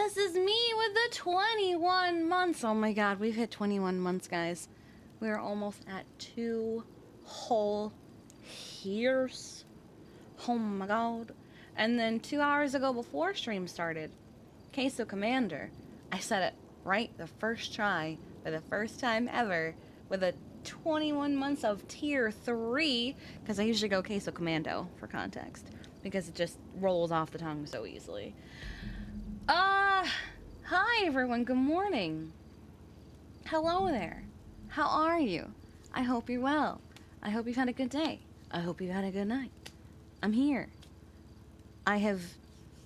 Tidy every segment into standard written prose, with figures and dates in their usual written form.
This is me with the 21 months. Oh my god, we've hit 21 months, guys. We're almost at 2 whole years. Oh my god. And then 2 hours ago before stream started, Queso Commander, I said it right the first try for the first time ever with a 21 months of tier 3, because I usually go Queso Commando for context, because it just rolls off the tongue so easily. Hi everyone, good morning. Hello there. How are you? I hope you're well. I hope you've had a good day. I hope you've had a good night. I'm here. I have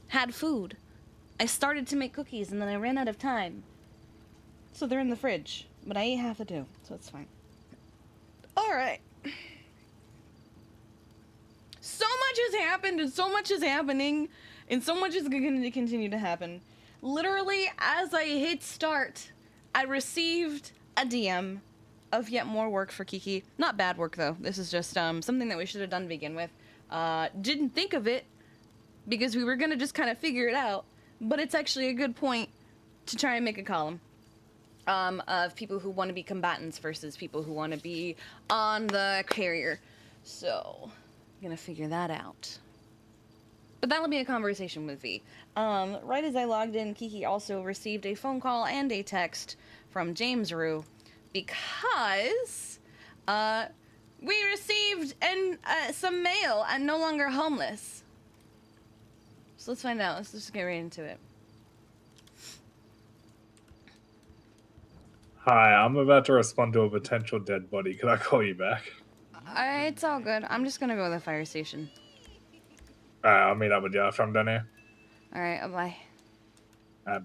had food. I started to make cookies and then I ran out of time. So they're in the fridge, but I ate half the two, so it's fine. Alright. So much has happened and so much is happening and so much is going to continue to happen. Literally, as I hit start, I received a DM of yet more work for Kiki. Not bad work, though. This is just something that we should have done to begin with. Didn't think of it because we were going to just kind of figure it out, but it's actually a good point to try and make a column of people who want to be combatants versus people who want to be on the carrier. So, I'm going to figure that out. But that'll be a conversation with V. Right as I logged in, Kiki also received a phone call and a text from James Rue because we received some mail and no longer homeless. So let's find out. Let's just get right into it. Hi, I'm about to respond to a potential dead body. Can I call you back? It's all good. I'm just gonna go to the fire station. I'll meet up with you after I'm done here. Alright, bye. Bye.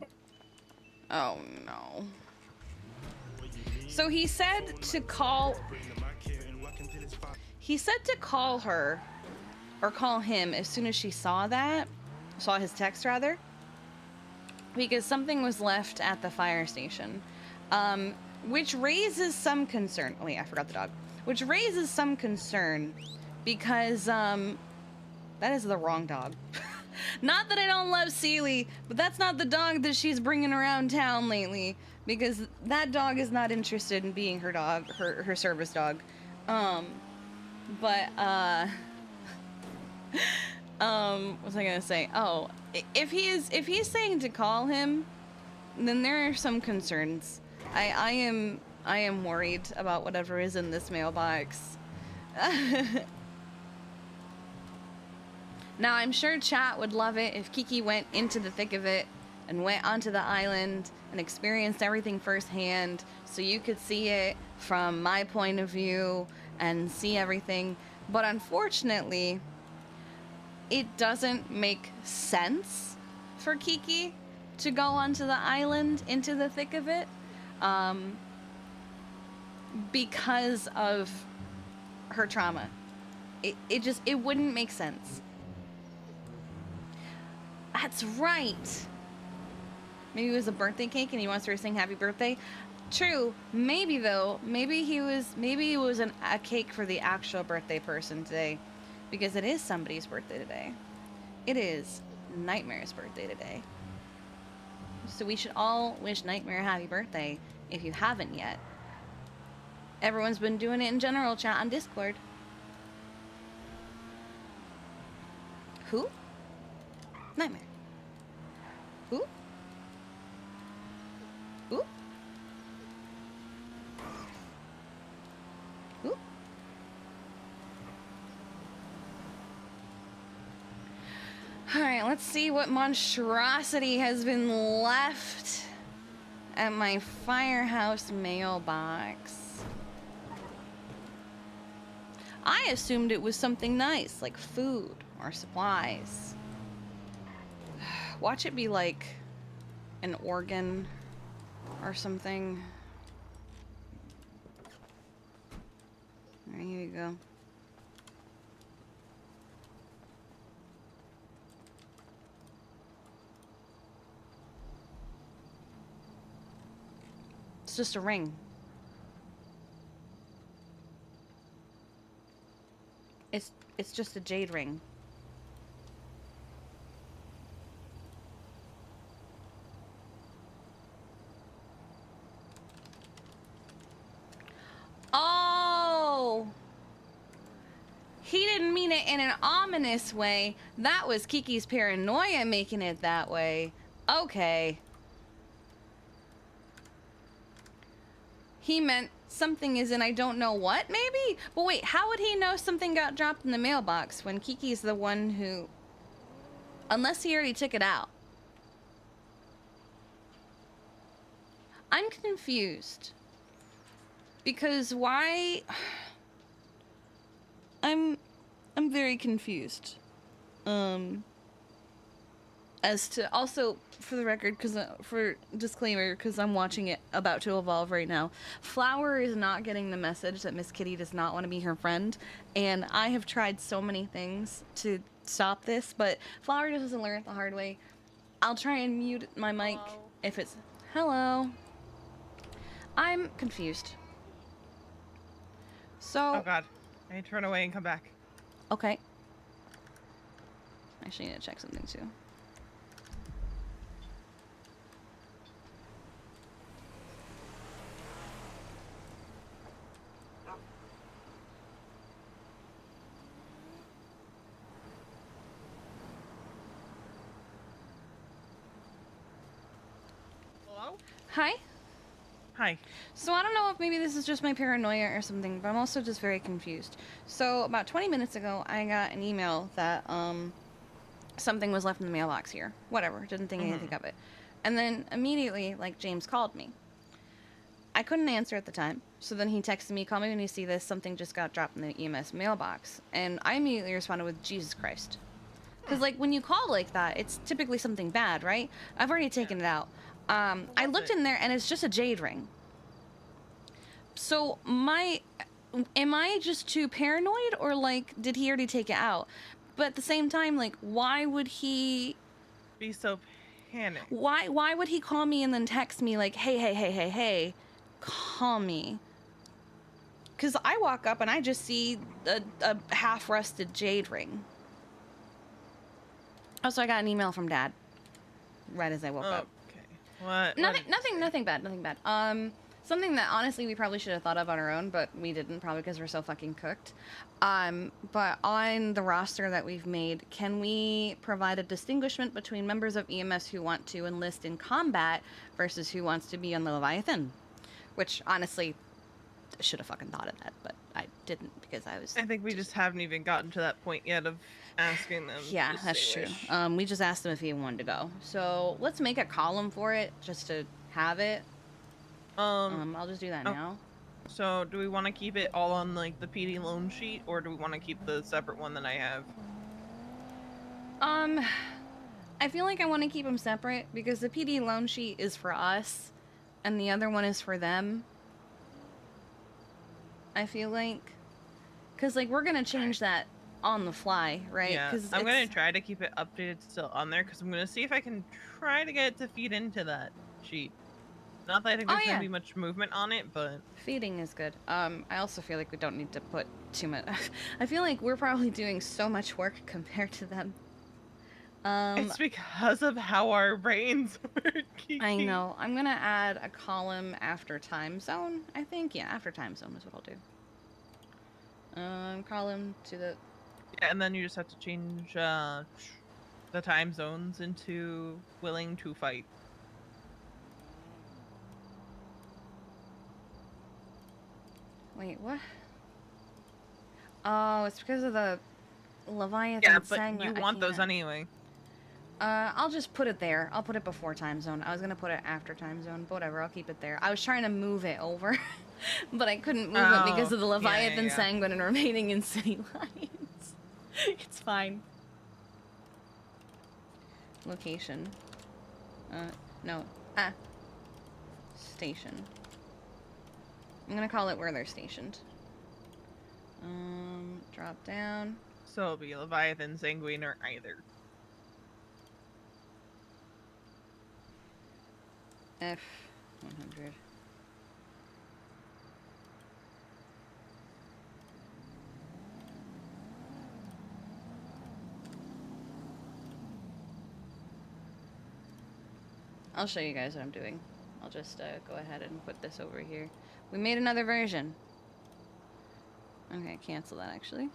Oh no. So he said to call... He said to call her, or call him, as soon as she saw his text rather, because something was left at the fire station, which raises some concern. Oh wait, I forgot the dog. Which raises some concern, because, that is the wrong dog. Not that I don't love Seely, but that's not the dog that she's bringing around town lately, because that dog is not interested in being her dog, her service dog. What was I gonna say? Oh, if he's saying to call him, then there are some concerns. I am worried about whatever is in this mailbox. Now, I'm sure chat would love it if Kiki went into the thick of it and went onto the island and experienced everything firsthand, so you could see it from my point of view and see everything. But unfortunately, it doesn't make sense for Kiki to go onto the island into the thick of it, because of her trauma. It wouldn't make sense. That's right. Maybe it was a birthday cake and he wants her to sing happy birthday. True. Maybe though. Maybe it was a cake for the actual birthday person today, because it is somebody's birthday today. It is Nightmare's birthday today. So we should all wish Nightmare a happy birthday if you haven't yet. Everyone's been doing it in general chat on Discord. Who? Nightmare. Who? Who? Who? Alright, let's see what monstrosity has been left at my firehouse mailbox. I assumed it was something nice, like food or supplies. Watch it be like an organ or something. There you go. It's just a ring. It's just a jade ring. in an ominous way. That was Kiki's paranoia making it that way. Okay. He meant something is in I don't know what, maybe? But wait, how would he know something got dropped in the mailbox when Kiki's the one who... Unless he already took it out. I'm confused. Because why... I'm very confused. As to also for the record, because for disclaimer, because I'm watching it about to evolve right now, Flower is not getting the message that Miss Kitty does not want to be her friend, and I have tried so many things to stop this, but Flower just doesn't learn it the hard way. I'll try and mute my mic if it's hello. I'm confused. So Oh god, I need to run away and come back. okay. I actually need to check something too. Hello? Hi. Hi. So I don't know if maybe this is just my paranoia or something, but I'm also just very confused. So about 20 minutes ago, I got an email that something was left in the mailbox here. Whatever, didn't think anything of it. And then immediately, like, James called me. I couldn't answer at the time, so then he texted me, "Call me when you see this. Something just got dropped in the EMS mailbox." And I immediately responded with, "Jesus Christ." Because, like, when you call like that, it's typically something bad, right? I've already taken it out. I looked in there, and it's just a jade ring. So, am I just too paranoid, or, like, did he already take it out? But at the same time, like, why would he... Be so panicked. Why would he call me and then text me, like, hey, call me? Because I walk up, and I just see a half-rusted jade ring. Also, I got an email from Dad right as I woke up. Okay. What? Nothing bad. Something that honestly we probably should have thought of on our own, but we didn't, probably because we're so fucking cooked. But on the roster that we've made, can we provide a distinguishment between members of EMS who want to enlist in combat versus who wants to be on the Leviathan? Which honestly, I should have fucking thought of that, but I didn't because I was... I think we just haven't even gotten to that point yet of asking them. Yeah, that's true. We just asked him if he wanted to go. So let's make a column for it just to have it. I'll just do that now. So do we want to keep it all on like the PD loan sheet, or do we want to keep the separate one that I have? I feel like I want to keep them separate because the PD loan sheet is for us and the other one is for them. I feel like, because like we're gonna change that on the fly, right? Yeah, I'm gonna try to keep it updated still on there because I'm gonna see if I can try to get it to feed into that sheet. Not that I think there's gonna be much movement on it, but feeding is good. I also feel like we don't need to put too much. I feel like we're probably doing so much work compared to them. It's because of how our brains work. Kiki. I know. I'm gonna add a column after time zone. I think after time zone is what I'll do. Column to the... Yeah, and then you just have to change the time zones into willing to fight. Wait, what? Oh, it's because of the Leviathan. Yeah, but you want those anyway. I'll just put it there. I'll put it before time zone. I was gonna put it after time zone, but whatever. I'll keep it there. I was trying to move it over, but I couldn't move it because of the Leviathan Sanguine and remaining in city lines. It's fine. Location. No. Station. I'm gonna call it where they're stationed. Drop down. So it'll be Leviathan, Sanguine, or either. F100. I'll show you guys what I'm doing. I'll just go ahead and put this over here. We made another version. Okay, cancel that actually.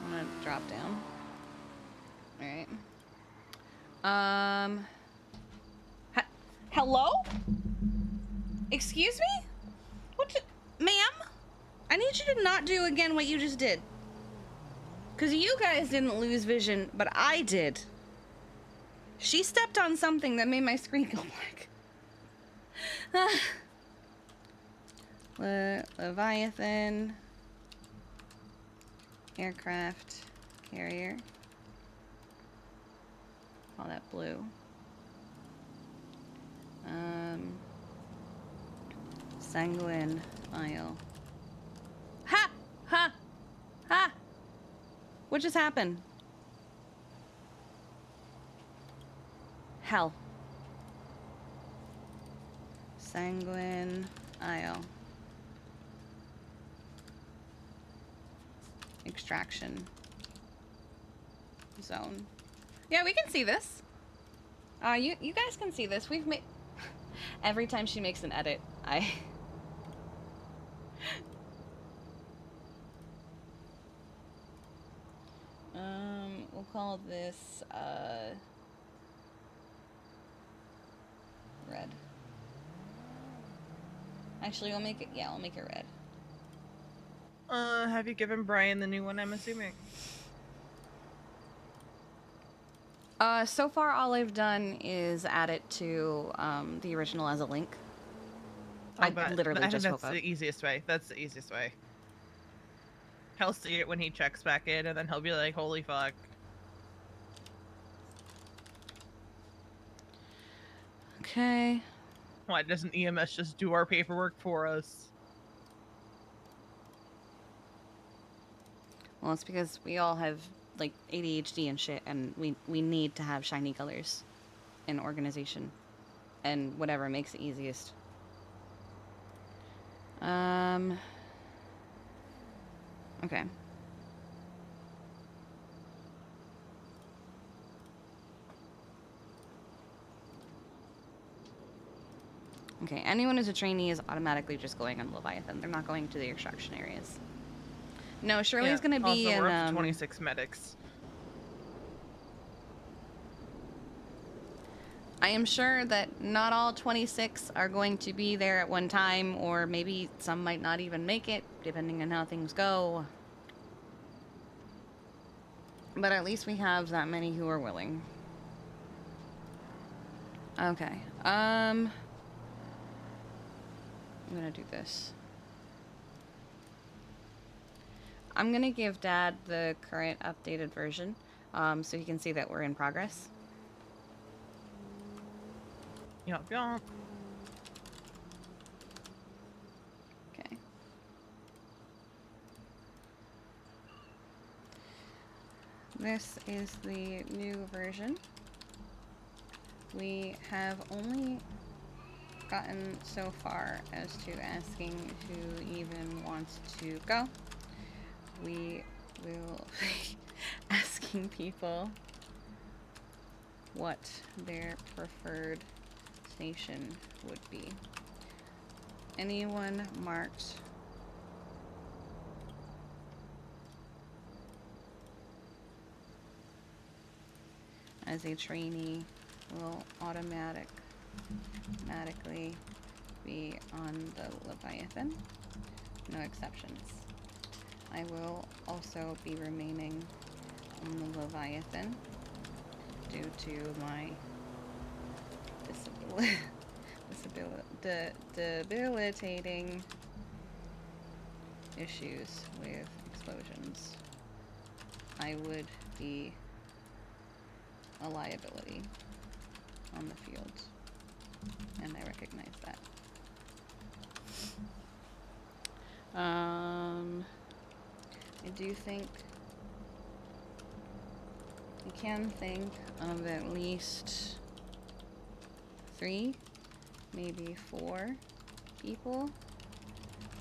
I'm gonna drop down. Alright. Hello? Excuse me? Ma'am? I need you to not do again what you just did. Because you guys didn't lose vision, but I did. She stepped on something that made my screen go black. Leviathan. Aircraft. Carrier. All that blue. Sanguine Isle. Ha! Ha! Ha! What just happened? Hell. Sanguine Isle. Extraction zone. Yeah, we can see this. You guys can see this. We've made... Every time she makes an edit, we'll call this, red. Actually, we'll make it, yeah, I'll make it red. Have you given Brian the new one, I'm assuming? So far all I've done is add it to, the original as a link. I literally just woke up. That's the easiest way. That's the easiest way. He'll see it when he checks back in, and then he'll be like, holy fuck. Okay. Why doesn't EMS just do our paperwork for us? Well, it's because we all have, like, ADHD and shit, and we need to have shiny colors in organization. And whatever makes it easiest. Okay. Okay, anyone who's a trainee is automatically just going on Leviathan. They're not going to the extraction areas. No, Shirley's gonna be also, in, we're up to 26 medics. I am sure that not all 26 are going to be there at one time, or maybe some might not even make it, depending on how things go. But at least we have that many who are willing. Okay, I'm gonna do this. I'm gonna give Dad the current updated version, so he can see that we're in progress. Yup, yup. Okay. This is the new version. We have only gotten so far as to asking who even wants to go. We will be asking people what their preferred station would be. Anyone marked as a trainee will automatically be on the Leviathan. No exceptions. I will also be remaining on the Leviathan due to my debilitating issues with explosions. I would be a liability on the field, and I recognize that. I do think I can think of at least 3, maybe 4 people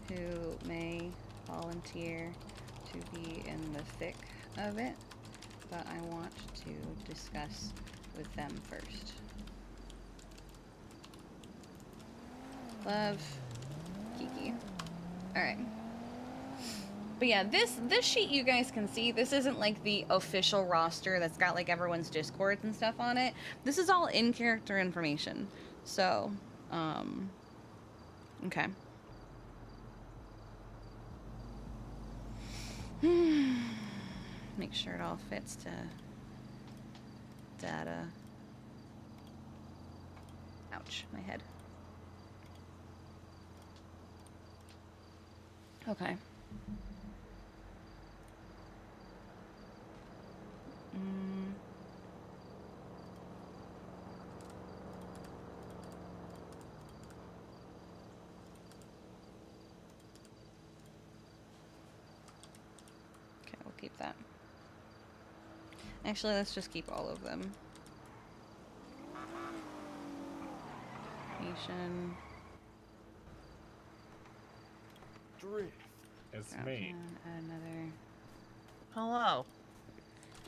who may volunteer to be in the thick of it, but I want to discuss with them first. Love, Kiki. Alright. But yeah, this sheet you guys can see, this isn't like the official roster that's got like everyone's Discords and stuff on it. This is all in-character information. So, okay. Make sure it all fits to data. Ouch, my head. Okay. Okay, we'll keep that. Actually, let's just keep all of them. Nation. Drift. It's me. Add another Hello.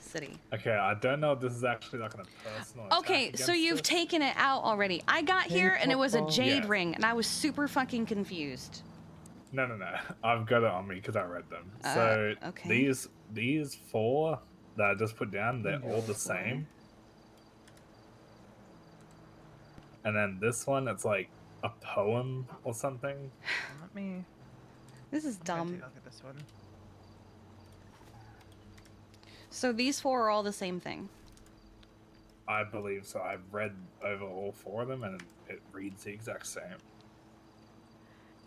city. Okay, I don't know if this is actually like a personal attack Okay, so against you've us. taken it out already. I got here and it was a Papa. jade Yeah. ring, and I was super fucking confused. No. I've got it on me because I read them. So okay. these 4 that I just put down, they're all the Four. same. And then this one, it's like a poem or something. Let me. This is I'm gonna dumb. take a look at this one. So these 4 are all the same thing. I believe so. I've read over all 4 of them, and it reads the exact same.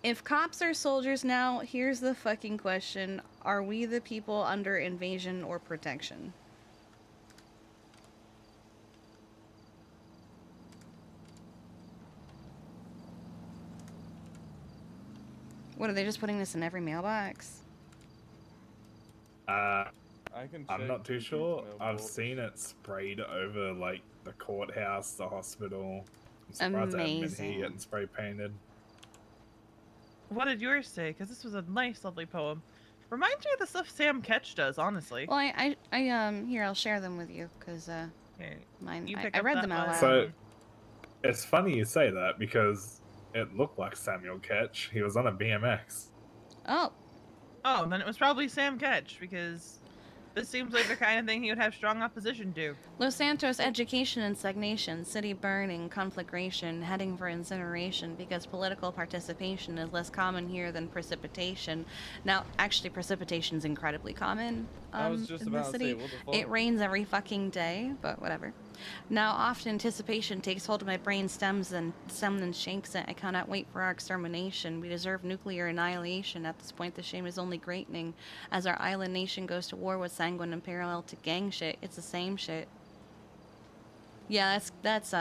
If cops are soldiers now, here's the fucking question. Are we the people under invasion or protection? What, are they just putting this in every mailbox? I can I'm check not too Kiki's sure. I've mailbox. seen it sprayed over like the courthouse, the hospital. I'm surprised I haven't been here yet and spray painted. What did yours say? Because this was a nice, lovely poem. Reminds me of the stuff Sam Ketch does, honestly. Well, here, I'll share them with you, because, Okay, mine, you I pick up read that them out one. loud. So it's funny you say that because it looked like Samuel Ketch. He was on a BMX. Oh, Oh, then it was probably Sam Ketch, because this seems like the kind of thing he would have strong opposition to. Los Santos, education and stagnation, city burning, conflagration, heading for incineration because political participation is less common here than precipitation. Now, actually, precipitation is incredibly common I was just in the about to say, city. what the fuck? It rains every fucking day, but whatever. Now, often anticipation takes hold of my brain stems and shakes it. I cannot wait for our extermination. We deserve nuclear annihilation. At this point, the shame is only greatening. As our island nation goes to war with sanguine and parallel to gang shit, it's the same shit. Yeah, that's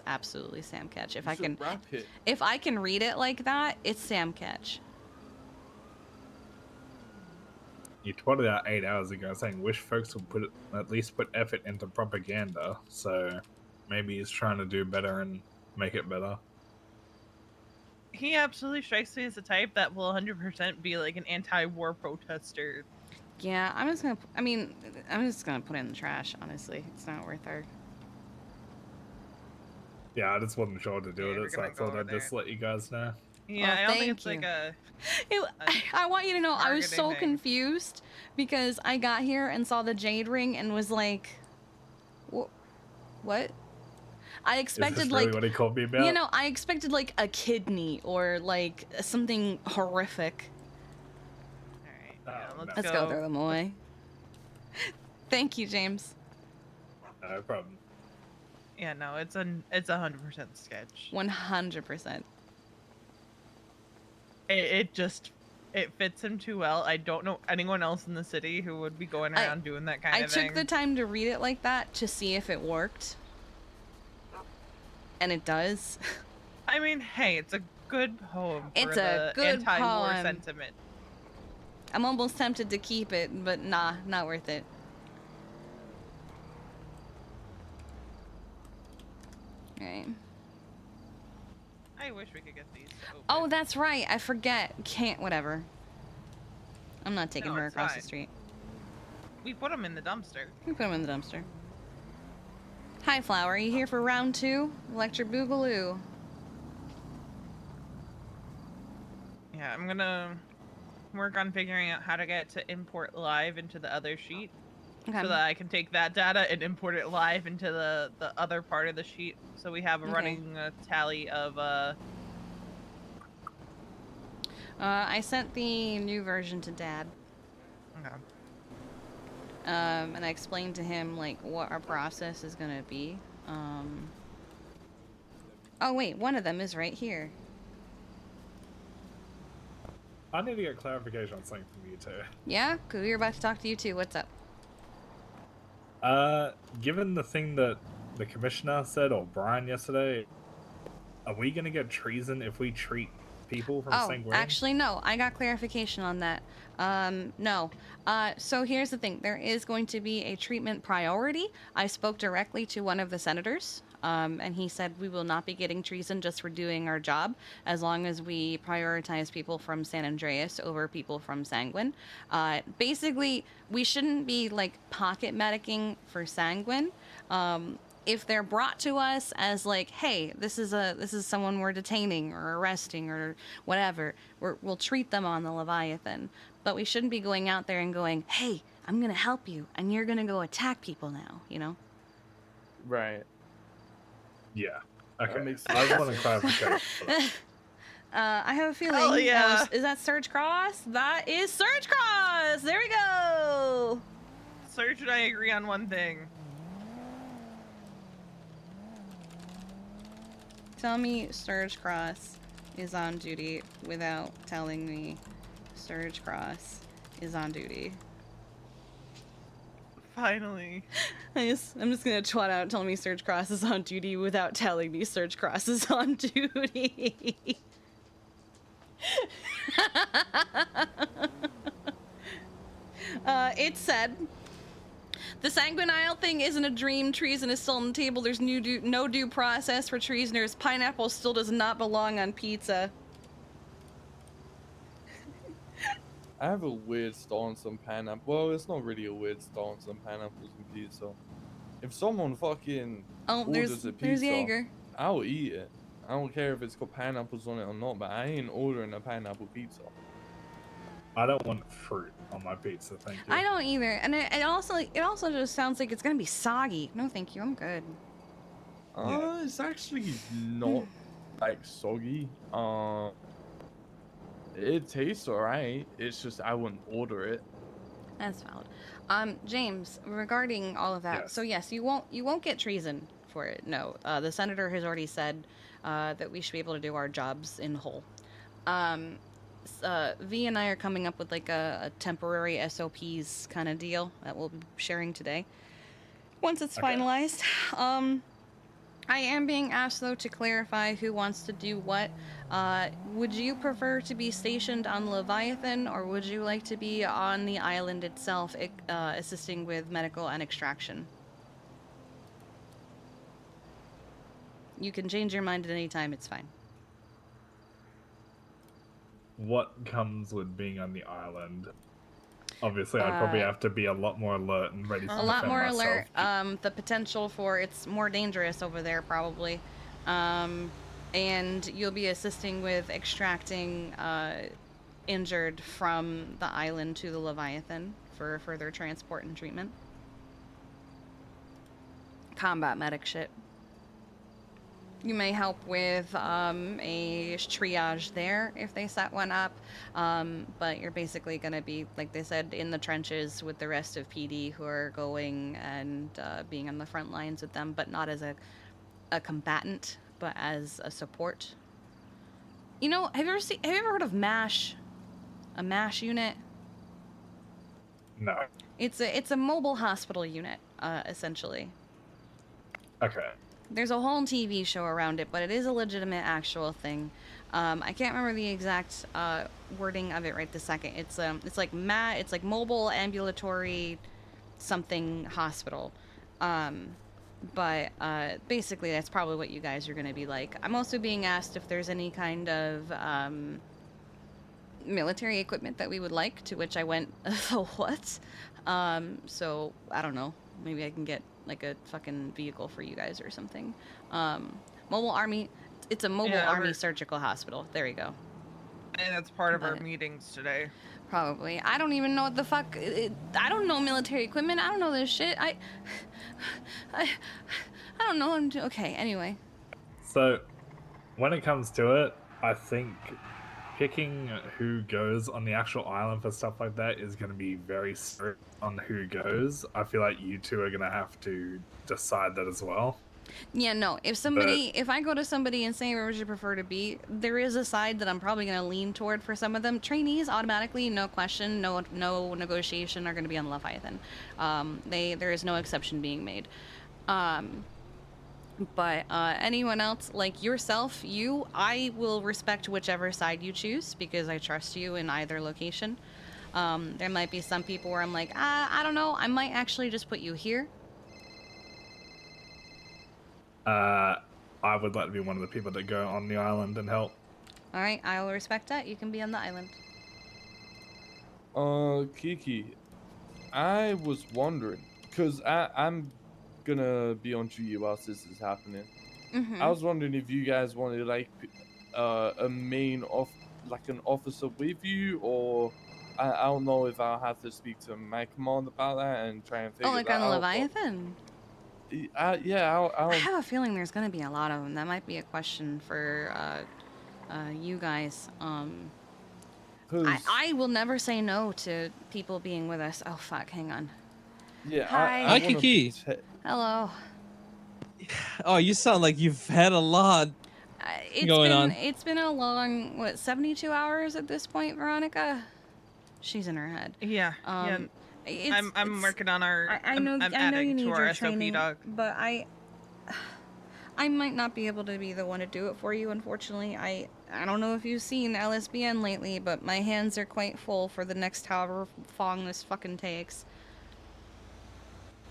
absolutely Sam Ketch. If You I should can, rap it. if I can read it like that, it's Sam Ketch. You tweeted out 8 hours ago saying wish folks would at least put effort into propaganda. So maybe he's trying to do better and make it better. He absolutely strikes me as the type that will 100% be like an anti-war protester. Yeah, I'm just gonna put it in the trash. Honestly, it's not worth our. Yeah, I just wasn't sure what to do Yeah, with we're it, so I gonna go thought over I'd just there. let you guys know. Yeah, Well, I don't think thank it's like you. a. I want you to know I was so targeting thing. confused because I got here and saw the jade ring and was like, what? I Is expected this really like, what he called me about? you know, I expected like a kidney or like something horrific. Alright, Oh, yeah, no. Let's go throw them away. Thank you, James. No problem. Yeah, no, it's 100% sketch. 100%. It fits him too well. I don't know anyone else in the city who would be going around doing that kind I of thing. took the time to read it like that to see if it worked. And it does. I mean, hey, it's a good poem for It's a the good anti-war poem. sentiment. I'm almost tempted to keep it, but nah, not worth it. Alright. I wish we could get these open. Oh, that's right. I forget. Can't, whatever. I'm not taking No, her it's across fine. the street. We put them in the dumpster. We put them in the dumpster. Hi, Flower. Are you here for round 2? Electric Boogaloo. Yeah, I'm gonna work on figuring out how to get to import live into the other sheet, Okay. so that I can take that data and import it live into the other part of the sheet, so we have a running tally of I sent the new version to Dad. Okay. And I explained to him like what our process is gonna be. Oh wait, one of them is right here. I need to get clarification on something from you too. Yeah? Cause we were about to talk to you too. What's up? Given the thing that the commissioner said, or Brian yesterday, are we gonna get treason if we treat people from Oh, Sanguine? actually, no. I got clarification on that. No. So here's the thing. There is going to be a treatment priority. I spoke directly to one of the senators, and he said we will not be getting treason just for doing our job, as long as we prioritize people from San Andreas over people from Sanguine. Basically, we shouldn't be, like, pocket medicing for Sanguine. If they're brought to us as like, hey, this is someone we're detaining or arresting or whatever, we'll treat them on the Leviathan. But we shouldn't be going out there and going, hey, I'm gonna help you, and you're gonna go attack people now, you know? Right. Yeah. Okay. That makes I just sense. want to clarification. for that. I have a feeling. Hell yeah. Is that Surge Cross? That is Surge Cross. There we go. Serge and I agree on one thing. Tell me Surge Cross is on duty without telling me Surge Cross is on duty. Finally. I'm just gonna twat out telling me Surge Cross is on duty without telling me Surge Cross is on duty. It said, the Sanguine Isle thing isn't a dream. Treason is still on the table. There's no due process for treasoners. Pineapple still does not belong on pizza. I have a weird stall on some pineapple. Well, it's not really a weird stall on some pineapples and pizza. If someone fucking Oh, orders a there's pizza, Jaeger. I'll eat it. I don't care if it's got pineapples on it or not, but I ain't ordering a pineapple pizza. I don't want fruit on my pizza, thank you. I don't either, and it also just sounds like it's gonna be soggy. No, thank you. I'm good. It's actually not like soggy. It tastes alright. It's just I wouldn't order it. That's valid. James, regarding all of that, Yes. so yes, you won't get treason for it. No, the senator has already said that we should be able to do our jobs in whole. V and I are coming up with like a temporary SOPs kind of deal that we'll be sharing today. Once it's Okay. finalized, I am being asked though to clarify who wants to do what. Would you prefer to be stationed on Leviathan, or would you like to be on the island itself, assisting with medical and extraction? You can change your mind at any time. It's fine. What comes with being on the island? Obviously, I'd probably have to be a lot more alert and ready to A lot defend more myself. alert. The potential for it's more dangerous over there probably, and you'll be assisting with extracting injured from the island to the Leviathan for further transport and treatment. Combat medic shit. You may help with a triage there if they set one up, but you're basically going to be, like they said, in the trenches with the rest of PD who are going and being on the front lines with them, but not as a combatant, but as a support. You know, have you ever heard of MASH? A MASH unit? No. It's a mobile hospital unit, essentially. Okay. There's a whole TV show around it, but it is a legitimate actual thing. I can't remember the exact wording of it right this second. It's like mobile ambulatory something hospital. But basically that's probably what you guys are going to be like. I'm also being asked if there's any kind of military equipment that we would like, to which I went, what? So I don't know. Maybe I can get like a fucking vehicle for you guys or something. Mobile army. It's a mobile army surgical hospital. There you go. I think that's part of our But- meetings today. Probably. I don't even know what the fuck. I don't know military equipment. I don't know this shit. I don't know. Okay. Anyway. So, when it comes to it, I think picking who goes on the actual island for stuff like that is going to be very strict on who goes. I feel like you two are going to have to decide that as well. Yeah, no. If I go to somebody and say where would you prefer to be, there is a side that I'm probably going to lean toward for some of them. Trainees, automatically, no question, no negotiation, are going to be on Leviathan. There is no exception being made. But anyone else, like yourself, I will respect whichever side you choose because I trust you in either location. There might be some people where I'm like, I don't know, I might actually just put you here. I would like to be one of the people that go on the island and help. All right, I will respect that. You can be on the island. Kiki, I was wondering, cause I'm gonna be on duty whilst this is happening. Mm-hmm. I was wondering if you guys wanted like a like an officer with you, or I don't know if I'll have to speak to my command about that and try and figure Oh, like that on out. Leviathan? Yeah, I have a feeling there's gonna be a lot of them. That might be a question for you guys. 'cause- I will never say no to people being with us. Oh fuck, hang on. yeah, Hi. I Hi, wanna Kiki. Hello. Oh, you sound like you've had a lot. Going on. It's been a long 72 hours at this point, Veronica. She's in her head. Yeah. Yeah. I'm working on our. I know I'm I know adding you need to our your SOP training, doc. but I might not be able to be the one to do it for you, unfortunately. I don't know if you've seen LSBN lately, but my hands are quite full for the next however long this fucking takes.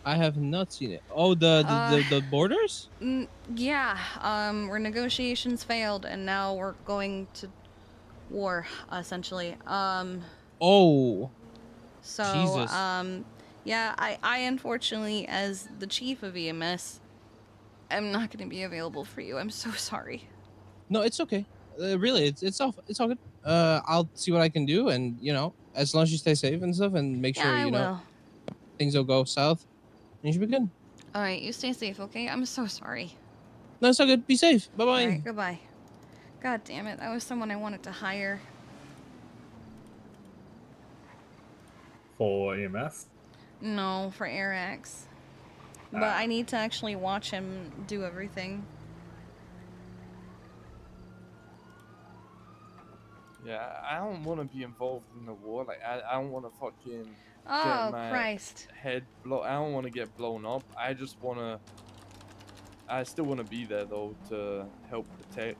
I have not seen it. Oh, the borders? Yeah, where negotiations failed and now we're going to war, essentially. Oh, So, Jesus. yeah, I unfortunately, as the chief of EMS, am not going to be available for you. I'm so sorry. No, it's okay. Really, it's all good. I'll see what I can do, and as long as you stay safe and stuff, and make Yeah, sure I will. things will go south, and you should be good. All right, you stay safe, okay? I'm so sorry. No, it's all good. Be safe. Bye bye. All right, goodbye. God damn it, that was someone I wanted to hire. For EMS? No, for Arax. But I need to actually watch him do everything. Yeah, I don't want to be involved in the war. Like, I don't want to fucking Oh, get my Christ. head blown. I don't want to get blown up. I just want to. I still want to be there though to help protect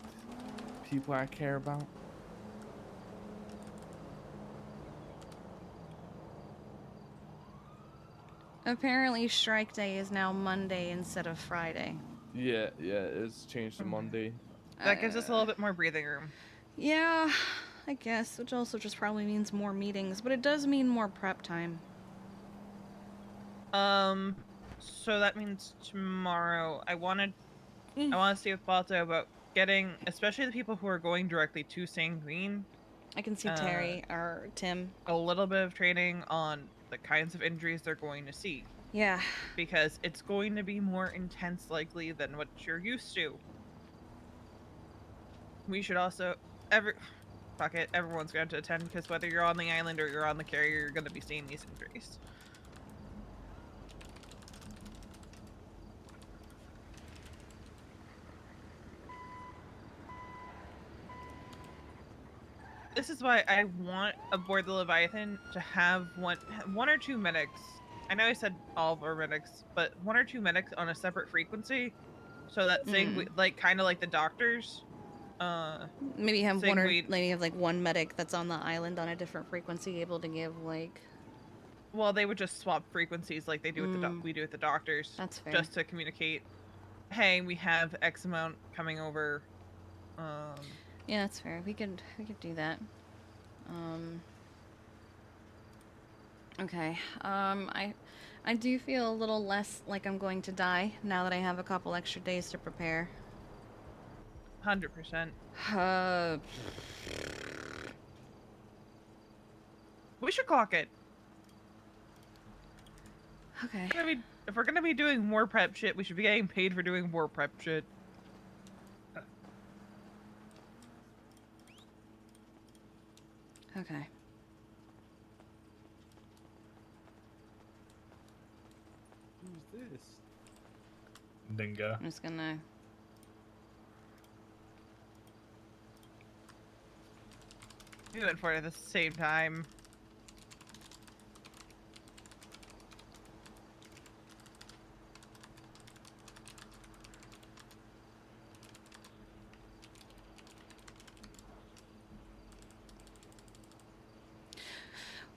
people I care about. Apparently, Strike Day is now Monday instead of Friday. Yeah, it's changed to Monday. That gives us a little bit more breathing room. Yeah, I guess, which also just probably means more meetings, but it does mean more prep time. So that means tomorrow. I want to see with Balto about getting, especially the people who are going directly to Sanguine, I can see Terry or Tim. a little bit of training on the kinds of injuries they're going to see. Yeah. Because it's going to be more intense likely than what you're used to. We should also fuck it, everyone's going to attend because whether you're on the island or you're on the carrier, you're going to be seeing these injuries. This is why I want aboard the Leviathan to have one or two medics. I know I said all of our medics, but one or two medics on a separate frequency, so that like kind of like the doctors. Maybe have one medic that's on the island on a different frequency, able to give like. Well, they would just swap frequencies like they do with we do with the doctors. That's fair. Just to communicate, hey, we have X amount coming over. Yeah, that's fair. We could do that. Okay. I do feel a little less like I'm going to die now that I have a couple extra days to prepare. 100%. We should clock it. Okay. If we're gonna be doing war prep shit, we should be getting paid for doing war prep shit. Okay. Who's this? Dingo. I'm just gonna. We went for it at the same time.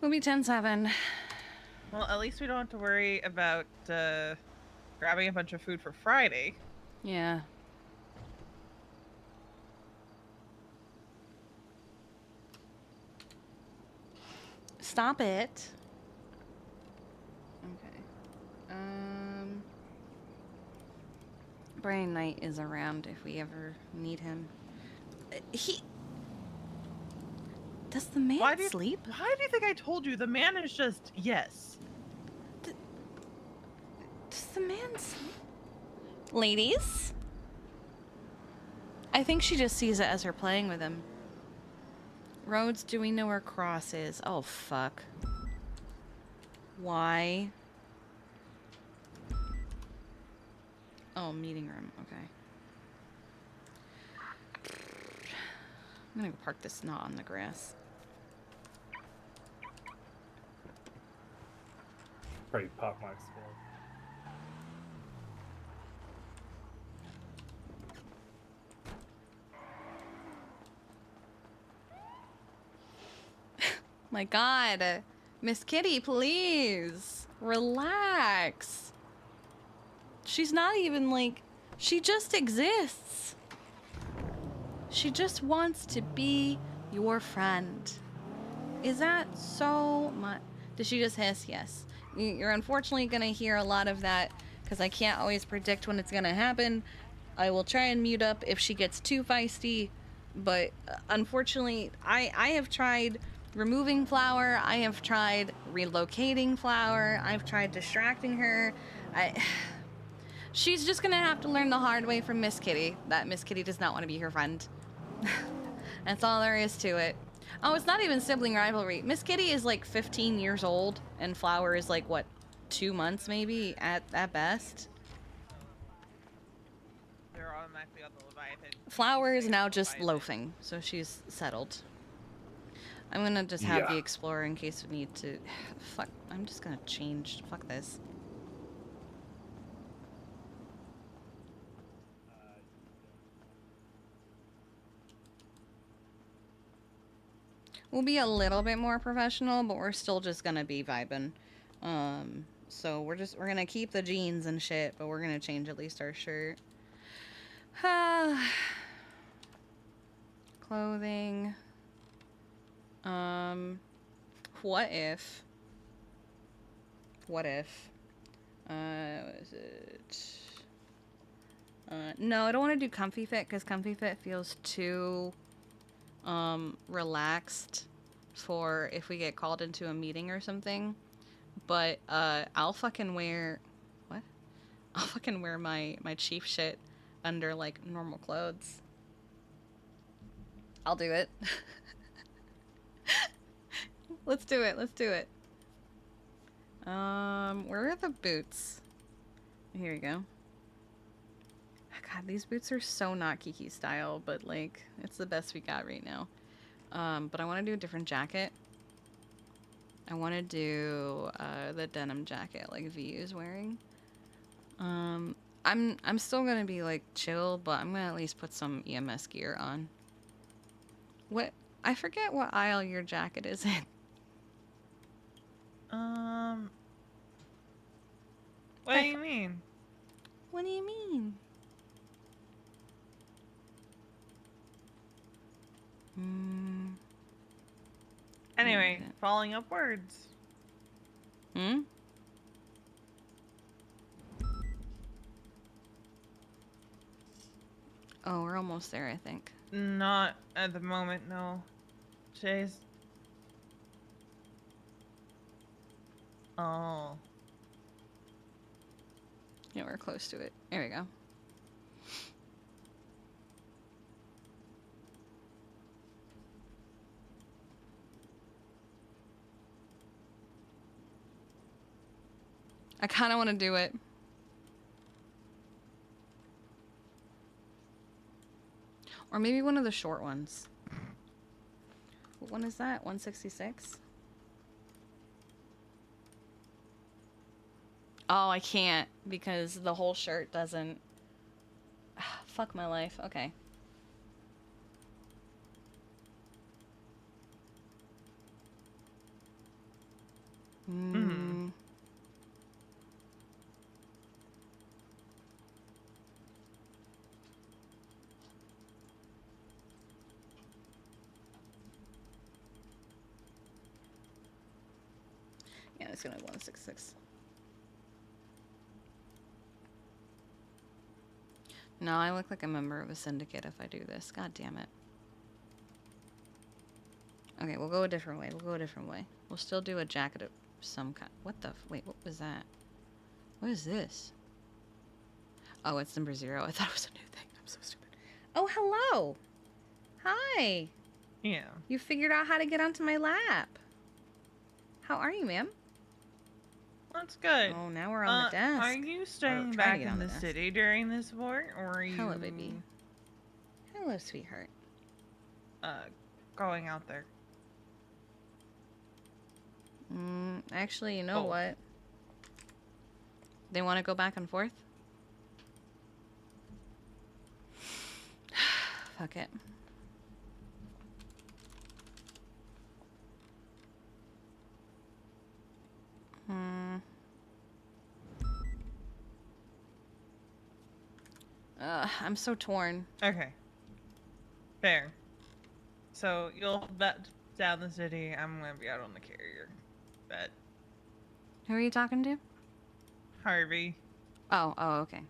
We'll be 10-7. Well, at least we don't have to worry about grabbing a bunch of food for Friday. Yeah. Stop it. Okay. Brian Knight is around if we ever need him. Does the man sleep? Why do you think I told you? The man is just yes. Does the man sleep? Ladies? I think she just sees it as her playing with him. Rhodes, do we know where Cross is? Oh, fuck. Why? Oh, meeting room. Okay. I'm gonna go park this snot on the grass. Probably park my Explorer. My God. Miss Kitty, please. Relax. She's not even like... She just exists. She just wants to be your friend. Is that so much? Did she just hiss? Yes. You're unfortunately going to hear a lot of that because I can't always predict when it's going to happen. I will try and mute up if she gets too feisty. But unfortunately, I have tried removing Flower. I have tried relocating Flower. I've tried distracting her. She's just gonna have to learn the hard way from Miss Kitty that Miss Kitty does not want to be her friend. That's all there is to it. Oh, it's not even sibling rivalry. Miss Kitty is like 15 years old, and Flower is like, what, 2 months maybe at best? They're automatically on the Leviathan. Flower is now just loafing, so she's settled. I'm gonna just have the Explorer in case we need to... Fuck, I'm just gonna change. Fuck this. We'll be a little bit more professional, but we're still just gonna be vibing. So we're gonna keep the jeans and shit, but we're gonna change at least our shirt. Clothing. What if? What is it? No, I don't want to do comfy fit because comfy fit feels too relaxed for if we get called into a meeting or something. But I'll fucking wear what? I'll fucking wear my chief shit under like normal clothes. I'll do it. Let's do it. Let's do it. Where are the boots? Here we go. God, these boots are so not Kiki style, but like it's the best we got right now. But I want to do a different jacket. I want to do the denim jacket like V is wearing. I'm still gonna be like chill, but I'm gonna at least put some EMS gear on. What? I forget what aisle your jacket is in. What do you mean? What do you mean? Anyway, following upwards. Hmm? Oh, we're almost there, I think. Not at the moment, no. Chase. Oh. Yeah, we're close to it. There we go. I kind of want to do it. Or maybe one of the short ones. What one is that? 166? Oh, I can't because the whole shirt doesn't. Fuck my life. Okay. Mhm. Yeah, it's gonna be 166. No, I look like a member of a syndicate if I do this. God damn it. Okay, we'll go a different way. We'll go a different way. We'll still do a jacket of some kind. What the? Wait, what was that? What is this? Oh, it's number 0. I thought it was a new thing. I'm so stupid. Oh, hello. Hi. Yeah. You figured out how to get onto my lap. How are you, ma'am? That's good. Oh, now we're on the desk. Are you staying trying to back get in on the the desk. city during this war, or are you Hello, baby. Hello, sweetheart. going out there? Actually, you know Oh. what? They want to go back and forth? Fuck it. I'm so torn. Okay. Fair. So you'll bet down the city. I'm gonna be out on the carrier. Bet. Who are you talking to? Harvey. Oh, okay.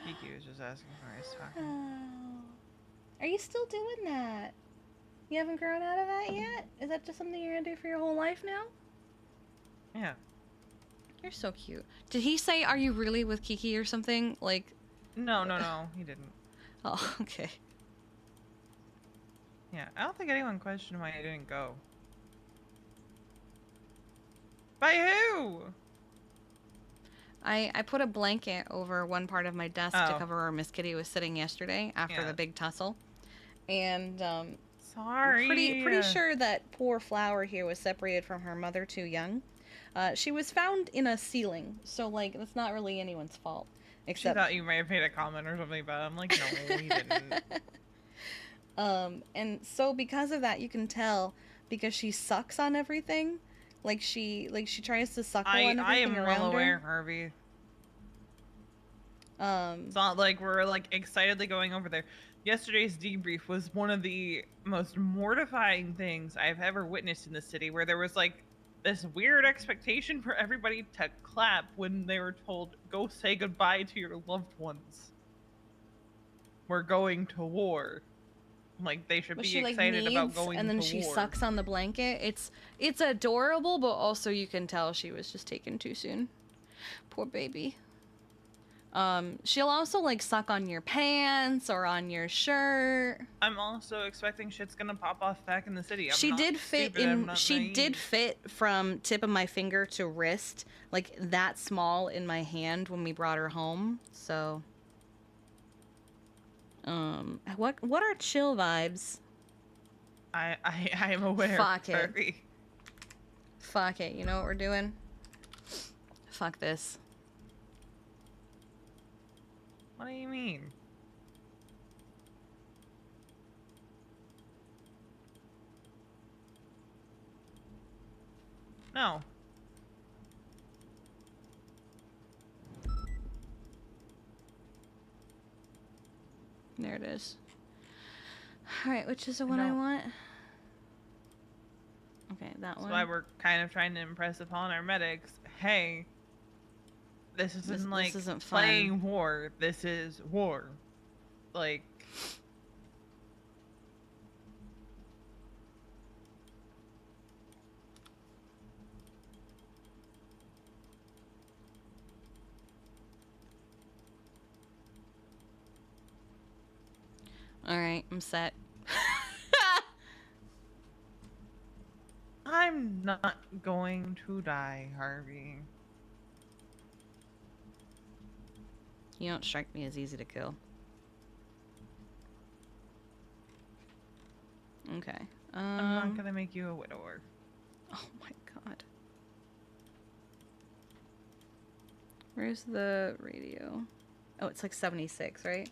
Kiki was just asking who I was talking. Oh. Are you still doing that? You haven't grown out of that yet? Is that just something you're gonna do for your whole life now? Yeah. You're so cute. Did he say, are you really with Kiki or something? Like, No, he didn't. oh, okay. Yeah, I don't think anyone questioned why I didn't go. By who? I put a blanket over one part of my desk to Oh. cover where Miss Kitty was sitting yesterday after Yeah. the big tussle. And, Sorry. pretty sure that poor Flower here was separated from her mother too young. She was found in a ceiling, so, like, that's not really anyone's fault. She Except... thought you might have made a comment or something, but I'm like, no, we didn't. And so because of that, you can tell, because she sucks on everything. Like she tries to suckle on I everything am around well aware, her. Harvey. It's not like we're like excitedly going over there. Yesterday's debrief was one of the most mortifying things I've ever witnessed in the city, where there was like this weird expectation for everybody to clap when they were told, go say goodbye to your loved ones. We're going to war. Like, they should But be she, like, excited about needs, going and then to she war. sucks on the blanket. It's adorable, but also you can tell she was just taken too soon. Poor baby. She'll also, like, suck on your pants or on your shirt. I'm also expecting shit's gonna pop off back in the city. I'm She not did fit stupid, I'm in. not She did naive. fit from tip of my finger to wrist, like that small in my hand when we brought her home. So, what are chill vibes? I am aware. Fuck it. Harvey. Fuck it. You know what we're doing? Fuck this. What do you mean? No. There it is. All right, which is the one I don't- want? Okay, that That's one. why we're kind of trying to impress upon our medics. Hey, this isn't This like isn't fun. playing war. This is war. Like, All right, I'm set. I'm not going to die, Harvey. You don't strike me as easy to kill. Okay. I'm not gonna make you a widower. Oh my god. Where's the radio? Oh, it's like 76, right?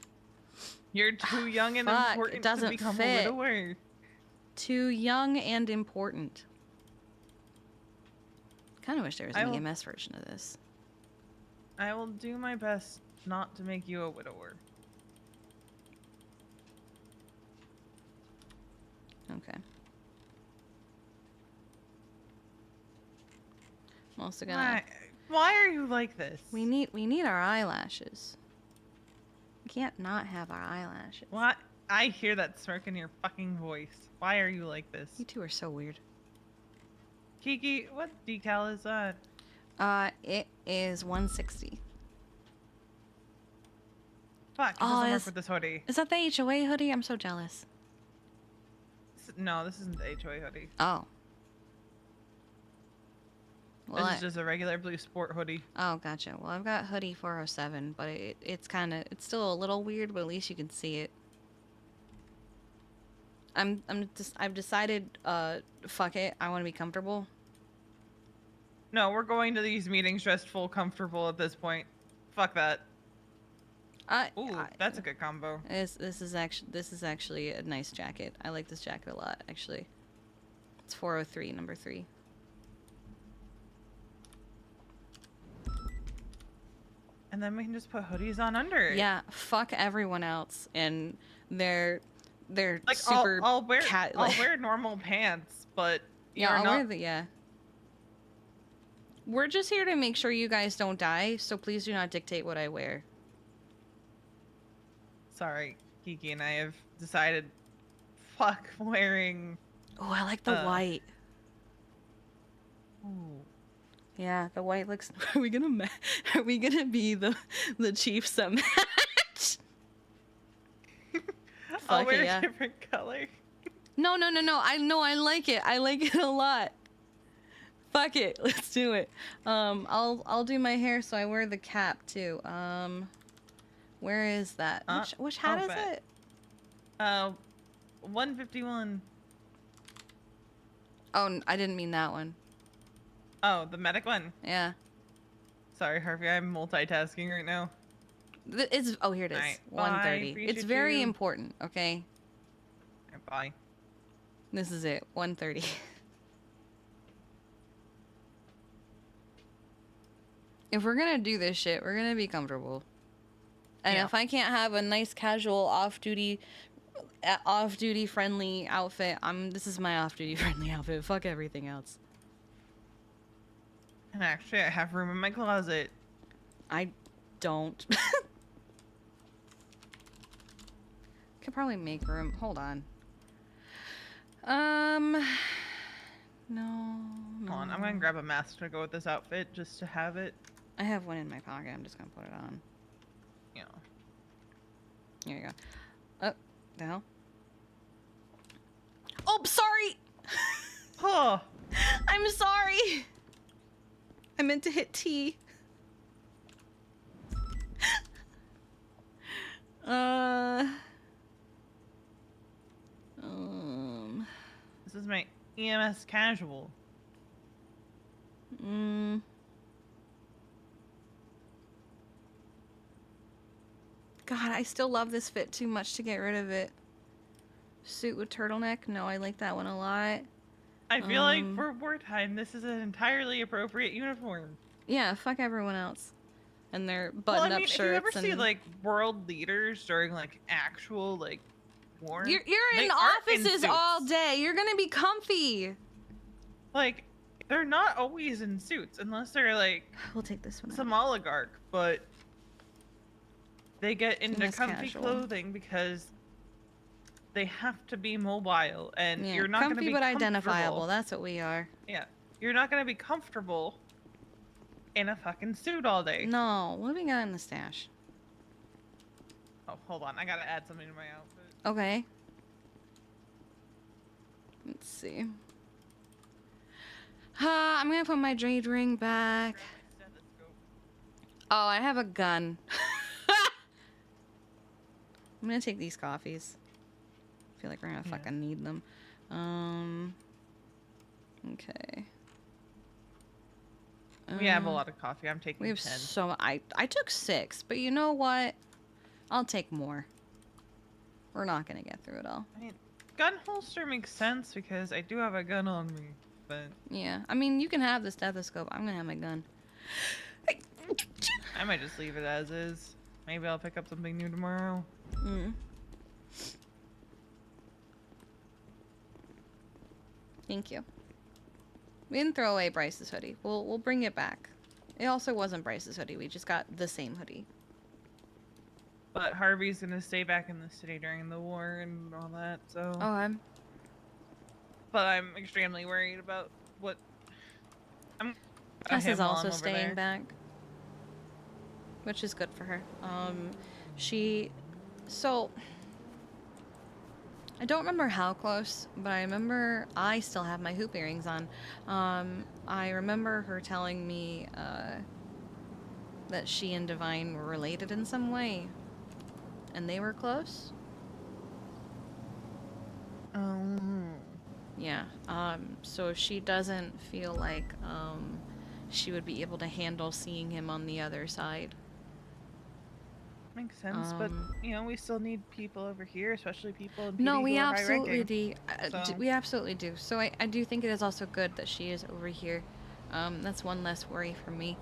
You're too young and Fuck, it important doesn't to become fit. a widower. Too young and important. Kind of wish there was I an will- EMS version of this. I will do my best not to make you a widower. Okay. I'm also gonna. Why are you like this? We need our eyelashes. We can't not have our eyelashes. What? I hear that smirk in your fucking voice. Why are you like this? You two are so weird. Kiki, what decal is that? It is 160. Fuck, it Oh, doesn't work is- with this hoodie. Is that the HOA hoodie? I'm so jealous. No, this isn't the HOA hoodie. Oh. Well, This is just a regular blue sport hoodie. oh, gotcha. Well, I've got hoodie 407, but it's kind of, it's still a little weird, but at least you can see it. I've decided, fuck it. I want to be comfortable. No, we're going to these meetings dressed full comfortable at this point. Fuck that. Ooh, that's a good combo. This is actually a nice jacket. I like this jacket a lot, actually. It's 403, number 3. And then we can just put hoodies on under it. Yeah, fuck everyone else and they're Like super I'll wear cat. I'll wear normal pants, but Yeah, you're I'll not. wear the yeah. We're just here to make sure you guys don't die, so please do not dictate what I wear. Sorry, Kiki and I have decided. Fuck wearing. Oh, I like the white. Ooh. Yeah, the white looks. Are we gonna be the Chiefs that match? I'll Fuck wear it, yeah. a different color. No. I like it. I like it a lot. Fuck it. Let's do it. I'll do my hair so I wear the cap too. Where is that? Which hat I'll is bet. it? 151. Oh, I didn't mean that one. Oh, the medic one. Yeah. Sorry, Harvey. I'm multitasking right now. It's here it is. Alright, bye, 130. It's appreciate very you. important, okay? Alright, bye. This is it. 130. If we're gonna do this shit, we're gonna be comfortable. And Yeah. if I can't have a nice casual off-duty friendly outfit, this is my off-duty friendly outfit. Fuck everything else. And actually, I have room in my closet. I don't. Could probably make room. Hold on. No. Hold on, I'm gonna grab a mask to go with this outfit just to have it. I have one in my pocket. I'm just gonna put it on. You know. Here you go. Oh, the hell? Oh, sorry! Oh, I'm sorry! I meant to hit T. this is my EMS casual. God, I still love this fit too much to get rid of it. Suit with turtleneck? No, I like that one a lot. I feel like for wartime, this is an entirely appropriate uniform. Yeah, fuck everyone else. And their Well, button-up I mean, if shirts you ever and... see like world leaders during like actual like war, You're they in aren't in offices suits. all day. You're gonna be comfy. Like, they're not always in suits unless they're like We'll take this one. some oligarch, but they get into Nice comfy casual. clothing because they have to be mobile, and Yeah, you're not going to comfy be but identifiable. comfortable. That's what we are. Yeah, you're not going to be comfortable in a fucking suit all day. No, what do we got in the stash? Oh, hold on, I gotta add something to my outfit. Okay. Let's see. I'm gonna put my jade ring back. Oh, I have a gun. I'm gonna take these coffees. I feel like we're gonna Yeah. fucking need them. Okay. We have a lot of coffee. I'm taking We have 10. so I took 6, but you know what? I'll take more. We're not gonna get through it all. I mean, gun holster makes sense because I do have a gun on me, but Yeah, I mean you can have the stethoscope. I'm gonna have my gun. I might just leave it as is. Maybe I'll pick up something new tomorrow. Mm. Thank you. We didn't throw away Bryce's hoodie. We'll bring it back. It also wasn't Bryce's hoodie. We just got the same hoodie. But Harvey's gonna stay back in the city during the war and all that, so. Oh, But I'm extremely worried about what. Tess him is while also I'm over staying there. back, which is good for her. So I don't remember how close, but I remember I still have my hoop earrings on. I remember her telling me that she and Divine were related in some way, and they were close. Yeah. So she doesn't feel like she would be able to handle seeing him on the other side. Makes sense, but you know we still need people over here, especially people in PD No, who we are absolutely high-ranking. do. We absolutely do. So I do think it is also good that she is over here. That's one less worry for me.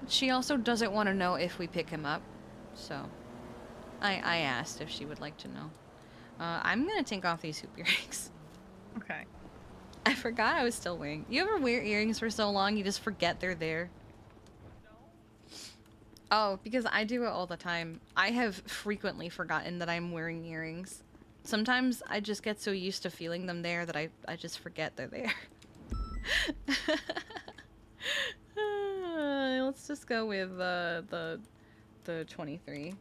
She also doesn't want to know if we pick him up, so I asked if she would like to know. I'm gonna take off these hoop earrings. Okay. I forgot I was still wearing. You ever wear earrings for so long you just forget they're there? Oh, because I do it all the time. I have frequently forgotten that I'm wearing earrings. Sometimes I just get so used to feeling them there that I just forget they're there. Let's just go with the 23.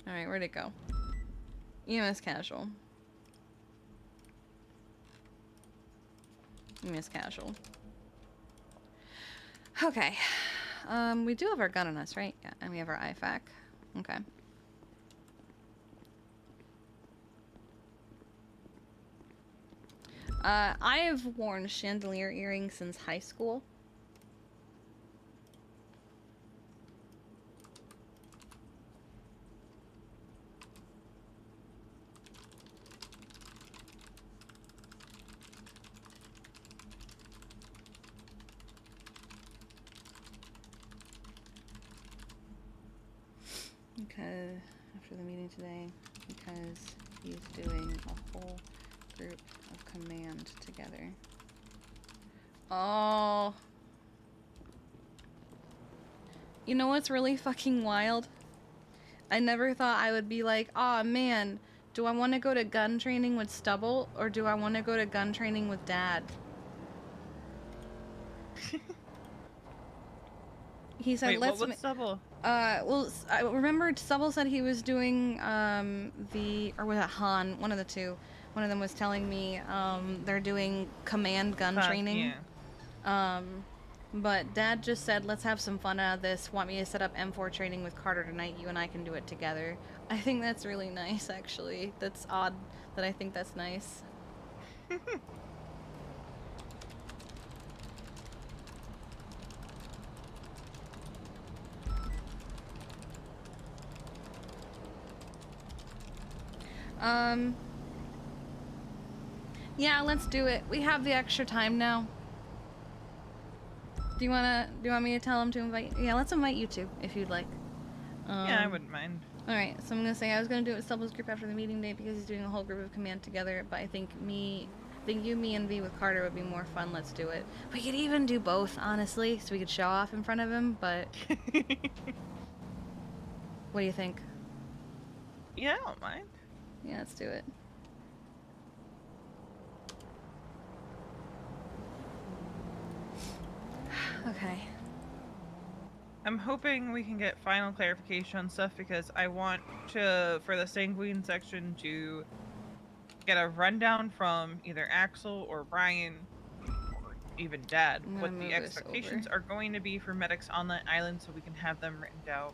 Alright, where'd it go? EMS casual. EMS casual. Okay. We do have our gun on us, right? Yeah, and we have our IFAC. Okay. I have worn chandelier earrings since high school. Because after the meeting today, because he's doing a whole group of command together. Oh. You know what's really fucking wild? I never thought I would be like, aw, man, do I want to go to gun training with Stubble, or do I want to go to gun training with Dad? He said, Wait, let's... what was Stubble? Well, I remember Stubble said he was doing, or was it Han? One of the two. One of them was telling me, they're doing command gun training. Yeah. But Dad just said, let's have some fun out of this. Want me to set up M4 training with Carter tonight? You and I can do it together. I think that's really nice, actually. That's odd that I think that's nice. Yeah, let's do it. We have the extra time now. Do you want me to tell him to invite? Yeah, let's invite you two, if you'd like. Yeah, I wouldn't mind. Alright, so I'm gonna say I was gonna do it with Stubble's group after the meeting day because he's doing a whole group of command together, but I think you, me, and V with Carter would be more fun. Let's do it. We could even do both, honestly, so we could show off in front of him, but... What do you think? Yeah, I don't mind. Yeah, let's do it. I'm hoping we can get final clarification on stuff because I want for the sanguine section to get a rundown from either Axel or Brian or even Dad I'm gonna what move the this expectations over. are going to be for medics on that island so we can have them written down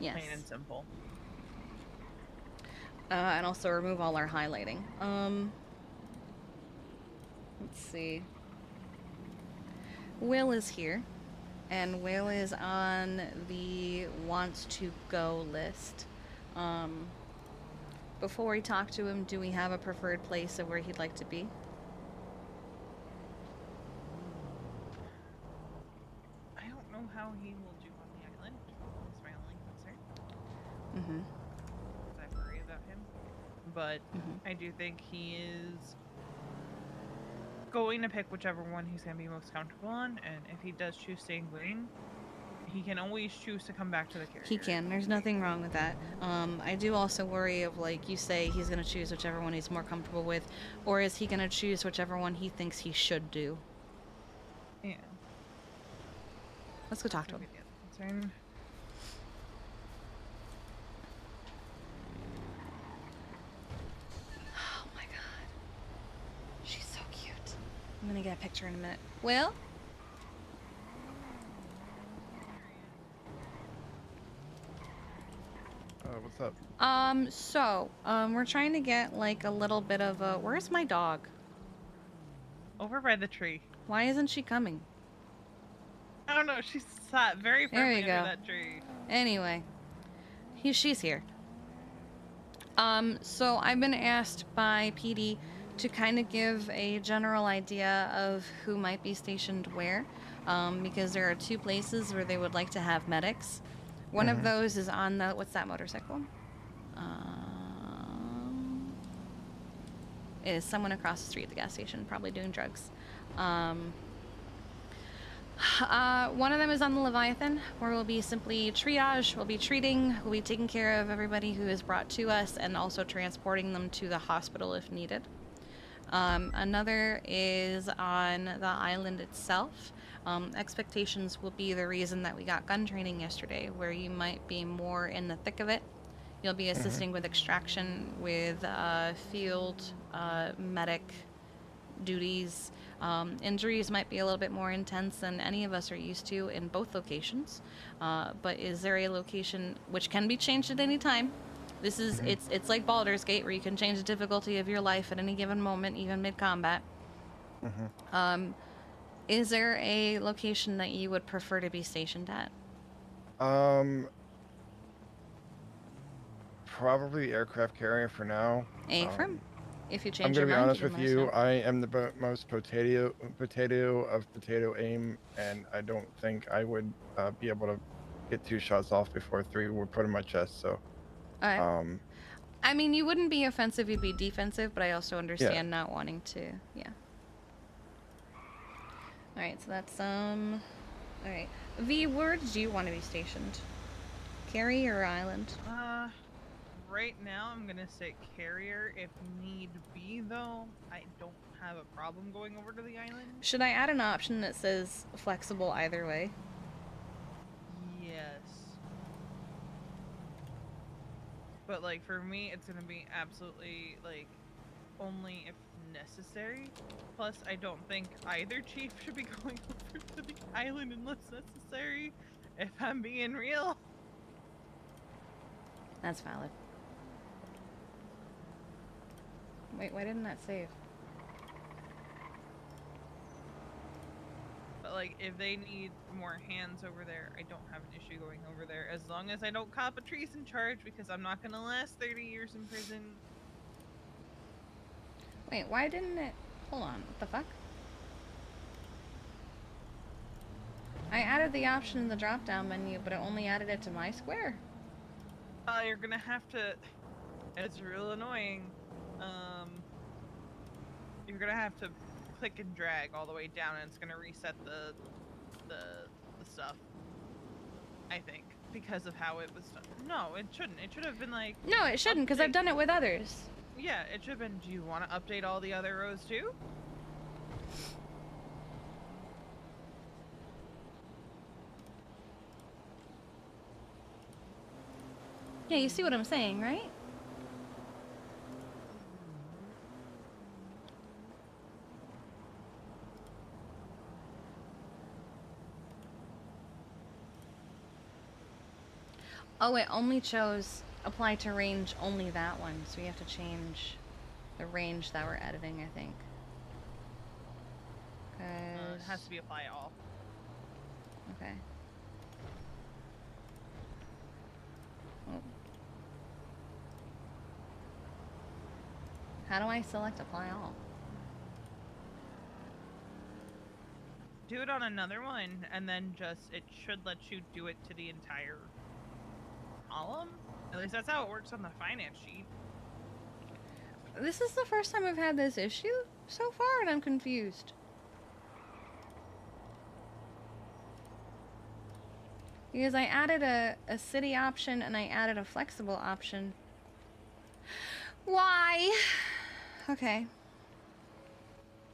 Yes. plain and simple. And also remove all our highlighting. Let's see. Will is here, and Will is on the wants to go list. Before we talk to him, do we have a preferred place of where he'd like to be? I don't know how he will do on the island. That's my only concern. Mm-hmm. I worry about him. But Mhm. I do think he is going to pick whichever one he's going to be most comfortable on, and if he does choose sanguine, he can always choose to come back to the carrier. He can. There's nothing wrong with that. I do also worry of, like, you say he's going to choose whichever one he's more comfortable with, or is he going to choose whichever one he thinks he should do? Yeah. Let's go talk to That'll him. be the other concern. Oh my god. She's so cute. I'm going to get a picture in a minute. Will? What's up? We're trying to get, like, a little bit of a... Where's my dog? Over by the tree. Why isn't she coming? I don't know, she sat very There firmly we under go. that tree. Anyway. She's here. So I've been asked by PD to kind of give a general idea of who might be stationed where, because there are 2 places where they would like to have medics. One of those is on the... What's that motorcycle? It is someone across the street at the gas station, probably doing drugs. One of them is on the Leviathan, where we'll be simply triage, we'll be taking care of everybody who is brought to us, and also transporting them to the hospital if needed. Another is on the island itself. Expectations will be the reason that we got gun training yesterday, where you might be more in the thick of it. You'll be assisting with extraction, with field medic duties. Injuries might be a little bit more intense than any of us are used to in both locations. But is there a location which can be changed at any time? This is it's like Baldur's Gate, where you can change the difficulty of your life at any given moment, even mid-combat. Is there a location that you would prefer to be stationed at? Probably aircraft carrier for now. Affirm. If you I'm change gonna your be mind, honest you can with let us you. know. I am the most potato of potato aim, and I don't think I would be able to get 2 shots off before 3 were put in my chest. So, Alright. I mean, you wouldn't be offensive, you'd be defensive, but I also understand not wanting to, yeah. Alright, so that's, alright. V, where do you want to be stationed? Carry or island? Right now I'm gonna say carrier if need be, though. I don't have a problem going over to the island. Should I add an option that says flexible either way? Yes. But, like, for me, it's gonna be absolutely, like, only if necessary. Plus, I don't think either chief should be going over to the island unless necessary, if I'm being real. That's valid. Wait, why didn't that save? But, like, if they need more hands over there, I don't have an issue going over there, as long as I don't cop a treason charge, because I'm not gonna last 30 years in prison. Wait, why didn't it... Hold on, what the fuck? I added the option in the drop-down menu, but it only added it to my square. You're gonna have to... It's real annoying. You're gonna have to click and drag all the way down, and it's gonna reset the stuff. I think, because of how it was done. No, it shouldn't. It should have been like... No, it shouldn't, because I've done it with others. Yeah, it should have been, do you want to update all the other rows too? Yeah, you see what I'm saying, right? Oh, it only chose apply to range only that one, so we have to change the range that we're editing, I think. It has to be apply all. Okay. Oh. How do I select apply all? Do it on another one, and then just it should let you do it to the entire column. At least that's how it works on the finance sheet. This is the first time I've had this issue so far, and I'm confused. Because I added a city option and I added a flexible option. Why? Okay.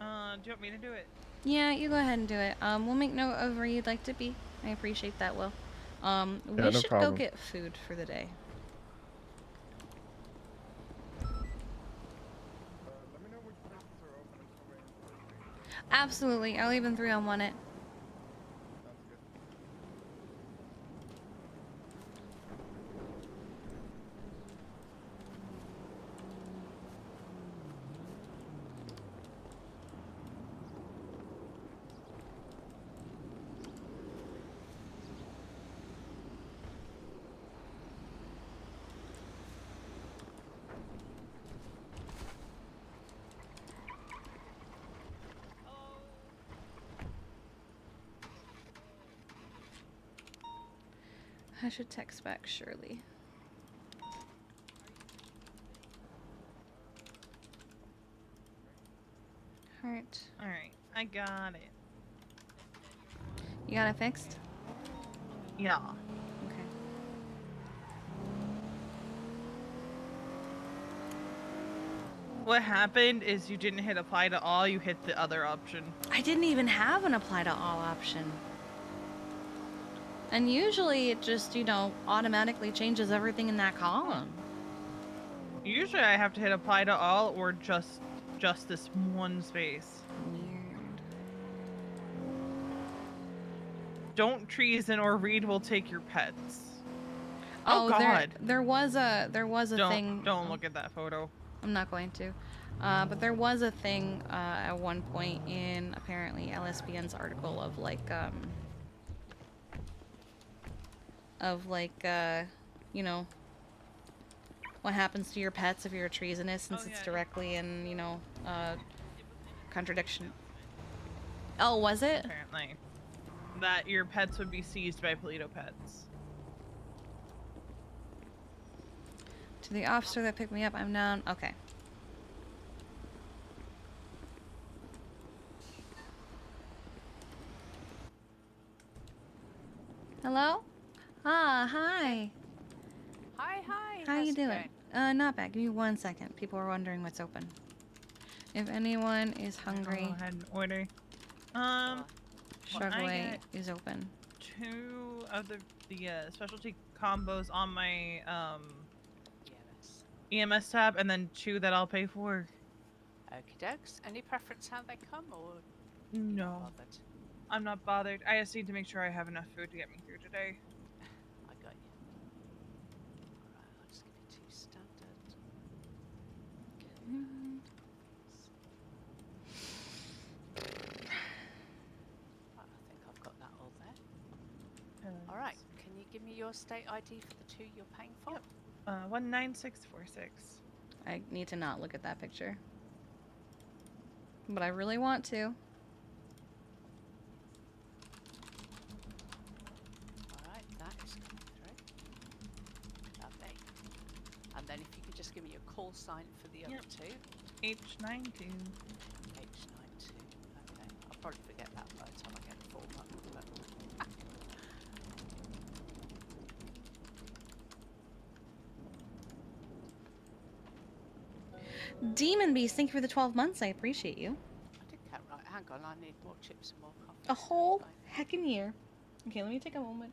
Do you want me to do it? Yeah, you go ahead and do it. We'll make note of where you'd like to be. I appreciate that, Will. Yeah, We no should problem. go get food for the day. Let me know which places are open until we're Absolutely. I'll even 3-on-1 it. Sounds good. I should text back Shirley. Alright. Alright, I got it. You got it fixed? Yeah. Okay. What happened is you didn't hit apply to all, you hit the other option. I didn't even have an apply to all option. And usually it just, automatically changes everything in that column. Usually I have to hit apply to all or just this one space. Weird. Don't treason or Reed will take your pets. Oh, Oh, God. There was a thing. Don't look at that photo. I'm not going to. But there was a thing at one point in apparently LSBN's article of what happens to your pets if you're treasonous, since Oh, it's yeah. directly in, contradiction. Oh, was it? Apparently. That your pets would be seized by Polito Pets. To the officer that picked me up, I'm down. Okay. Hello? Ah, hi. Hi. How how's you it doing? going? Not bad. Give me 1 second. People are wondering what's open. If anyone is hungry, Go ahead and order. Sure. Well, I Shrugway get is open. 2 of the specialty combos on my Yes. EMS tab, and then 2 that I'll pay for. Okie dokes. Any preference how they come, or No, bothered? I'm not bothered. I just need to make sure I have enough food to get me through today. I got you. Alright, I'll just give you 2 standard. Right, I think I've got that all there. Alright, can you give me your state ID for the 2 you're paying for? Yep. 19646. I need to not look at that picture. But I really want to. Alright, that is coming through. Lovely. And then if you could just give me a call sign for the other Yep. 2. H92. H92. Okay. I'll probably forget that by the time I get the form up. But... Demon Beast, thank you for the 12 months. I appreciate you. I did count right. Hang on, I need more chips and more coffee. A whole Fine. heckin' year. Okay, let me take a moment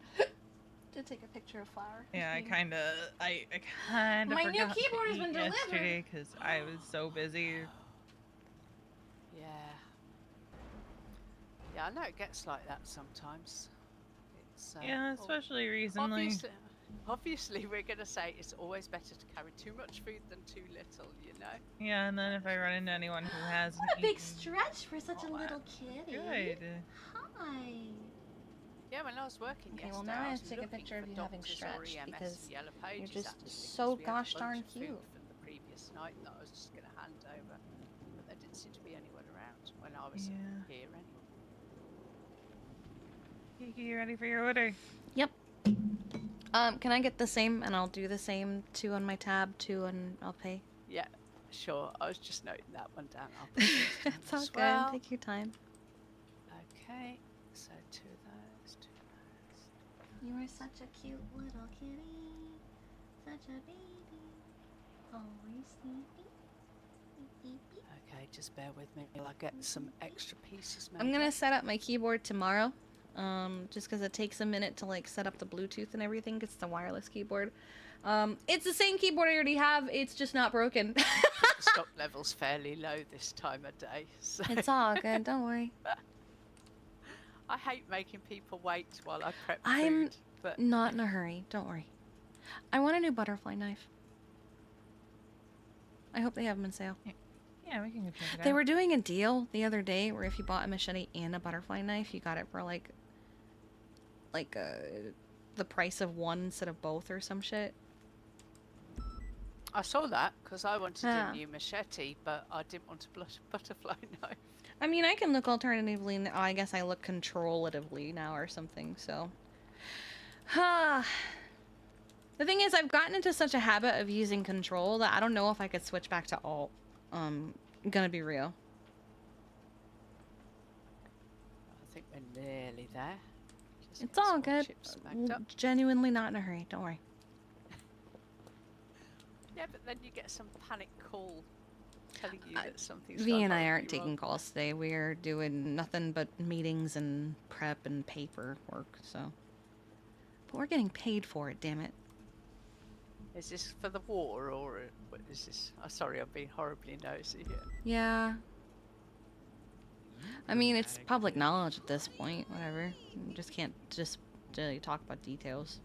to take a picture of Flower. Yeah, I kind of My new forgot to keyboard has eat been delivered. yesterday because I was so busy. Yeah. Yeah, I know it gets like that sometimes. It's Yeah, especially recently. Obviously, we're gonna say it's always better to carry too much food than too little, you know. Yeah, and then if I run into anyone who hasn't What a big eaten stretch for such a all little that, kitty. good. Hi. Yeah, when I was working Okay, well yesterday, now I I have was to take a looking picture of for you having doctors or stretch EMS because and yellow you're pages, just actually, so 'cause we had a gosh bunch darn of food cute. from the previous night that I was just going to hand over, but there didn't seem to be anyone around when I was Yeah. here anyway. Kiki, you ready for your order? Yep. Can I get the same and I'll do the same 2 on my tab, 2 and I'll pay. Yeah, sure. I was just noting that one down. I'll put those down It's all as good. well. Take your time. Okay, so 2 of those, 2 of those. You are such a cute little kitty. Such a baby. Always sleepy. Okay, just bear with me while I get some extra pieces made. I'm gonna up. set up my keyboard tomorrow. Just because it takes a minute to like set up the Bluetooth and everything. 'Cause it's a wireless keyboard. It's the same keyboard I already have. It's just not broken. The stock level's fairly low this time of day. So It's all good. Don't worry. I hate making people wait while I prep I'm food, but not in a hurry. Don't worry. I want a new butterfly knife. I hope they have them in sale. Yeah, we can go check it out. They were doing a deal the other day where if you bought a machete and a butterfly knife, you got it for like the price of one instead of both or some shit. I saw that because I wanted Ah. a new machete, but I didn't want a butterfly knife. I mean, I can look alternatively. Oh, I guess I look controllatively now or something, so. The thing is, I've gotten into such a habit of using control that I don't know if I could switch back to alt. Gonna be real. I think we're nearly there. Just It's get all some more good. chips backed up. Genuinely not in a hurry. Don't worry. Yeah, but then you get some panic call telling you that something's V gone and I horribly aren't taking wrong. calls today. We're doing nothing but meetings and prep and paperwork, so. But we're getting paid for it, damn it. Is this for the war or what is this? Oh, sorry, I'm being horribly nosy here. Yeah. I mean, it's public knowledge at this point. Whatever. You just can't just really talk about details.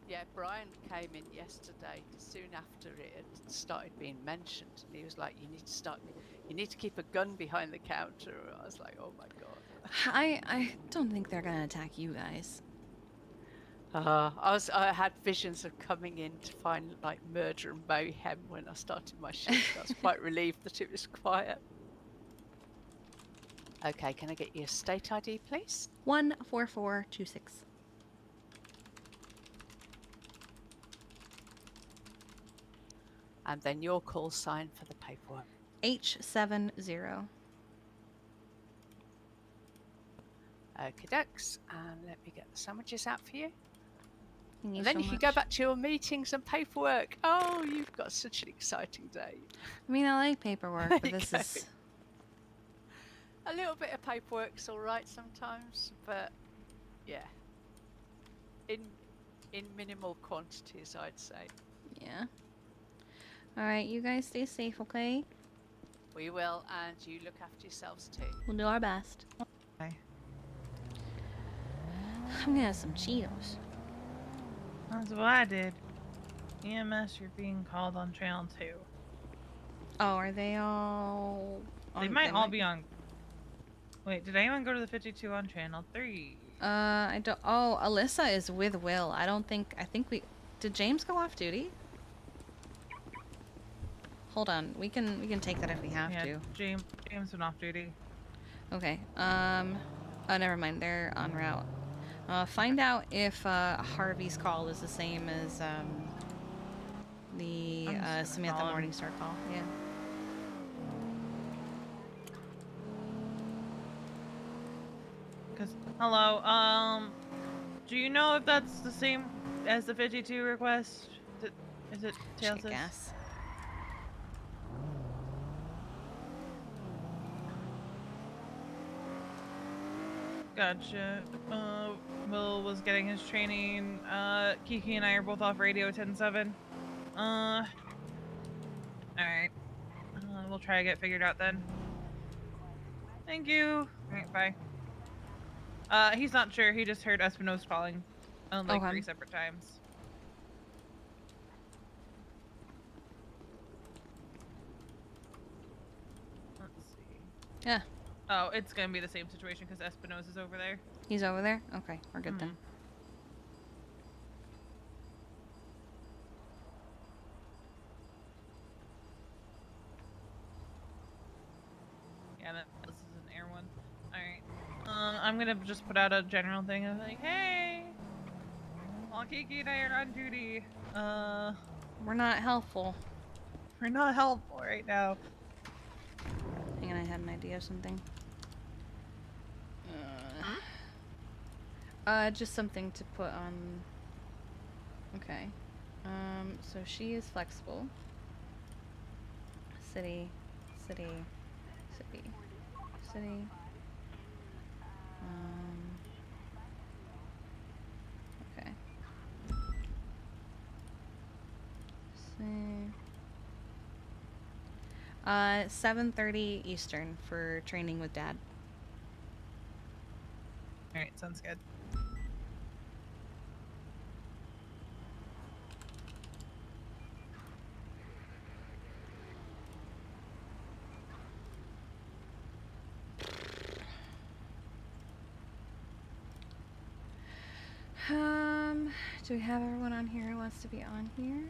Yeah, Brian came in yesterday soon after it had started being mentioned, and he was like, "You need to keep a gun behind the counter." I was like, "Oh my god." I don't think they're gonna attack you guys. I had visions of coming in to find like murder and mayhem when I started my shift. I was quite relieved that it was quiet. Okay, can I get your state ID, please? 14426. And then your call sign for the paperwork. H70. Okie dokes, and let me get the sandwiches out for you. Thank And then so you can much. go back to your meetings and paperwork. Oh, you've got such an exciting day. I mean, I like paperwork, but this Okay. is. A little bit of paperwork's all right sometimes, but yeah, in minimal quantities, I'd say. Yeah. Alright, you guys stay safe, okay? We will, and you look after yourselves too. We'll do our best. Okay. I'm gonna have some Cheetos. That's what I did. EMS, you're being called on channel 2. Oh, are they all. They might all be on. Wait, did anyone go to the 52 on channel 3? I don't. Oh, Alyssa is with Will. I don't think. I think we. Did James go off duty? Hold on. We can take that if we have Yeah, to. James went off duty. Okay. Oh, never mind. They're en route. Find out if Harvey's call is the same as the I'm just gonna Samantha call him. Morningstar call. Yeah. Cause hello, do you know if that's the same as the 52 request? Is it Check Tails? gas. Gotcha. Will was getting his training. Kiki and I are both off radio 10-7. Alright. We'll try to get figured out then. Thank you. Alright, bye. He's not sure. He just heard Espinosa calling on like Okay. 3 separate times. Let's see. Yeah. Oh, it's gonna be the same situation because Espinosa is over there. He's over there? Okay, we're good then. Yeah, this is an air one. Alright. I'm gonna just put out a general thing of like, hey! While Kiki and I are on duty, We're not helpful. we're not helpful right now. Hang on, I had an idea of something. Just something to put on. Okay. So she is flexible. City. Okay. City. See. 7:30 Eastern for training with Dad. Alright, sounds good. Do we have everyone on here who wants to be on here?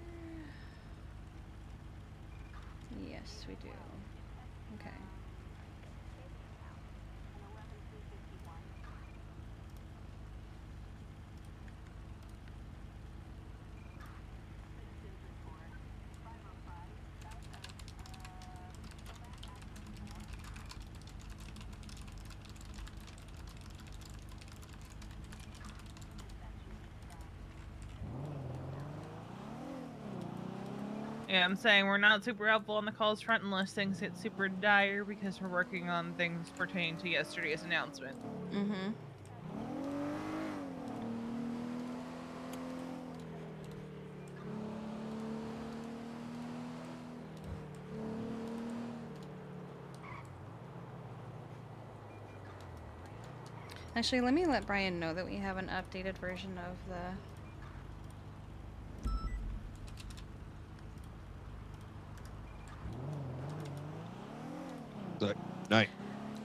Yes, we do. Okay. Yeah, I'm saying we're not super helpful on the calls front unless things get super dire because we're working on things pertaining to yesterday's announcement. Mm-hmm. Actually, let me let Brian know that we have an updated version of the... Night.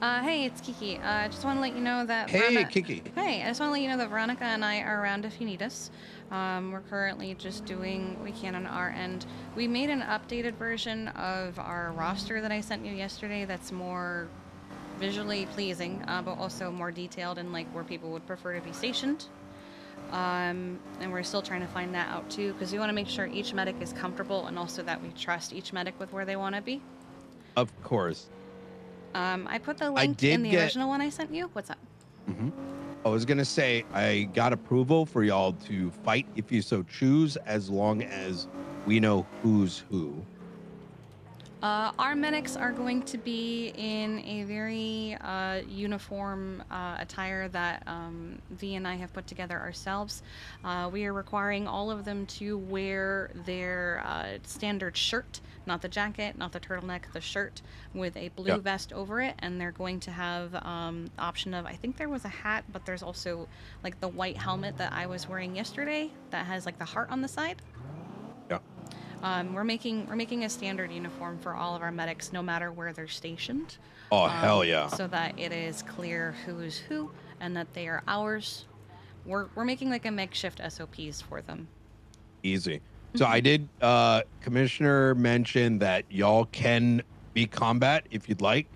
Hey, it's Kiki. I just want to let you know that... Hey, Kiki. Hey, I just want to let you know that Veronica and I are around if you need us. We're currently just doing what we can on our end. We made an updated version of our roster that I sent you yesterday that's more visually pleasing, but also more detailed and like where people would prefer to be stationed. And we're still trying to find that out too, because we want to make sure each medic is comfortable and also that we trust each medic with where they want to be. Of course. I put the link in the original one I sent you. What's up? I was gonna say I got approval for y'all to fight if you so choose, as long as we know who's who. Our medics are going to be in a very uniform attire that V and I have put together ourselves. We are requiring all of them to wear their standard shirt, not the jacket, not the turtleneck, the shirt with a blue vest over it, and they're going to have the option of, I think there was a hat, but there's also like the white helmet that I was wearing yesterday that has like the heart on the side. We're making a standard uniform for all of our medics, no matter where they're stationed. Oh, hell yeah. So that it is clear who's who and that they are ours. We're making like a makeshift SOPs for them. Easy. So I did, Commissioner mentioned that y'all can be combat if you'd like.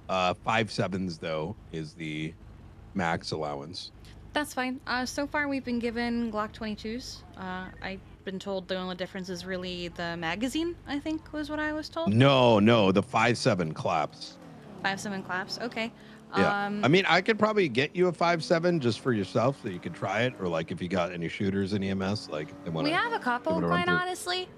5.7s though is the max allowance. That's fine. So far we've been given Glock 22s. I've been told the only difference is really the magazine, I think was what I was told. No, the 5.7 claps. 5.7 claps, okay. Yeah. I mean, I could probably get you a 5.7 just for yourself so you could try it, or like if you got any shooters in EMS, like if they want we have a couple, quite honestly.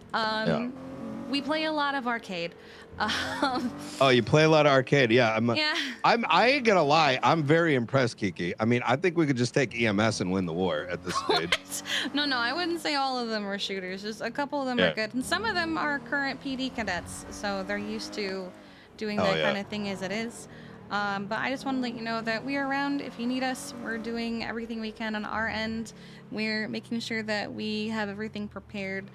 We play a lot of arcade. Oh, you play a lot of arcade. Yeah, Yeah. I ain't gonna lie. I'm very impressed, Kiki. I mean, I think we could just take EMS and win the war at this stage. No, I wouldn't say all of them are shooters. Just a couple of them are good, and some of them are current PD cadets, so they're used to doing that kind of thing as it is. But I just want to let you know that we are around if you need us. We're doing everything we can on our end. We're making sure that we have everything prepared.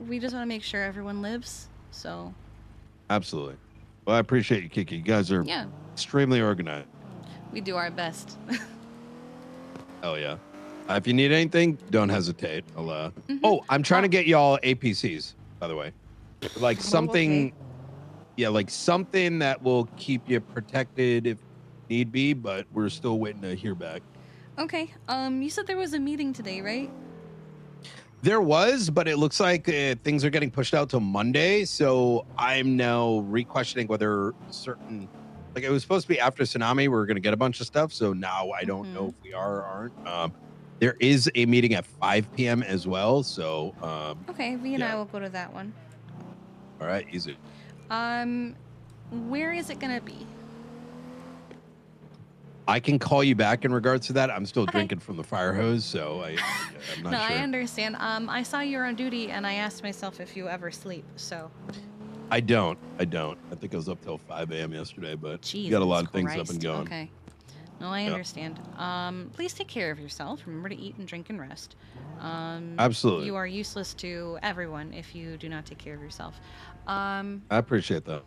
We just want to make sure everyone lives. So. Absolutely. Well, I appreciate you, Kiki. You guys are extremely organized. We do our best. Oh yeah. If you need anything, don't hesitate. I'll Oh, I'm trying to get y'all APCs, by the way. Like something like something that will keep you protected if need be, but we're still waiting to hear back. Okay. You said there was a meeting today, right? There was, but it looks like things are getting pushed out till Monday. So I'm now re-questioning whether certain, like it was supposed to be after tsunami, we're going to get a bunch of stuff. So now I don't know if we are or aren't. There is a meeting at 5 p.m. as well. So okay, V and I will go to that one. All right, easy. Where is it going to be? I can call you back in regards to that. I'm still drinking from the fire hose, so I'm not no, sure. I understand. I saw you were on duty, and I asked myself if you ever sleep, so. I don't. I think it was up till 5 a.m. yesterday, but you got a lot of things up and going. Okay. No, I understand. Please take care of yourself. Remember to eat and drink and rest. Absolutely. You are useless to everyone if you do not take care of yourself. I appreciate that.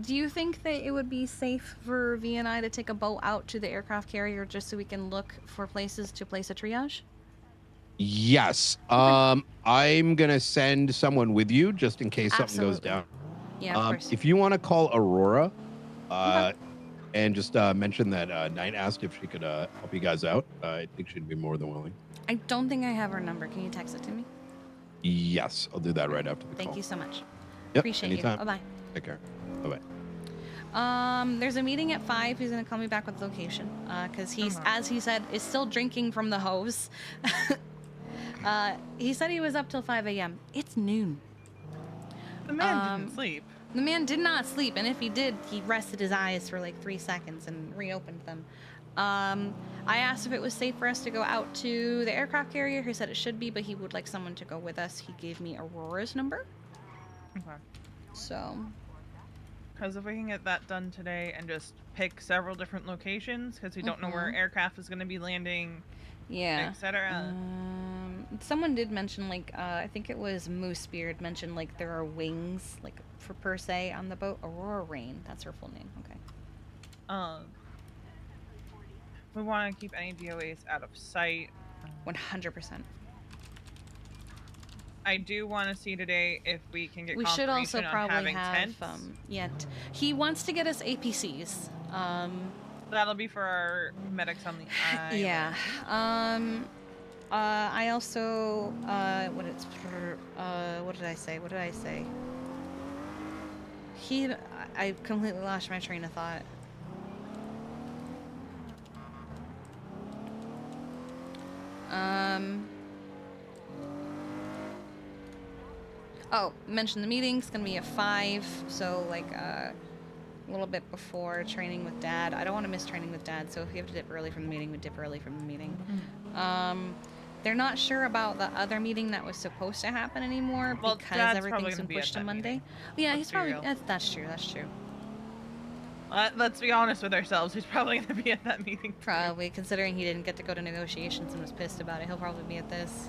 Do you think that it would be safe for V and I to take a boat out to the aircraft carrier just so we can look for places to place a triage? Yes. I'm gonna send someone with you just in case something goes down. Yeah, of course. If you want to call Aurora, and just mention that Knight asked if she could help you guys out, I think she'd be more than willing. I don't think I have her number. Can you text it to me? Yes, I'll do that right after the call. Thank you so much. Yep, Appreciate anytime. you. Bye-bye. Take care. Bye-bye. There's a meeting at 5. He's gonna call me back with location. Cause he's, as he said, is still drinking from the hose. He said he was up till 5 a.m. It's noon. The man didn't sleep. The man did not sleep, and if he did, he rested his eyes for like 3 seconds and reopened them. I asked if it was safe for us to go out to the aircraft carrier. He said it should be, but he would like someone to go with us. He gave me Aurora's number. Okay. So. Because if we can get that done today and just pick several different locations, because we don't know where aircraft is going to be landing, etc. Someone did mention, like, I think it was Moosebeard mentioned, like, there are wings, like, for per se on the boat. Aurora Rain, that's her full name. Okay. We want to keep any DOAs out of sight. 100%. I do want to see today if we can get we should also probably have tents. He wants to get us APCs. That'll be for our medics on the island. Yeah. I also what did I say? I completely lost my train of thought. Oh, mention the meeting's gonna be at 5, so like a little bit before training with Dad. I don't want to miss training with Dad, so if we have to dip early from the meeting, we dip early from the meeting. They're not sure about the other meeting that was supposed to happen anymore because Dad's everything's been pushed to Monday. Meeting. Yeah, he's probably that's true. Let's be honest with ourselves. He's probably going to be at that meeting. Probably, considering he didn't get to go to negotiations and was pissed about it. He'll probably be at this.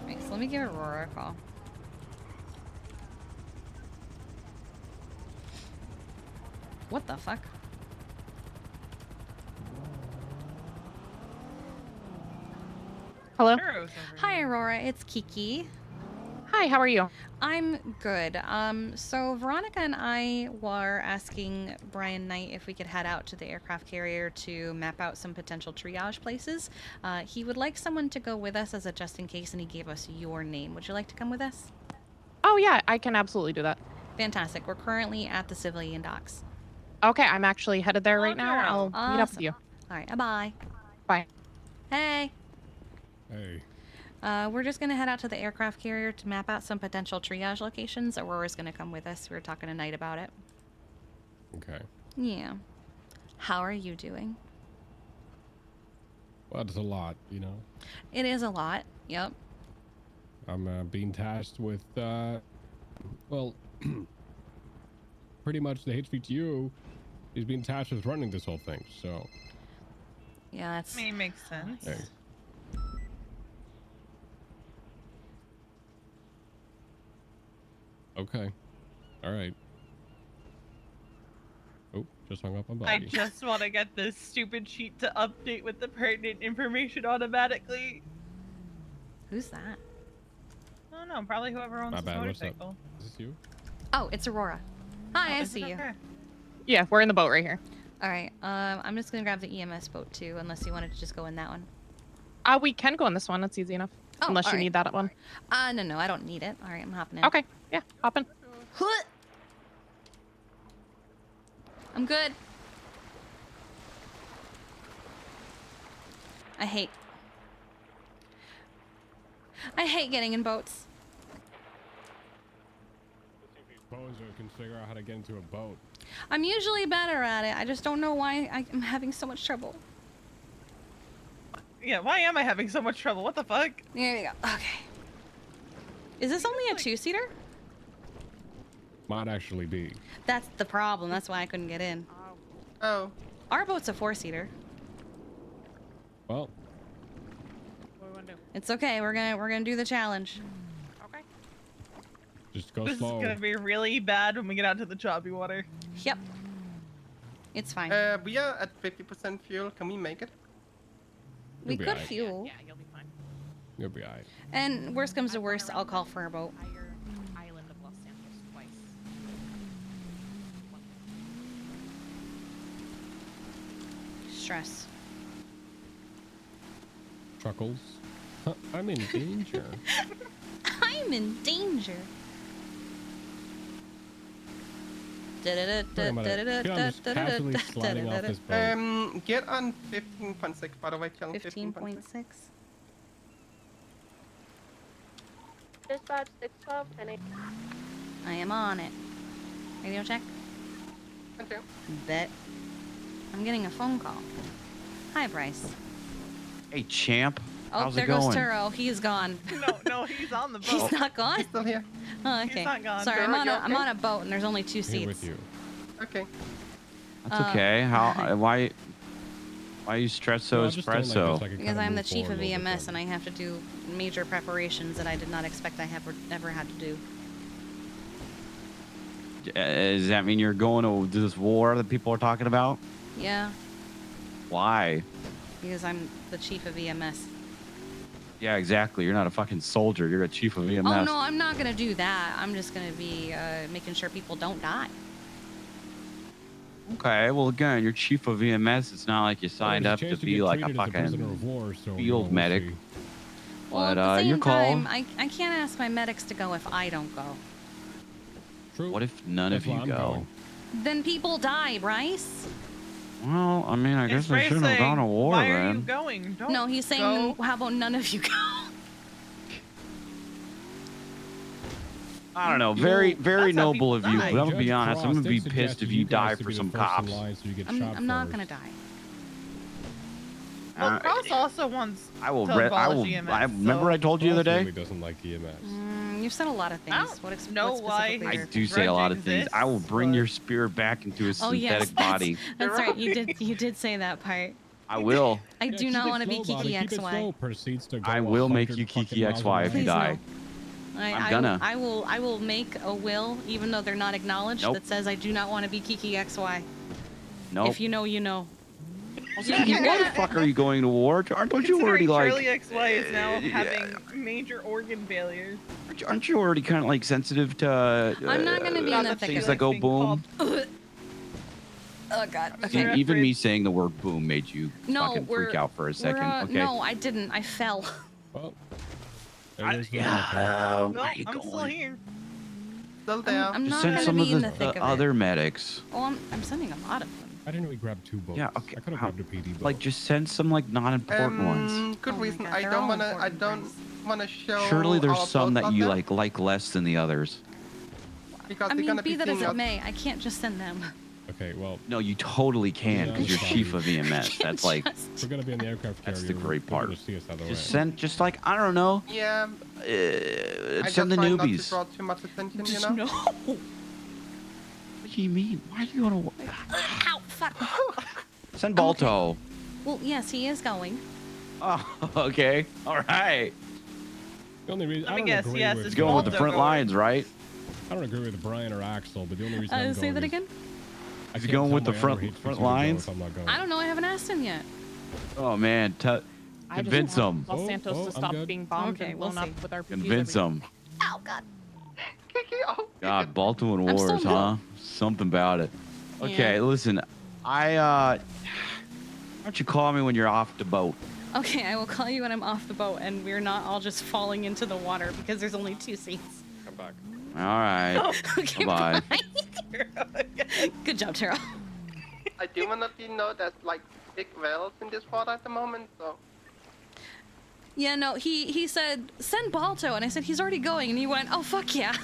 Right, so let me give Aurora a call. What the fuck? Hello? Hi, Aurora. It's Kiki. Hi, how are you? I'm good. So Veronica and I were asking Brian Knight if we could head out to the aircraft carrier to map out some potential triage places. He would like someone to go with us as a just in case, and he gave us your name. Would you like to come with us? Oh, yeah, I can absolutely do that. Fantastic. We're currently at the civilian docks. Okay, I'm actually headed there right now. I'll meet up with you. All right, bye. Bye. Hey. Hey. We're just gonna head out to the aircraft carrier to map out some potential triage locations. Aurora's gonna come with us. We were talking tonight about it. Okay. Yeah. How are you doing? Well, it's a lot, you know. It is a lot. Yep. I'm being tasked with, well, pretty much the HVTU is being tasked with running this whole thing, so. Yeah, that's. I mean, makes sense. Hey. Okay. All right. Oh, just hung up on I Bobby. just want to get this stupid sheet to update with the pertinent information automatically. Who's that? I don't know, probably whoever owns My this bad, what's up? motorcycle. Is this you? Oh, it's Aurora. Hi, I Is it see you. okay? Yeah, we're in the boat right here. All right. I'm just gonna grab the EMS boat too, unless you wanted to just go in that one. We can go on this one. That's easy enough. Oh, Unless you alright. need that one. No, I don't need it. All right, I'm hopping in. Okay. Yeah, hop in. I'm good. I hate getting in boats. Poser can figure out how to get into a boat. I'm usually better at it. I just don't know why I'm having so much trouble. Yeah, why am I having so much trouble? What the fuck? There you go. Okay. Is this only a two-seater? Might actually be. That's the problem. That's why I couldn't get in. Oh. Our boat's a four-seater. Well, What do we want to do? It's okay. We're gonna do the challenge. Okay. just go This slow. is gonna be really bad when we get out to the choppy water. Yep. It's fine. We are at 50% fuel. Can we make it? We You'll be could alright. fuel. Yeah, you'll be fine. You'll be alright. And worst comes to worst, I'll call for a boat. Entire island of Los Santos twice. Stress. Truckles. Huh, I'm in danger. I'm in danger. Wait a minute. Feel I'm just casually sliding off this boat. Get on 15.6, by the way, channel 15.6. 15.6. Dispatch 612, 10 I am on it. Radio check. Okay. Bet. I'm getting a phone call. Hi, Bryce. Hey, champ. Oh, How's there it going? goes Turo. He's gone. No, he's on the boat. He's not gone. He's still here. Oh, okay. He's not gone. Sorry, Turo, you I'm okay? on a boat and there's only two seats. Here with you. Okay. That's okay. Why are you stressed so No, I just don't like espresso? this. I can Because kinda I'm the move chief of forward a little bit EMS and I have to do major preparations that I did not expect I ever had to do. Does that mean you're going to this war that people are talking about? Yeah, Why? because I'm the chief of EMS. Yeah, exactly. You're not a fucking soldier. You're a chief of EMS. Oh no, I'm not gonna do that. I'm just gonna be making sure people don't die. Okay, well, again, you're chief of EMS. It's not like you signed Well, up there's to chance be get like a treated as prisoner fucking of war, so, you know, field we'll medic. see. Well, But at the same your call. time, I can't ask my medics to go if I don't go. True. What if none That's of you why I'm go? going. Then people die, Bryce. Well, I mean, I It's guess I Bryce shouldn't have saying, gone to war Why are you then. going? Don't No, he's saying, go. how about none of you go? I don't know. Very, very That's how noble of people you. die. But I'm gonna be Judge honest. I'm Frost gonna be did pissed suggest if to you guys die to for be the some first in cops. line so you get I'm shot not first. gonna die. Well, Cross also wants I will. to I abolish will. EMS, I remember so- I told you the other Frost day. really doesn't like EMS. You've said a lot of things. I don't What know what why specifically I you're- do say a lot of things. I will exists, bring your but- spirit back into a Oh yes, synthetic body. that's right. You did say that part. I will. I Yeah, do keep not it want to be slow, Bobby. Kiki Keep it XY. slow. Proceeds to go I will make 100 you Kiki fucking miles XY an if you Please die. no. I'm gonna. I will make a will, even though they're not acknowledged, Nope. that says I do not want to be Kiki XY. Nope. If you know, you know. Kiki, why the fuck are you going to war? Don't you already like? Charlie XY is now yeah. having major organ failures. Aren't you already kind of like sensitive to? I'm not gonna be in the thick things of that it. go Being boom. Oh God. See, Okay. even me saying the word boom made you No, fucking we're freak out for a second. Okay. No, I didn't. I fell. Well, there goes the yeah. military. No, where you I'm still going? here. Still there. I'm Just not send gonna some be of in the, the thick of other it. medics. Oh, I'm sending a lot of them. I didn't know we grabbed 2 boats. Yeah, okay. I could have how- grabbed a PD boat. Like, just send some like non-important ones. Good Oh my reason. God, I they're don't all wanna. I important don't things. wanna show. Surely there's our some boats that out you there, like less than the others. Because I they're mean, gonna be that as seeing it us. may, I can't just send them. Okay, well, No, you totally can Yeah, because you're it's chief fine. of EMS. That's like, if we're gonna be on the aircraft carrier. That's the great they're gonna part. see us either way. just send, just like I don't know, Yeah. I send the just try not to newbies. draw too much attention, you Just know. no. What do you mean? Why do you want to? Ow, fuck. Send Balto. Well, yes, he is going. Oh, okay. All right. The only reason Let I me don't guess, agree yes, with it's He's going with the Balto front going. lines, right? I don't agree with Brian or Axel, but the only reason I'm Say going that is again? I Is he can't going tell with the my front- other front HPs where to go lines? if I'm not going. I don't know. I haven't asked him yet. Oh man, I convince just want them. Los Oh, Santos I'm to stop good. being bombed Okay, and we'll blown see. up with our PDs Convince every them. Oh God. Kiki, oh. God, Balto and I'm still Wars, good. huh? Something about it. Okay, Yeah. listen, why don't you call me when you're off the boat? Okay, I will call you when I'm off the boat and we're not all just falling into the water because there's only 2 seats. Come back. All right. Okay, Bye-bye. Good job, Taro. I do want to let you know there's like big whales in this water at the moment, so. Yeah, no, he said, send Balto, and I said, he's already going, and he went, oh, fuck yeah.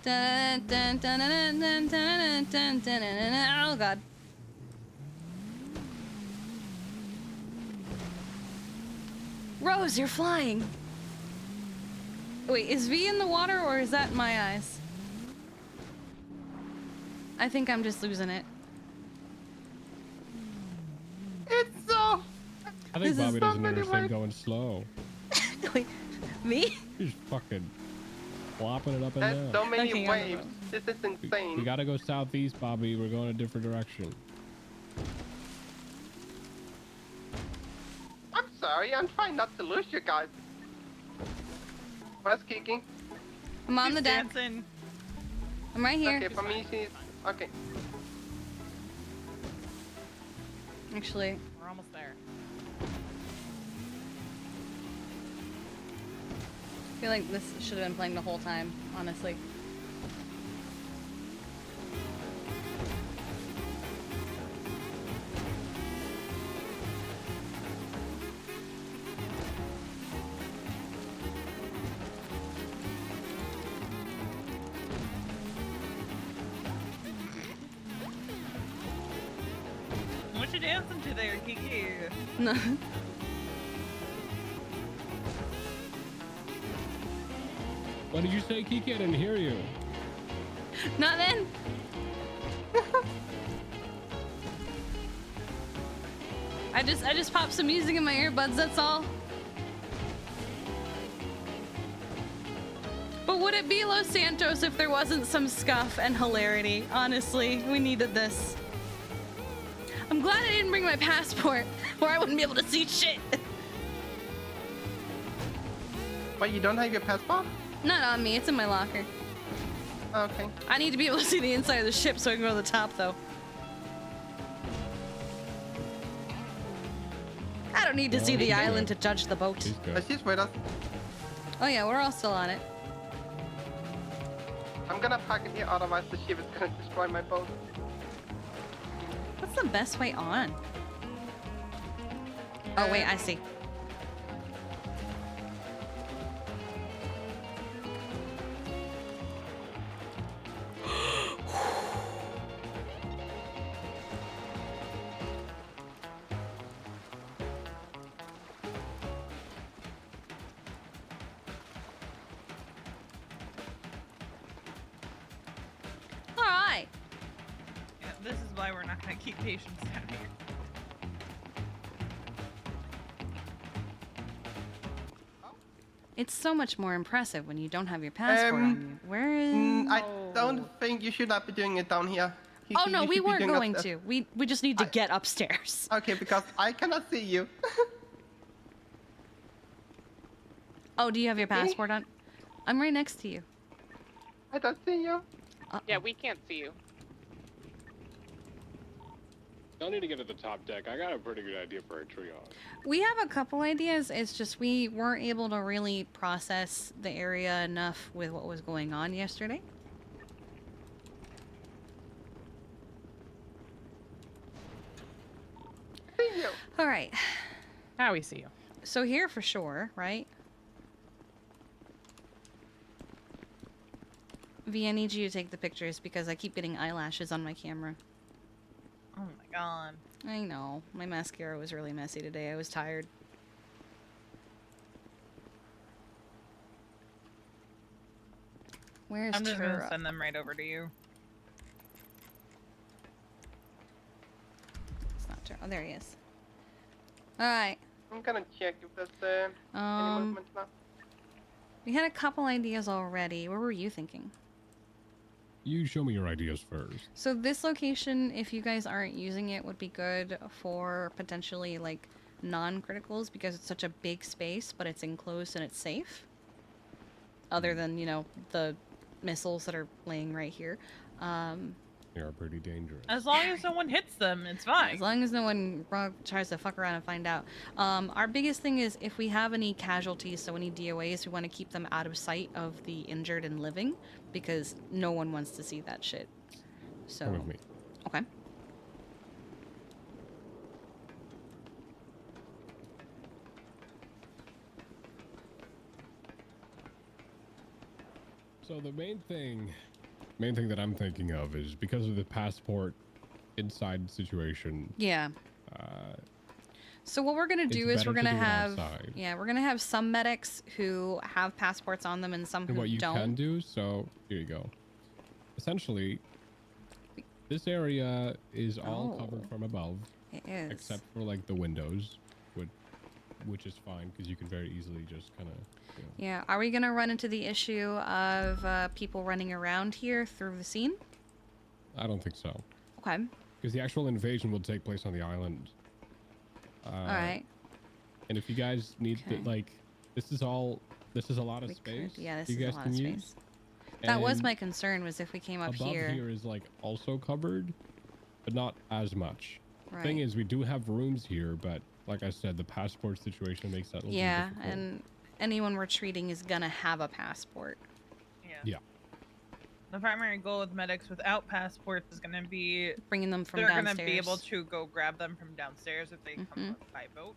Dun, dun, dun, dun, dun, dun, dun, dun, dun, dun, dun. Oh, God. Rose, you're flying. Wait, is V in the water, or is that my eyes? I think I'm just losing it. It's so. I think This is Bobby so doesn't many understand waves. going slow. Wait, me? He's fucking flopping it up and There's down. so many Okay, I'm waves. This is insane. We gotta go southeast, Bobby. We're going a different direction. I'm sorry. I'm trying not to lose you guys. Where's Kiki? I'm on She's the deck. dancing. I'm right here. Okay, for me, she's okay. Actually, We're almost there. I feel like this should have been playing the whole time, honestly. What you dancing to there, Kiki? No. What did you say, Kiki? I didn't hear you. Not then. I just popped some music in my earbuds, that's all. But would it be Los Santos if there wasn't some scuff and hilarity? Honestly, we needed this. I'm glad I didn't bring my passport, or I wouldn't be able to see shit. But you don't have your passport? Not on me, it's in my locker. Okay. I need to be able to see the inside of the ship so I can go to the top, though. I don't need to see the island to judge the boat. He's good. But she's with us. Oh yeah, we're all still on it. I'm gonna park it here, otherwise the ship is gonna destroy my boat. What's the best way on? Oh wait, I see. All right. Yeah, this is why we're not gonna keep patience down here. It's so much more impressive when you don't have your passport on you. Where is? I don't think you should not be doing it down here. Oh Kiki, no, you we should be were doing going upstairs. to. We just need to get upstairs. Okay, because I cannot see you. Oh, do you have your passport on? I'm right next to you. I don't see you. Yeah, we can't see you. Don't need to get to the top deck. I got a pretty good idea for a triage. We have a couple ideas. It's just we weren't able to really process the area enough with what was going on yesterday. All right. Now we see you. So here for sure, right? V, I need you to take the pictures because I keep getting eyelashes on my camera. Oh my god. I know. My mascara was really messy today. I was tired. Where's I'm just gonna Tura? send them right over to you. It's not Tura. Oh, there he is. Alright. I'm gonna check if there's any movement now. We had a couple ideas already. What were you thinking? You show me your ideas first. So this location, if you guys aren't using it, would be good for potentially like non-criticals because it's such a big space, but it's enclosed and it's safe. Other than, you know, the missiles that are laying right here. They are pretty dangerous. As long as no one hits them, it's fine. As long as no one tries to fuck around and find out. Our biggest thing is if we have any casualties, so any DOAs, we want to keep them out of sight of the injured and living because no one wants to see that shit. So, Come with me. Okay. So the main thing that I'm thinking of is because of the passport inside situation. Yeah. So what we're gonna do is we're gonna have we're gonna have some medics who have passports on them and some who what you don't. can do, so here you go. Essentially, this area is all covered from above. It is. Except for like the windows, which is fine because you can very easily just kind of. Yeah. Are we gonna run into the issue of people running around here through the scene? I don't think so. Okay. Because the actual invasion will take place on the island. All right. And if you guys need to, like, this is a lot of space. Yeah, this you is a guys lot can of use. space. That was And my concern, was if we came up above here. is like also covered, but not as much. Right. Thing is, we do have rooms here, but like I said, the passport situation makes that a little Yeah, difficult. and anyone we're treating is gonna have a passport. Yeah. The primary goal with medics without passports is going to be bringing them from they're downstairs. going to be able to go grab them from downstairs if they come by boat.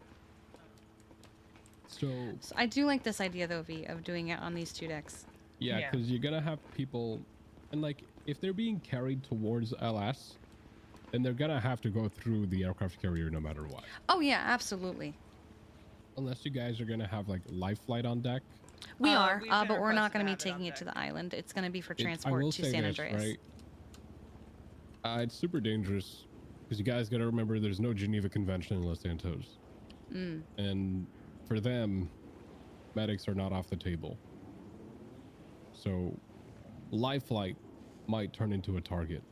So I do like this idea though, V, of doing it on these two decks. yeah, because you're gonna have people, and like if they're being carried towards LS, then they're gonna have to go through the aircraft carrier no matter what. Oh yeah, absolutely. Unless you guys are gonna have like life flight on deck. We are, we've been but we're not requested going to to be have it on taking it to the island. It's going to be for transport to San Andreas. Right? It's super dangerous because you guys got to remember there's no Geneva Convention in Los Santos. And for them, medics are not off the table. So life flight might turn into a target.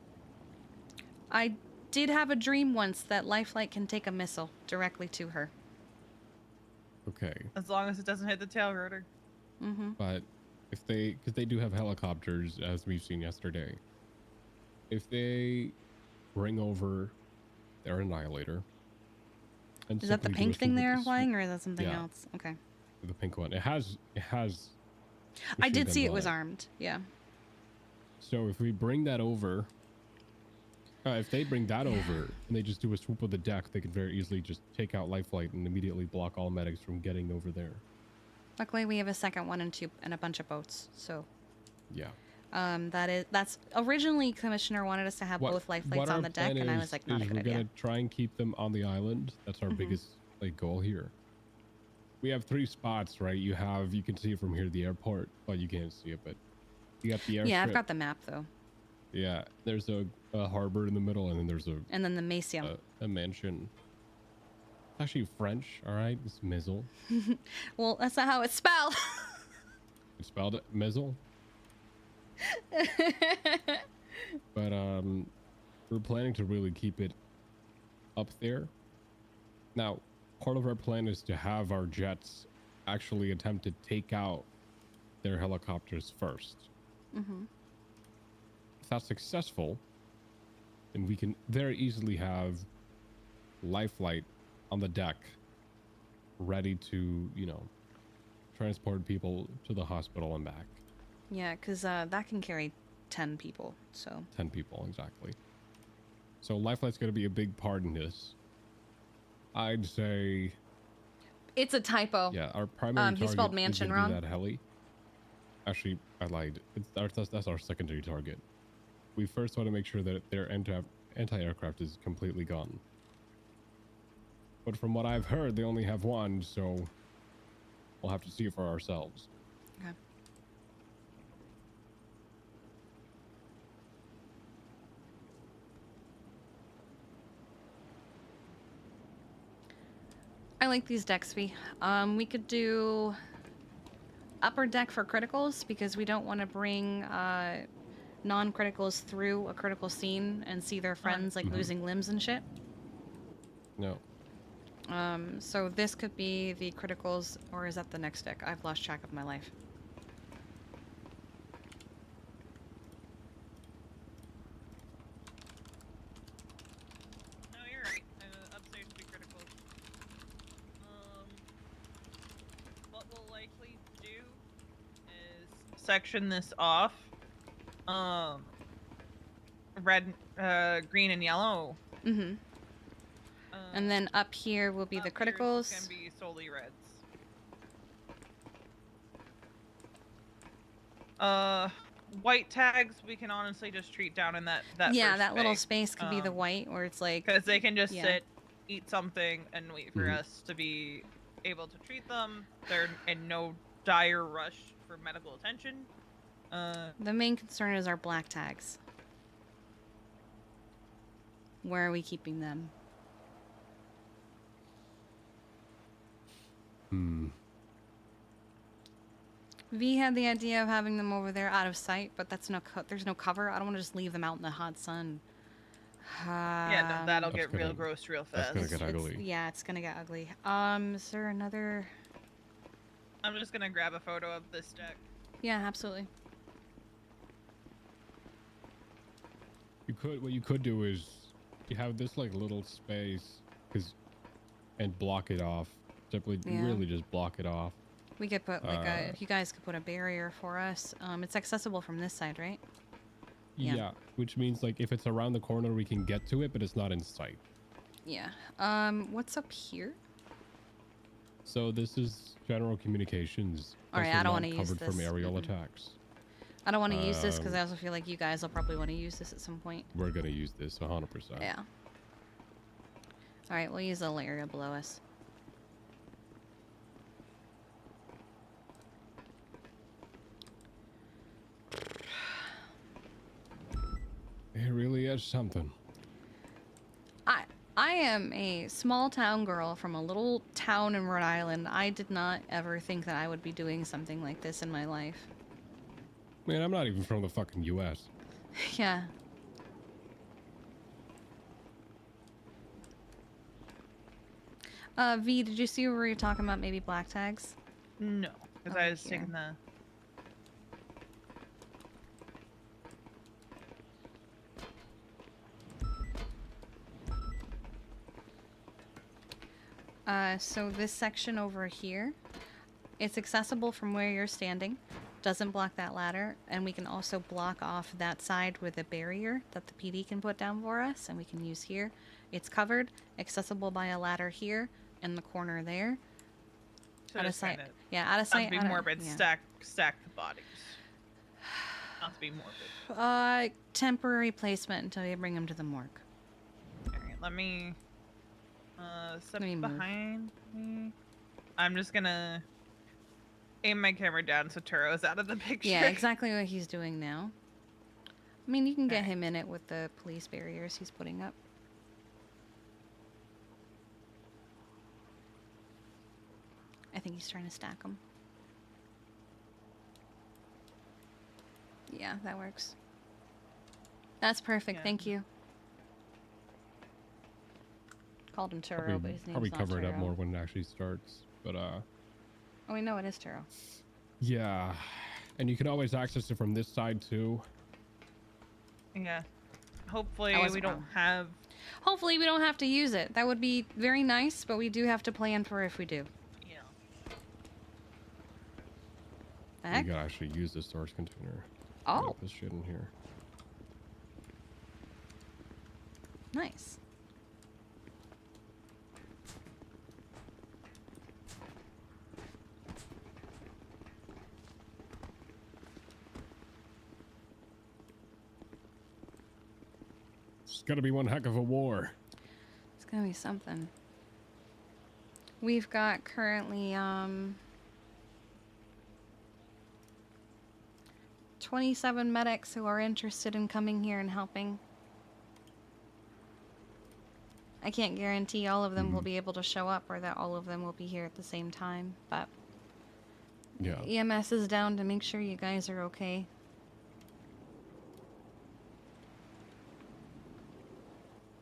I did have a dream once that Lifelight can take a missile directly to her. Okay. As long as it doesn't hit the tail rotor. But if because they do have helicopters, as we've seen yesterday. If they bring over their Annihilator. And Is that the simply do a pink thing swoop they're with the flying, or is that something Yeah. else? Okay. The pink one. It has. I did machine see it guns was on armed. Yeah. So if we bring that over, if they bring that over and they just do a swoop of the deck, they can very easily just take out life flight and immediately block all medics from getting over there. Luckily, we have a second one and a bunch of boats. So. Yeah. That's originally Commissioner wanted us to have both life flights on the deck, and I was like, not a good we're idea. gonna try and keep them on the island. That's our biggest goal here. We have 3 spots, right? You can see it from here, the airport. Well, you can't see it, but you got the airstrip. Yeah, I've got the map though. Yeah, there's a harbor in the middle, and then there's and then the Macium. A mansion. It's actually French, all right? It's Mizzle. Well, that's not how it's spelled. It's spelled Mizzle. But we're planning to really keep it up there. Now, part of our plan is to have our jets actually attempt to take out their helicopters first. If that's successful, then we can very easily have life flight on the deck ready to, transport people to the hospital and back. Yeah, because that can carry 10 people, so. 10 people, exactly. So life flight's going to be a big part in this. I'd say It's a typo. yeah. Our primary He target spelled is mansion gonna be wrong. that heli. Actually, I lied. That's our secondary target. We first want to make sure that their anti-aircraft is completely gone. But from what I've heard, they only have one, so we'll have to see for ourselves. Okay. I like these decks, V. We could do upper deck for criticals because we don't want to bring non-criticals through a critical scene and see their friends like losing limbs and shit. No. So this could be the criticals, or is that the next deck? I've lost track of my life. No, you're right. Upstairs would be critical. What we'll likely do is section this off. Red, green, and yellow. Mm-hmm. And then up here will be the criticals. Can be solely reds. White tags we can honestly just treat down in that yeah, first that little bay. space could be the white, where it's like because they can just yeah. sit, eat something, and wait for us to be able to treat them. They're in no dire rush for medical attention. The main concern is our black tags. Where are we keeping them? V had the idea of having them over there out of sight, but that's there's no cover. I don't want to just leave them out in the hot sun. Yeah, no, that'll get real gross real fast. That's gonna get ugly. Yeah, it's gonna get ugly. Is there another? I'm just gonna grab a photo of this deck. Yeah, absolutely. What you could do is you have this like little space, and block it off. Simply, really just block it off. We could put like you guys could put a barrier for us. It's accessible from this side, right? Yeah, which means like if it's around the corner, we can get to it, but it's not in sight. Yeah. What's up here? So this is general communications. All right, I don't want to use covered this. from aerial attacks. I don't want to use this because I also feel like you guys will probably want to use this at some point. We're gonna use this 100%. Yeah. All right, we'll use a little area below us. It really is something. I am a small town girl from a little town in Rhode Island. I did not ever think that I would be doing something like this in my life. Man, I'm not even from the fucking U.S. Yeah. V, did you see where we were talking about maybe black tags? No, because I was taking the... So this section over here, it's accessible from where you're standing, doesn't block that ladder, and we can also block off that side with a barrier that the PD can put down for us, and we can use here. It's covered, accessible by a ladder here, in the corner there. So out of sight. Yeah, out of sight. Not to be morbid, stack the bodies. Not to be morbid. Temporary placement until you bring them to the morgue. Alright, let me... step behind me. I'm just gonna aim my camera down so Turo's out of the picture. Yeah, exactly what he's doing now. I mean, you can get him in it with the police barriers he's putting up. I think he's trying to stack them. Yeah, that works. That's perfect. Thank you. Called him Turo, but his name's probably not cover it up Turo. more when it actually starts. But Oh, we know it is Turo. yeah, and you can always access it from this side too. Yeah. Hopefully I wasn't we don't wrong. have... Hopefully we don't have to use it. That would be very nice, but we do have to plan for if we do. Yeah. The heck? You gotta actually use the storage container. Oh. Put this shit in here. Nice. It's gonna be one heck of a war. It's gonna be something. We've got currently 27 medics who are interested in coming here and helping. I can't guarantee all of them will be able to show up or that all of them will be here at the same time, but Yeah. EMS is down to make sure you guys are okay.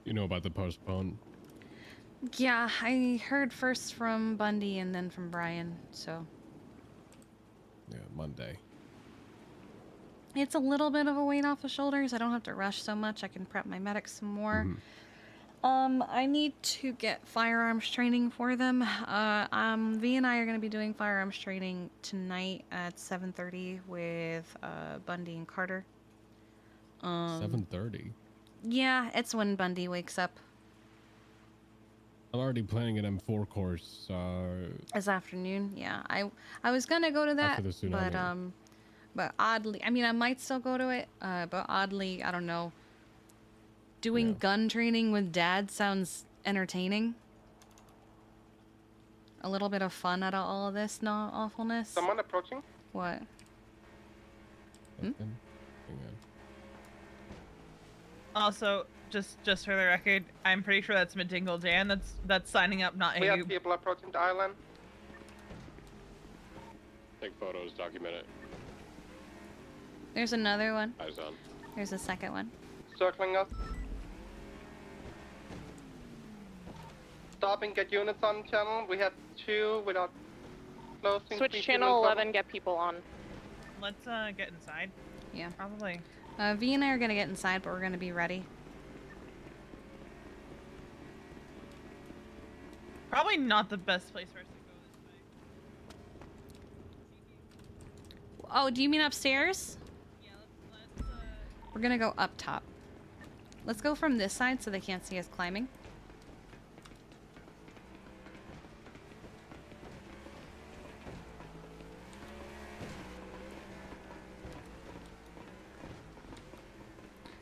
You know about the postpone. Yeah, I heard first from Bundy and then from Brian, so. Yeah, Monday. It's a little bit of a weight off the shoulders. I don't have to rush so much. I can prep my medics some more. I need to get firearms training for them. V and I are going to be doing firearms training tonight at 7:30 with Bundy and Carter. 7:30. Yeah, it's when Bundy wakes up. I'm already planning an M4 course. This afternoon, yeah. I was gonna go to that, After the tsunami. but oddly, I mean, I might still go to it. But oddly, I don't know. Doing gun training with Dad sounds entertaining. A little bit of fun out of all of this, not awfulness. Someone approaching? What? Hang on. Also, just for the record, I'm pretty sure that's Medingle Dan. That's signing up, not We you. have people approaching the island. Take photos, document it. There's another one. Eyes on. There's a second one. Circling us. Stop and get units on channel. We have 2 without closing. Switch 3 channel people 11, get people on. Let's get inside. Yeah. Probably. V and I are gonna get inside, but we're gonna be ready. Probably not the best place for us to go this way. Oh, do you mean upstairs? Yeah, let's We're gonna go up top. Let's go from this side so they can't see us climbing.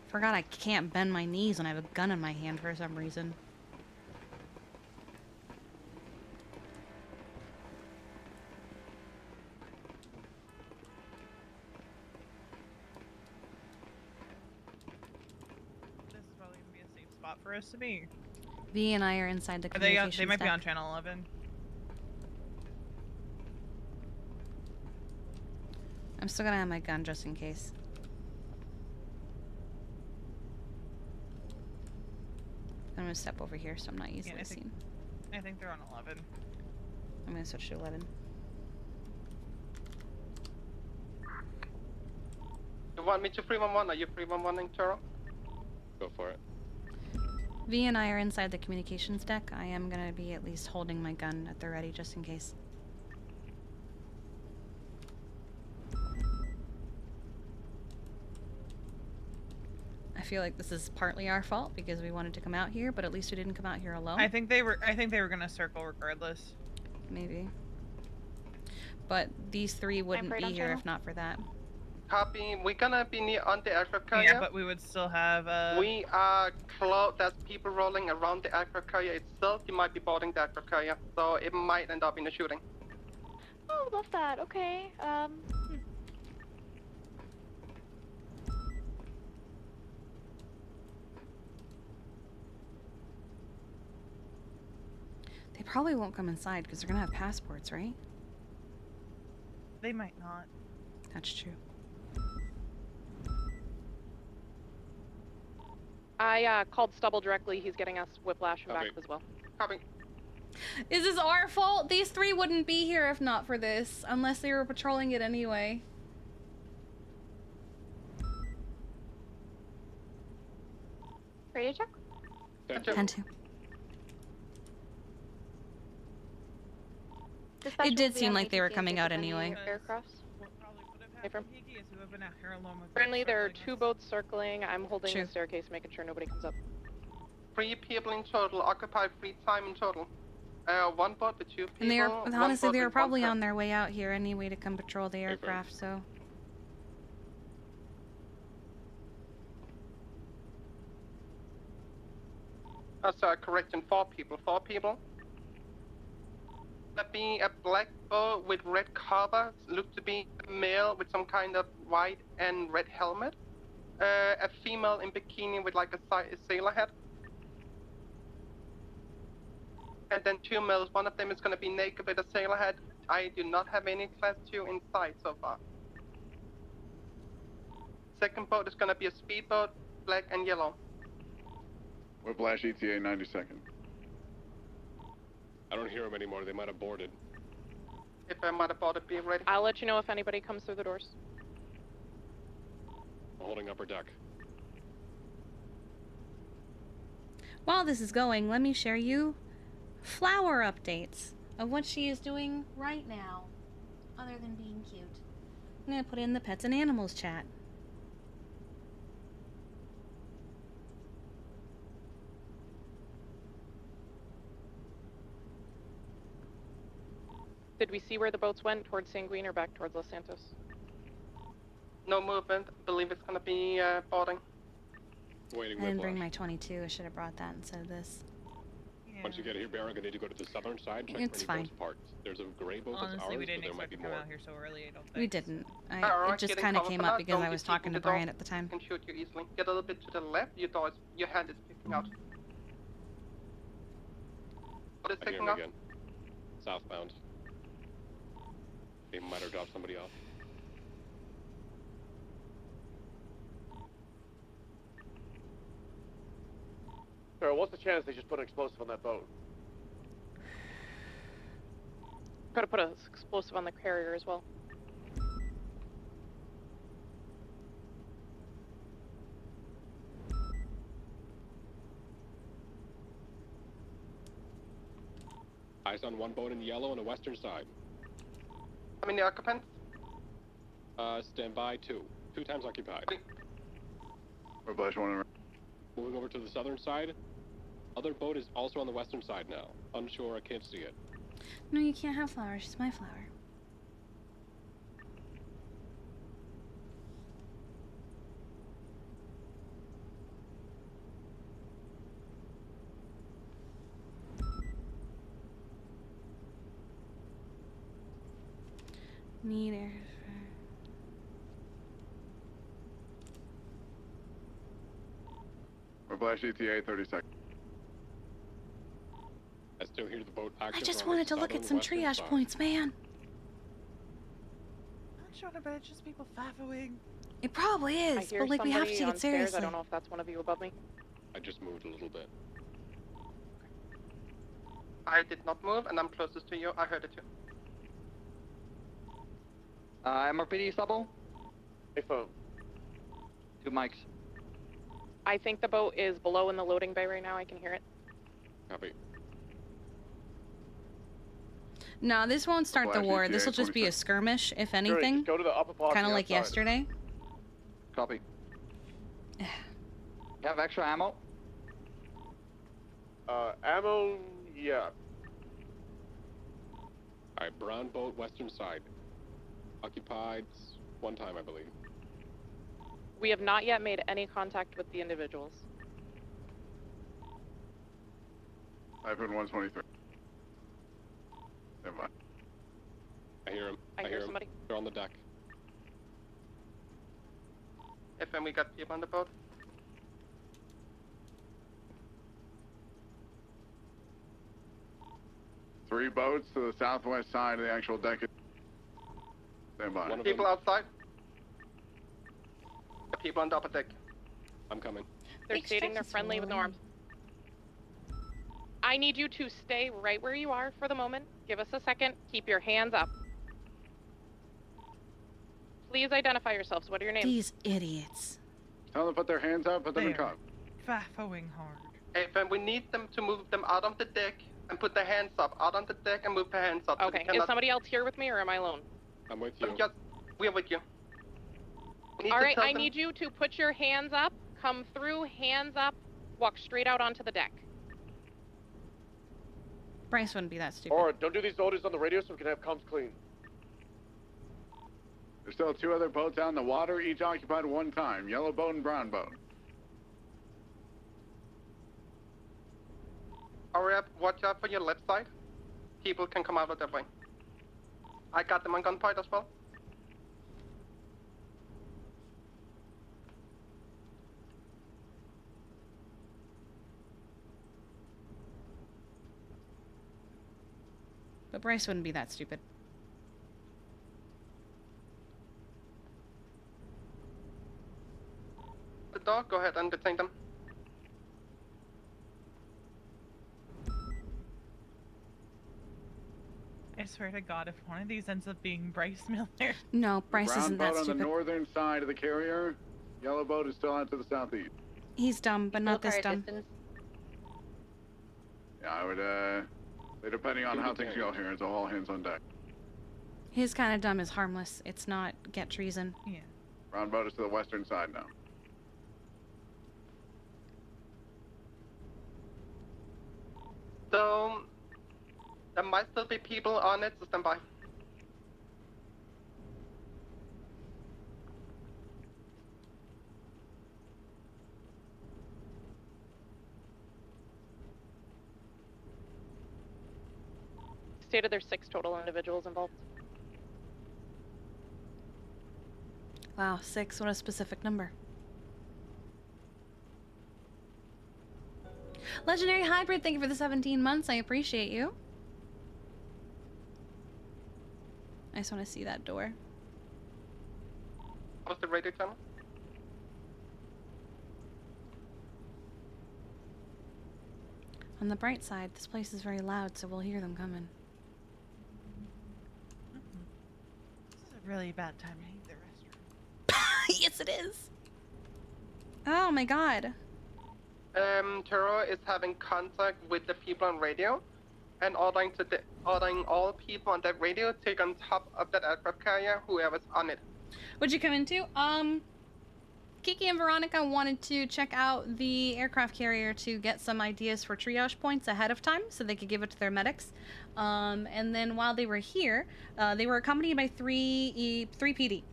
Forgot I can't bend my knees when I have a gun in my hand for some reason. This is probably gonna be a safe spot for us to be. V and I are inside the Are they? communications They might be deck. on channel 11. I'm still gonna have my gun just in case. I'm gonna step over here so I'm not easily I seen. think they're on 11. I'm gonna switch to 11. You want me to 311? Are you 311 Turo? Go for it. V and I are inside the communications deck. I am gonna be at least holding my gun at the ready just in case. I feel like this is partly our fault because we wanted to come out here, but at least we didn't come out here alone. I think they were gonna circle regardless. Maybe. But these 3 wouldn't right be on here channel. if not for that. Copy. We're gonna be near on the aircraft carrier. Yeah, but we would still have. We are close. There's people rolling around the aircraft carrier itself. You might be boarding the aircraft carrier, so it might end up in a shooting. Oh, love that. Okay. They probably won't come inside because they're gonna have passports, right? They might not. That's true. I called Stubble directly. He's getting us whiplash and backup as well. Copy. Is this our fault? These 3 wouldn't be here if not for this, unless they were patrolling it anyway. Radio check? 10-2. Dispatch It will did be seem on like they were ATC coming if out there's any anyway. Aircrafts. Currently, there are 2 boats circling. I'm holding True. the staircase, making sure nobody comes up. 3 people in total. Occupied free time in total. 1 boat with 2 people. And they are, one honestly, boat they were with 1 probably crew. on their way out here anyway to come patrol the aircraft, so. Sorry, correction, 4 people. 4 people. That being a black boat with red cover, looked to be a male with some kind of white and red helmet. A female in bikini with like a sailor hat. And then 2 males, one of them is going to be naked with a sailor hat. I do not have any class 2 in sight so far. Second boat is going to be a speedboat, black and yellow. Whiplash ETA 90 seconds. I don't hear them anymore. They might have boarded. If I might have boarded, be ready. I'll let you know if anybody comes through the doors. I'm holding upper deck. While this is going, let me share you flower updates of what she is doing right now, other than being cute. I'm gonna put it in the pets and animals chat. Did we see where the boats went? Towards Sanguine or back towards Los Santos? No movement. I believe it's going to be boarding. Waiting I didn't whiplash. bring my 22. I should have brought that instead of this. Once you get here, Baron, I need to go to the southern side. Check It's for any fine. boats parked. There's a gray boat that's Honestly, ours, we didn't but there might expect be to come more. out here so early, I don't think. We didn't. Alright, It just getting kind of cover came for up that. because Don't I be was peeking talking to the door. Brian at the time. Can shoot you easily. Get a little bit to the left. Your hand is picking out. What is I hear picking him out? again. Southbound. They might have dropped somebody off. Sir, what's the chance they just put an explosive on that boat? Gotta put an explosive on the carrier as well. Eyes on one boat in yellow on the western side. How many occupants? Stand by 2. 2 times occupied. Whiplash 1. Moving over to the southern side. Other boat is also on the western side now. Unsure, I can't see it. No, you can't have flowers. She's my flower. Need air. Whiplash ETA 30 seconds. I still hear the boat active. I just on the wanted to look at southern some western triage side. points, man. Not sure about it's just people faffing. It probably I is, hear but like we have to somebody take on it stairs. seriously. I don't know if that's one of you above me. I just moved a little bit. I did not move, and I'm closest to you. I heard it too. MRPD Stubble? Hey, phone. 2 mics. I think the boat is below in the loading bay right now. I can hear it. Copy. No, this won't start the Flash war. ETA This will just be a 26. skirmish, if Shuri, anything. just go to the upper part. Kind of like yesterday. Copy. You have extra ammo? Ammo, yeah. Alright, brown boat, western side. Occupied 1 time, I believe. We have not yet made any contact with the individuals. Typhoon 123. Stand by. I hear him. I hear somebody. They're on the deck. FM, we got people on the boat. Three boats to the southwest side of the actual deck. Stand by. People outside. People on the upper deck. I'm coming. They're stating they're friendly with no arms. I need you to stay right where you are for the moment. Give us a second. Keep your hands up. Please identify yourselves. What are your names? These idiots. Tell them to put their hands up, put them in There. cuffs. Faffing hard. FM, we need them to move them out on the deck and put their hands up. Out on the deck and move their hands up. so they Okay. Is cannot- somebody else here with me or am I alone? I'm with you. Just, we're with you. We need All to right. tell I them- need you to put your hands up. Come through, hands up. Walk straight out onto the deck. Bryce wouldn't be that stupid. Alright, don't do these orders on the radio so we can have comms clean. There's still 2 other boats out in the water, each occupied 1 time. Yellow boat and brown boat. hurry up, watch out for your left side. People can come out of that way. I got them on gunpoint as well. But Bryce wouldn't be that stupid. The dog, go ahead and detain them. I swear to God, if one of these ends up being Bryce Miller. No, Bryce Brown isn't boat that on the stupid. northern side of the carrier. Yellow boat is still out to the southeast. He's dumb, but not this dumb. Yeah, I would, depending on how things go here, it's all hands on deck. His kind of dumb is harmless. It's not get treason. Yeah. Brown boat is to the western side now. So, there might still be people on it, so stand by. Stated there's 6 total individuals involved. Wow, 6. What a specific number. Legendary Hybrid, thank you for the 17 months. I appreciate you. I just want to see that door. What's the radio channel? On the bright side, this place is very loud, so we'll hear them coming. This is a really bad time to use the restroom. Yes, it is. Oh my god. Turo is having contact with the people on radio and ordering all people on that radio take on top of that aircraft carrier, whoever's on it. What'd you come into? Kiki and Veronica wanted to check out the aircraft carrier to get some ideas for triage points ahead of time so they could give it to their medics. And then while they were here, they were accompanied by three PD.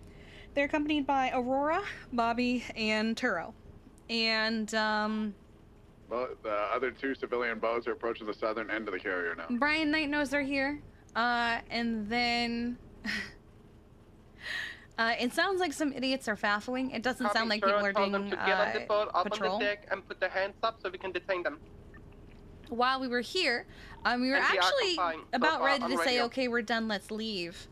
They're accompanied by Aurora, Bobby, and Turo. And Well, the other 2 civilian boats are approaching the southern end of the carrier now. Brian Knight knows they're here. And then it sounds like some idiots are faffling. It doesn't sound like people are doing them to get on the boat, up patrol. on the deck, and put their hands up so we can detain them. While we were here, we were And we are actually complying so about far ready on to say, radio. okay, we're done, let's leave.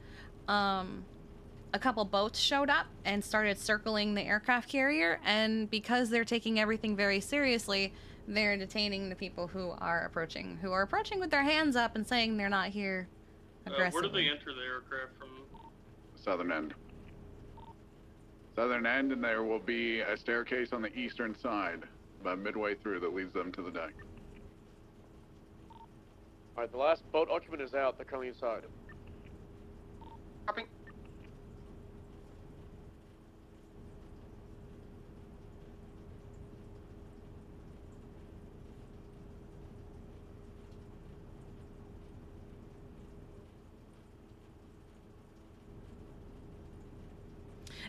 A couple boats showed up and started circling the aircraft carrier, and because they're taking everything very seriously, they're detaining the people who are approaching with their hands up and saying they're not here aggressively. Where do they enter the aircraft from? Southern end. Southern end, and there will be a staircase on the eastern side, about midway through, that leads them to the deck. Alright, the last boat occupant is out. They're coming inside. Copy.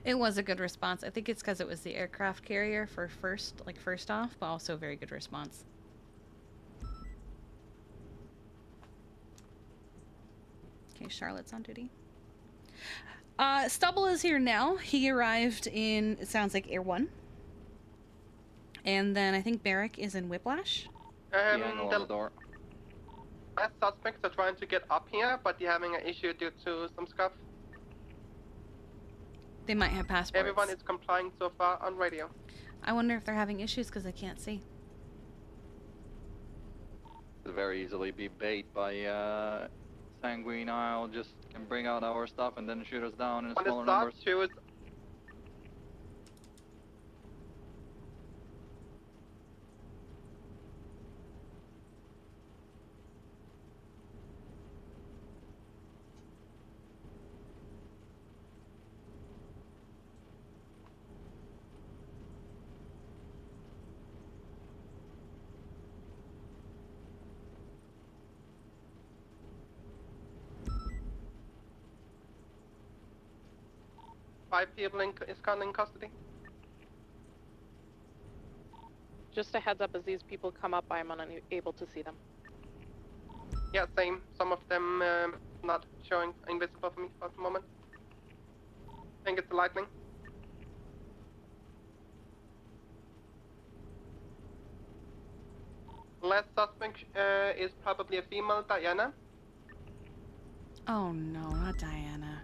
It was a good response. I think it's because it was the aircraft carrier for first off, but also a very good response. Okay, Charlotte's on duty. Stubble is here now. He arrived in, it sounds like, Air 1. And then I think Barrick is in Whiplash. The last suspects are trying to get up here, but they're having an issue due to some scuff. They might have passports. Everyone is complying so far on radio. I wonder if they're having issues because they can't see. Could very easily be bait by Sanguine Isle. Just can bring out our stuff and then shoot us down in When it smaller starts, numbers. choose. Five people is currently in custody. Just a heads up, as these people come up, I'm unable to see them. Yeah, same. Some of them not showing invisible for me at the moment. I think it's the lightning. Last suspect is probably a female, Diana. Oh no, not Diana.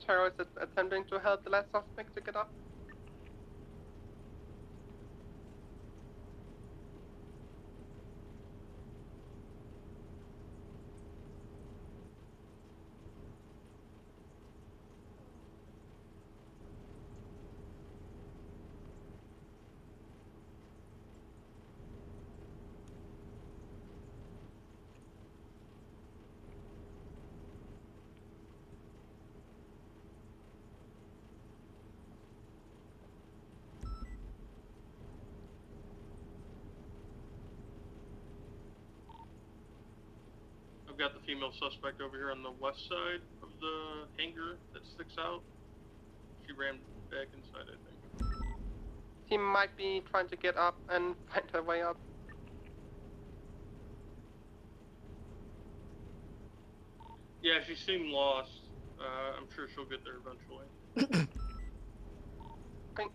Taro is attempting to help the last suspect to get up. I've got the female suspect over here on the west side of the hangar that sticks out. She ran back inside, I think. She might be trying to get up and find her way up. Yeah, she seemed lost. I'm sure she'll get there eventually. Okay.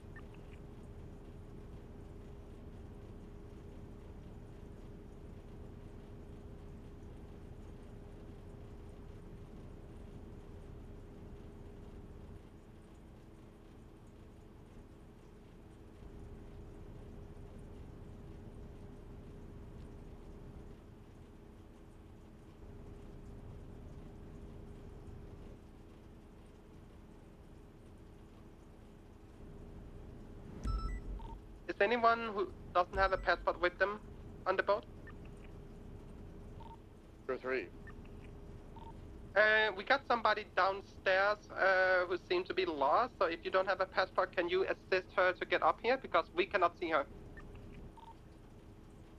Is anyone who doesn't have a passport with them on the boat? Sure, 3. We got somebody downstairs who seemed to be lost, so if you don't have a passport, can you assist her to get up here? Because we cannot see her.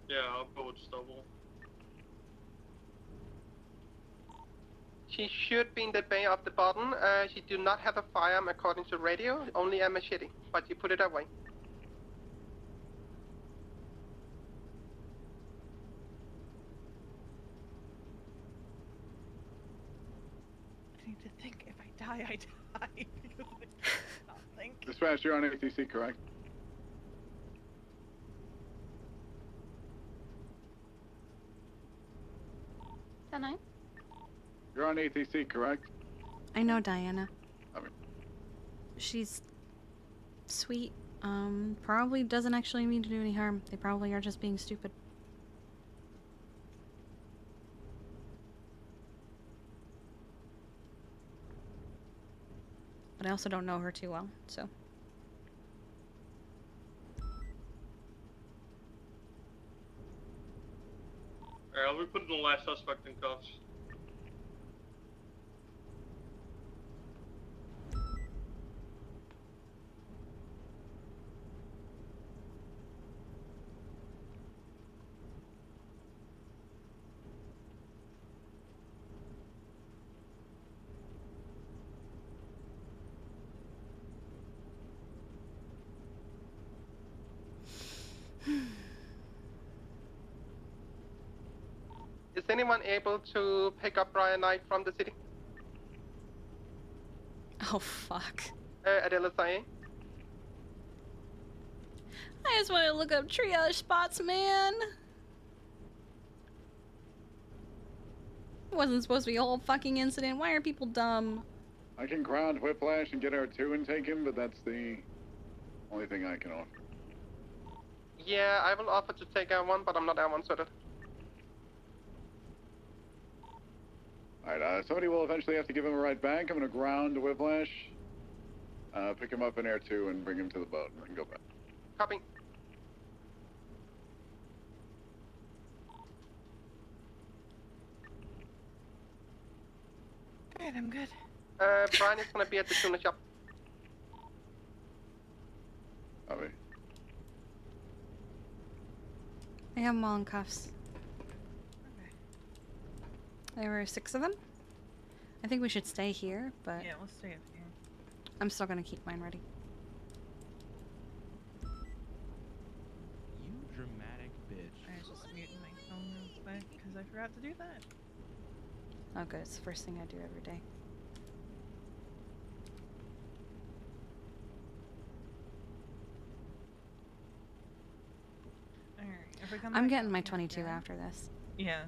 Yeah, I'll go with Stubble. She should be in the bay of the bottom. She do not have a firearm according to radio, only a machete, but you put it away. I need to think. If I die, I die. Because I cannot think. Dispatch, you're on ATC, correct? Can I? You're on ATC, correct? I know Diana. I mean, She's sweet. Probably doesn't actually mean to do any harm. They probably are just being stupid. But I also don't know her too well, so. Alright, I'll be putting the last suspect in cuffs. Is anyone able to pick up Brian Knight from the city? Oh, fuck. At LSIA? I just want to look up triage spots, man. It wasn't supposed to be a whole fucking incident. Why are people dumb? I can ground Whiplash and get R2 and take him, but that's the only thing I can offer. Yeah, I will offer to take R1, but I'm not R1 suited. Alright, somebody will eventually have to give him a ride back. I'm gonna ground Whiplash, pick him up in Air 2 and bring him to the boat and then go back. Copy. Good, I'm good. Brian is gonna be at the tuna shop. Copy. I have them all in cuffs. There were 6 of them. I think we should stay here, but Yeah, we'll stay up here. I'm still gonna keep mine ready. You dramatic bitch. I was just muting my phone real quick because I forgot to do that. Oh good, it's the first thing I do every day. Alright, if we come I'm back getting out my here 22 again- after this. Yeah.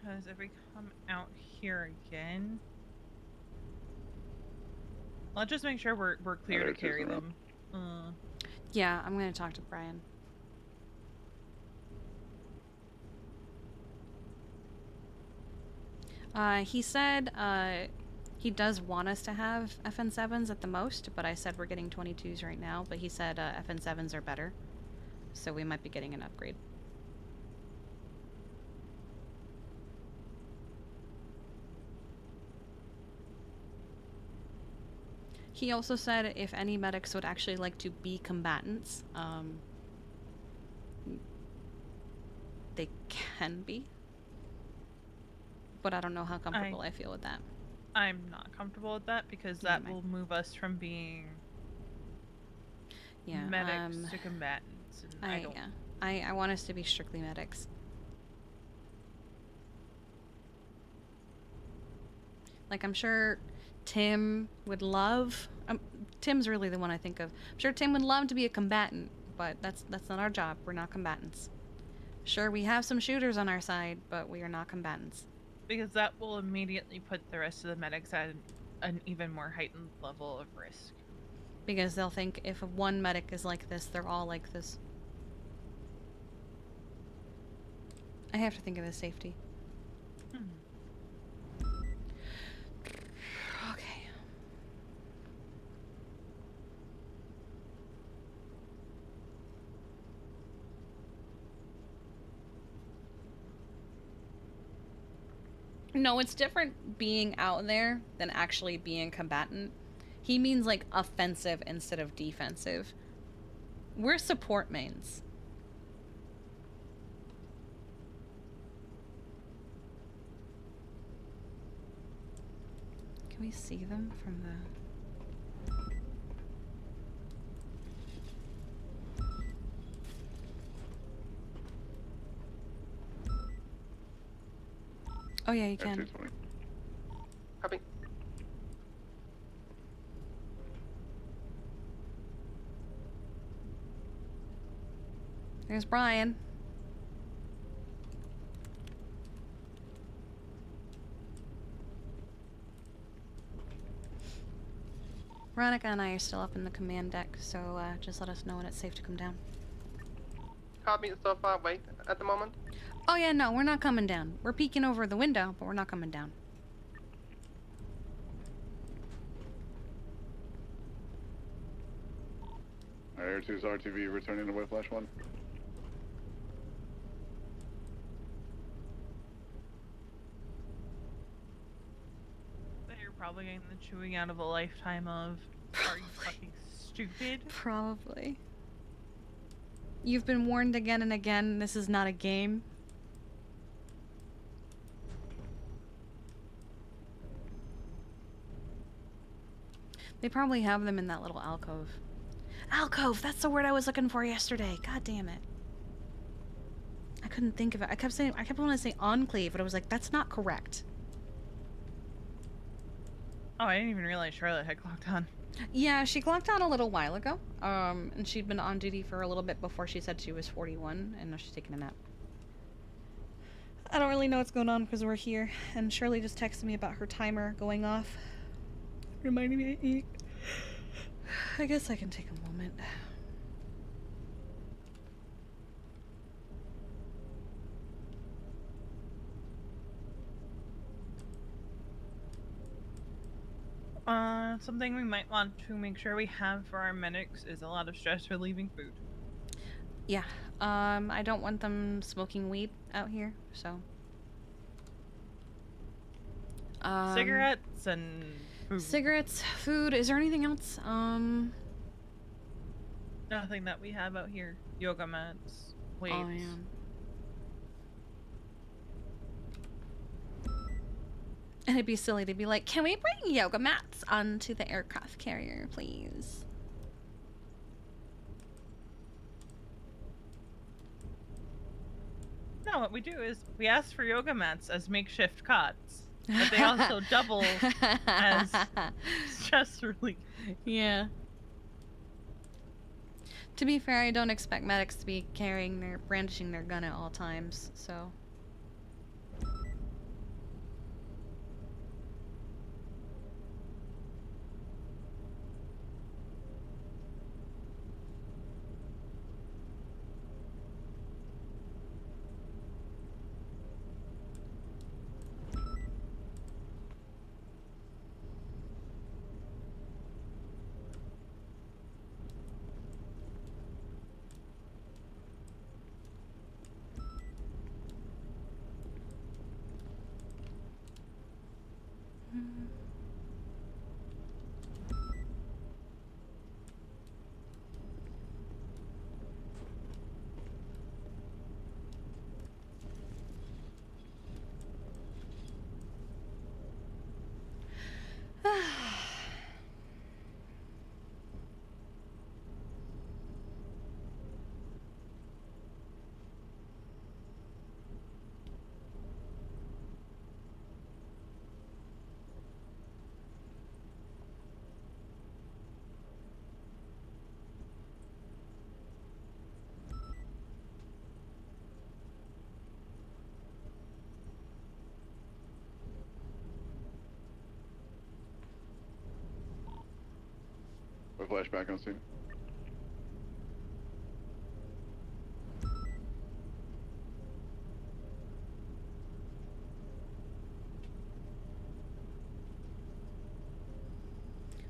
Because if we come out here again, let's just make sure we're clear to Alright, carry just them. Yeah, I'm gonna talk to Brian. He said he does want us to have FN7s at the most, but I said we're getting 22s right now, but he said FN7s are better, so we might be getting an upgrade. He also said if any medics would actually like to be combatants, they can be. But I don't know how comfortable I feel with that. I'm not comfortable with that because that will move us from being medics to combatants, and I don't. I want us to be strictly medics. Like, I'm sure Tim would love... Tim's really the one I think of. I'm sure Tim would love to be a combatant, but that's not our job. We're not combatants. Sure, we have some shooters on our side, but we are not combatants. Because that will immediately put the rest of the medics at an even more heightened level of risk. Because they'll think if one medic is like this, they're all like this. I have to think of his safety. Okay. No, it's different being out there than actually being combatant. He means like offensive instead of defensive. We're support mains. Can we see them from the... Oh yeah, you can. Copy. There's Brian. Veronica and I are still up in the command deck, so just let us know when it's safe to come down. Copy, so far away at the moment. Oh yeah, no, we're not coming down. We're peeking over the window, but we're not coming down. Air 2's RTV returning to Whiplash 1. You're probably getting the chewing out of a lifetime of, are you fucking stupid? Probably. You've been warned again and again, this is not a game. They probably have them in that little alcove. Alcove! That's the word I was looking for yesterday. God damn it. I couldn't think of it. I kept wanting to say enclave, but I was like, that's not correct. Oh, I didn't even realize Charlotte had clocked on. Yeah, she clocked on a little while ago. And she'd been on duty for a little bit before she said she was 41, and now she's taking a nap. I don't really know what's going on because we're here, and Shirley just texted me about her timer going off, reminding me to eat. I guess I can take a moment. Something we might want to make sure we have for our medics is a lot of stress relieving food. Yeah. I don't want them smoking weed out here, so. Cigarettes and food. Cigarettes, food. Is there anything else? Nothing that we have out here. Yoga mats, weights. Oh, yeah. And it'd be silly to be like, can we bring yoga mats onto the aircraft carrier, please? No, what we do is we ask for yoga mats as makeshift cots, but they also double as stress relief. Yeah. To be fair, I don't expect medics to be brandishing their gun at all times, so. A flashback on scene.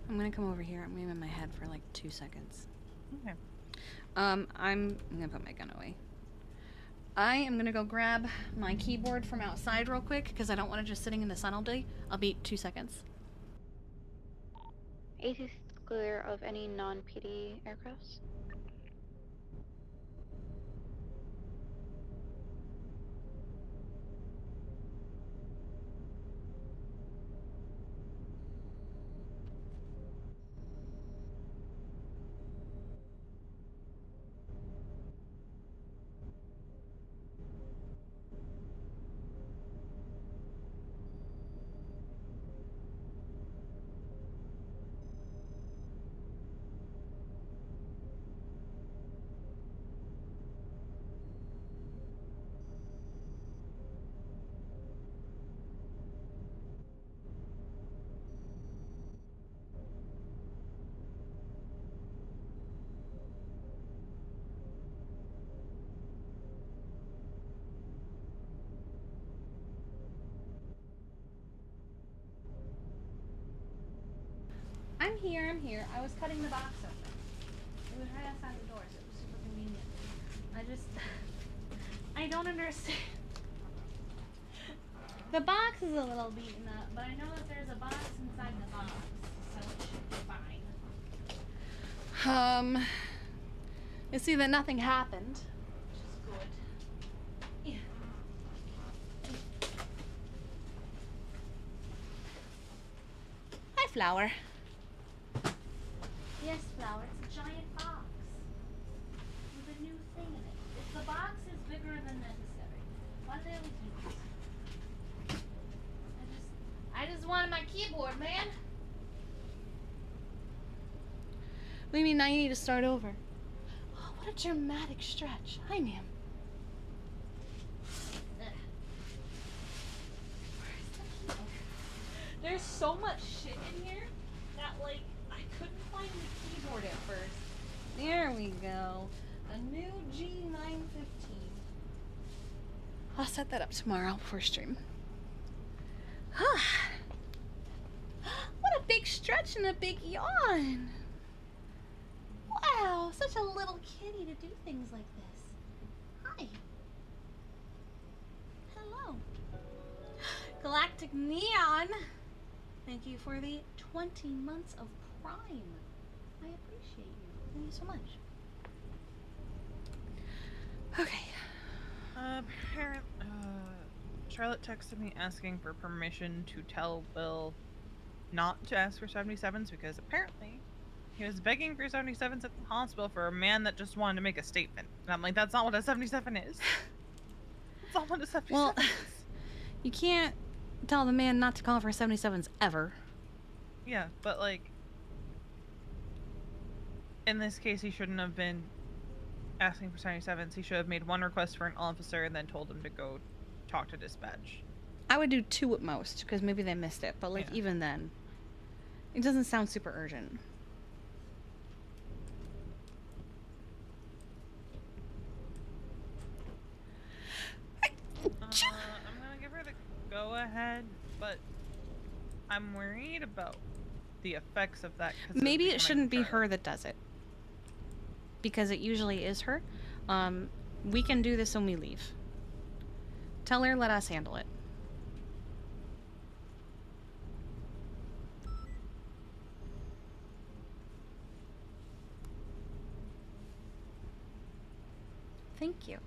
I'm gonna come over here. I'm gonna in my head for like 2 seconds. Okay. I'm gonna put my gun away. I am gonna go grab my keyboard from outside real quick because I don't want it just sitting in the sun all day. I'll be 2 seconds. AC is clear of any non-PD aircrafts. I'm here, I'm here. I was cutting the box open. It was right outside the door, so it was super convenient. I don't understand. The box is a little beaten up, but I know that there's a box inside the box, so it should be fine. You see that nothing happened, which is good. Yeah. Hi, Flower. Yes, Flower, it's a giant box with a new thing in it. If the box is bigger than necessary, what do we do? I just wanted my keyboard, man. What do you mean now you need to start over? Oh, what a dramatic stretch. Hi, ma'am. There's so much shit in here that, like, I couldn't find the keyboard at first. There we go. A new G915. I'll set that up tomorrow for stream. What a big stretch and a big yawn. Wow, such a little kitty to do things like this. Hi. Hello. Galactic Neon. Thank you for the 20 months of Prime. I appreciate you. Thank you so much. Okay. Charlotte texted me asking for permission to tell Will not to ask for 77s because apparently he was begging for 77s at the hospital for a man that just wanted to make a statement. And I'm like, that's not what a 77 is. That's not what a 77 Well, is. you can't tell the man not to call for 77s ever. Yeah, but like, in this case, he shouldn't have been asking for 77s. He should have made one request for an officer and then told him to go talk to dispatch. I would do 2 at most, because maybe they missed it. But like, even then, it doesn't sound super urgent. I'm gonna give her the go-ahead, but I'm worried about the effects of that. 'Cause Maybe it shouldn't be her that does it. Because it usually is her. We can do this when we leave. Tell her, let us handle it. Thank you.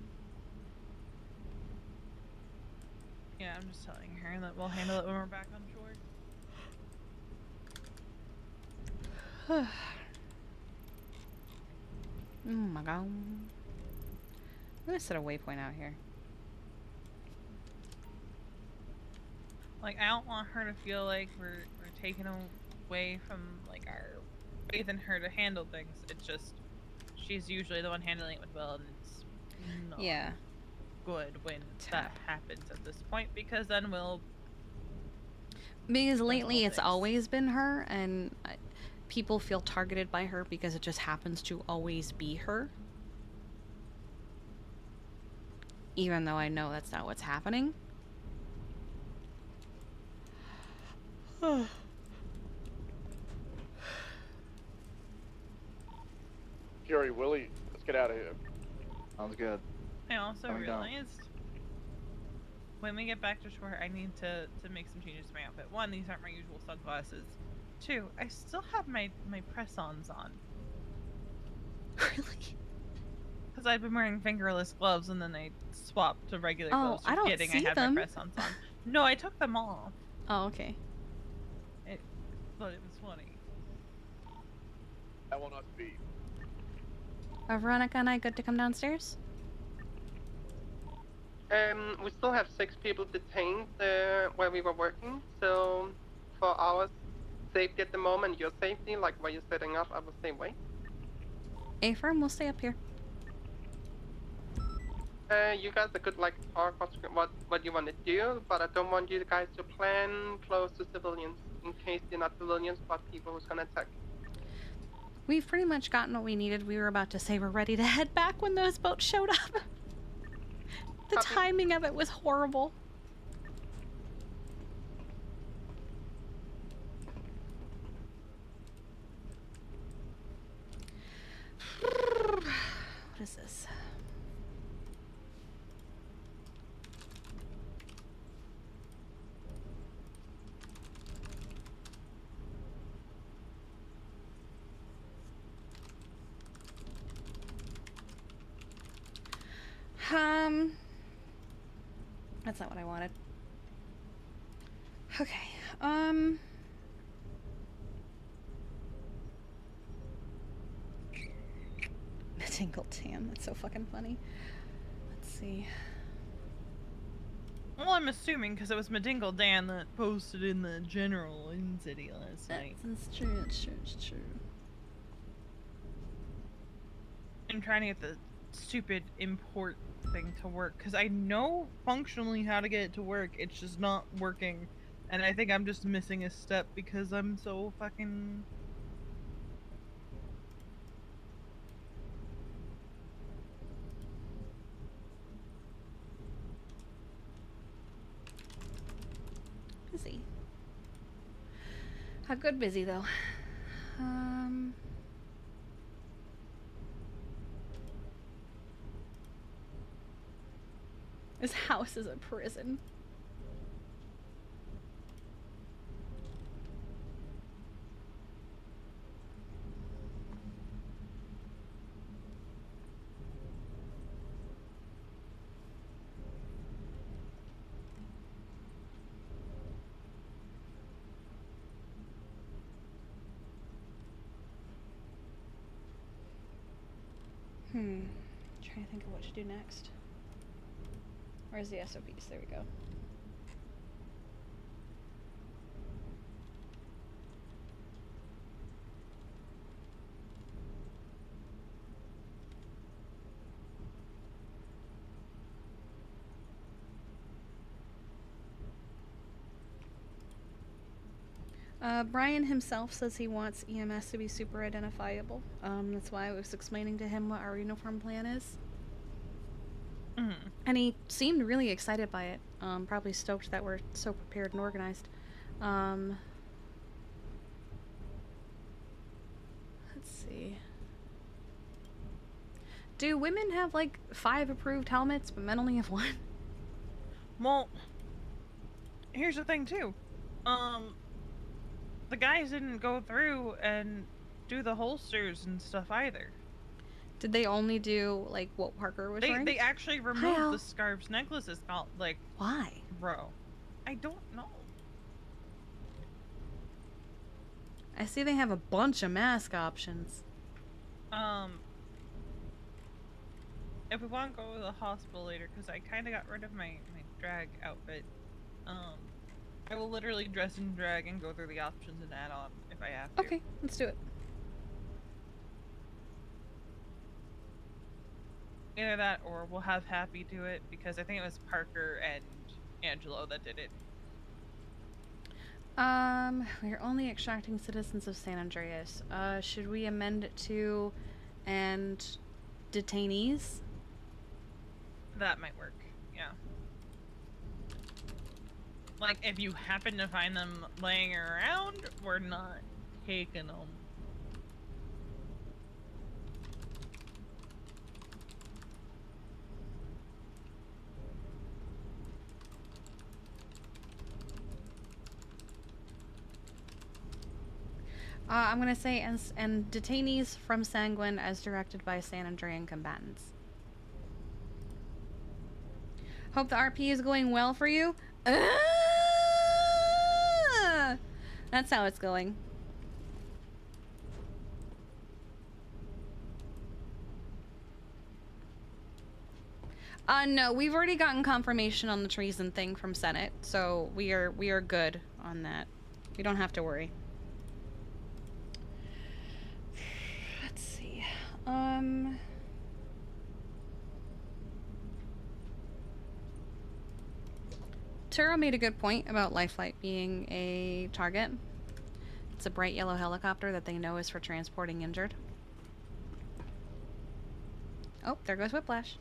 Yeah, I'm just telling her that we'll handle it when we're back on shore. Oh my god. I'm gonna set a waypoint out here. Like, I don't want her to feel like we're taking away from like our faith in her to handle things. It's just she's usually the one handling it with Will, and it's not good when that happens at this point because then Will. Because lately it's always been her, and people feel targeted by her because it just happens to always be her. Even though I know that's not what's happening. Fury, Willie, let's get out of here. Sounds good. I also Coming down. realized when we get back to shore, I need to make some changes to my outfit. 1, these aren't my usual sunglasses. 2, I still have my press-ons on. Really? Because I've been wearing fingerless gloves and then I swapped to regular gloves. I don't Forgetting see I had them. my press-ons on. No, I took them off. Oh, okay. But it was funny. That will not be. Are Veronica and I good to come downstairs? We still have 6 people detained where we were working, so for our safety at the moment, your safety, like where you're setting up, I will say wait. A-firm, we'll stay up here. You guys could like talk what you want to do, but I don't want you guys to plan close to civilians in case they're not civilians, but people who's gonna attack. We've pretty much gotten what we needed. We were about to say we're ready to head back when those boats showed up. The timing of it was horrible. What is this? That's not what I wanted. Okay, Tingle Tan, that's so fucking funny. Let's see. Well, I'm assuming because it was Madingle Dan that posted in the general in city last night. It's true, it's true, it's true. I'm trying to get the stupid import thing to work because I know functionally how to get it to work. It's just not working, and I think I'm just missing a step because I'm so fucking. Busy. How good busy though. This house is a prison. Trying to think of what to do next. Where's the SOPs? There we go. Brian himself says he wants EMS to be super identifiable. That's why I was explaining to him what our uniform plan is. And he seemed really excited by it. Probably stoked that we're so prepared and organized. Let's see. Do women have like 5 approved helmets, but men only have 1? Well, here's the thing too. The guys didn't go through and do the holsters and stuff either. Did they only do like what Parker was wearing? They actually removed the scarves, necklaces, like why? Bro, I don't know. I see they have a bunch of mask options. If we want to go to the hospital later, because I kind of got rid of my drag outfit, I will literally dress in drag and go through the options and add on if I have to. Okay, let's do it. Either that, or we'll have Happy do it, because I think it was Parker and Angelo that did it. We're only extracting citizens of San Andreas. Should we amend it to and detainees? That might work, yeah. Like, if you happen to find them laying around, we're not taking them. I'm gonna say and detainees from Sanguine as directed by San Andrean combatants. Hope the RP is going well for you. That's how it's going. No, we've already gotten confirmation on the treason thing from Senate, so we are good on that. We don't have to worry. Let's see. Turo made a good point about Lifelight being a target. It's a bright yellow helicopter that they know is for transporting injured. Oh, there goes Whiplash.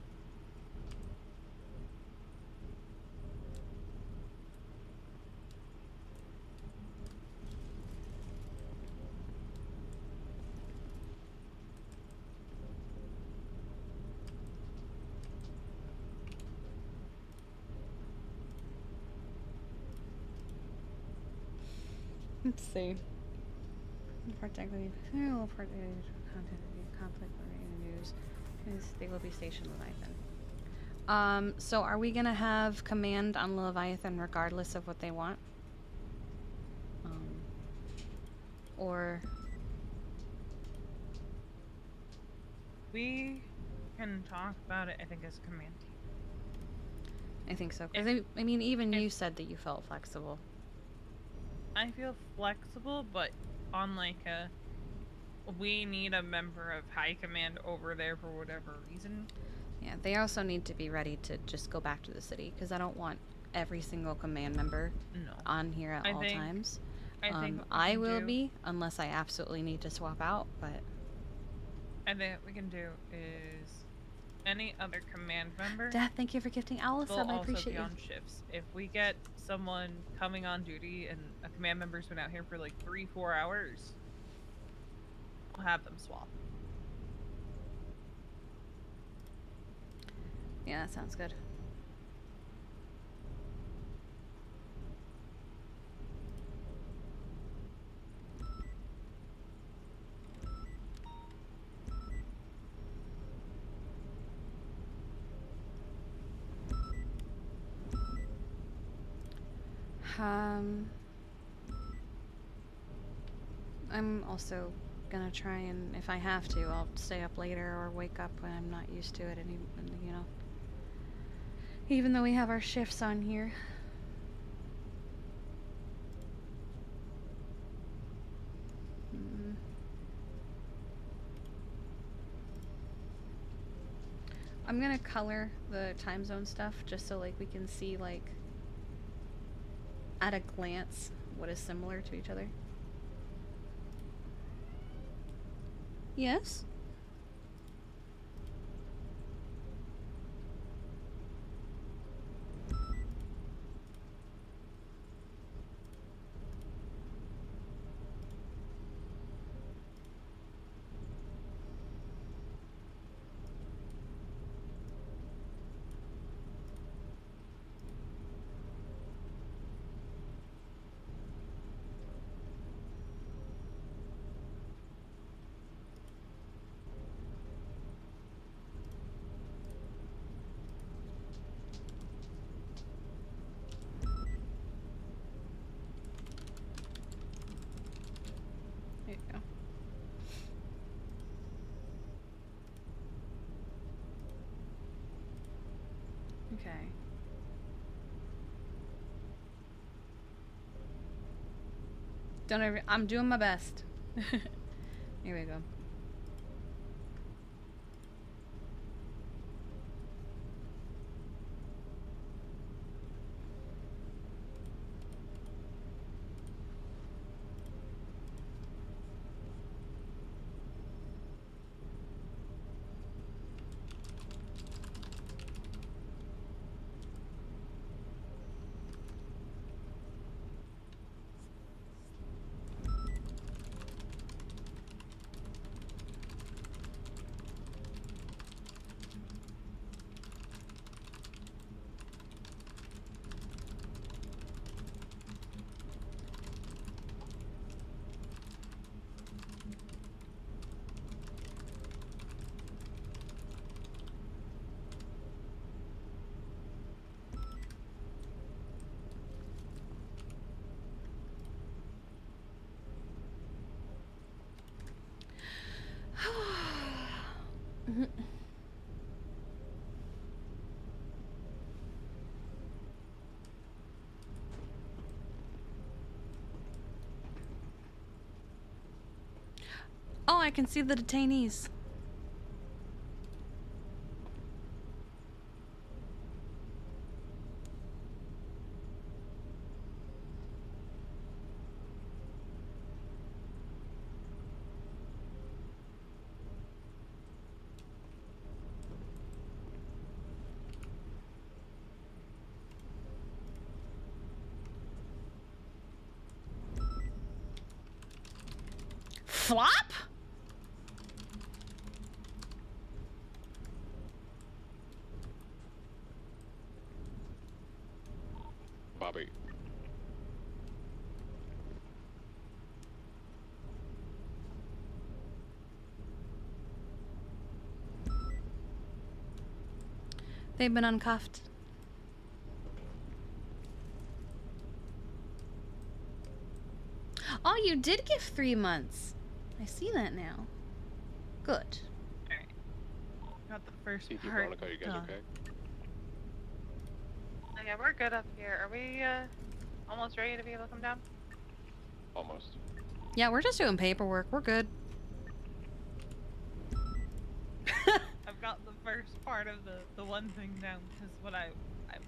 Let's see. Conflict news. They will be stationed Leviathan. So are we gonna have command on Leviathan regardless of what they want? Or we can talk about it, I think, as command team. I think so. Because I mean, even you said that you felt flexible. I feel flexible, but on like a, we need a member of high command over there for whatever reason. Yeah, they also need to be ready to just go back to the city, because I don't want every single command member on here at all times. I will be, unless I absolutely need to swap out, but... I think what we can do is any other command member... Dad, thank you for gifting Owl a sub, I appreciate you. On shifts. If we get someone coming on duty and a command member's been out here for like 3-4 hours, we'll have them swap. Yeah, that sounds good. I'm also gonna try and, if I have to, I'll stay up later or wake up when I'm not used to it, you know. Even though we have our shifts on here. I'm gonna color the time zone stuff just so like we can see like at a glance what is similar to each other. Yes? There you go. Okay. I'm doing my best. Here we go. Oh, I can see the detainees. Flop? Bobby. They've been uncuffed. Oh, you did give 3 months. I see that now. Good. Alright. Got the first CT part Veronica, you guys done. okay? Oh, yeah, we're good up here. Are we almost ready to be able to come down? Almost. Yeah, we're just doing paperwork. We're good. I've got the first part of the one thing down because what I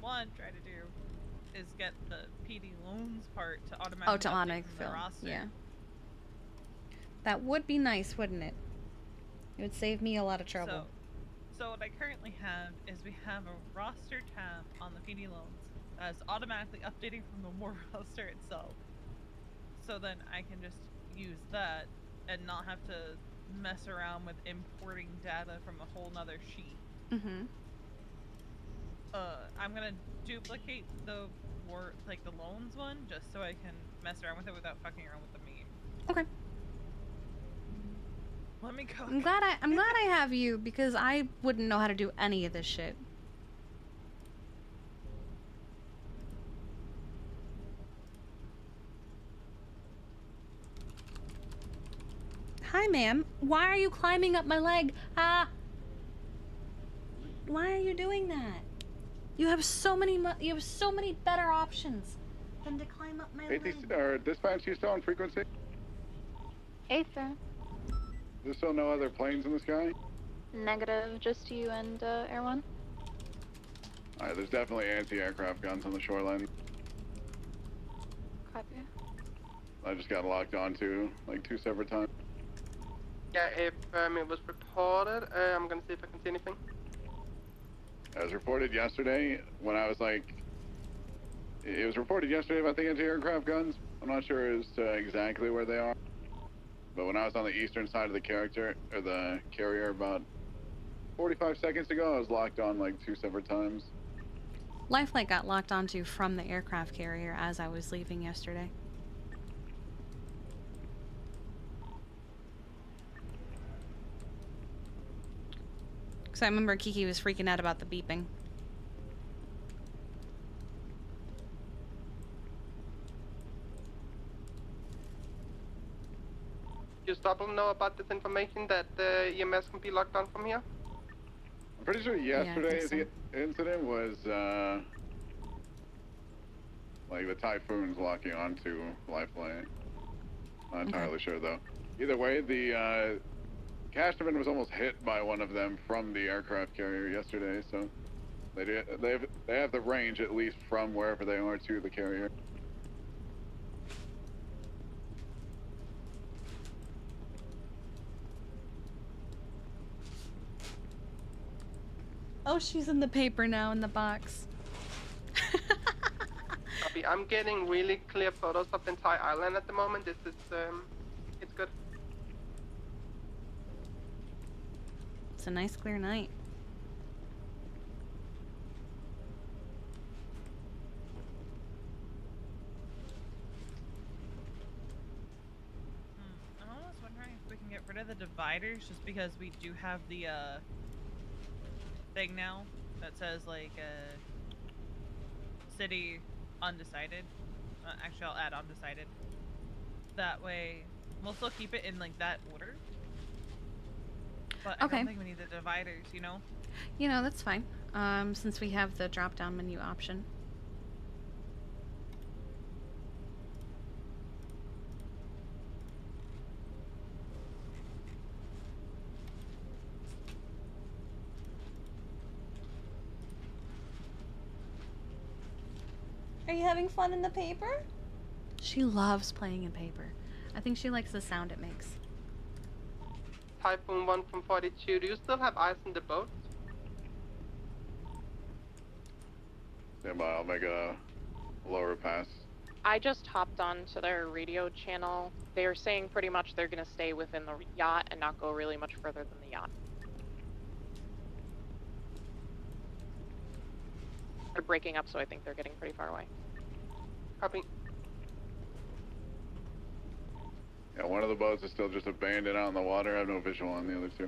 want to try to do is get the PD loans part to automatically Oh, to update automatic from the fill. roster. Yeah. That would be nice, wouldn't it? It would save me a lot of trouble. So what I currently have is we have a roster tab on the PD loans that's automatically updating from the war roster itself. So then I can just use that and not have to mess around with importing data from a whole nother sheet. Mm-hmm. I'm gonna duplicate the loans one just so I can mess around with it without fucking around with the meme. Okay. Let me go. I'm glad I have you because I wouldn't know how to do any of this shit. ma'am. Why are you climbing up my leg? Why are you doing that? You have so many better options than to climb up my leg. ATC, or dispatch, you still on frequency? Aether. There's still no other planes in the sky? Negative, just you and Air 1. Alright, there's definitely anti-aircraft guns on the shoreline. Copy. I just got locked onto like 2 separate times. Yeah, if it was reported, I'm gonna see if I can see anything. As reported yesterday, when I was like, it was reported yesterday about the anti-aircraft guns. I'm not sure as to exactly where they are, but when I was on the eastern side of the the carrier about 45 seconds ago, I was locked on like 2 separate times. Lifeline got locked onto from the aircraft carrier as I was leaving yesterday. Because I remember Kiki was freaking out about the beeping. You stop and know about this information that the EMS can be locked on from here? I'm pretty sure yesterday's incident was like the Typhoon's locking onto Lifeline. Not entirely sure though. Either way, the Cashman was almost hit by one of them from the aircraft carrier yesterday, so they have the range at least from wherever they are to the carrier. Oh, she's in the paper now in the box. Copy. I'm getting really clear photos of the entire island at the moment. This is, it's good. It's a nice clear night. I'm almost wondering if we can get rid of the dividers, just because we do have the thing now that says like city undecided. Actually, I'll add undecided. That way, we'll still keep it in like that order. But I don't think we need the dividers, you know? You know, that's fine. Since we have the drop-down menu option. Are you having fun in the paper? She loves playing in paper. I think she likes the sound it makes. Typhoon 1 from 42. Do you still have eyes on the boat? Stand by, I'll make a lower pass. I just hopped on to their radio channel. They're saying pretty much they're going to stay within the yacht and not go really much further than the yacht. They're breaking up, so I think they're getting pretty far away. Copy. Yeah, one of the boats is still just abandoned out in the water. I have no visual on the other two.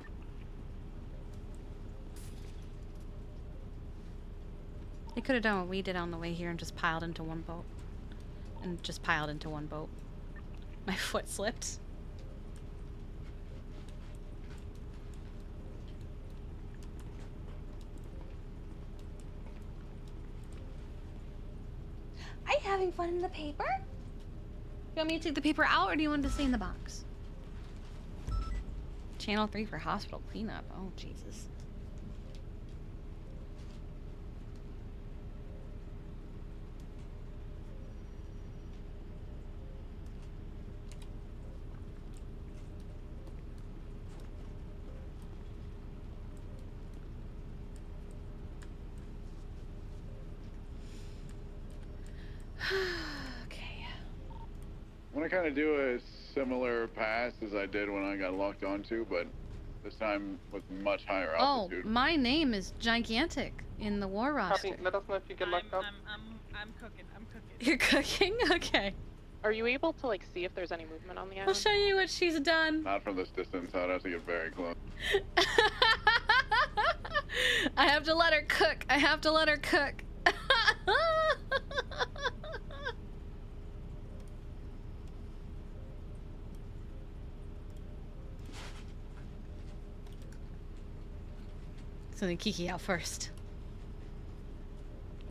They could have done what we did on the way here and just piled into one boat. My foot slipped. Are you having fun in the paper? You want me to take the paper out or do you want it to stay in the box? Channel 3 for hospital cleanup. Oh, Jesus. I'm gonna kind of do a similar pass as I did when I got locked onto, but this time with much higher altitude. Oh, my name is gigantic in the war roster. Copy. Let us know if you get locked up. I'm cooking. You're cooking? Okay. Are you able to like see if there's any movement on the island? I'll show you what she's done. Not from this distance, I'd have to get very close. I have to let her cook. I have to let her cook. Sending Kiki out first.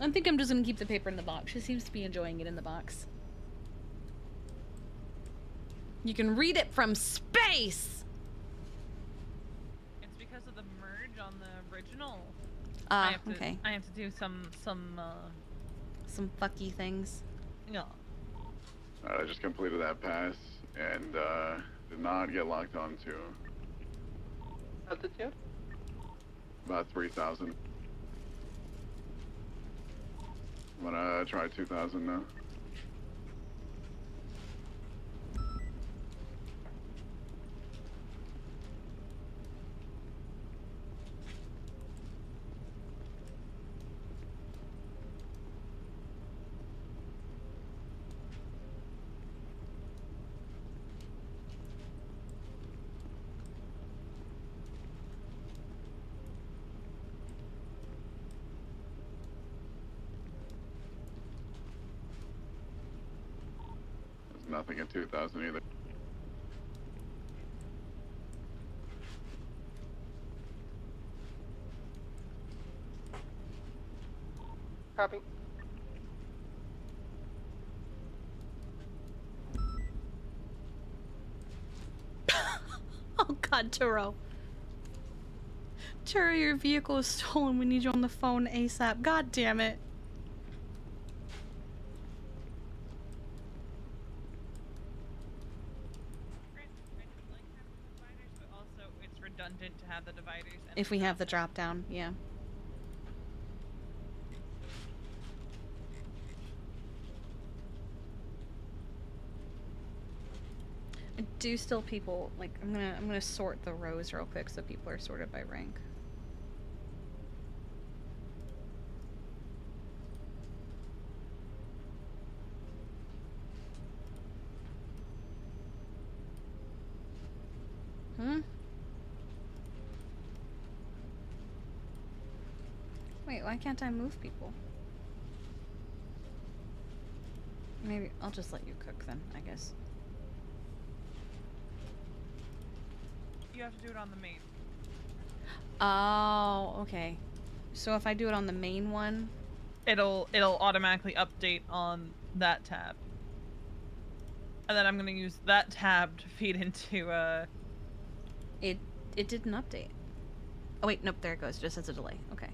I think I'm just gonna keep the paper in the box. She seems to be enjoying it in the box. You can read it from space! It's because of the merge on the original. Ah, okay. I have to do some Some fucky things. Yeah. I just completed that pass and did not get locked onto Altitude? about 3,000. I'm gonna try 2,000 now. There's nothing at 2,000 either. Copy. Oh god, Turo. Turo, your vehicle is stolen. We need you on the phone ASAP. God damn it. But also, it's redundant to have the dividers. And If we have the drop down, yeah. I do still people like I'm gonna sort the rows real quick so people are sorted by rank. Wait, why can't I move people? Maybe I'll just let you cook then, I guess. You have to do it on the main. Oh, okay. So if I do it on the main one, It'll automatically update on that tab. And then I'm gonna use that tab to feed into it didn't update. Oh wait, nope, there it goes. Just as a delay. Okay.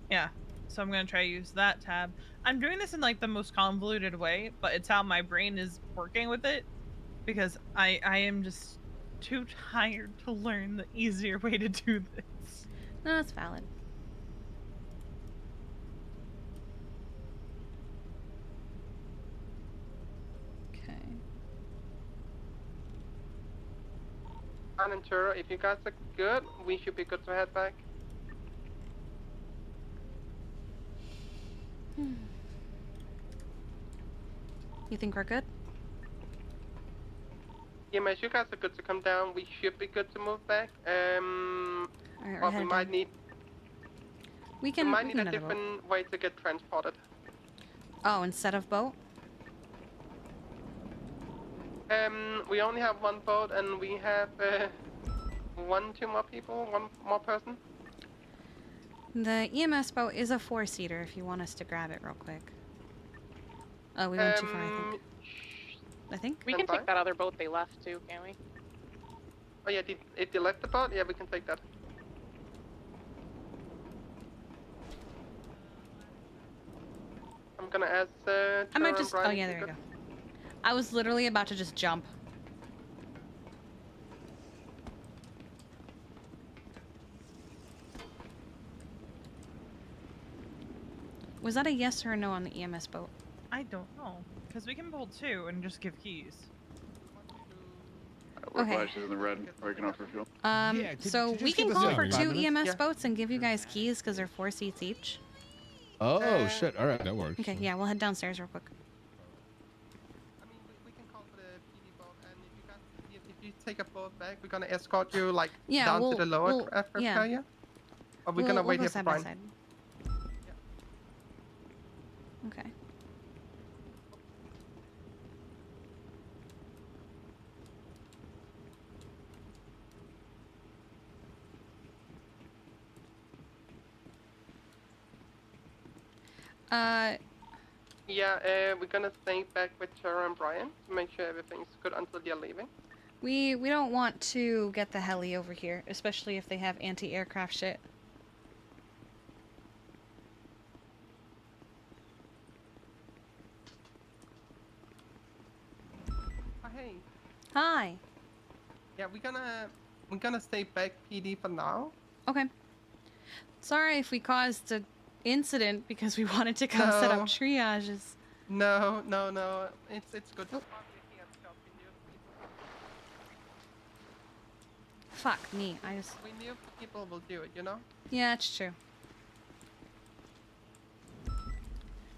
Yeah. So I'm gonna try to use that tab. I'm doing this in like the most convoluted way, but it's how my brain is working with it. Because I am just too tired to learn the easier way to do this. No, that's valid. Okay. And Turo, if you guys are good, we should be good to head back. You think we're good? Yeah, man, you guys are good to come down. We should be good to move back. Alright, we're But we headed might down. need We can a another boat. different way to get transported. Oh, instead of boat? We only have one boat, and we have two more people, one more person. The EMS boat is a 4-seater if you want us to grab it real quick. Oh, we went too far, I think. We can take that other boat they left too, can we? Oh yeah, if they left the boat, yeah, we can take that. I'm gonna ask I might Turo and just. Brian Oh if yeah, you there you could- go. I was literally about to just jump. Was that a yes or a no on the EMS boat? I don't know. Because we can pull two and just give keys. We're Okay. flashes in the red, breaking off for fuel. So could we you can give us call like for 5 two minutes? EMS Yeah. boats and give you guys keys because they're 4 seats each. Oh shit! All right. That works. Okay, yeah, we'll head downstairs real quick. I mean, we can call for the PD boat, and if you take a boat back, we're gonna escort you like Yeah, down we'll- to the lower we'll- Africa yeah. area. Or we're gonna We'll wait go here for side by Brian. side. Okay. Yeah, we're gonna stay back with Tara and Brian to make sure everything's good until they're leaving. We don't want to get the heli over here, especially if they have anti-aircraft shit. Oh, hey. Hi. Yeah, we're gonna stay back PD for now. Okay. Sorry if we caused an incident because we wanted to come set up No. triages. No. It's good. Fuck me. I just. We knew people will do it, you know. Yeah, it's true.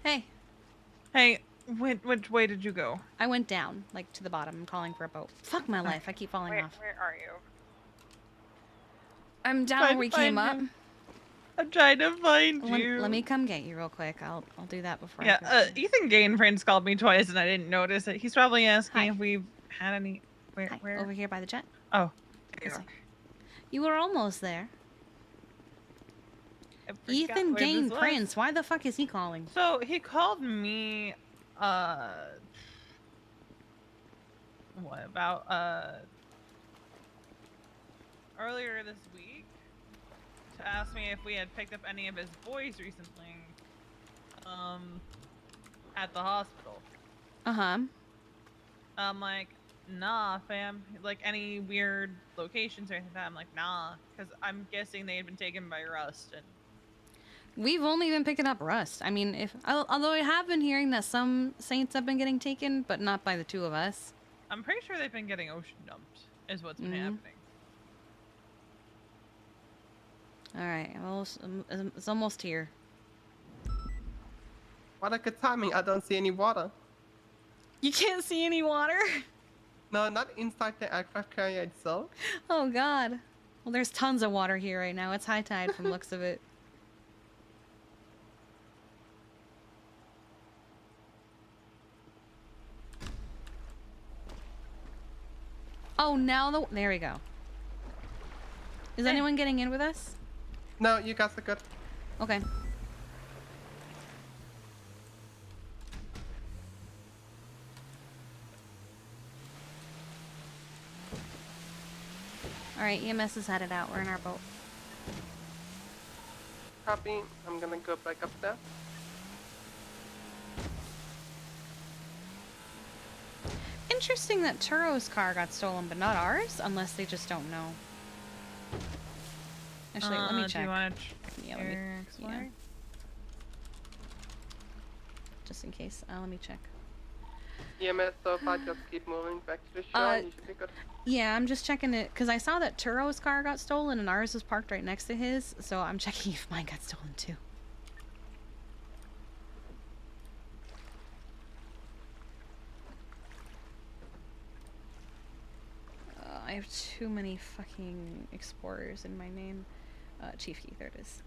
Hey. Hey, which way did you go? I went down, like to the bottom. I'm calling for a boat. Fuck my life. I keep falling off. Where are you? I'm down where we came up. I'm trying to find you. Let me come get you real quick. I'll do that before. Yeah, I go. Ethan Gain friends called me twice and I didn't notice it. He's probably asking Hi. if we've had any. Hi, Where? over here by the jet. Oh. You were almost there. Ethan where Gain this was. Prince. Why the fuck is he calling? So he called me. What about earlier this week to ask me if we had picked up any of his boys recently. At the hospital. I'm like, nah, fam. Like, any weird locations or anything like that? I'm like, nah. Because I'm guessing they had been taken by Rust. And We've only been picking up Rust. I mean, although I have been hearing that some Saints have been getting taken, but not by the two of us. I'm pretty sure they've been getting ocean dumped, is what's been happening. Alright, well, it's almost here. What a good timing. I don't see any water. You can't see any water? No, not inside the aircraft carrier itself. Oh god. Well, there's tons of water here right now. It's high tide from looks of it. Oh, now there we go. Is anyone getting in with us? No, you guys are good. Okay. Alright, EMS is headed out. We're in our boat. Copy. I'm gonna go back up there. Interesting that Turo's car got stolen, but not ours, unless they just don't know. Actually, let me check. Do you want yeah, yeah. Just in case. Let me check. EMS, so if I just keep moving back to the shore, you should be good. Yeah, I'm just checking it, because I saw that Turo's car got stolen, and ours was parked right next to his, so I'm checking if mine got stolen too. I have too many fucking explorers in my name. Chief Key, there it is.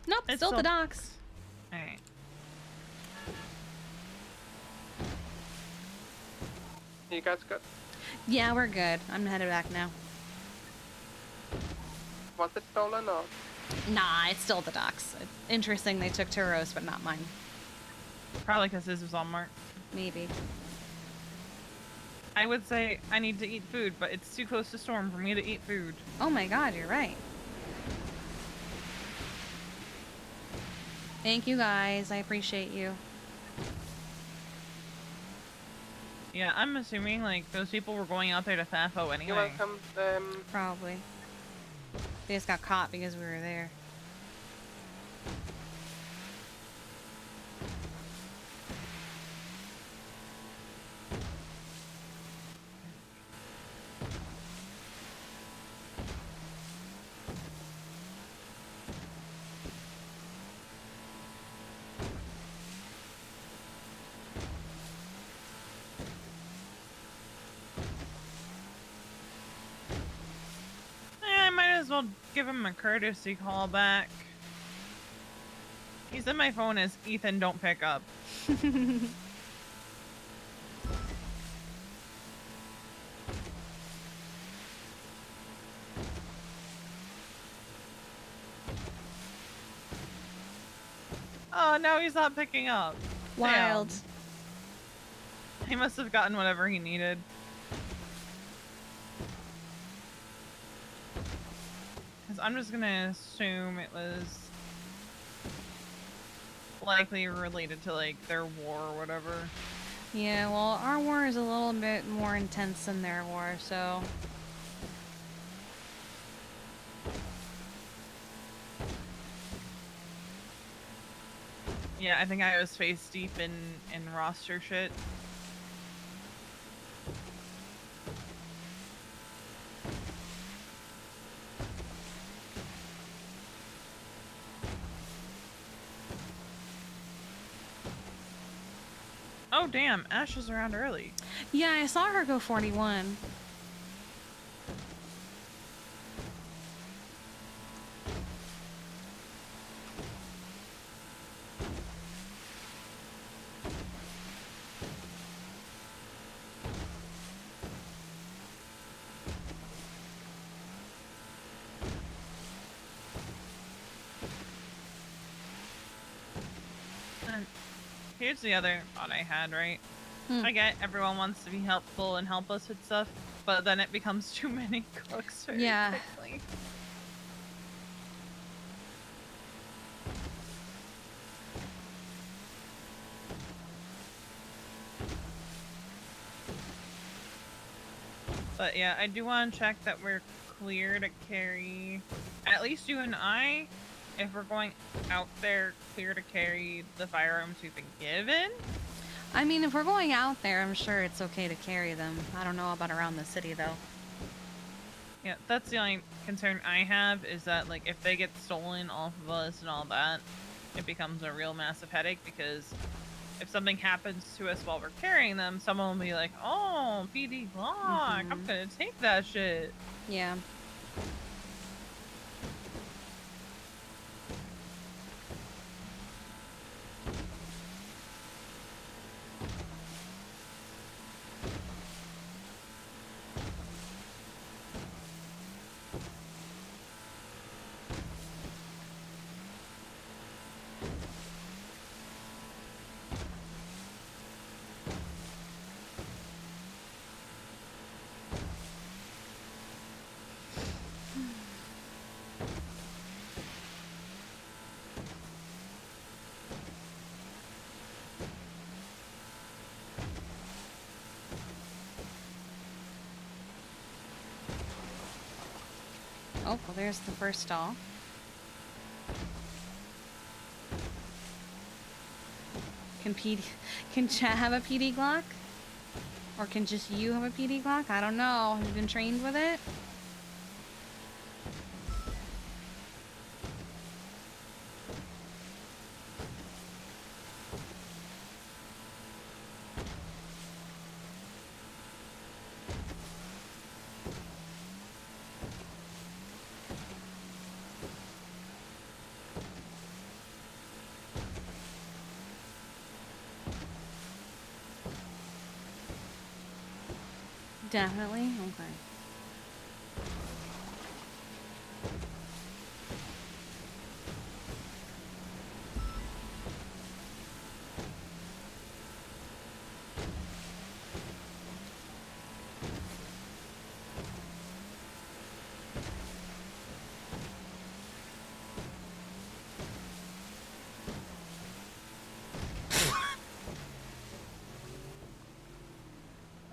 Nope, It's still at the still- docks. Alright. You guys good? Yeah, we're good. I'm headed back now. Was it stolen or? Nah, it's still at the docks. It's interesting they took Turo's, but not mine. Probably because his was all marked. Maybe. I would say I need to eat food, but it's too close to storm for me to eat food. Oh my god, you're right. Thank you guys. I appreciate you. Yeah, I'm assuming like those people were going out there to FAFO anyway. You're welcome. Probably. They just got caught because we were there. I might as well give him a courtesy call back. He said my phone is Ethan, don't pick up. Oh, no, he's not picking up. Wild. Damn. He must have gotten whatever he needed. Because I'm just gonna assume it was likely related to, like, their war or whatever. Yeah, well, our war is a little bit more intense than their war, so... Yeah, I think I was face deep in roster shit. Oh damn, Ash is around early. Yeah, I saw her go 41. Here's the other thought I had, right? I get everyone wants to be helpful and help us with stuff, but then it becomes too many cooks very quickly. But yeah, I do want to check that we're clear to carry, at least you and I, if we're going out there, clear to carry the firearms we've been given. I mean, if we're going out there, I'm sure it's okay to carry them. I don't know about around the city, though. Yeah, that's the only concern I have, is that, like, if they get stolen off of us and all that, it becomes a real massive headache, because if something happens to us while we're carrying them, someone will be like, oh, PD Glock, I'm gonna take that shit. Yeah. Oh, well, there's the first stall. Can Chat have a PD Glock? Or can just you have a PD Glock? I don't know. Have you been trained with it? Definitely? Okay.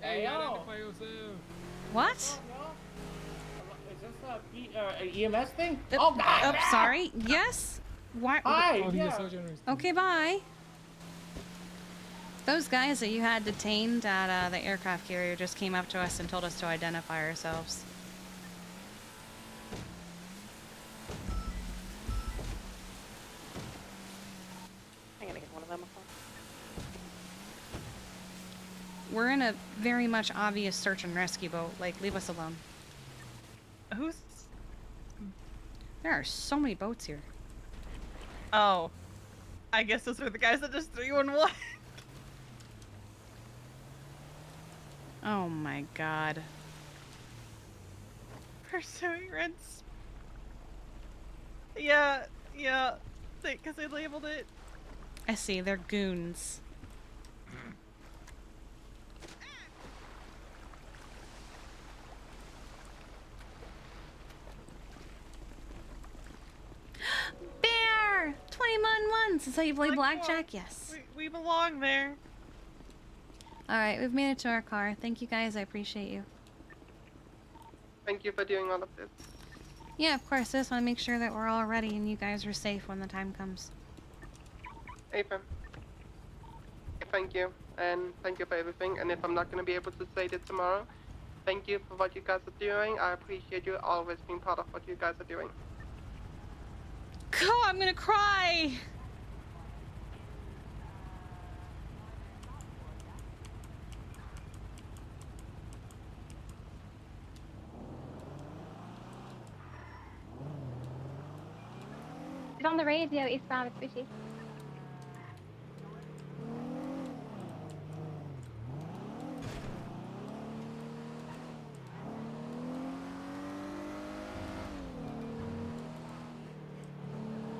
Hey, yo. What? Is this a EMS thing? Sorry. Yes? Why? Hi. Yeah. Okay, bye. Those guys that you had detained at the aircraft carrier just came up to us and told us to identify ourselves. I'm gonna give one of them a call. We're in a very much obvious search and rescue boat. Like, leave us alone. Who's... There are so many boats here. Oh. I guess those were the guys that just 3-1-1. Oh my god. Pursuing rents. Yeah, because they labeled it. I see. They're goons. Bear! 21 Is that you play blackjack? Yes. We belong there. Alright, we've made it to our car. Thank you guys. I appreciate you. Thank you for doing all of this. Yeah, of course. I just want to make sure that we're all ready and you guys are safe when the time comes. Affirm. Thank you, and thank you for everything. And if I'm not going to be able to say it tomorrow, thank you for what you guys are doing. I appreciate you always being part of what you guys are doing. God, I'm gonna cry! It's on the radio, eastbound Mitsubishi.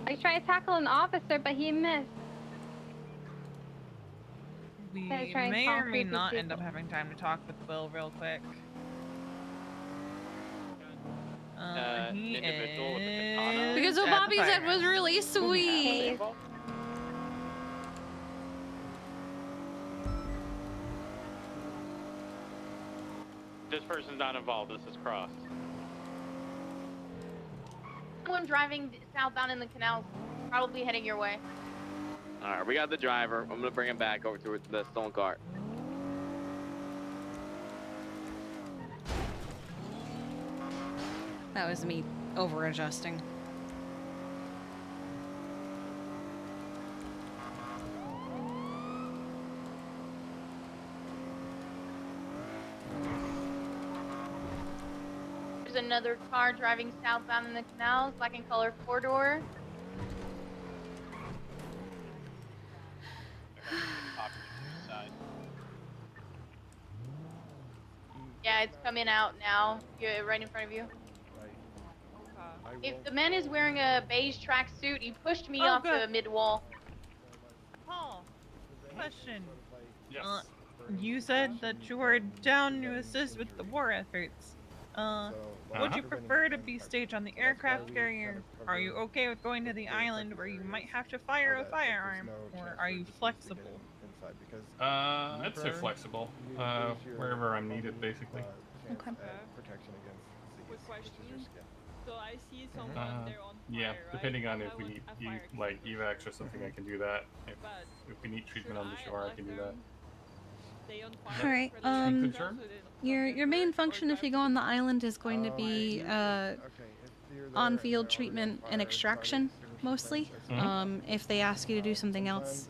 I tried to tackle an officer, but he missed. We Gotta try and may talk or may to not people. end up having time to talk with Will real quick. He individual with the is katana. Because what at the Bobby said was firehouse. really sweet. This person's not involved. This is crossed. Someone driving southbound in the canal, probably heading your way. All right, we got the driver. I'm gonna bring him back over to the stolen car. That was me over-adjusting. There's another car driving southbound in the canals, black and color four-door. Yeah, it's coming out now. You're right in front of you. If the man is wearing a beige tracksuit, he pushed me off the mid wall. Paul, question. Yes. You said that you were down to assist with the war efforts. Would you prefer to be staged on the aircraft carrier? Are you okay with going to the island where you might have to fire a firearm? Or are you flexible? I'd say flexible. Wherever I'm needed, basically. Okay. Protection against disease, Quick which is your question. skin. So I see someone there on Yeah, fire, depending right? on if I we want need a fire like evacs or something, I can do that. If we need treatment on the shore, I can do that. Stay on All fire right. for the aircraft so they Your main function if you go on the island is going to be on-field treatment and extraction mostly. If they ask you to do something else,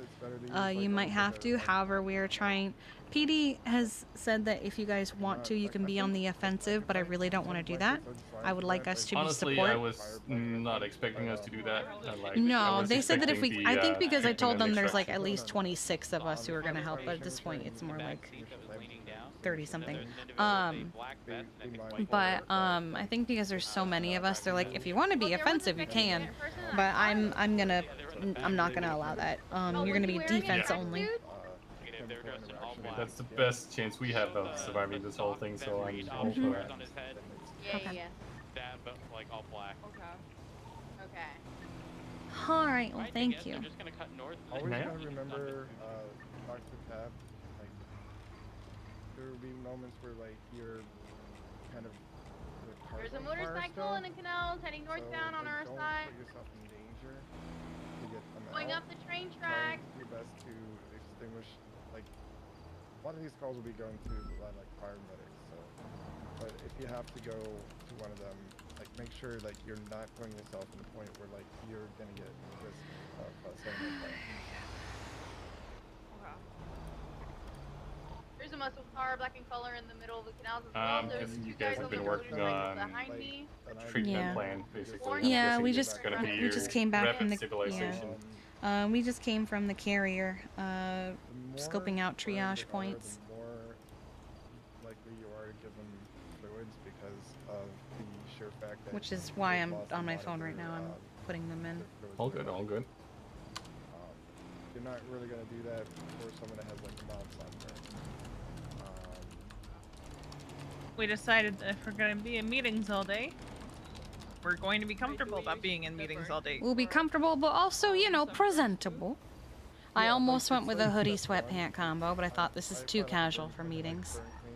you might have to. However, we are trying. PD has said that if you guys want to, you can be on the offensive, but I really don't want to do that. I would like us to Honestly, be support. I was not expecting us to do that. I No, was they said that if we, expecting I the, think because I treatment told and them there's like extraction. at least 26 of us who are gonna help, but at this point it's more like 30 something. But I think because there's so many of us, they're like, if you want to be offensive, you can, but I'm not gonna allow that. You're gonna be defense only. That's the best chance we have of surviving this whole thing, so I'm all for that. Yeah, Okay. yeah. That, but like all black. Okay. All right, well, thank you. They're just gonna cut north. Always gotta remember, Dr. Tab, like, there will be moments where, like, you're kind of, the car's There's a on fire motorcycle still, in the canals heading northbound on like, our don't side. put yourself in danger to get them Going out. up the train Try tracks. your best to extinguish, like, a lot of these calls will be going to, like, paramedics, so, but if you have to go to one of them, like, make sure, like, you're not putting yourself in a point where, like, you're gonna get risk of setting on fire. There's a muscle car, black in color, in the middle of the canals as well. I'm There's guessing two you guys guys have on been the working motorcycle on behind me. a treatment Yeah. plan, basically. Yeah, I'm we guessing just it's gonna be we just your came back from rapid the civilization. yeah. We just came from the carrier, scoping out triage points. The more likely you are to give them fluids because of the sheer fact that Which is why they've I'm lost on a my lot of phone right their, now. I'm putting them in. All good, all good. you're not really gonna do that for someone that has like a mild sunburn. We decided that if we're going to be in meetings all day, we're going to be comfortable about being in meetings all day. We'll be comfortable, but also, you know, presentable. I Yeah, almost like, went with it's a like hoodie step one. sweatpant combo, but I thought this is too find, like, casual burn for cream, like, meetings. burn cream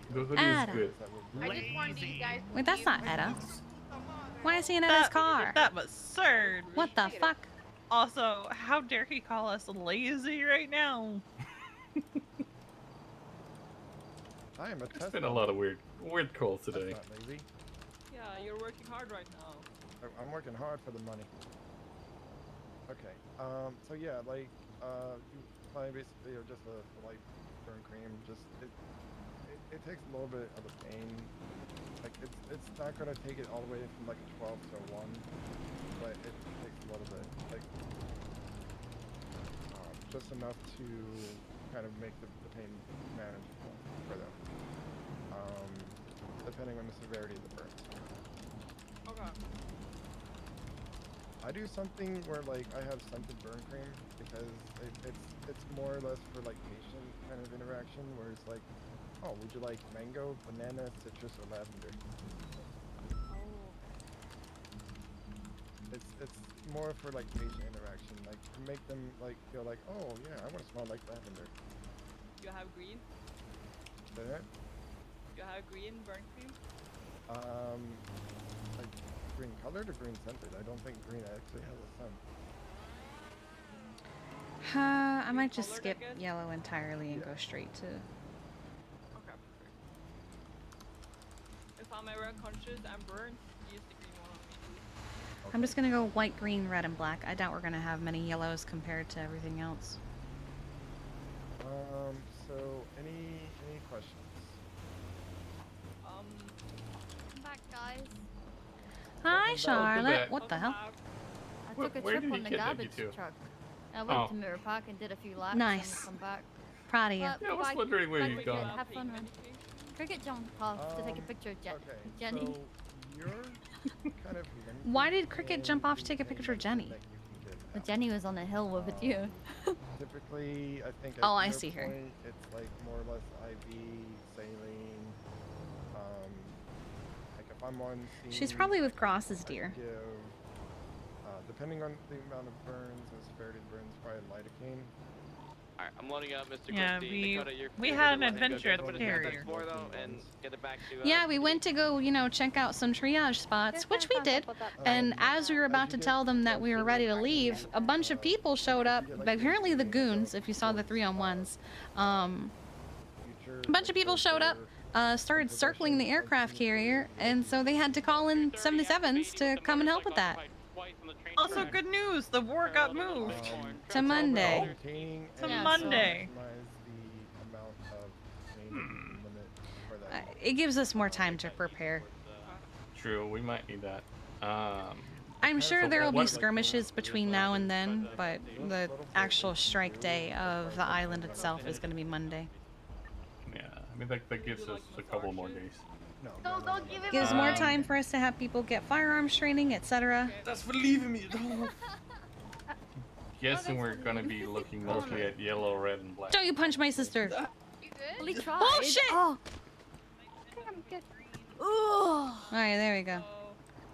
to The the hoodie is Ada. good. that would I just wanted you guys to Wait, that's see not if Etta. Why is he in Etta's car? That was absurd. What the fuck? Also, how dare he call us lazy right now? I am a It's been a lot of weird calls today. That's not lazy. Yeah, you're working hard right now. I'm working hard for the money. Okay. So yeah, like, you apply basically just a light burn cream. Just it takes a little bit of the pain. Like it's not gonna take it all the way from like a 12 to a 1, but it takes a little bit. Like just enough to kind of make the pain manageable for them. Depending on the severity of the burns. Okay. I do something where like I have scented burn cream because it's more or less for like patient kind of interaction where it's like, oh, would you like mango, banana, citrus, or lavender? It's more for like patient interaction, like to make them like feel like, oh yeah, I want to smell like lavender. You have green? Say that? You have green burn cream? Like green colored or green scented? I don't think green actually has a scent. I might just skip yellow entirely and go straight to. Okay, perfect. If I'm ever unconscious and burned, use the green one on me too. I'm just gonna go white, green, red, and black. I doubt we're gonna have many yellows compared to everything else. So any questions? Um, Come back, guys. Hi, Charlotte. What the hell? I took a Where trip did he on the kidnap you garbage to? truck. I went Oh. to Mirror Park and did a few laps. Nice. And come back. Proud of you. But Yeah, I was bye- wondering where bye, you'd Cricket. gone. Have fun, hon. Cricket jumped off to take a picture of Okay, Jenny. so you're kind of Why did Cricket jump off to take a picture of Jenny? But Jenny was on the hill with you. Typically, I think. Oh, at I your see her. point, it's like more or less IV, saline. Like if I'm on scene, She's probably with Gross's I deer. give, depending on the amount of burns and severity of burns, probably lidocaine. Alright, I'm loading up, Mr. Yeah, Christie. we had an adventure at the carrier. And get it back to, Yeah, we went to go, you know, check out some triage spots, which we did. And as we were about to tell them that we were ready to leave, a bunch of people showed up. Apparently the goons, if you saw the 3-on-1s. A bunch of people showed up, started circling the aircraft carrier, and so they had to call in 77s to come and help with that. Also, good news, the war got moved. To Monday. To Monday. It gives us more time to prepare. True, we might need that. I'm sure So there will be what- skirmishes between now and then, but the actual strike day of the island itself is going to be Monday. Yeah, I mean that gives us a couple more days. Don't give him Gives more time for us to have people get firearms training, etc. That's for leaving me. Guessing we're gonna be looking mostly at yellow, red, and black. Don't you punch my sister! You good? Well, he tried. Oh shit! Oh. I'm good. Alright, there we go.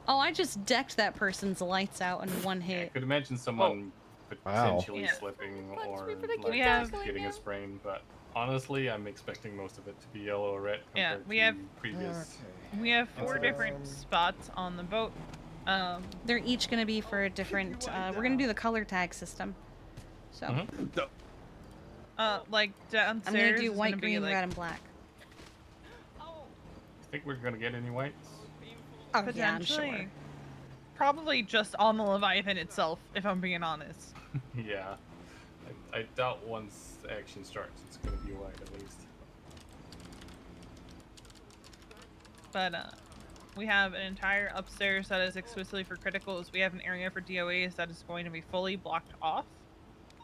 Oh, I just decked that person's lights out in one I hit. could imagine someone potentially Yeah. slipping Punch or me, but I keep like, tackling getting a him. sprain, but honestly, I'm expecting most of it to be yellow or red Yeah, compared we to have- previous. We have 4 different spots on the boat. They're each going to be for a different. We're going to do the color tag system. So Like downstairs. I'm going to do is white, gonna be, green, like, red, and black. Think we're gonna get any whites? Oh, yeah, I'm potentially. sure. Probably just on the Leviathan itself, if I'm being honest. Yeah, I doubt once action starts, it's gonna be white at least. But we have an entire upstairs that is exclusively for criticals. We have an area for DOAs that is going to be fully blocked off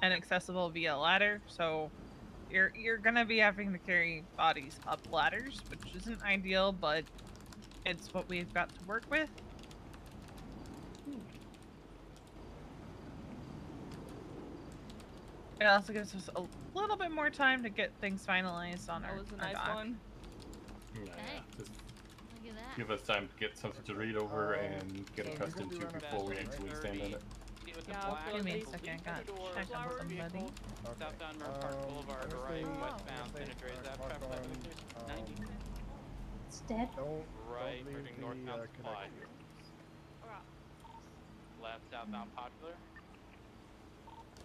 and accessible via ladder. So you're gonna be having to carry bodies up ladders, which isn't ideal, but it's what we've got to work with. It also gives us a little bit more time to get things finalized on That our, was a our nice dock. one. Yeah, just Look at that. give us time to get something to read over and get so you accustomed guys to do run a before we full actually right? stand in it. Give me a second, got check on somebody. Okay. Southbound Merritt Park Boulevard, I'm right, gonna westbound, say, penetrates that clock traffic light on, limit 90. It's dead. Right, don't leave moving the northbound supply. connector. Left, southbound Popular.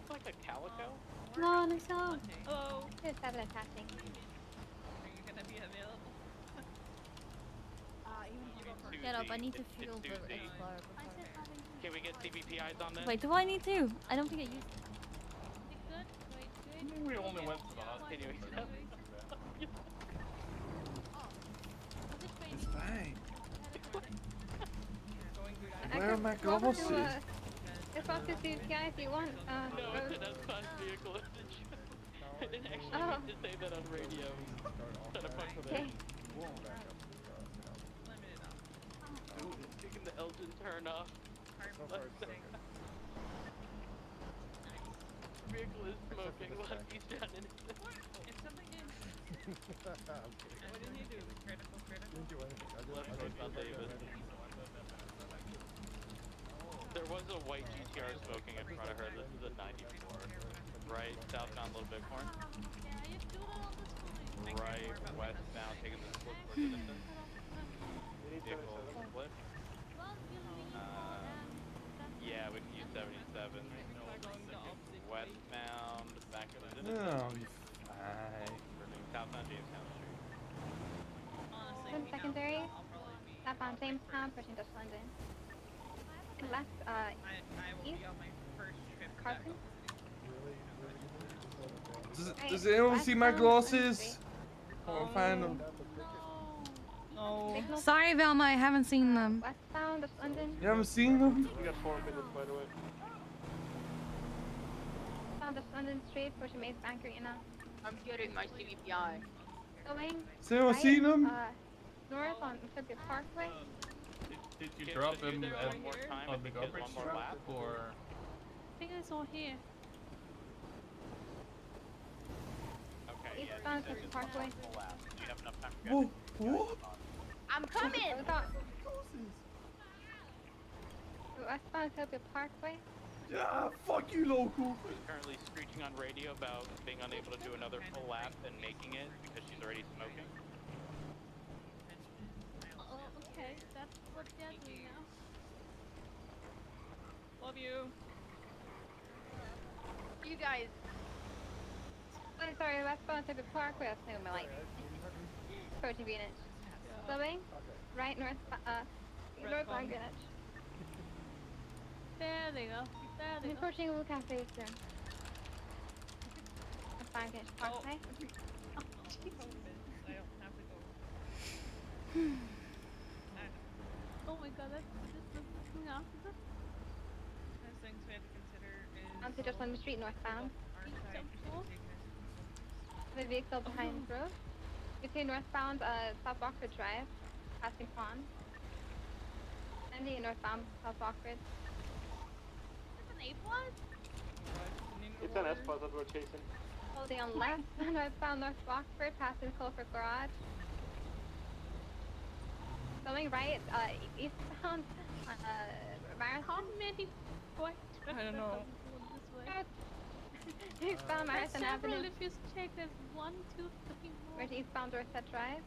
Looks like a Calico. Come on, let's go. Hello. Just have it attaching. Are you gonna be available? Get up, I need to It's feel the Susie. Explorer. Can we get CBPIs on this? Wait, do I need to? I don't think I used it. We only went to the hospital. It's fine. I Where are can my walk to, glasses? Let's walk to CPI if you want. No, it's an S-Class vehicle. I didn't actually mean to say that on radio. Trying to fuck with it. Taking the Elgin turn off. Vehicle is smoking while he's down in it. It's something in. What did he do? Critical. Didn't do anything. Left northbound Davis. There was a white GTR smoking in front of her. This is a 94. Right, southbound Little Bighorn. Right, westbound, taking the split towards the distance. Vehicle split. Yeah, we can use 77. Westbound, back to the distance. No, he's fine. Southbound Jamestown Street. Then secondary. Southbound Jamestown, pushing to London. Left, I will east. be on my first trip to Carson. Does anyone see my glasses? Can't find them. No. Sorry, Velma, I haven't seen them. Westbound to London. You haven't seen them? We got 4 minutes, by the way. Westbound to London Street, pushing Maze Bank Arena. I'm getting my CVPI. Going. Has anyone seen them? North on Mississippi Parkway. Did you drop him One more time, on the garbage one more truck lap. or? I think I saw here. Okay, yeah, Eastbound Mississippi Parkway. full lap. Do you have enough time for Whoa, what? I'm coming! Westbound Mississippi Parkway. Yeah, fuck you, local. She's currently screeching on radio about being unable to do another full lap and making it because she's already smoking. Oh, okay. That's what they're doing now. Love you. You guys. Oh, sorry, westbound Mississippi Parkway. That's new, my light. Approaching Greenwich. Slowing. Right, northbound Greenwich. There they go. There I'm they go. approaching Blue Cafe soon. Northbound Greenwich Parkway. I don't have to go. Oh my god, that's coming after this. There's things we have to consider is Onto just on the street northbound. our side taking The vehicle behind the road. Between northbound South Rockford Drive, passing Pond. And the northbound South Rockford. That's an A-plus? It's an S-Plus that we're chasing. Holding on left, northbound North Rockford, passing Colford Garage. Going right, eastbound, Marathon. How many what? I don't know. Eastbound Marathon Several, Avenue. if you check, there's 1, 2, 3, Where's eastbound Dorset Drive?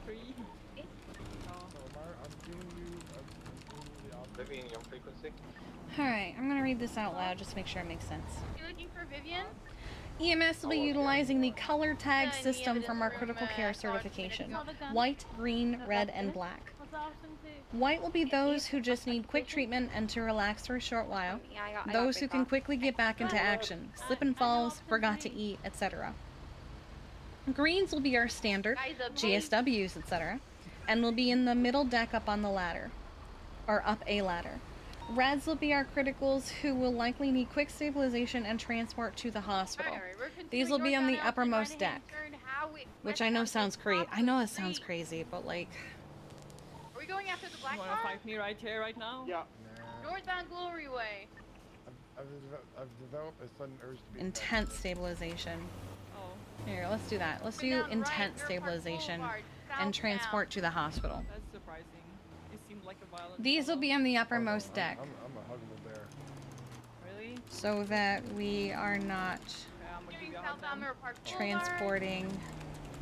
3. I'm giving you the option. Living on frequency. Alright, I'm gonna read this out loud just to make sure it makes sense. You looking for Vivian? EMS will be utilizing the color tag Yeah, in the system evidence from our room, critical care college certification. minutes. White, green, red, and black. What's the option to? White will be those who just need quick treatment and to relax for a short while. Yeah, I got Those who break can off. quickly get back into action. Slip and falls, forgot to eat, etc. Greens will be our standard, Guys, up GSWs, etc. And will be in the middle deck up on the ladder. Or up a ladder. Reds will be our criticals who will likely need quick stabilization and transport to the hospital. Alright, we're These will be on the continuing uppermost northbound deck. right-hand turn, Howick, Which I know westbound sounds to the crazy. top I of know the it sounds street. crazy, but like, Are we going after the black You wanna car? fight me right here, right now? Yeah. Northbound Glory Way. I've developed a sudden urge to be Intense stabilization. Oh. Here, let's do that. Let's Up and do down, intense right, Airport stabilization Boulevard, and southbound. transport to the hospital. That's surprising. It seemed like a violent These will fellow. be on the uppermost deck, I'm a huggable bear. Really? so that we are not Okay, I'm gonna give you a hug Southbound then. Mirror Park Boulevard. transporting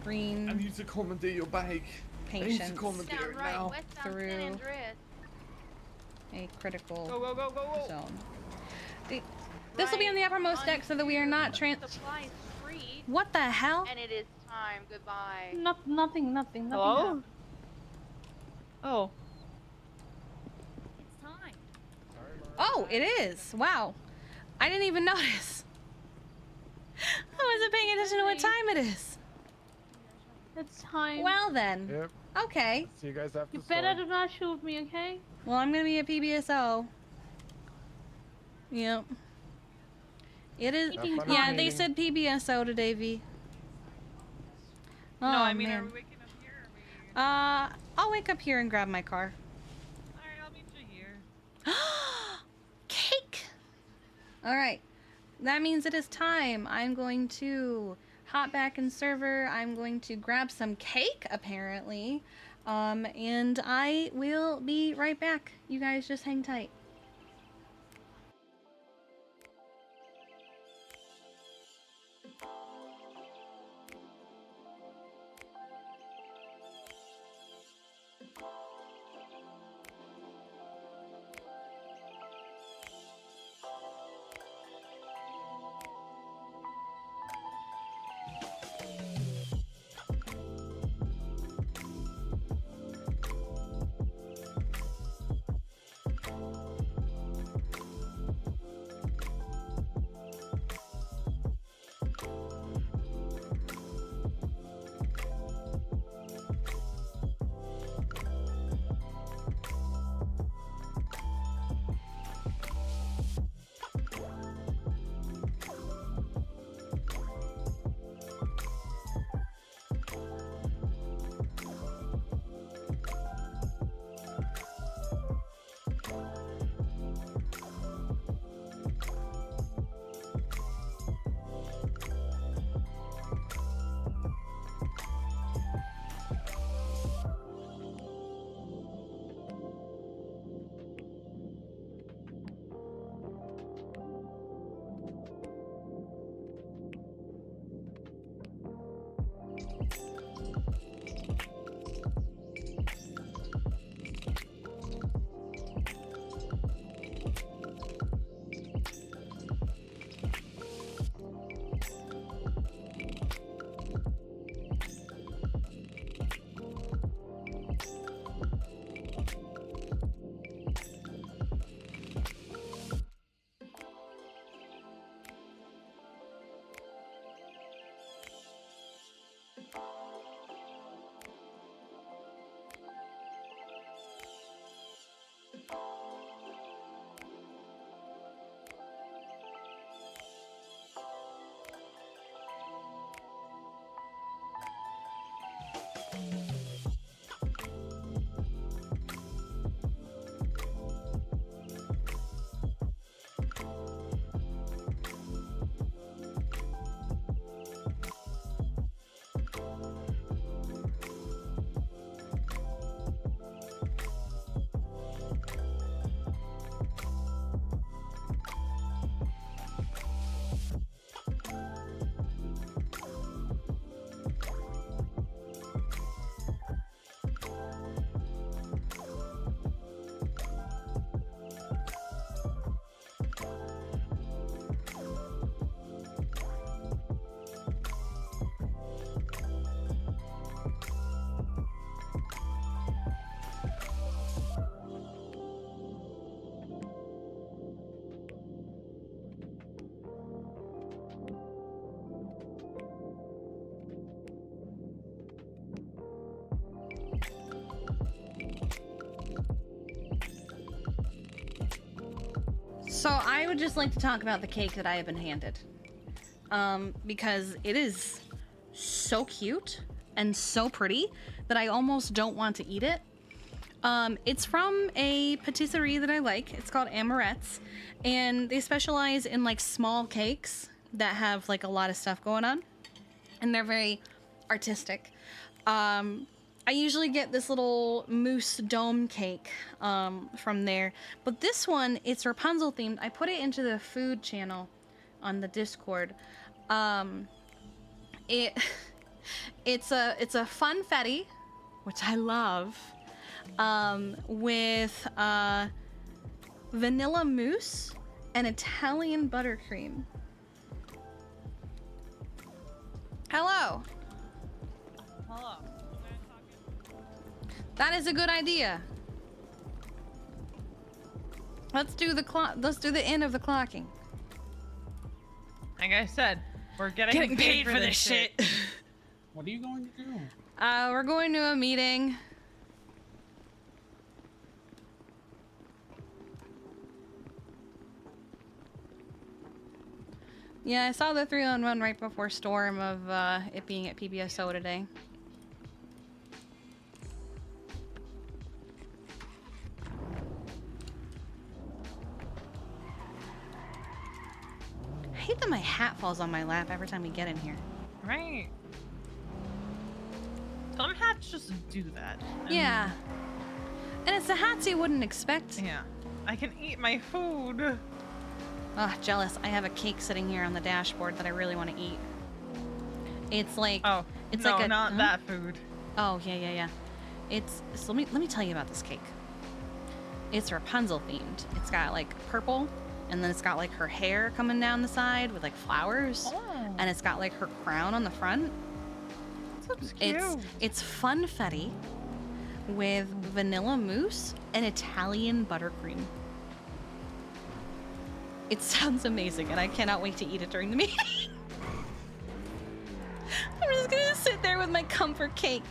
I green need to commandeer your bag. I need to patients commandeer Down it right, now. westbound San through Andreas. a critical Go, go, go, go, go. zone. This will be on the uppermost deck so that we are not Supply Street. What the hell? And it is time. Goodbye. Nothing. Hello? happened. Oh. It's time. Oh, it is. Wow. I didn't even notice. I wasn't paying attention to what time it is. It's time. Well then. Yep. Okay. See you guys after You storm. better do not shoot me, okay? Well, I'm gonna be a PBSO. Yep. It is. Have fun Yeah, at they meeting. said PBSO today, V. Oh, No, I mean, man. are we waking up here? Or are we... I'll wake up here and grab my car. Alright, I'll meet you here. Cake! Alright. That means it is time. I'm going to hop back in server. I'm going to grab some cake, apparently. And I will be right back. You guys just hang tight. So I would just like to talk about the cake that I have been handed. Because it is so cute and so pretty that I almost don't want to eat it. It's from a patisserie that I like. It's called Amorette's, and they specialize in like small cakes that have like a lot of stuff going on, and they're very artistic. I usually get this little mousse dome cake from there, but this one, it's Rapunzel themed. I put it into the food channel on the Discord. It's a funfetti, which I love, with vanilla mousse and Italian buttercream. Hello. Hello. That is a good idea. Let's do the end of the clocking. Like I said, we're getting paid for this shit. What are you going to do? We're going to a meeting. Yeah, I saw the 3-on-1 right before Storm of it being at PBSO today. I hate that my hat falls on my lap every time we get in here. Right. Some hats just do that. Yeah. And it's the hats you wouldn't expect. Yeah. I can eat my food. Ugh, jealous. I have a cake sitting here on the dashboard that I really want to eat. It's like it's no, like a not that food. Oh yeah. So let me tell you about this cake. It's Rapunzel themed. It's got like purple, and then it's got like her hair coming down the side with like flowers, and it's got like her crown on the front. Looks cute. It's funfetti with vanilla mousse and Italian buttercream. It sounds amazing, and I cannot wait to eat it during the meeting. I'm just gonna sit there with my comfort cake.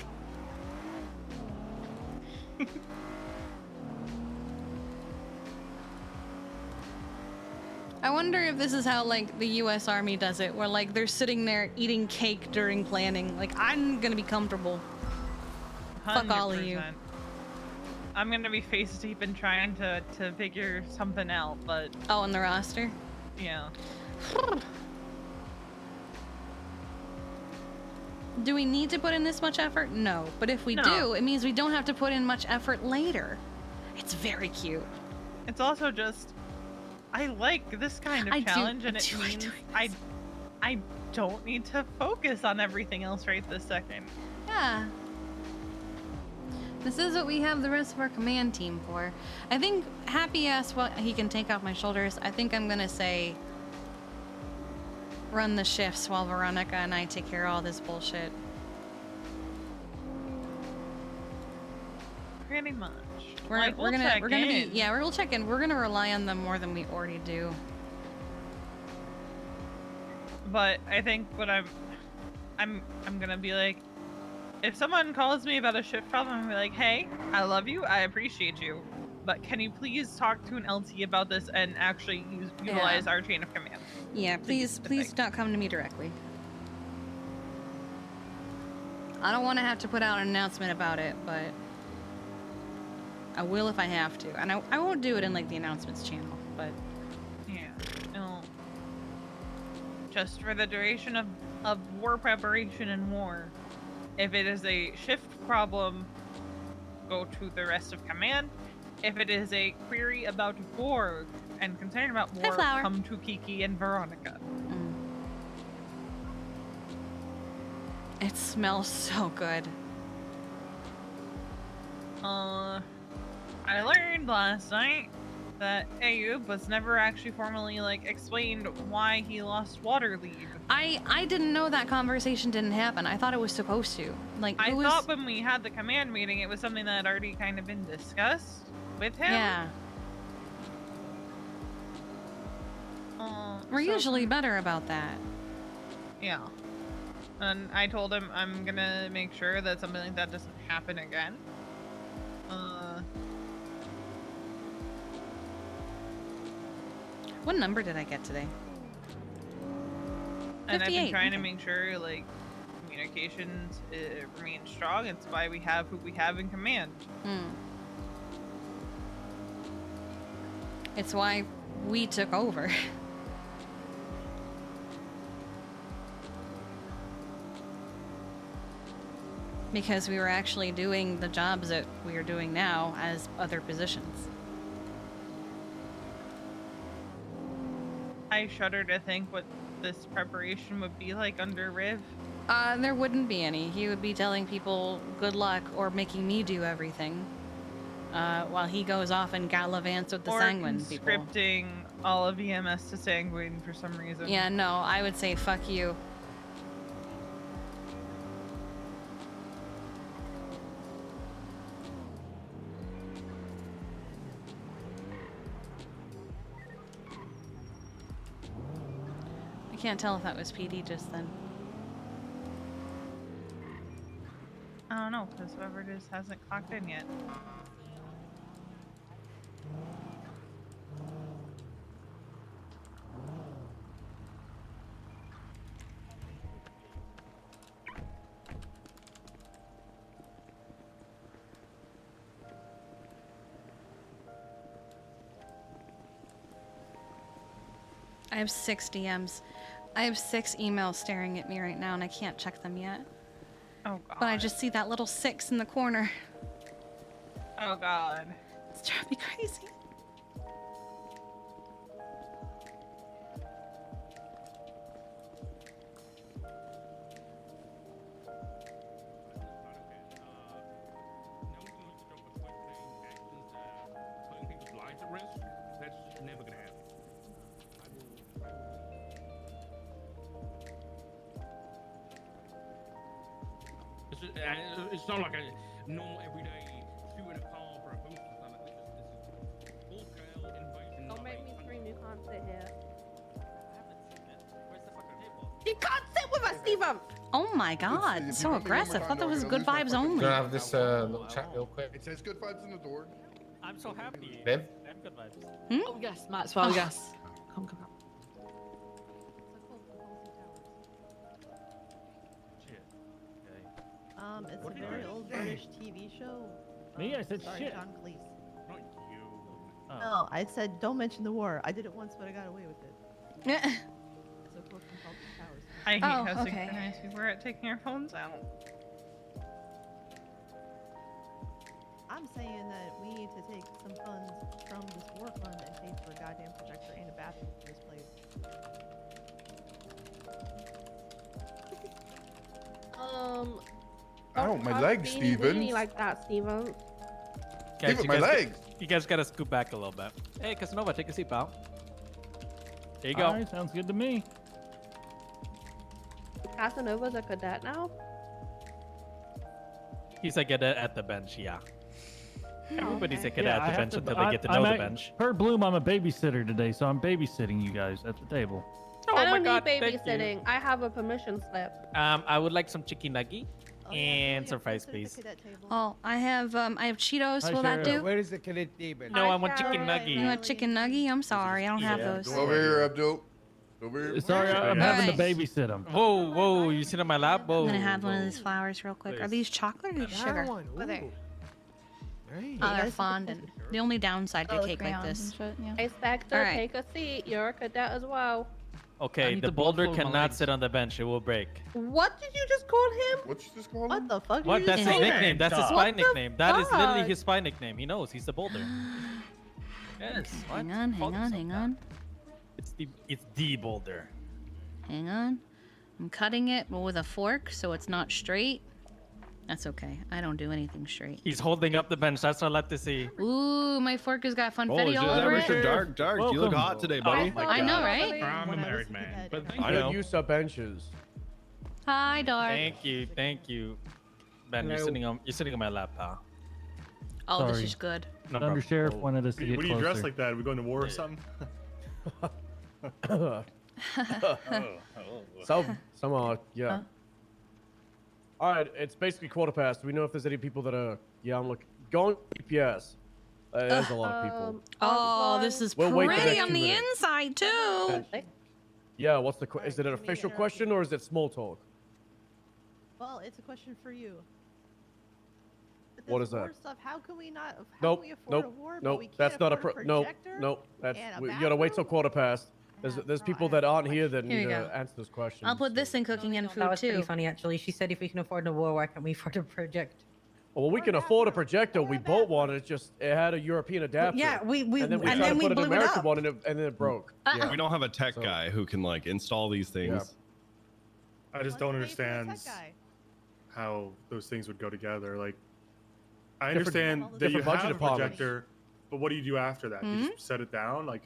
I wonder if this is how like the US Army does it, where like they're sitting there eating cake during planning. Like, I'm gonna be comfortable. 100%. Fuck all of you. I'm gonna be face deep in trying to figure something out, but Oh, on the roster? yeah. Do we need to put in this much effort? No. But if we No. do, it means we don't have to put in much effort later. It's very cute. It's also just I like this kind of I do- challenge, and I it do means enjoy I don't need to focus on everything else right this second. Yeah. This is what we have the rest of our command team for. I think Happy asked what he can take off my shoulders. I think I'm gonna say run the shifts while Veronica and I take care of all this bullshit. Pretty much. We're Like, gonna check in. we'll check in. We're gonna rely on them more than we already do. But I think what I'm gonna be like, if someone calls me about a shift problem, I'm gonna be like, hey, I love you, I appreciate you, but can you please talk to an LT about this and actually utilize our chain of command? Yeah, please don't come to me directly. I don't want to have to put out an announcement about it, but I will if I have to. And I won't do it in like the announcements channel, but Yeah, no. Just for the duration of war preparation and war. If it is a shift problem, go to the rest of command. If it is a query about war and concern about Hi, war, Flower. come to Kiki and Veronica. it smells so good. I learned last night that Ayub was never actually formally like explained why he lost water lead. I didn't know that conversation didn't happen. I thought it was supposed to. Like, I it was, thought when we had the command meeting, it was something that had already kind of been discussed with him. yeah. We're so- usually better about that. Yeah. And I told him I'm gonna make sure that something like that doesn't happen again. What number did I get today? And I've been 58, trying to okay. make sure like communications remain strong. It's why we have who we have in command. It's why we took over. Because we were actually doing the jobs that we are doing now as other positions. I shudder to think what this preparation would be like under Riv. There wouldn't be any. He would be telling people good luck or making me do everything. While he goes off and gallivants with the Sanguine people. Scripting all of EMS to Sanguine for some reason. Yeah, no, I would say fuck you. I can't tell if that was PD just then. I don't know, because whoever it is hasn't clocked in yet. I have 6 DMs. I have 6 emails staring at me right now, and I can't check them yet. Oh god. But I just see that little 6 in the corner. Oh god. It's driving me crazy. It's not like a normal everyday shooting a call for a boost or something. This is full-scale invasion. Don't make me scream. You can't sit here. You can't sit with us, Steven! Oh my god, so aggressive. I thought that was good vibes only. Can I have this little chat real quick? It says good vibes in the door. I'm so happy. Viv? I'm good vibes. Oh yes, Maxwell. Oh. Yes. Come. It's a very old British TV show. Me? I said starring shit. John Cleese. Not you. Oh. No, I said don't mention the war. I did it once, but I got away with it. Yeah. It's a quote from Fawlty Towers. I hate Oh, how okay. synchronized we were at taking our phones out. I'm saying that we need to take some funds from this war fund and pay for a goddamn projector and a bathroom for this place. Ow, my legs, Steven. Like that, Steven. Guys, Steven, my legs. You guys gotta scoot back a little bit. Hey, Casanova, take a seat, pal. There you go. Alright, sounds good to me. Casanova's a cadet now? He's a cadet at the bench, yeah. Everybody's a cadet Yeah, at I the have bench to- until they get to know the bench. Per Bloom, I'm a babysitter today, so I'm babysitting you guys at the table. Oh I my don't God, need thank you. babysitting. I have a permission slip. I would like some chicken nugget and some fries, please. Oh, I have Cheetos. Will that do? Where is the cadet table? No, I want chicken nugget. You want chicken nugget? I'm sorry, I don't have those. Over here, Abdul. Over here. Sorry, I'm having to babysit him. Whoa, whoa, you sit on my lap? Whoa. I'm gonna have one of these flowers real quick. Are these chocolate or sugar? Over there. Oh, they're fondant. The only downside to a cake like this. Hey, Spectre, All right. take a seat. You're a cadet as well. Okay, the boulder cannot sit on the bench. It will break. What did you just call him? What you just call him? What the fuck? What? That's his nickname. That's his spy What the nickname. That is literally fuck? his spy nickname. He knows. He's the boulder. Yes. Hang on, hang on. It's the boulder. Hang on. I'm cutting it with a fork so it's not straight. That's okay. I don't do anything straight. He's holding up the bench. That's what I like to see. Ooh, my fork has got funfetti all is that over it. Mr. Dark? You look hot today, buddy. I know, right? I'm a married man, but thank I you. don't use up benches. Hi, Dark. Thank you. Ben, you're sitting on my lap, pal. Oh, this Sorry. is good. No Under problem. Sheriff wanted us to get What do you closer. dress like that? Are we going to war or something? Yeah. All right, it's basically quarter past. Do we know if there's any people that are? Yeah, I'm looking. Going GPS. There's a lot of people. Oh, this is We'll wait the pretty next on 2 the minutes. inside too. Yeah, what's the? Is it an official question or is it small talk? Well, it's a question for you. With What this is that? war Stuff, how can we not? How Nope, can we afford nope, a war, but nope. we can't That's not a afford nope, projector nope. That's and a you gotta wait till quarter past. There's people that aren't here that Here need you to go. answer those questions. I'll put this in cooking and That food was pretty too. funny, actually. She said if we can afford a war, why can't we afford a project? Well, we can afford a projector. We bought one. And it had a European adapter. Yeah, we and then we and tried then to we put an blew it American up. one, and then it broke. Yeah, we don't have a tech guy who can like install these things. I just don't understand how those things would go together. Like, I Different- understand that you different budget have a departments. projector, but what do you do after that? You Hmm? just set it down? Like,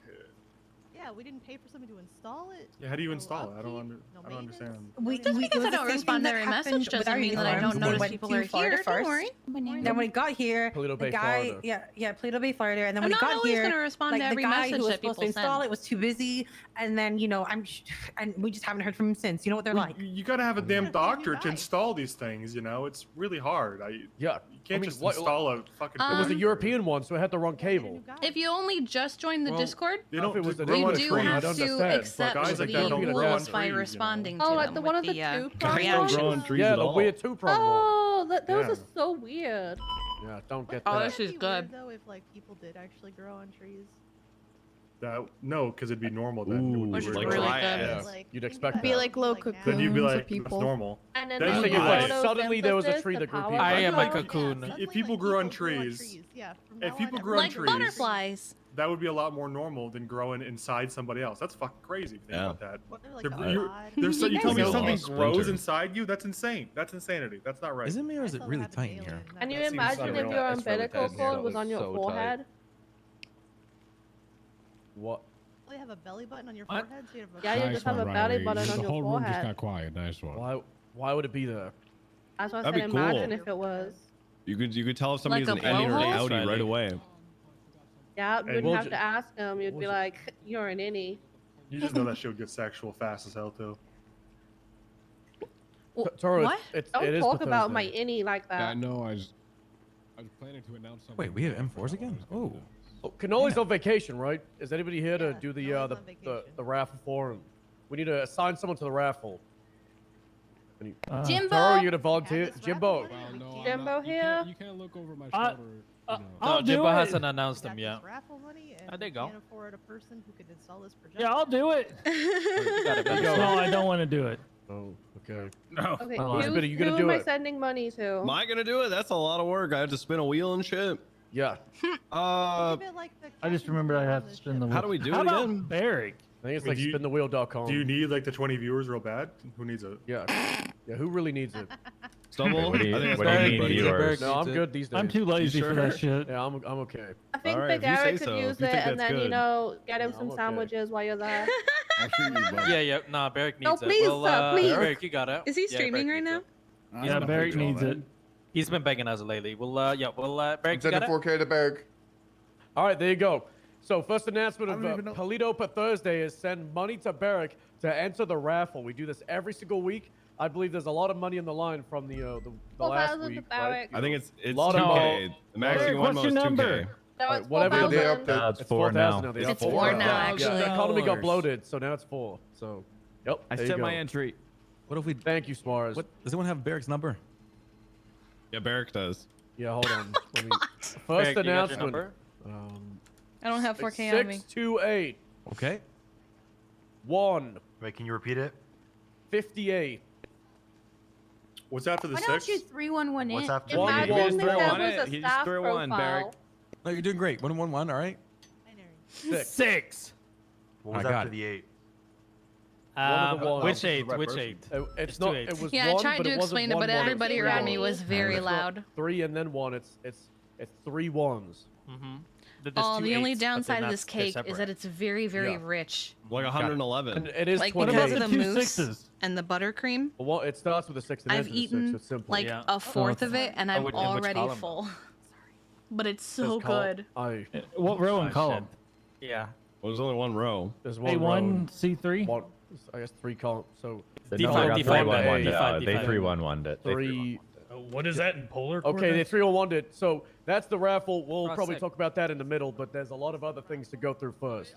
Yeah, we didn't pay for somebody to install it. yeah, how do you No install it? I don't upkeep, no understand. Just because I don't respond to every message doesn't mean that I don't notice people are here. Don't worry. Then when it got here, Toledo the Bay, guy, Florida. yeah, Toledo Bay, Florida, and then I'm when it not got always here, gonna respond like to every the guy message who was that supposed to people install send. it was too busy, and then and we just haven't heard from him since. You know what they're Well, like. You gotta have a damn doctor to install these things, you know? It's really hard. Yeah. You can't just install a fucking... It was a European one, so it had the wrong cable. If you only just joined the Well, Discord, They don't if it was do an grow on you do trees. have I'd to understand, but accept guys like that the don't grow on rules by trees, responding Oh, to like them the one with of the the two-pronged reactions. ones? Yeah, the weird two-prong one. Oh, those Yeah. are so weird. Yeah, don't get Oh, that. this is It'd be good. weird, though, if like people did actually grow on trees. No, because it'd be normal then. It would be Which is weird. really Yeah, good. Like, you'd expect Be that. like low cocoons Then you'd be like, of people. that's normal. And then Then I'm like, you'd thinking be like like, suddenly there was a photosynthesis, tree the that grew power people. I am a of- cocoon. Yeah, if people grew on trees, yeah, from if now people on, grew on Like trees, butterflies. that would be a lot more normal than growing inside somebody else. That's fucking crazy if you think about that. What, they're like They're- you're- odd. there's so, you tell me guys something know- grows Splinter. inside you? That's insane. That's insanity. That's not right. Is it me or is it really tight in here? Can you That seems imagine surreal. if your It's really umbilical tight in cord here. was on your So tight. forehead? What? You have a belly button on your What? forehead, so you have a Yeah, you just have a belly button on the your whole room just forehead. got quiet. That's why. Why would it be there? That's what I That'd said. be cool. Imagine if it was. You could tell if somebody's Like an a innie or an blowhole? outie right away. Yeah, you And wouldn't we'll have ju- to ask them. You'd be ju- like, "You're an innie." You just know that shit would get sexual fast as hell too. Toro, What? Don't it is talk for about Thursday. my innie like Yeah, I that. know. I was planning to announce something. Wait, we have M4s again? Oh. Oh, Canoli's on vacation, right? Is anybody here to Yeah, do the Canoli's on the vacation. raffle for him? We need to assign someone to the raffle. Jimbo! Toro, you gonna volunteer? Have this Jimbo. raffle money? Well, no, I'm Jimbo not- here? You can't look over my Uh, shoulder. you know. No, Jimbo hasn't announced We them got yet. this raffle money, and there you we go. can't afford a person who could install this projector. Yeah, I'll do it. No, I don't want to do it. Oh, okay. No. Okay, Well, who, Elizabeth, are you gonna who do am I it? sending money to? Am I gonna do it? That's a lot of work. I have to spin a wheel and shit. Yeah. Give it like the I just captain's remembered I name have on to the spin ship. the wheel. How do we do How it about again? Barrick? I think it's Wait, like do you- spinthewheel.com. Do you need like the 20 viewers real bad? Who needs it? Yeah. Yeah, who really needs it? Stumble? What do you- I think that's what do you Barry, need buddy. viewers? No, I'm good these days. I'm too lazy for that shit. Yeah, I'm okay. I think Alright, Big if you say Eric could so, use if you it, think and that's then good. get him Yeah, some I'm okay. sandwiches while you're there. I'll shoot you, bud. Yeah, nah, Barrick No, needs it. please, Well, sir, please. Barrick, you got it. Is he Yeah, streaming Barrick right needs now? it. Yeah, Barrick needs it. He's been begging us lately. Well, yeah, well, Barrick, you Send got a it? 4K to Berg. All right, there you go. So first announcement I of don't even know. Polito per Thursday is send money to Barrick to enter the raffle. We do this every single week. I believe there's a lot of money on the line from the last 4,000 to week. Barrick. I think it's Lot of 2K. The max Barrick, you won what's was your 2K. number? No, Right, it's whatever it is. 4,000. They It's It's 4 4,000 now. now. It's 4 now, Yeah, actually. the economy got bloated, so now it's 4. So, yep. I there you set go. my entry. What if we... Thank you, Suarez. What? Does anyone have Barrick's number? Yeah, Barrick does. Yeah, hold on. Let me... First Barrick, you got your announcement. number? I don't have 4K on me. 628 Okay. 1 Wait, can you repeat it? 58. What's after the Why don't 6? you 311 What's it? after One, Imagine one, if one. that on was it. a He just staff threw one, Barrick. profile. No, you're doing great. 111, all right? 6. What was I got after it. the 8? One of the ones. Which This is the 8? right Which person. 8? It's It's not. two eights. It was Yeah, I one, tried but to it wasn't explain it, but 1 1. everybody around me was very It's not loud. 3 and then 1. It's 3 1s. Mm-hmm. Oh, the only downside of this cake is that it's very, very Yeah. rich. Like 111. And it is Like 28. because of the two mousse sixes? and the buttercream. Well, it starts with a 6 and I've ends with a 6. eaten It's simple. like Yeah. a fourth of it, and I'm which- in which already column? full. But it's so Just call- good. What row Oh, and shit. column? Yeah. Well, there's only one row. There's one A1, C3? row. One, I guess 3 columns. So The D5, number got D5, 311 D5, They D5. 311 it. They 3. What is that in polar Okay, they 301 it. So that's the raffle. We'll Cross probably sec. talk about that in the middle, but there's a lot of other things to go through first.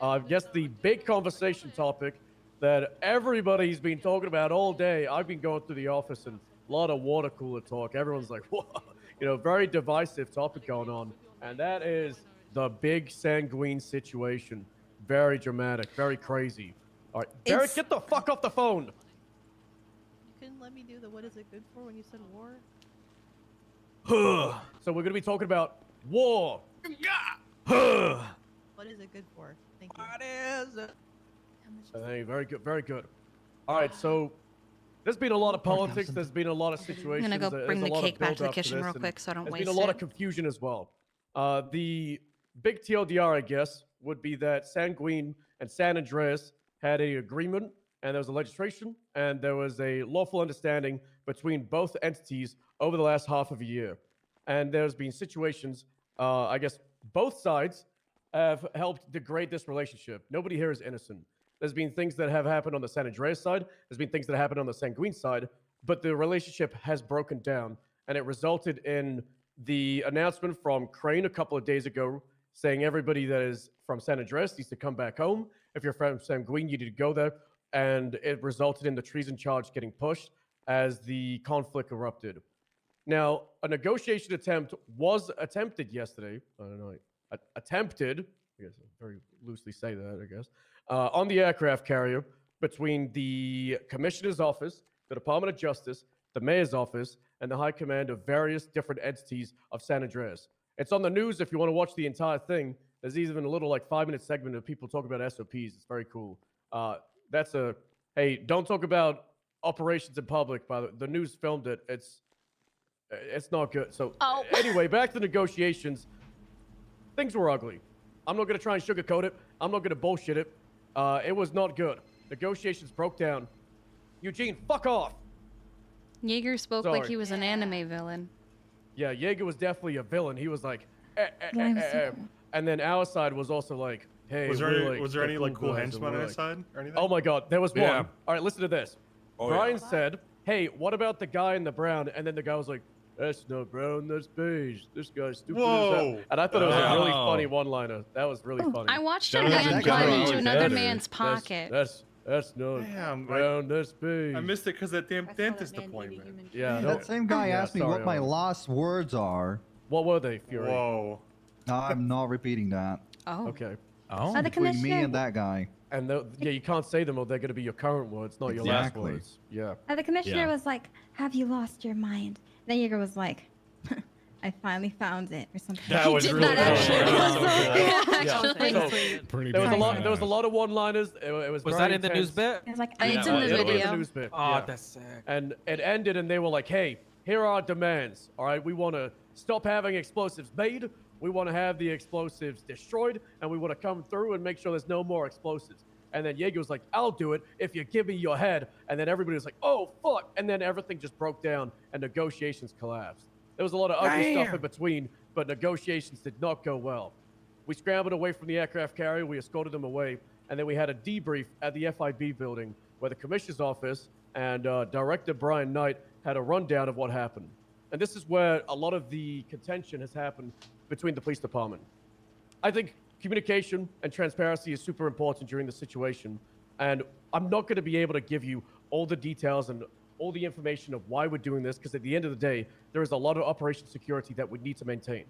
I guess the big conversation topic that everybody's been talking about all day. I've been going through the office and a lot of water cooler talk. Everyone's like, "Whoa, very divisive topic going on, and that is the big sanguine situation. Very dramatic, very crazy. All right, Derek, It's- get the fuck off the phone. You couldn't let me do the what is it good for when you said war? So we're gonna be talking about war. What is it good for? Thank you. What is it? Hey, very good, very good. All right, so there's been a lot of politics. There's been a lot of situations. I'm gonna go there's bring a the lot of cake back to the build-up kitchen this, real and quick so I don't There's waste been a lot it. of confusion as well. The big TLDR, I guess, would be that Sanguine and San Andreas had a agreement, and there was a legislation, and there was a lawful understanding between both entities over the last half of a year. And there's been situations, I guess, both sides have helped degrade this relationship. Nobody here is innocent. There's been things that have happened on the San Andreas side. There's been things that happened on the Sanguine side, but the relationship has broken down, and it resulted in the announcement from Crane a couple of days ago saying everybody that is from San Andreas needs to come back home. If you're from Sanguine, you need to go there. And it resulted in the treason charge getting pushed as the conflict erupted. Now, a negotiation attempt was attempted yesterday. I don't know, attempted, I guess I very loosely say that, I guess, on the aircraft carrier between the Commissioner's Office, the Department of Justice, the Mayor's Office, and the High Command of various different entities of San Andreas. It's on the news if you want to watch the entire thing. There's even a little 5-minute segment of people talking about SOPs. It's very cool. That's a, hey, don't talk about operations in public. By the news filmed it. It's not good. So anyway, back to negotiations. Things were ugly. I'm not going to try and sugarcoat it. I'm not going to bullshit it. It was not good. Negotiations broke down. Eugene, fuck off. Jaeger spoke like he was an anime villain. Yeah, Jaeger was definitely a villain. He was like, so and then our side was also like, hey, Was there we're, any, like, was there the any like cool guys, henchmen and on we're our like- side or anything? Oh my god, there was Yeah. one. All right, listen to this. Oh, Brian yeah. said, hey, what about the guy in the brown? And then the guy was like, that's not brown, that's beige. This guy's stupid as Whoa. hell. And I thought it was a really Oh. funny one-liner. That was really funny. I watched a man climb into another man's pocket. That's not Damn, brown, that's beige. I missed it because that damn dentist appointment. Yeah, That same guy asked me sorry, what my Owen. last words are. What were they, Fury? Whoa. I'm not repeating that. Oh. Okay. Oh, the Between me commissioner. and that guy. And yeah, you can't say them or they're going to be your current words, not your last Exactly. words. Yeah. The commissioner Yeah. was like, "Have you lost your mind?" Then Jaeger was like, "I finally found it," or something. That He was did really that good. actually. Yeah. Actually. There was a lot. There was a lot of one-liners. It was Was very that in the news intense. bit? It was like, It's in the It'll be in video. the news bit. Oh, yeah. that's sick. And it ended, and they were like, "Hey, here are our demands. All right, we want to stop having explosives made. We want to have the explosives destroyed, and we want to come through and make sure there's no more explosives." And then Jaeger was like, "I'll do it if you give me your head." And then everybody was like, "Oh fuck!" And then everything just broke down, and negotiations collapsed. There was a lot of ugly stuff in between, but negotiations did not go well. We scrambled away from the aircraft carrier. We escorted them away, and then we had a debrief at the FIB building where the commissioner's office and Director Brian Knight had a rundown of what happened. And this is where a lot of the contention has happened between the police department. I think communication and transparency is super important during the situation. And I'm not going to be able to give you all the details and all the information of why we're doing this, because at the end of the day, there is a lot of operation security that we need to maintain.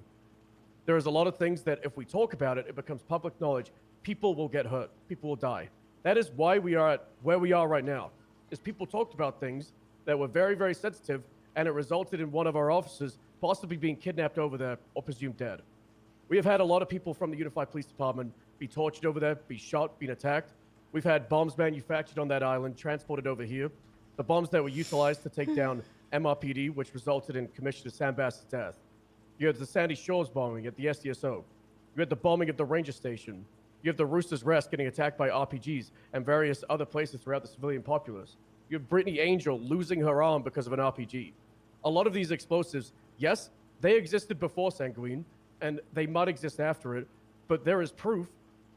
There is a lot of things that if we talk about it, it becomes public knowledge. People will get hurt. People will die. That is why we are at where we are right now, is people talked about things that were very, very sensitive, and it resulted in one of our officers possibly being kidnapped over there or presumed dead. We have had a lot of people from the Unified Police Department be tortured over there, be shot, been attacked. We've had bombs manufactured on that island, transported over here. The bombs that were utilized to take down MRPD, which resulted in Commissioner Sandbass's death. You had the Sandy Shores bombing at the SDSO. You had the bombing at the ranger station. You have the Rooster's Rest getting attacked by RPGs and various other places throughout the civilian populace. You have Brittany Angel losing her arm because of an RPG. A lot of these explosives, yes, they existed before Sanguine, and they might exist after it, but there is proof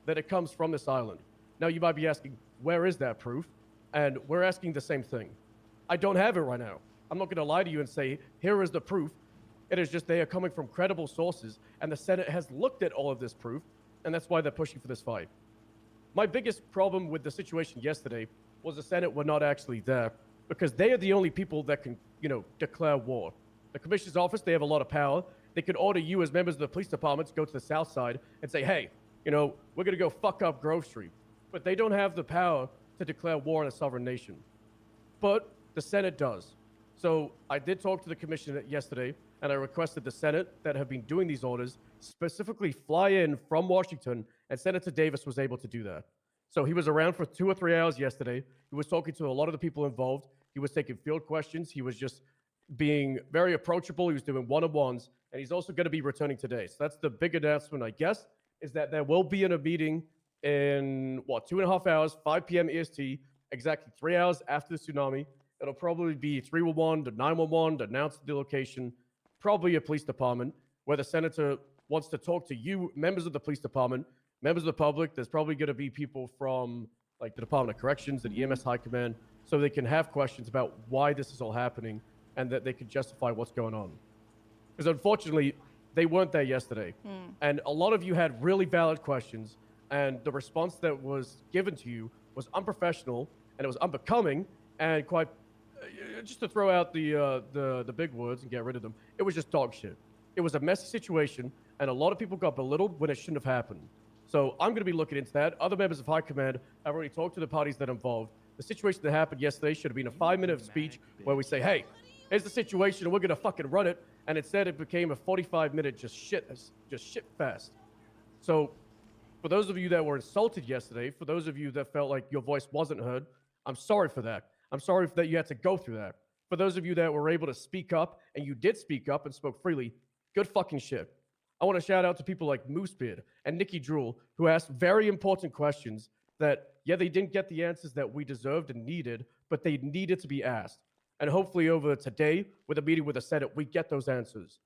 that it comes from this island. Now, you might be asking, where is that proof? And we're asking the same thing. I don't have it right now. I'm not going to lie to you and say, here is the proof. It is just they are coming from credible sources, and the Senate has looked at all of this proof, and that's why they're pushing for this fight. My biggest problem with the situation yesterday was the Senate were not actually there, because they are the only people that can, declare war. The commissioner's office, they have a lot of power. They could order you as members of the police department to go to the south side and say, hey, you know, we're going to go fuck up Grove Street. But they don't have the power to declare war on a sovereign nation. But the Senate does. So I did talk to the commissioner yesterday, and I requested the Senate that have been doing these orders specifically fly in from Washington, and Senator Davis was able to do that. So he was around for 2 or 3 hours yesterday. He was talking to a lot of the people involved. He was taking field questions. He was just being very approachable. He was doing one-on-ones, and he's also going to be returning today. So that's the big announcement, I guess, is that there will be in a meeting in, 2.5 hours, 5 p.m. EST, exactly 3 hours after the tsunami. It'll probably be 311 to 911 to announce the location, probably a police department, where the senator wants to talk to you, members of the police department, members of the public. There's probably going to be people from like the Department of Corrections and EMS High Command, so they can have questions about why this is all happening and that they can justify what's going on. Because unfortunately, they weren't there yesterday. And a lot of you had really valid questions, and the response that was given to you was unprofessional, and it was unbecoming, and quite, just to throw out the big words and get rid of them, it was just dog shit. It was a messy situation, and a lot of people got belittled when it shouldn't have happened. So I'm going to be looking into that. Other members of High Command have already talked to the parties that are involved. The situation that happened yesterday should have been a 5-minute speech where we say, hey, here's the situation, and we're going to fucking run it. And instead, it became a 45-minute just shit fest. So for those of you that were insulted yesterday, for those of you that felt like your voice wasn't heard, I'm sorry for that. I'm sorry that you had to go through that. For those of you that were able to speak up, and you did speak up and spoke freely, good fucking shit. I want to shout out to people like Moosebeard and Nikki Drool, who asked very important questions that, yeah, they didn't get the answers that we deserved and needed, but they needed to be asked. And hopefully over today, with a meeting with the Senate, we get those answers.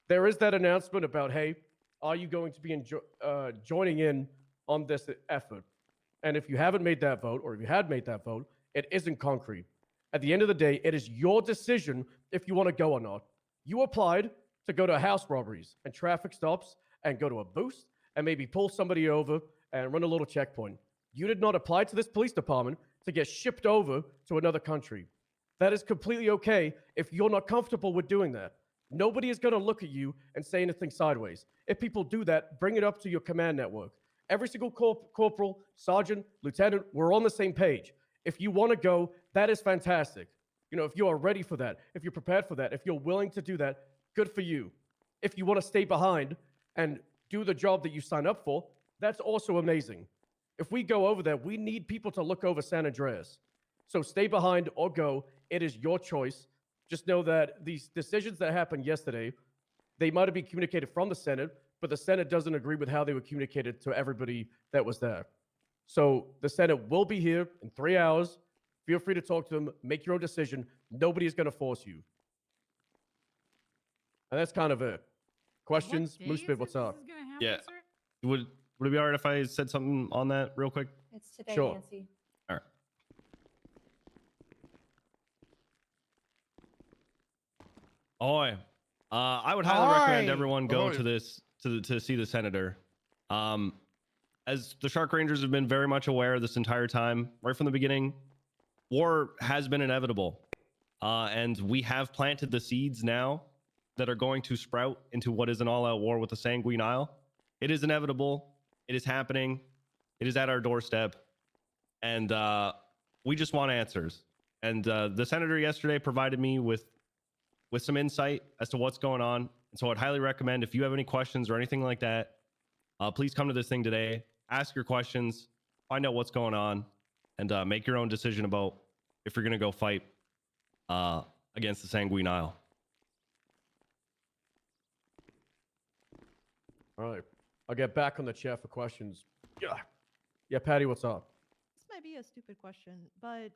There is that announcement about, hey, are you going to be joining in on this effort? And if you haven't made that vote, or if you had made that vote, it isn't concrete. At the end of the day, it is your decision if you want to go or not. You applied to go to house robberies and traffic stops and go to a boost and maybe pull somebody over and run a little checkpoint. You did not apply to this police department to get shipped over to another country. That is completely okay if you're not comfortable with doing that. Nobody is going to look at you and say anything sideways. If people do that, bring it up to your command network. Every single corporal, sergeant, lieutenant, we're on the same page. If you want to go, that is fantastic. You know, if you are ready for that, if you're prepared for that, if you're willing to do that, good for you. If you want to stay behind and do the job that you signed up for, that's also amazing. If we go over there, we need people to look over San Andreas. So stay behind or go. It is your choice. Just know that these decisions that happened yesterday, they might have been communicated from the Senate, but the Senate doesn't agree with how they were communicated to everybody that was there. So the Senate will be here in 3 hours. Feel free to talk to them. Make your own decision. Nobody is going to force you. And that's kind of it. Questions? Moosebit, what's up? Yeah. Would it be alright if I said something on that real quick? It's today, Sure. Nancy. All right. Ahoy. I would highly recommend everyone go to this to see the senator. As the Shark Rangers have been very much aware this entire time, right from the beginning, war has been inevitable. And we have planted the seeds now that are going to sprout into what is an all-out war with the Sanguine Isle. It is inevitable. It is happening. It is at our doorstep. And we just want answers. And the senator yesterday provided me with some insight as to what's going on. And so I'd highly recommend, if you have any questions or anything like that, please come to this thing today, ask your questions, find out what's going on, and make your own decision about if you're going to go fight against the Sanguine Isle. All right. I'll get back on the chair for questions. Yeah. Yeah, Patty, what's up? This might be a stupid question, but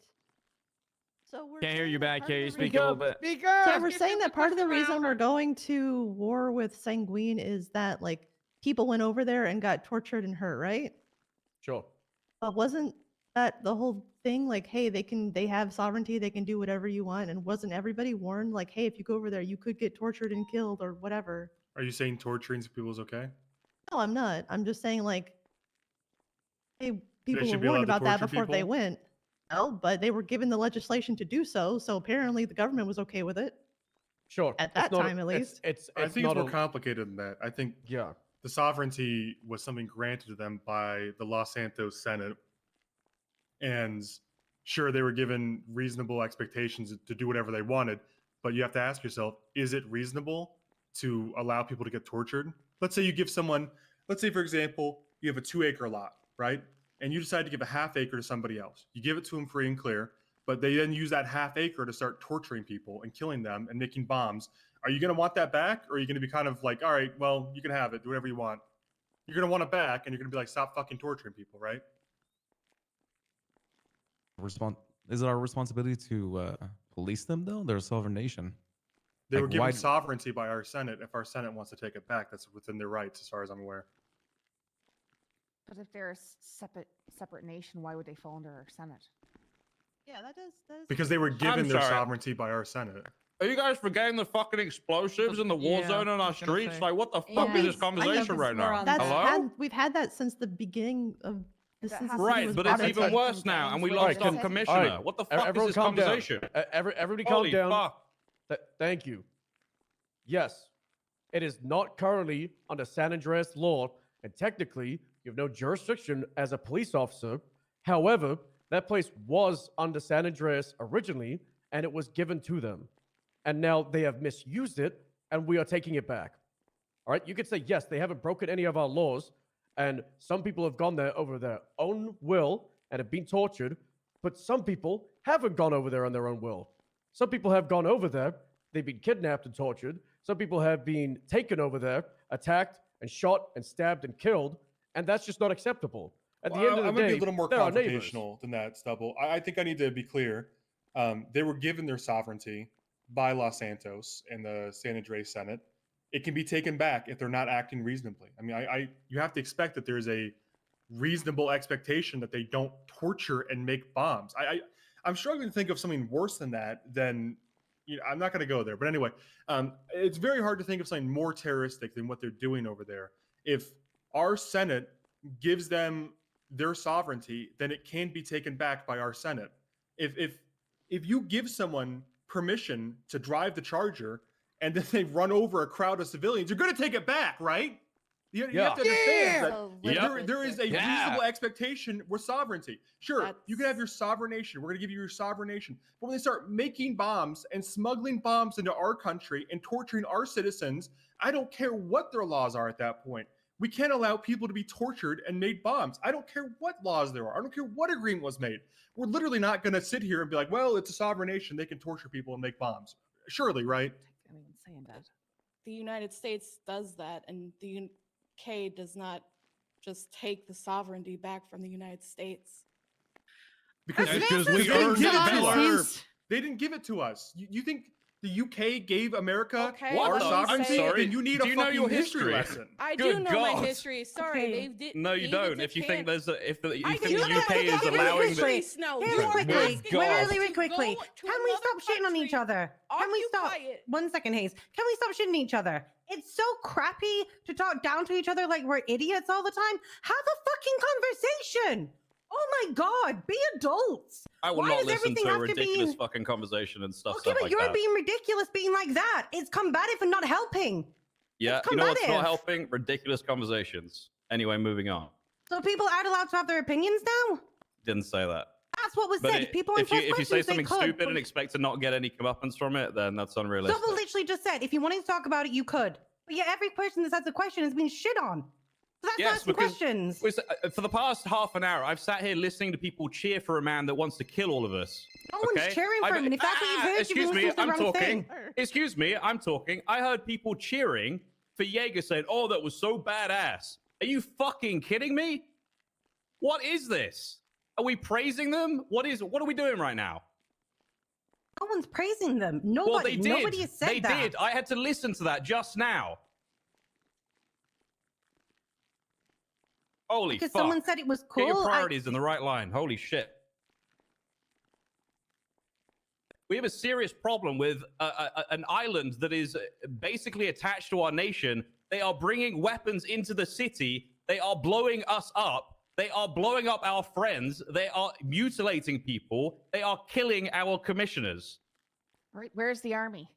so we're Can't hear saying you that back part of here. the You speak reason- a little bit. Speak up! So we're saying that part of the reason we're going to war with Sanguine is that like people went over there and got tortured and hurt, right? Sure. But wasn't that the whole thing? Like, hey, they have sovereignty, they can do whatever you want, and wasn't everybody warned? Like, hey, if you go over there, you could get tortured and killed or whatever. Are you saying torturing people is okay? No, I'm not. I'm just saying like, hey, people were should be warned allowed to about that torture before they people? went. No, but they were given the legislation to do so, so apparently the government was okay with it. Sure. At that time, at least. It's I think not it's more a- complicated than that. I think Yeah. the sovereignty was something granted to them by the Los Santos Senate, and sure, they were given reasonable expectations to do whatever they wanted, but you have to ask yourself, is it reasonable to allow people to get tortured? Let's say you give someone, let's say for example, you have a 2-acre lot, right? And you decide to give a ½ acre to somebody else. You give it to them free and clear, but they then use that ½ acre to start torturing people and killing them and making bombs. Are you going to want that back? Or are you going to be kind of like, all right, well, you can have it, do whatever you want. You're going to want it back, and you're going to be like, stop fucking torturing people, right? Is it our responsibility to police them though? They're a sovereign nation. They Like, were given why- sovereignty by our Senate. If our Senate wants to take it back, that's within their rights, as far as I'm aware. But if they're a separate nation, why would they fall under our Senate? Yeah, that does. Because they were given I'm their sorry. sovereignty by our Senate. Are you guys forgetting the fucking explosives in the war Yeah, zone on I our was gonna streets? say. Like, what the fuck is this conversation right now? Hello? We've had that since the beginning of since the city Right, was but it's brought even into- worse now, and we lost our commissioner. What the fuck is Everyone this calm down. conversation? Everybody calm Holy down. fuck. Thank you. Yes, it is not currently under San Andreas law, and technically, you have no jurisdiction as a police officer. However, that place was under San Andreas originally, and it was given to them. And now they have misused it, and we are taking it back. All right, you could say, yes, they haven't broken any of our laws, and some people have gone there over their own will and have been tortured, but some people haven't gone over there on their own will. Some people have gone over there, they've been kidnapped and tortured. Some people have been taken over there, attacked and shot and stabbed and killed, and that's just not acceptable. At the end of the I'm day, going to be a little more they're our neighbors. confrontational than that, Stubble. I think I need to be clear. They were given their sovereignty by Los Santos and the San Andreas Senate. It can be taken back if they're not acting reasonably. I mean, you have to expect that there's a reasonable expectation that they don't torture and make bombs. I'm struggling to think of something worse than that. I'm not going to go there. But anyway, it's very hard to think of something more terroristic than what they're doing over there. If our Senate gives them their sovereignty, then it can be taken back by our Senate. If you give someone permission to drive the Charger and then they run over a crowd of civilians, you're going to take it back, right? You have to understand that there is a reasonable expectation with sovereignty. Sure, you can have your sovereign nation. We're going to give you your sovereign nation. But when they start making bombs and smuggling bombs into our country and torturing our citizens, I don't care what their laws are at that point. We can't allow people to be tortured and made bombs. I don't care what laws there are. I don't care what agreement was made. We're literally not going to sit here and be like, well, it's a sovereign nation. They can torture people and make bombs. Surely, right? I'm even saying that. The United States does that, and the UK does not just take the sovereignty back from the United States. Because That's we not earned the it. same. They didn't give it to us. You think the UK gave America What our the- sovereignty? I'm sorry. Then you need Do a you know fucking your history history? lesson. I Good do know God. my history. Sorry, they did. No, you gave it don't. to If you Can- think there's a, if the, you I think do the know UK my is history. allowing History, the, Snow. Really You are quickly, asking God. us really to quickly. go to Can we another stop shitting on each country, other? Can we stop? occupy it? 1 second, Hayes. Can we stop shitting each other? It's so crappy to talk down to each other like we're idiots all the time. Have a fucking conversation. Oh my god, be adults. I will Why not does listen everything to a have to be ridiculous in- fucking conversation and stuff, Okay, stuff but like you're that. being ridiculous being like that. It's combative and not helping. Yeah, it's you know what's not combative. helping? Ridiculous conversations. Anyway, moving on. So people aren't allowed to have their opinions now? Didn't say that. That's what was But said. it- People if you ask if you say questions, they something could, stupid but- and expect to not get any comeuppance from it, then that's unrealistic. Someone literally just said, if you wanted to talk about it, you could. But yeah, every person that asks a question has been shit on. So that's not asking questions. For the past half an hour, I've sat here listening to people cheer for a man that wants to kill all of us. No one's cheering for him, and if that's what you've heard, you've excuse been me, listening to the I'm wrong talking. thing. Excuse me, I'm talking. I heard people cheering for Jaeger saying, "Oh, that was so badass." Are you fucking kidding me? What is this? Are we praising them? What are we doing right now? No one's praising them. Well, Nobody, they did. nobody has said they that. did. I had to listen to that just now. Holy Because fuck. someone said it was Get your cool, I- priorities in the right line. Holy shit. We have a serious problem with an island that is basically attached to our nation. They are bringing weapons into the city. They are blowing us up. They are blowing up our friends. They are mutilating people. They are killing our commissioners. Right, where's the army?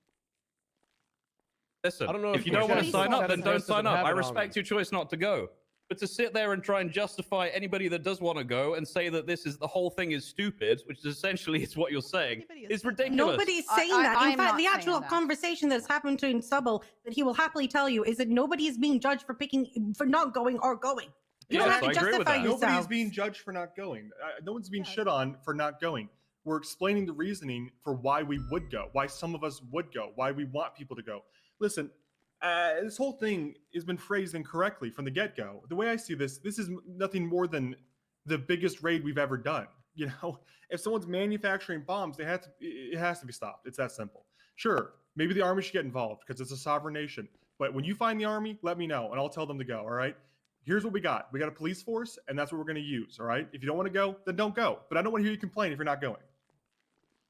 Listen, I don't know if if you the don't want to Jets sign up, then Jets don't doesn't sign up. have I an respect army. your choice not to go. But to sit there and try and justify anybody that does want to go and say that the whole thing is stupid, which is essentially is what you're saying, is ridiculous. Nobody's saying that. I In am fact, not the saying actual that. conversation that's happened between Subble that he will happily tell you is that nobody is being judged for not going or going. You don't have to justify yourself. Nobody's being judged for not going. No one's being shit on for not going. We're explaining the reasoning for why we would go, why some of us would go, why we want people to go. Listen, this whole thing has been phrased incorrectly from the get-go. The way I see this is nothing more than the biggest raid we've ever done. You know, if someone's manufacturing bombs, it has to be stopped. It's that simple. Sure, maybe the army should get involved because it's a sovereign nation. But when you find the army, let me know and I'll tell them to go. All right. Here's what we got. We got a police force, and that's what we're going to use. All right. If you don't want to go, then don't go. But I don't want to hear you complain if you're not going.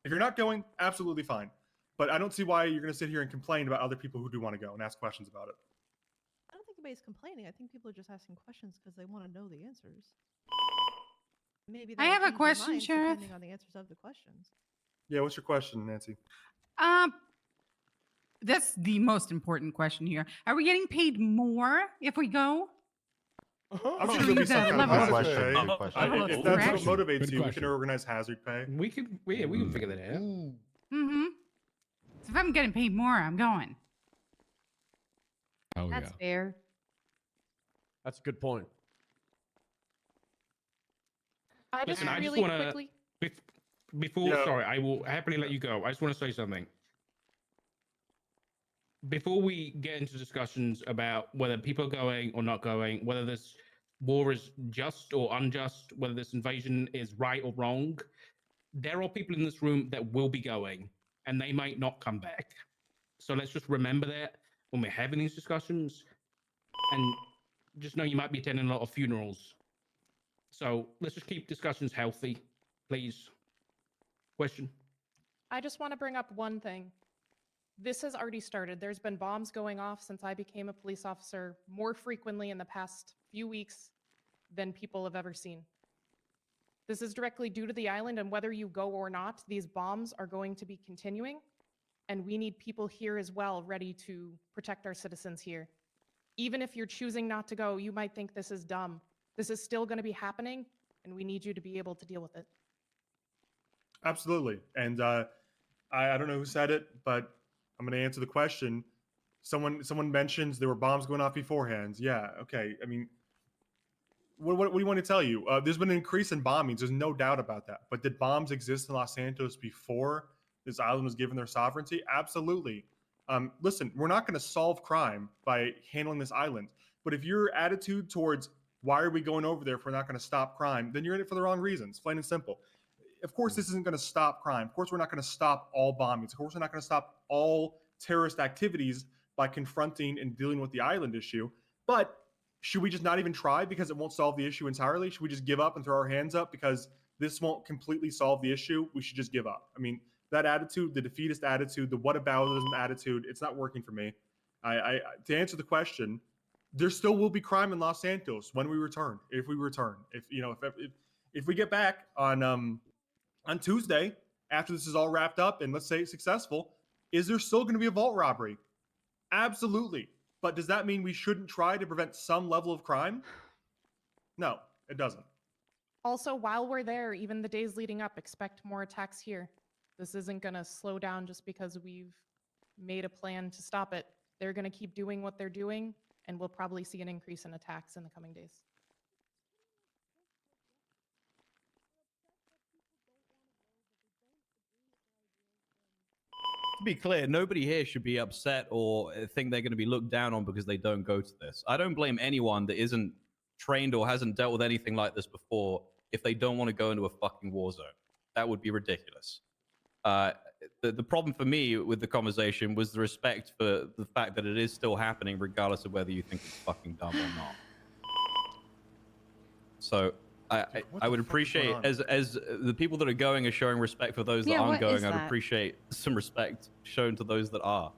If you're not going, absolutely fine. But I don't see why you're going to sit here and complain about other people who do want to go and ask questions about it. I don't think anybody's complaining. I think people are just asking questions because they want to know the answers. Maybe I they'll have a change their question, minds Sheriff. depending on the answers of the questions. Yeah, what's your question, Nancy? That's the most important question here. Are we getting paid more if we go? I'm So sure there'll be some kind of level hazard of- pay. Good question. If that's what Correct. motivates you, we can organize hazard pay. We can figure that out. Mm-hmm. So if I'm getting paid more, I'm going. Oh That's fair. That's a good point. I just Listen, I just really want to quickly. before. Yeah. Sorry, I will happily let you go. I just want to say something. Before we get into discussions about whether people are going or not going, whether this war is just or unjust, whether this invasion is right or wrong, there are people in this room that will be going, and they might not come back. So let's just remember that when we're having these discussions, and just know you might be attending a lot of funerals. So let's just keep discussions healthy, please. Question. I just want to bring up one thing. This has already started. There's been bombs going off since I became a police officer more frequently in the past few weeks than people have ever seen. This is directly due to the island, and whether you go or not, these bombs are going to be continuing, and we need people here as well ready to protect our citizens here. Even if you're choosing not to go, you might think this is dumb. This is still going to be happening, and we need you to be able to deal with it. Absolutely. And I don't know who said it, but I'm going to answer the question. Someone mentions there were bombs going off beforehand. Yeah, okay. I mean, what do you want to tell you? There's been an increase in bombings. There's no doubt about that. But did bombs exist in Los Santos before this island was given their sovereignty? Absolutely. Listen, we're not going to solve crime by handling this island. But if your attitude towards why are we going over there if we're not going to stop crime, then you're in it for the wrong reasons, plain and simple. Of course, this isn't going to stop crime. Of course, we're not going to stop all bombings. Of course, we're not going to stop all terrorist activities by confronting and dealing with the island issue. But should we just not even try because it won't solve the issue entirely? Should we just give up and throw our hands up because this won't completely solve the issue? We should just give up. I mean, that attitude, the defeatist attitude, the whataboutism attitude, it's not working for me. To answer the question, there still will be crime in Los Santos when we return, if we return. If we get back on Tuesday, after this is all wrapped up and let's say it's successful, is there still going to be a vault robbery? Absolutely. But does that mean we shouldn't try to prevent some level of crime? No, it doesn't. Also, while we're there, even the days leading up, expect more attacks here. This isn't going to slow down just because we've made a plan to stop it. They're going to keep doing what they're doing, and we'll probably see an increase in attacks in the coming days. To be clear, nobody here should be upset or think they're going to be looked down on because they don't go to this. I don't blame anyone that isn't trained or hasn't dealt with anything like this before if they don't want to go into a fucking war zone. That would be ridiculous. The problem for me with the conversation was the respect for the fact that it is still happening regardless of whether you think it's fucking dumb or not. So I would appreciate, as the people that are going are showing respect for those that aren't going, I'd appreciate some respect shown to those that are.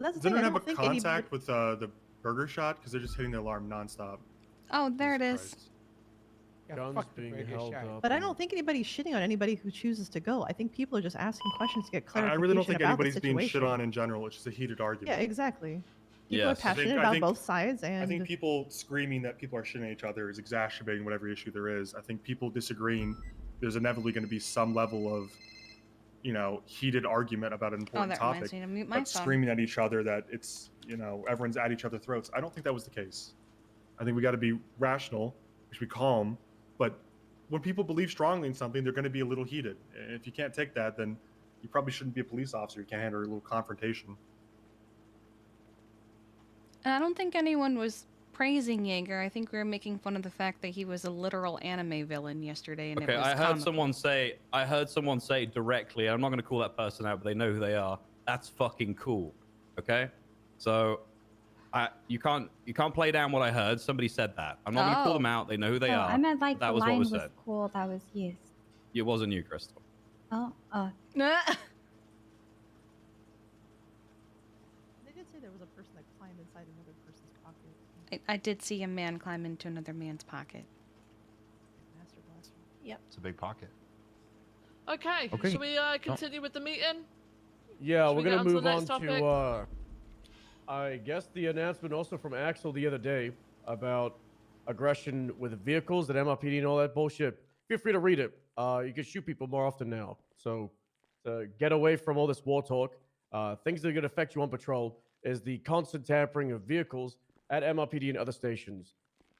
Does anyone have a contact with the burger shot? Because they're just hitting the alarm nonstop. Oh, there it is. Guns being held up. But I don't think anybody's shitting on anybody who chooses to go. I think people are just asking questions to get I clarification really don't think about the anybody's being shit situation. on in general. It's just a heated argument. Yeah, exactly. People are Yes. passionate I about think- both sides, and I think people screaming that people are shitting at each other is exacerbating whatever issue there is. I think people disagreeing, there's inevitably going to be some level of, heated argument about an important that reminds topic. me to mute my But phone. screaming at each other that it's, everyone's at each other's throats. I don't think that was the case. I think we got to be rational, we should be calm. But when people believe strongly in something, they're going to be a little heated. And if you can't take that, then you probably shouldn't be a police officer. You can't handle a little confrontation. And I don't think anyone was praising Jaeger. I think we were making fun of the fact that he was a literal anime villain yesterday. And Okay, it was I heard comical. someone say directly, I'm not going to call that person out, but they know who they are. That's fucking cool. Okay? So you can't play down what I heard. Somebody said that. I'm not going to call them out. They know who they are. I meant like That the was what line was was said. cool that was used. It wasn't you, Crystal. Oh, they did say there was a person that climbed inside another person's pocket. I did see a man climb into another man's pocket. Master Blaster. Yep. It's a big pocket. Okay, Okay. should we continue with the meeting? Yeah, Should we're we get gonna on to the move on next topic? to I guess the announcement also from Axel the other day about aggression with vehicles and MRPD and all that bullshit. Feel free to read it. You can shoot people more often now. So to get away from all this war talk, things that are going to affect you on patrol is the constant tampering of vehicles at MRPD and other stations.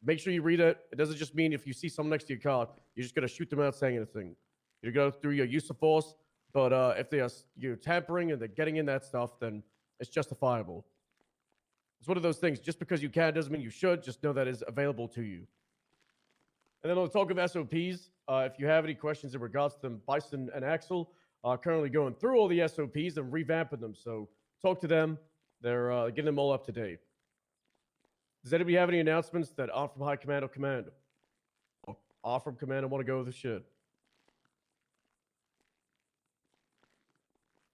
Make sure you read it. It doesn't just mean if you see someone next to your car, you're just going to shoot them without saying anything. You go through your use of force, but if they are you're tampering and they're getting in that stuff, then it's justifiable. It's one of those things. Just because you can doesn't mean you should. Just know that is available to you. And then on the talk of SOPs, if you have any questions in regards to them, Bison and Axel are currently going through all the SOPs and revamping them. So talk to them. They're getting them all up to date. Does anybody have any announcements that aren't from High Command or Command? Or are from Command and want to go with the shit?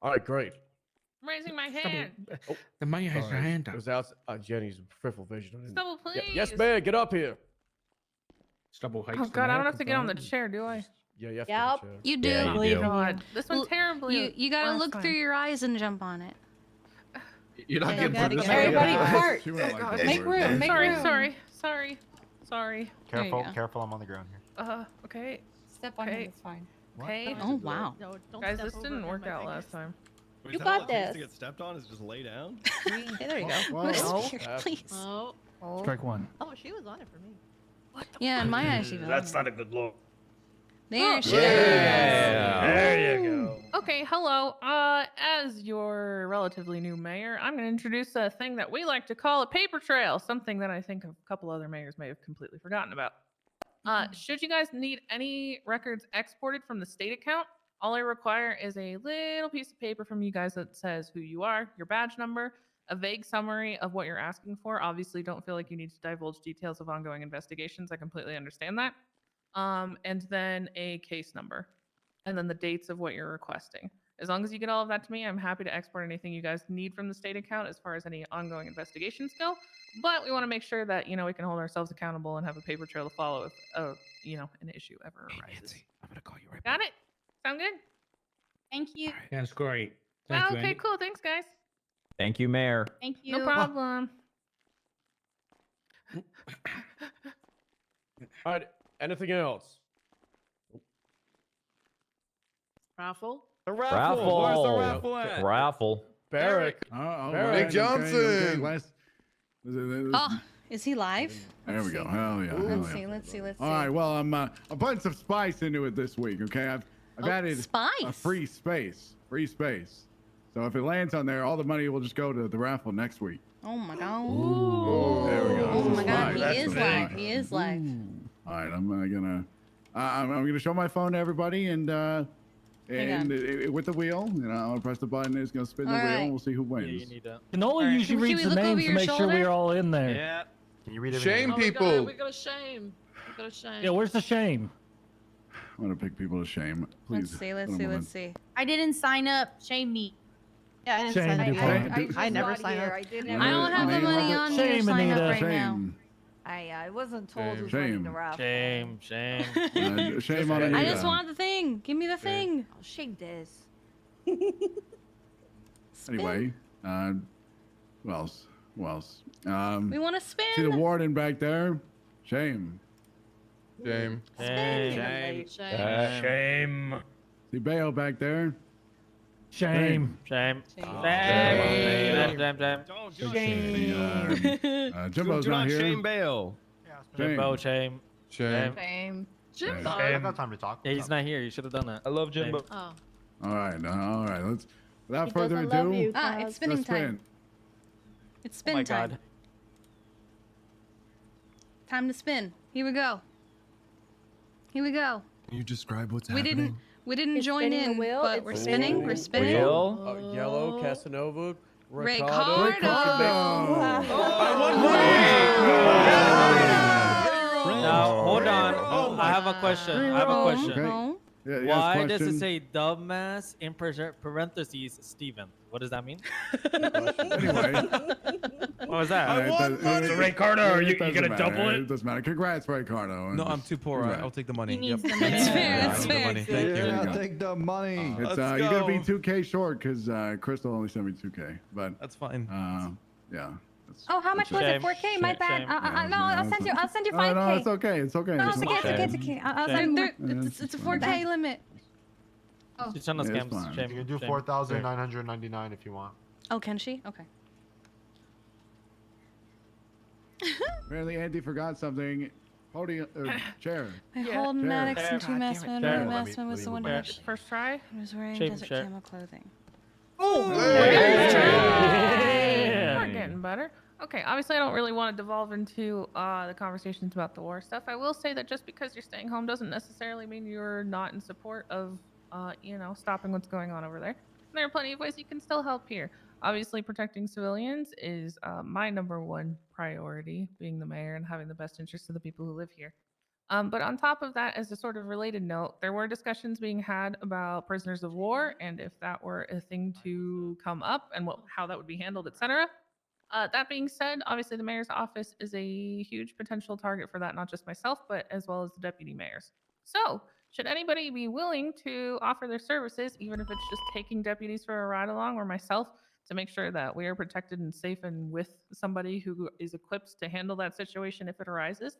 All right, great. I'm raising my hand. The man has your hand It up. was out. Jenny's peripheral vision. I didn't- Stubble, please. Yes, man. Get up here. Stubble Oh god, I don't have to get on the chair, do I? Yeah, you have Yep. to. You do. Yeah, you do. God, this went terribly. You gotta last look time. through your eyes and jump on it. You're not Yeah, getting gotta through this get one. everybody Yeah. apart. Oh, God. make room. Make Sorry, room. sorry. There you Careful, go. careful. I'm on the ground here. Okay. Step on Okay. it, it's fine. Okay. Oh wow. No, don't Guys, step this over didn't him, work my out fingers. last time. Wait, You is that all got it takes this. to get stepped on is just lay down? Okay, there you go. Oh. Please. Oh. Strike one. Oh, she was on it for me. Yeah, in my eyes, she was. That's not a good look. There she There you go. Okay, hello. As your relatively new mayor, I'm going to introduce a thing that we like to call a paper trail, something that I think a couple other mayors may have completely forgotten about. Should you guys need any records exported from the state account, all I require is a little piece of paper from you guys that says who you are, your badge number, a vague summary of what you're asking for. Obviously, don't feel like you need to divulge details of ongoing investigations. I completely understand that. And then a case number, and then the dates of what you're requesting. As long as you get all of that to me, I'm happy to export anything you guys need from the state account as far as any ongoing investigations go. But we want to make sure that, we can hold ourselves accountable and have a paper trail to follow if, an issue ever arises. I'm gonna call you right Got it? Sound good? Thank you. That's great. Thank you, Okay, Andy. cool. Thanks, guys. Thank you, Mayor. Thank you. No problem. All right. Anything else? Raffle. The raffle. Where's the Raffle. raffle at? Raffle. Barrick. Oh, Barrick right, Johnson. Okay, last- Oh, is he live? There we go. Hell yeah. Let's hell see. yeah. Let's see. All right. Well, I'm putting some spice into it this week. Okay. I've Oh, added a spice. free space. Free space. So if it lands on there, all the money will just go to the raffle next week. Oh my god. There we go. Oh my god. He That's is the live. thing. He is live. All right. I'm gonna show my phone to everybody and Hang with the wheel, I'll press the button. It's gonna spin the All wheel. right. And we'll see who wins. Yeah, you need that. Canola All right. usually Should we reads the look over names to your make sure shoulder? we're all in there. Yeah. Can you read it? Shame Oh, we people. got a shame. We got a shame. Yeah, where's the shame? I'm gonna pick people to shame. Please. Let's see. Let's put see. 'em on. Let's see. I didn't sign up. Shame me. Yeah, I didn't Shame sign you, up. Anita. I never sign up. I didn't I don't have the money on me to Shame, sign up Anita. right now. Shame. I wasn't told who's Shame. running the raffle. Shame. Shame on I Anita. just want the thing. Give me the thing. Oh, shame this. Anyway, who else? Who else? We want to spin. See the warden back there? Shame. Shame. Shame. See Bayo back there? Shame. Shame. Jimbo's Do not not here. shame bail. Jimbo, shame. Shame. Jimbo. I got time to talk. Yeah, he's not here. You should have done that. I love Jimbo. Oh. All right. Let's. Without He further doesn't love ado, you, Ah, Kaz. it's spinning let's time. spin. It's Oh spin my time. god. Time to spin. Here we go. Here we go. Can you describe what's We happening? didn't It's join spinning the in, wheel, but it's we're spinning. spinning. We're spinning. Wheel. Yellow, Casanova, Ricardo. Now, hold on. I have a question. Okay. Yeah, yes, Why does it question. say dumbass in parentheses Steven? What does that mean? Anyway. What was that? Ricardo, you gonna gonna double It doesn't matter. Congrats, Ricardo. No, I'm too poor. Congrats. I'll take the money. He needs Yep. the money. It's fair, Yeah, it's I'll take the fair. money. Thank you. Yeah, take the money. It's Let's you're gonna be go. 2K short because Crystal only sent me 2K. But That's fine. yeah. Oh, how much was it? 4K? My bad. No, I'll send you 5K. No, it's okay. It's okay. No, It's it's okay. It's okay. I'll send you more. It's a 4K limit. Oh. She's trying to Yeah, it's scam. fine. Shame. You can do Shame. 4,999 if you want. Oh, can she? Okay. Apparently, Andy forgot something. Podium chair. My Yeah. whole Chair. Maddox and Chair. two masked men. Chair. One Let me- masked man was let the me one move who it. First try. was wearing Shame, desert share. camo clothing. We're getting better. Okay, obviously I don't really want to devolve into the conversations about the war stuff. I will say that just because you're staying home doesn't necessarily mean you're not in support of, stopping what's going on over there. And there are plenty of ways you can still help here. Obviously, protecting civilians is my number one priority, being the mayor and having the best interests of the people who live here. But on top of that, as a sort of related note, there were discussions being had about prisoners of war and if that were a thing to come up and how that would be handled, etc. That being said, obviously the mayor's office is a huge potential target for that, not just myself, but as well as the deputy mayors. So, should anybody be willing to offer their services, even if it's just taking deputies for a ride along or myself, to make sure that we are protected and safe and with somebody who is equipped to handle that situation if it arises?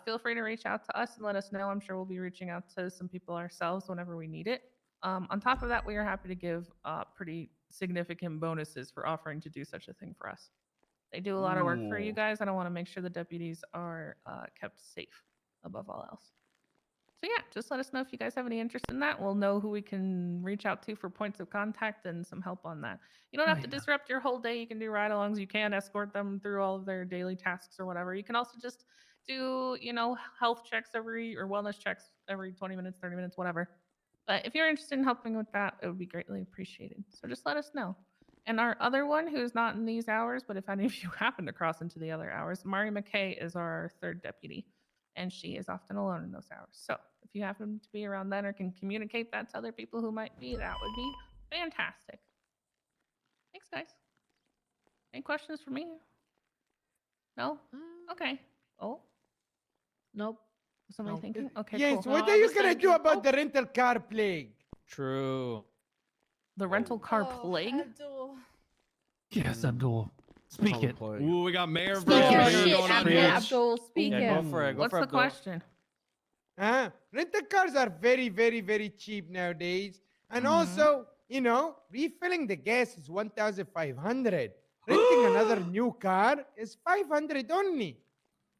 Feel free to reach out to us and let us know. I'm sure we'll be reaching out to some people ourselves whenever we need it. On top of that, we are happy to give pretty significant bonuses for offering to do such a thing for us. They do a lot of work for you guys, and I want to make sure the deputies are kept safe above all else. So yeah, just let us know if you guys have any interest in that. We'll know who we can reach out to for points of contact and some help on that. You don't have to disrupt your whole day. You can do ride-alongs. You can escort them through all of their daily tasks or whatever. You can also just do, health checks or wellness checks every 20 minutes, 30 minutes, whatever. But if you're interested in helping with that, it would be greatly appreciated. So just let us know. And our other one, who's not in these hours, but if any of you happen to cross into the other hours, Mari McKay is our third deputy, and she is often alone in those hours. So if you happen to be around then or can communicate that to other people who might be, that would be fantastic. Thanks, guys. Any questions for me? No? Okay. Oh. Nope. Somebody Nope. thinking? Okay, Yes, cool. what are you gonna do about the rental car plague? True. The rental car plague? Yes, Abdul. Speak it. Ooh, we got Mayor Speak your versus Mayor shit, going on Abdul. here. Abdul, speak Yeah, it. go for it. Go What's for the Abdul. question? Rental cars are very, very, very cheap nowadays. And also, refilling the gas is 1,500. Renting another new car is 500 only.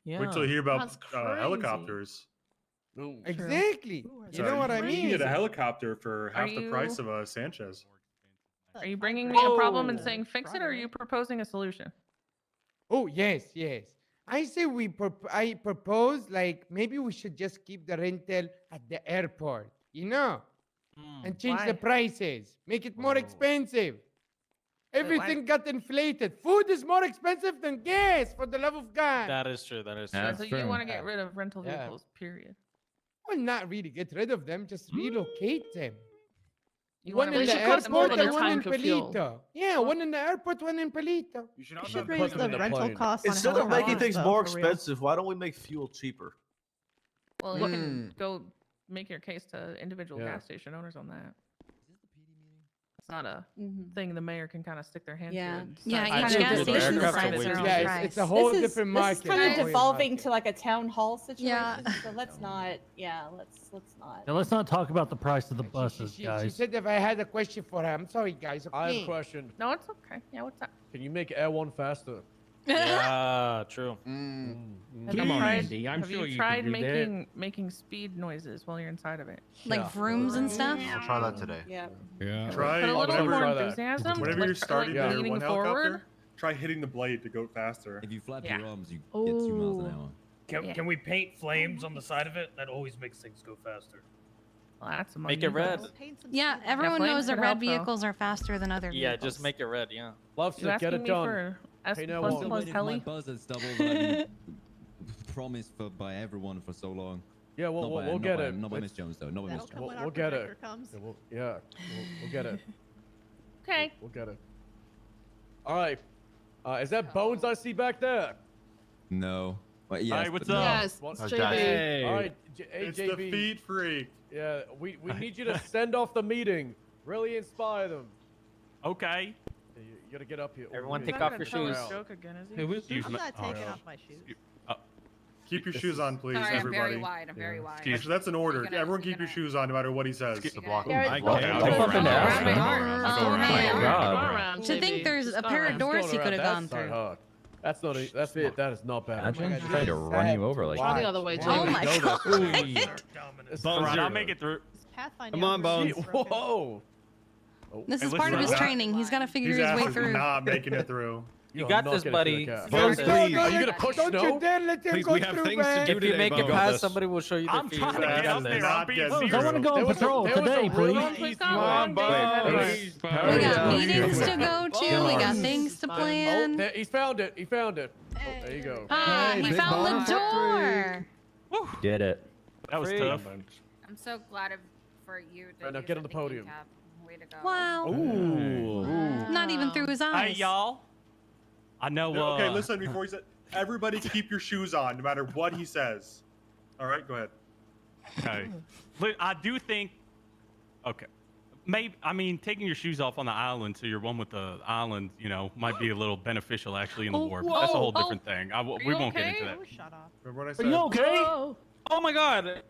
Yeah. Wait till you hear about That's crazy. helicopters. Exactly. You know what I You can mean? get a helicopter for half the you- price of a Sanchez. Are you bringing me a problem and saying fix it, or are you proposing a solution? Oh, yes, yes. I say I propose like maybe we should just keep the rental at the airport, and change the Why? prices, make it more expensive. Everything got inflated. Food is more expensive than gas, for the love of God. That is true. That is true. So you want to get rid of rental vehicles, period. Well, not really get rid of them, just relocate them. You One wanna in the really put them all airport in and a one in tank of fuel. Pelito. And one in the airport, one in Pelito. Yeah, one in the airport, one in Pelito. You should raise the rental costs on Instead of making helicopters, things though, more for real. expensive, why don't we make fuel cheaper? Well, you can go make your case to individual Yeah. gas station owners on that. It's not a thing the mayor can kind of stick their hand Yeah. to. And Yeah, decide. each gas station Aircraft decides are their way own too price. It's a whole This different is market. kind a of whole devolving market. to like a town hall situation. Yeah. So let's not. Yeah, let's not. Now let's not talk about the price of the She buses, guys. said if I had a question for her. I'm sorry, guys. I have a Okay. question. No, it's okay. Yeah, what's up? Can you make Air One faster? Yeah, true. Have Come you on, tried, Andy. I'm have sure you you tried can do that. making speed noises while you're inside of it? Like vrooms and stuff? I'll try that today. Yeah. Yeah. Try Put a little whenever, more try that. enthusiasm. whenever like, you're starting like your leaning one forward. helicopter, try hitting the blade to go faster. If you flap Yeah. your arms, you get 2 miles an hour. Can we paint flames on the side of it? That always makes things go faster. Well, that's among Make you it red. guys. Yeah, everyone flames knows that could red help, though. vehicles are faster than other Yeah, vehicles. just make it red. Yeah. Loves You to asking get it me done. for S Hey, now plus what? plus My heli? buzz is double that I've been promised by everyone for so long. Yeah, Not by- we'll not get by- it. Not by Let's- Miss Jones though. Not by Miss That'll come Jones. when We'll our get it. protector comes. We'll get it. Okay. We'll get it. All right. Is that Bones I see back there? No. Well, yes, Hey, what's but no. up? Yes, What- it's How's JB. that? Hey. All right, hey, It's JB. the feed freak. Yeah, we need you to send off the meeting. Really inspire them. Okay. Yeah, you gotta get up here. Everyone Ooh, take He's off not your gonna tell his shoes. joke again, is he? Who is I'm using not taking no. off my shoes. Keep your shoes on, please, Sorry, I'm everybody. very wide. I'm very wide. Actually, that's an order. You're gonna- Everyone you're keep your gonna- shoes on, no matter what he says. The block. Garrett, I Go can't. around my Around arm. my Oh arm. my God. God. Around, To JB. think there's a Just pair around. of doors Going he could around, have gone that's not through. hard. That's not. That's it. That is not bad. Imagine trying to run you over like Try the other way, Oh too. my God. It's All right, zero. I'll make it through. Pathfinder Come on, algorithm Bones. is broken. Whoa. This Hey, is part of his listen, training. He's got to figure His his way ass is through. not making it through. You are got not this, getting buddy. through the cat. Bones, Please. Are you gonna push Don't no? you dare let him Please, go we have through, things to man. do If today, you make it Bones. past, somebody will show you their I'm feet. trying to That get up is there. not I'm being getting serious. through. I want to go There on was a- patrol there was a today, really please. We've Come got a long on, day ahead of us. please. We got Yeah. meetings to go to. We got things to Oh, plan. there, he found it. He found it. Oh, there you go. Ah, Hey, he big found bomb the door. Get it. That was Free. tough. I'm so glad for you to Right, now use get on the the podium. thinking cap. Way to go. Wow. Ooh. Not even through his Hey, eyes. y'all. I know. Okay, listen, before he said, everybody keep your shoes on, no matter what he says. All right, go ahead. Okay. Look, I do think. Okay. Maybe I mean taking your shoes off on the island, so you're one with the island. You know, might be a little beneficial actually in the war. But that's a whole different thing. We won't get into that. Oh, shut up. Remember what I Are said? you okay? Whoa. Oh my God.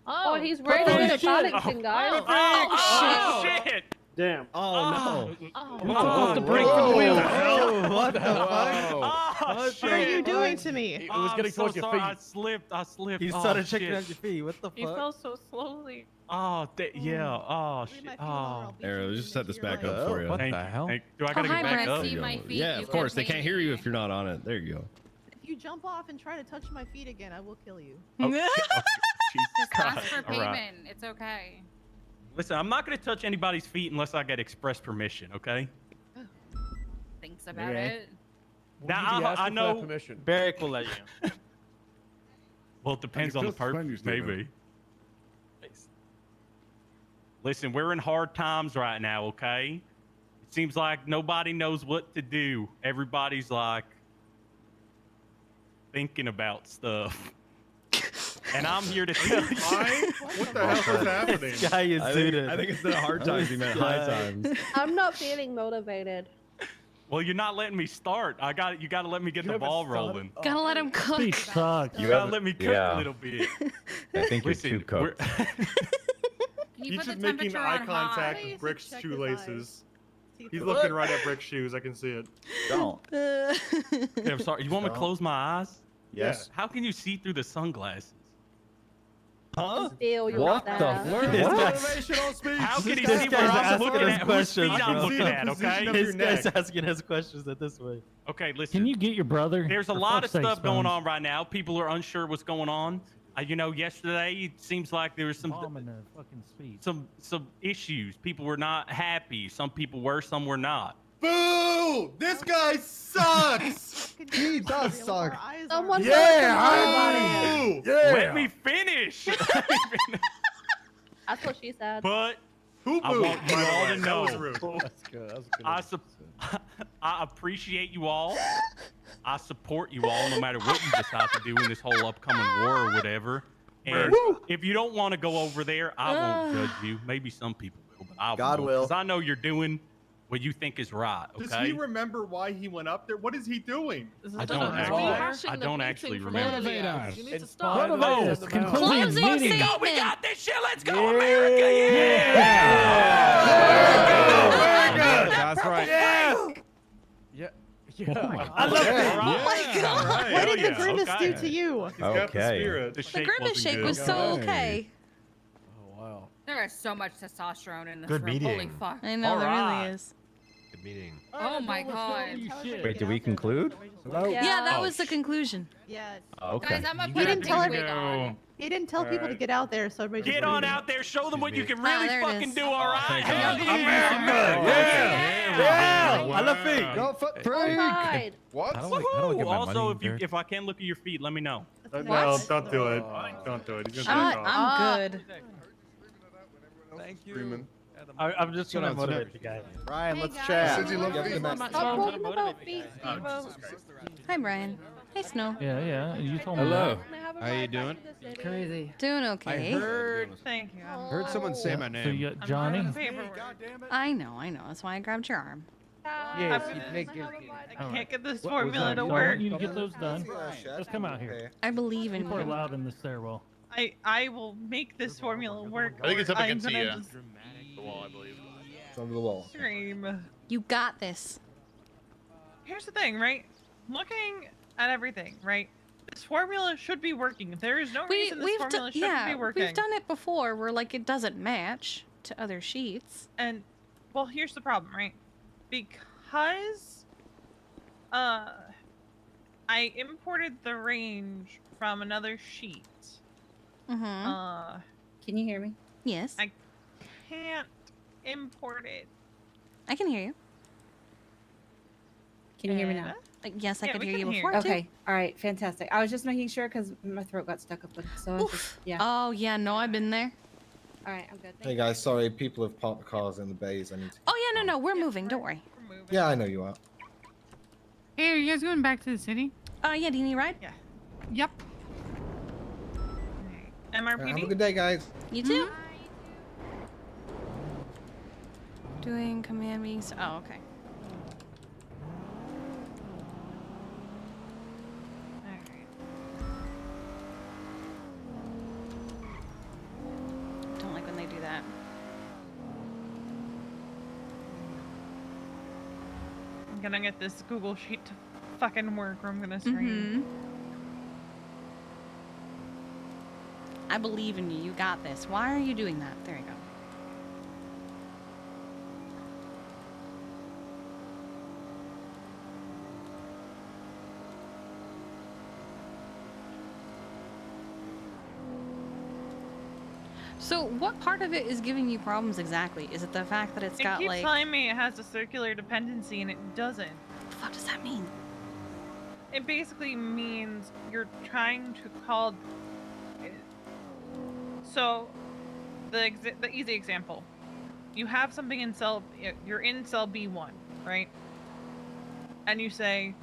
Oh, he's Oh, wearing the shit. Paddington, guys. Oh, shit. Damn. Oh, no. Off the brake from the wheel. What the fuck? Oh, What are you doing to me? It was getting towards your feet. I slipped. He started checking at your feet. What the He fell so slowly. Oh, yeah. Oh, Leave shit. my feet alone, or Oh. I'll beat Arrow, you just to set this your back life. up for you. What the hell? Do I gotta hi, get back Brett. up? See my feet. Yeah, you of course. can They can't pay hear you me. if you're not on it. There you go. If you jump off and try to touch my feet again, I will kill you. Jesus Just ask Christ. for All payment. right. It's okay. Listen, I'm not going to touch anybody's feet unless I get express permission, okay? Thinks about Okay. it. Now, You'd be I asking for that know. permission. Barrick will let you. Well, it depends on the still suspend person, you, Stephen. maybe. Listen, we're in hard times right now, okay? It seems like nobody knows what to do. Everybody's like thinking about stuff. And I'm here to tell you. What the hell is happening? This guy is I think instead of hard times, he meant high times. I'm not feeling motivated. Well, you're not letting me start. You got to let me get the ball rolling. Gotta let him cook. You got to let me cook a little bit. I think Listen, you're too cooked. Can you He's put just the making temperature eye on contact high? with Brick's Check his shoelaces. eyes. He's looking right at Brick's shoes. I can see it. Don't. Okay, I'm sorry. You want me to close my eyes? Yes. How can you see through the sunglasses? Huh? Steal your What the stuff. fuck? How can he This see guy's where I'm asking looking us at? Whose questions, feet I'm bro. looking at, okay? This guy's asking us questions at this way. Okay, listen. Can you get your brother? There's a For lot of fuck's stuff sakes, going Bones. on right now. People are unsure what's going on. You know, yesterday it seems like there was some some issues. People were not happy. Some people were, some were not. Boo! This guy sucks! He does suck. Someone Boo! Let me finish. That's what she said. But I want you all to know. That's good. That was a good. I appreciate you all. I support you all, no matter what you decide to do in this whole upcoming war or whatever. And if you don't want to go over there, I won't judge you. Maybe some people will, but I God will. because I know you're doing what you think is right. Okay. Does he remember why he went up there? What is he doing? I don't actually remember. You need to It's stop. fine. Oh, It's concluding Closing meeting. statement. We got this shit. Let's go, America. That's right. Yeah. I love it. Oh my God. What did the grimace do to you? He's got the spirit. The grimace shake was so okay. Oh wow. There is so much testosterone in this Good room. meeting. Holy fuck. I know, there Alright. really is. Good meeting. Oh my god. Wait, did we conclude? Yeah, that was the conclusion. Yes. Okay. Guys, I'm gonna He put a didn't tell big wig on. He didn't tell people to get out there, so everybody Get just on leave. out there. Show them what you can Ah, really there it fucking is. do. All right. thank Hell God. yeah. Yeah. I love feet. Go Frank. Alright. What? How do I get my Also, money back? if I can look at your feet, let me know. No, don't do it. Don't do it. He's gonna take off. I'm good. Thank you. Screaming. I'm just gonna motivate you guys. Ryan, Hey, let's guys. chat. Since you love You have a good feet. night. Stop talking about feet, Steve-O. Hi, Brian. Hey, Snow. Yeah. You told me. Hello. Have a How you ride back doing? to the city. Crazy. Doing okay. Thank you. Heard someone say my So name. you got Johnny? I know. That's why I grabbed your arm. Yes, you make your. I Can't get this What was formula that? to So I work. want you to get those done. Just come out here. I believe in People are you. loud in the stairwell. I will make this formula work. I think it's up or against I'm gonna the just wall, I believe. It's under the wall. scream. You got this. Here's the thing, right? Looking at everything, right? This formula should be working. There is no reason this formula shouldn't be working. we've done it before where like it doesn't match to other sheets. And well, here's the problem, right? Because I imported the range from another sheet. Mm-hmm. Can you hear me? Yes. I can't import it. I can hear you. Can you hear me now? Yes, I Yeah, could we hear can you hear before you. too. Okay. All right. Fantastic. I was just making sure because my throat got stuck up. So I just, Oof. yeah. Oh yeah, no, I've been there. All right. I'm good. Hey guys, sorry, people have parked the cars in the bays. I need to. Oh yeah, no, we're moving. Don't worry. We're moving. Yeah, I know you are. Hey, are you guys going back to the city? Yeah, do you need a ride? Yeah. Yep. Have a MRPD. good day, guys. You too. Doing command meetings. Oh, okay. Alright. Don't like when they do that. I'm gonna get this Google Sheet to fucking work or I'm gonna scream. I believe in you. You got this. Why are you doing that? There you go. So, what part of it is giving you problems exactly? Is it the fact that it's It got keeps like? telling me it has a circular dependency and it doesn't. What the fuck does that mean? It basically means you're trying to call. So, the easy example, you have something in cell. You're in cell B1, right? And you say,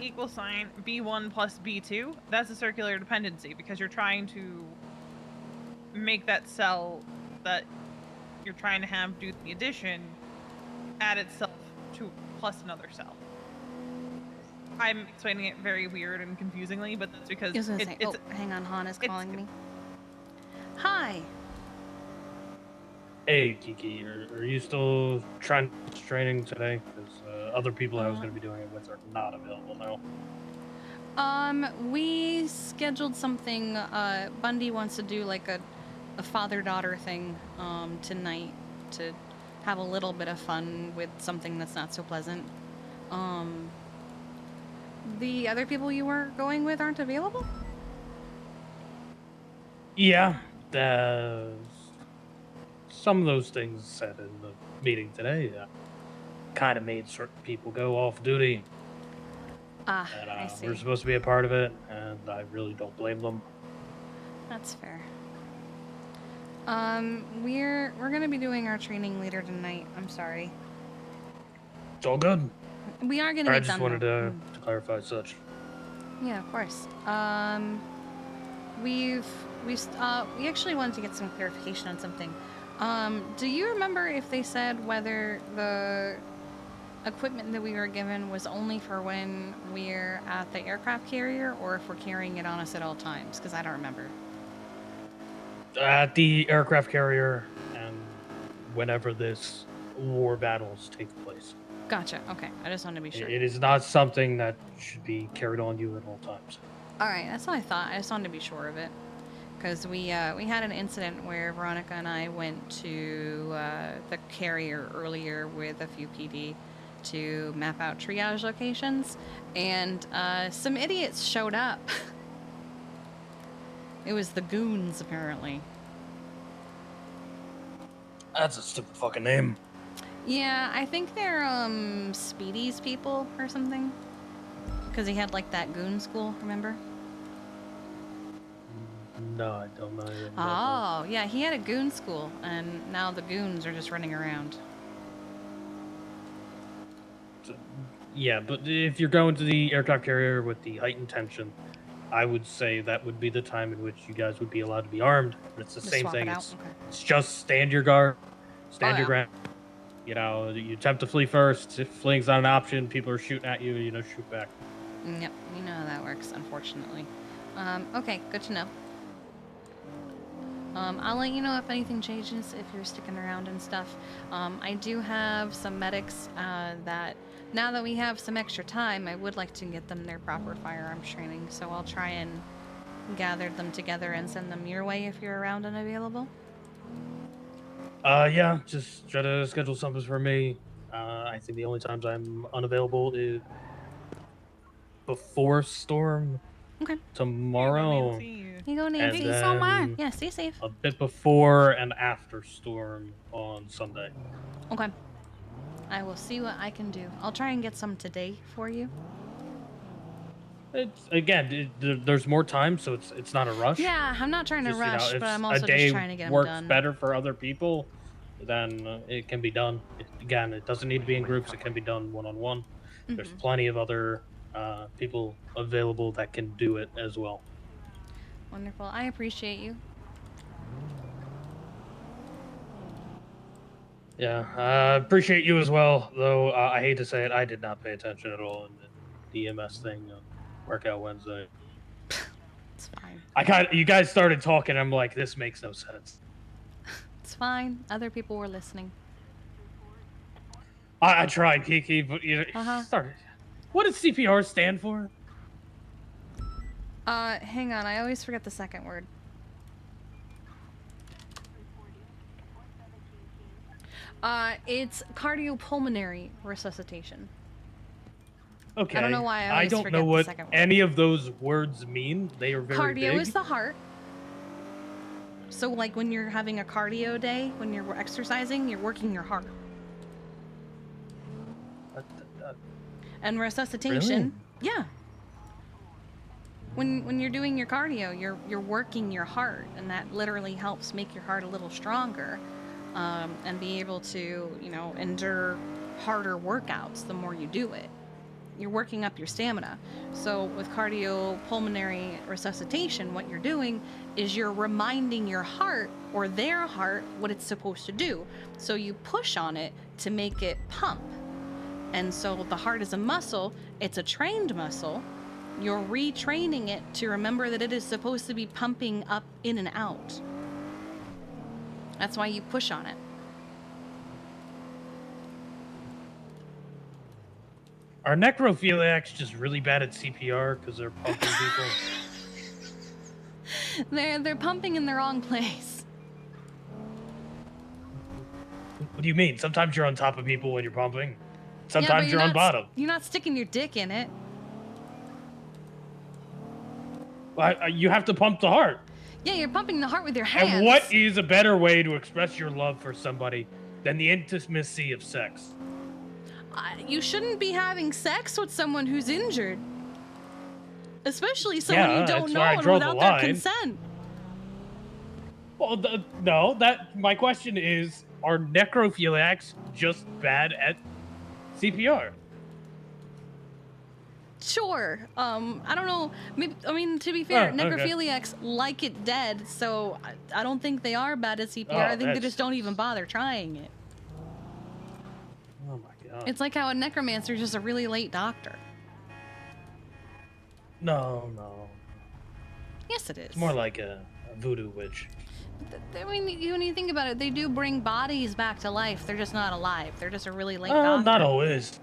equal sign B1 plus B2. That's a circular dependency because you're trying to make that cell that you're trying to have do the addition add itself to plus another cell. I'm explaining it very weird and confusingly, but that's because I was gonna it's say, oh, hang on, Han is calling me. Hi. Hey, Kiki, are you still trying training today? Because other people I was going to be doing it with are not available now. We scheduled something. Bundy wants to do like a father-daughter thing tonight to have a little bit of fun with something that's not so pleasant. The other people you were going with aren't available? Yeah, some of those things said in the meeting today kind of made certain people go off duty. I And see. we're supposed to be a part of it, and I really don't blame them. That's fair. We're gonna be doing our training later tonight. I'm sorry. It's all good. We are gonna I get just done. wanted though. to clarify such. Yeah, of course. We actually wanted to get some clarification on something. Do you remember if they said whether the equipment that we were given was only for when we're at the aircraft carrier, or if we're carrying it on us at all times? Because I don't remember. At the aircraft carrier and whenever this war battles take place. Gotcha. Okay, I just wanted to be sure. It is not something that should be carried on you at all times. All right, that's what I thought. I just wanted to be sure of it, because we had an incident where Veronica and I went to the carrier earlier with a few PD to map out triage locations, and some idiots showed up. It was the goons, apparently. That's a stupid fucking name. Yeah, I think they're Speedy's people or something. Because he had like that goon school, remember? No, I don't know. Anything about Oh, yeah, he had a goon school, and now the goons are just running around. that. Yeah, but if you're going to the aircraft carrier with the heightened tension, I would say that would be the time in which you guys would be allowed to be armed. But it's the Just same swap it thing. out? It's, Okay. it's just stand your guard, stand Oh, your yeah. ground. You know, you attempt to flee first. If fleeing's not an option, people are shooting at you. You know, shoot back. Yep, you know how that works, unfortunately. Okay, good to know. I'll let you know if anything changes, if you're sticking around and stuff. I do have some medics that, now that we have some extra time, I would like to get them their proper firearms training, so I'll try and gather them together and send them your way if you're around and available. Yeah, just try to schedule something for me. I think the only times I'm unavailable is before storm. Okay. Tomorrow. Here you go, And Nancy. Thank you so much. then Yeah, stay safe. a bit before and after storm on Sunday. Okay. I will see what I can do. I'll try and get some today for you. It's again, there's more time, so it's not a rush. Yeah, I'm not trying to Just, you know, rush, if but I'm a also day just trying to get them works done. better for other people, then it can be done. Again, it doesn't need to be in groups. It can be done one-on-one. There's Mhm. plenty of other people available that can do it as well. Wonderful. I appreciate you. Yeah, appreciate you as well. Though I hate to say it, I did not pay attention at all in the EMS thing. Workout Wednesday. It's fine. You guys started talking. I'm like, this makes no sense. It's fine. Other people were listening. I tried, Kiki, but you Uh-huh. started. What does CPR stand for? Hang on. I always forget the second word. It's cardiopulmonary resuscitation. Okay. I don't know why I always don't forget know the what second word. any of those words mean. They are very Cardio big. is the heart. So, like, when you're having a cardio day, when you're exercising, you're working your heart. And resuscitation, yeah. When you're doing your cardio, you're working your heart, and that literally helps make your heart a little stronger, and be able to, you know, endure harder workouts the more you do it. You're working up your stamina. So with cardiopulmonary resuscitation, what you're doing is you're reminding your heart, or their heart, what it's supposed to do. So you push on it to make it pump. And so the heart is a muscle, it's a trained muscle. You're retraining it to remember that it is supposed to be pumping up in and out. That's why you push on it. Are necrophiliacs just really bad at CPR because they're pumping people? They're pumping in the wrong place. What do you mean? Sometimes you're on top of people when you're pumping. Yeah, but Sometimes you're on not bottom. You're not sticking your dick in it. You have to pump the heart. Yeah, you're pumping the heart with your hands. And what is a better way to express your love for somebody than the intimacy of sex? You shouldn't be having sex with someone who's injured. Especially someone Yeah, you don't that's know where I and draw the without their line. consent. Well, no. That my question is: are necrophiliacs just bad at CPR? Sure. I don't know. Maybe, I mean, to be fair, Oh, okay. necrophiliacs like it dead, so I don't think they are bad at CPR. I Oh, think they just don't even bother trying it. Oh my god. It's like how a necromancer is just a really late doctor. No, no. Yes, it is. It's more like a voodoo witch. I mean, when you think about it, they do bring bodies back to life. They're just not alive. They're just a really late doctor. Not always.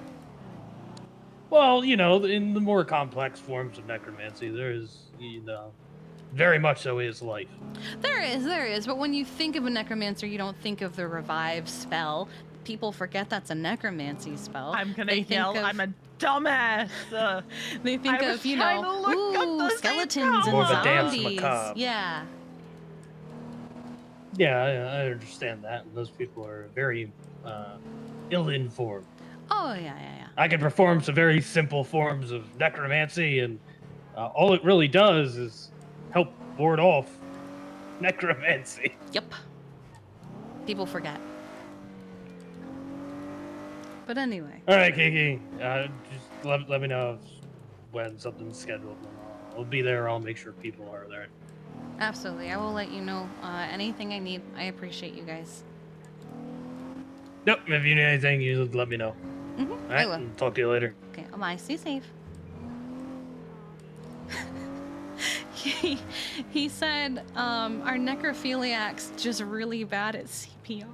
Well, you know, in the more complex forms of necromancy, there is, you know, very much so is life. There is. But when you think of a necromancer, you don't think of the revive spell. People forget that's a necromancy spell. I'm gonna They think yell. of- I'm a dumbass. They think I of, was you trying know, to look up ooh, the skeletons and More of a dance zombies. macabre. Yeah. Yeah, I understand that. And those people are very ill-informed. Oh, yeah. I can perform some very simple forms of necromancy, and all it really does is help ward off necromancy. Yep. People forget. But anyway. All right, Kiki. Just let me know when something's scheduled. And I'll be there. I'll make sure people are there. Absolutely. I will let you know anything I need. I appreciate you guys. Nope. If you need anything, you let me know. Mm-hmm. All right. I will. Talk to you later. Okay. Bye. Stay safe. He said, our necrophiliacs just really bad at CPR.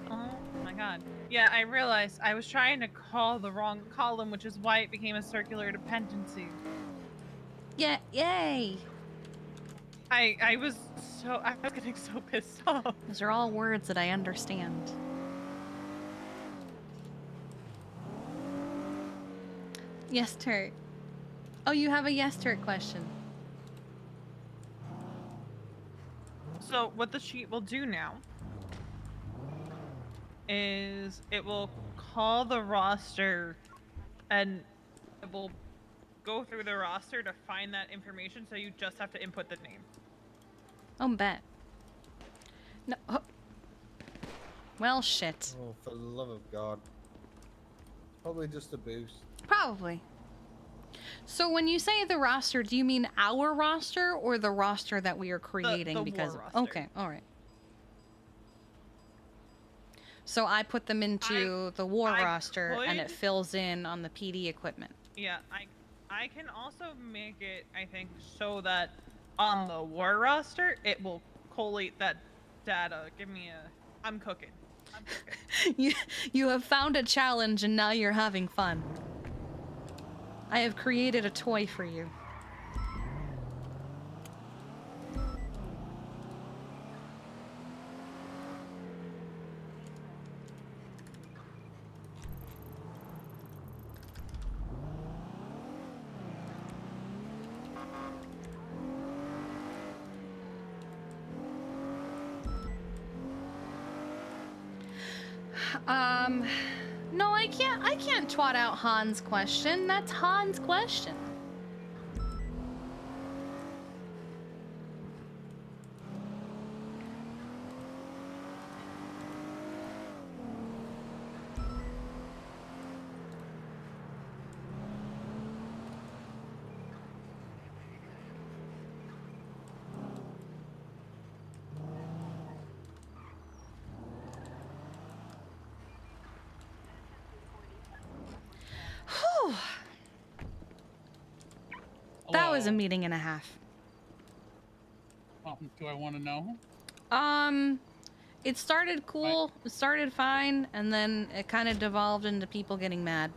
Oh my god. Yeah, I realized I was trying to call the wrong column, which is why it became a circular dependency. Yeah, yay! I was getting so pissed off. Those are all words that I understand. Yes, Turt. Oh, you have a yes, Turt question. So what the sheet will do now is it will call the roster and it will go through the roster to find that information, so you just have to input the name. Oh, bet. No. Oh. Well, shit. Oh, for the love of God. Probably just a boost. Probably. So when you say the roster, do you mean our roster or the roster that we are creating? the because war roster. Okay, all right. So I put them into the war roster and it could- fills in on the PD equipment. Yeah, I can also make it, I think, so that on the war roster it will collate that data. Give me a. I'm cooking. You have found a challenge and now you're having fun. I have created a toy for you. No, I can't twat out Han's question. That's Han's question. Whew. That was a meeting and a half. Do I want to know? It started cool, it started fine, and then it kind of devolved into people getting mad.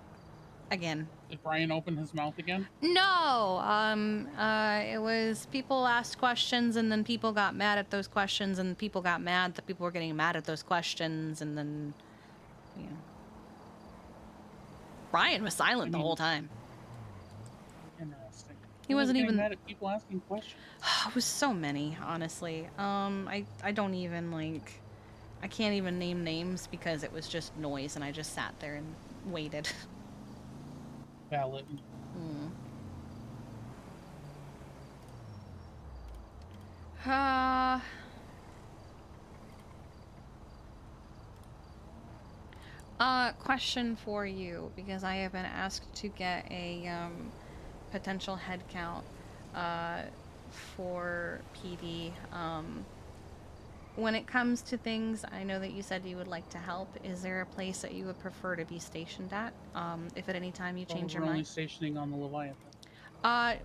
Again. Did Brian open his mouth again? No, it was people asked questions and then people got mad at those questions and people got mad that people were getting mad at those questions and then, you know. Brian was silent the whole time. Interesting. He wasn't even mad at people asking questions. It was so many, honestly. I don't even like, I can't even name names because it was just noise and I just sat there and waited. Valid. Question for you, because I have been asked to get a potential head count for PD. When it comes to things, I know that you said you would like to help. Is there a place that you would prefer to be stationed at? If at any time you change your We're only mind. stationing on the Leviathan.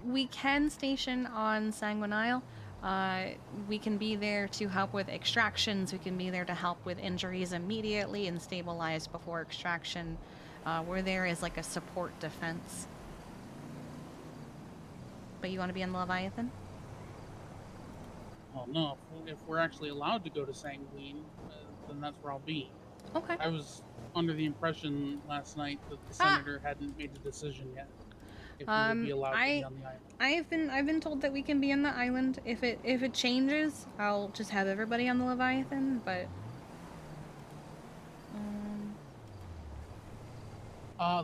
We can station on Sanguinile. We can be there to help with extractions. We can be there to help with injuries immediately and stabilize before extraction. We're there as like a support defense. But you want to be on the Leviathan? Oh no, if we're actually allowed to go to Sanguine, then that's where I'll be. Okay. I was under the impression last night that the senator hadn't made a decision yet. If we would be allowed to be on the island. I've been told that we can be on the island. If it changes, I'll just have everybody on the Leviathan. But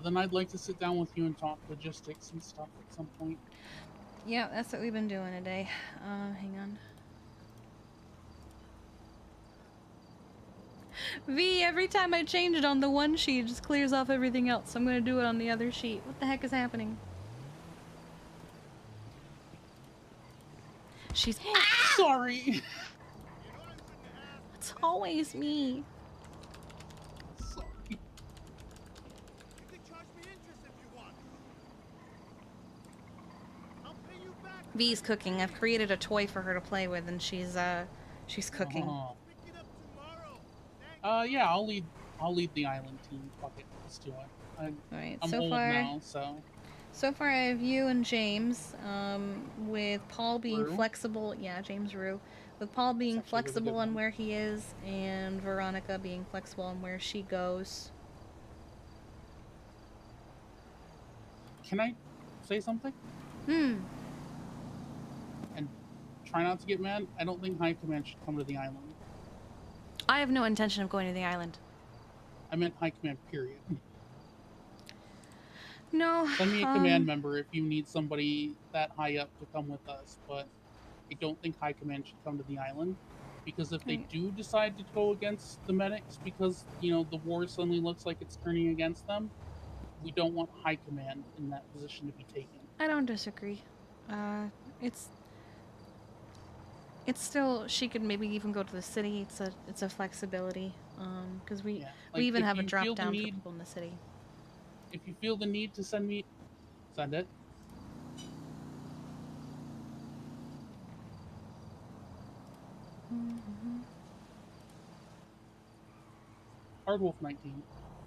Then I'd like to sit down with you and talk logistics and stuff at some point. yeah, that's what we've been doing today. Hang on. V, every time I change it on the one sheet, it just clears off everything else. So I'm gonna do it on the other sheet. What the heck is happening? She's sorry. It's always me. Sorry. V's cooking. I've created a toy for her to play with, and she's cooking. Yeah, I'll lead the island team. Fuck it, let's do it. Alright, I'm so old far now, so. So far I have you and James, with Paul being Rue? flexible. Yeah, James Rue. With Paul being That's actually a really flexible good on one. where he is, and Veronica being flexible on where she goes. Can I say something? Hmm. And try not to get mad. I don't think High Command should come to the island. I have no intention of going to the island. I meant High Command, period. No. Send me a command member if you need somebody that high up to come with us, but I don't think High Command should come to the island. Because if they Right. do decide to go against the medics because, you know, the war suddenly looks like it's turning against them, we don't want High Command in that position to be taken. I don't disagree. It's still, she could maybe even go to the city. It's a flexibility. Because we Like, even if have a you drop feel the down for need- people in the city. If you feel the need to send it. Hardwolf 19.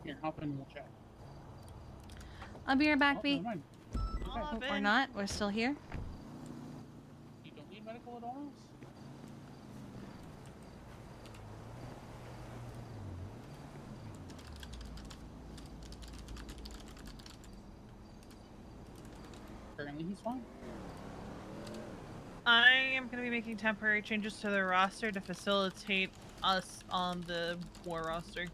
Here, hop in and we'll chat. I'll be right back, Oh, B. never mind. Okay. Or not. We're still here. You don't need medical at all? Apparently he's fine. I am going to be making temporary changes to the roster to facilitate us on the war roster.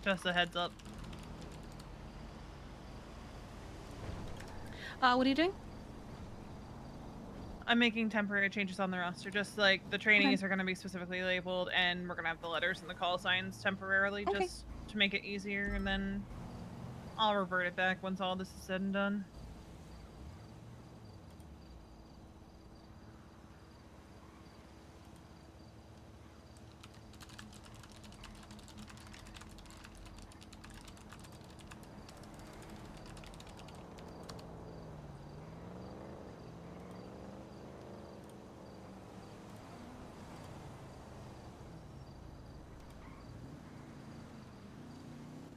Just a heads up. What are you doing? I'm making temporary changes on the roster, just like the trainees are going to be specifically labeled, and we're going to have the letters and the call signs temporarily, just to make it easier, and then I'll revert it back once all this is said and done.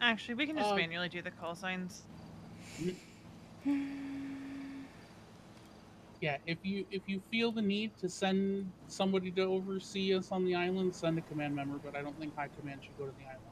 Actually, we can just manually do the call signs. Yeah, if you feel the need to send somebody to oversee us on the island, send a command member, but I don't think High Command should go to the island.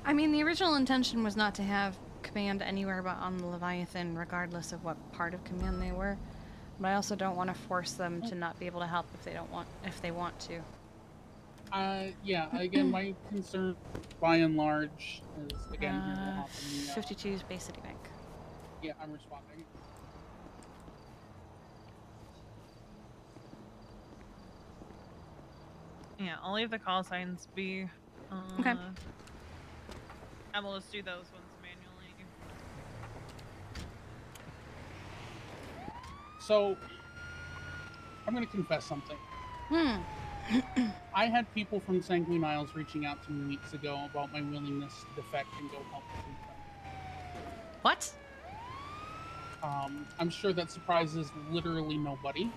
I mean, the original intention was not to have command anywhere but on the Leviathan, regardless of what part of command they were. But I also don't want to force them to not be able to help if they want to. Yeah, again, my concern, by and large, is, again, here we'll hop in the, 52's Bay City Bank. Yeah, I'm responding. Yeah, I'll leave the call signs be. Okay. And we'll just do those ones manually. So, I'm going to confess something. I had people from Sanguine Isles reaching out to me weeks ago about my willingness to defect and go help recruit them. What? I'm sure that surprises literally nobody.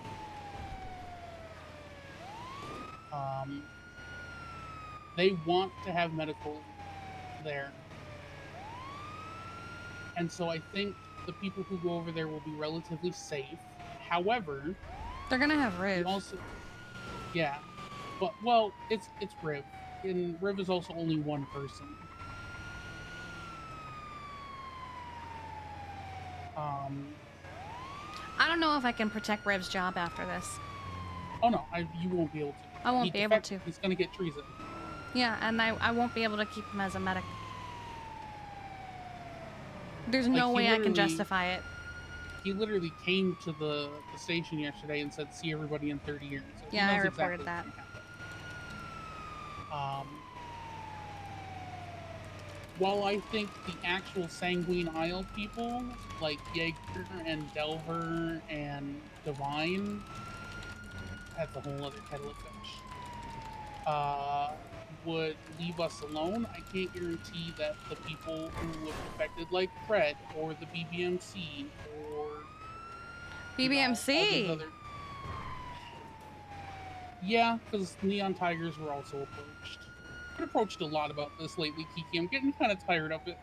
They want to have medical there. And so I think the people who go over there will be relatively safe. However, they're gonna have Riv. Also, yeah, but well, it's Riv, and Riv is also only one person. I don't know if I can protect Riv's job after this. Oh no, you won't be able to. I won't be able to. He's gonna get treason. Yeah, and I won't be able to keep him as a medic. There's no way I can justify it. He literally came to the station yesterday and said, "See everybody in 30 years." So yeah, I reported that. While I think the actual Sanguine Isle people, like Jaeger and Delver and Divine, that's a whole other kettle of fish, would leave us alone, I can't guarantee that the people who have defected, like Fred, or the BBMC, or... BBMC? You know, yeah, because Neon Tigers were also approached. I've been approached a lot about this lately, Kiki. I'm getting kind of tired of it.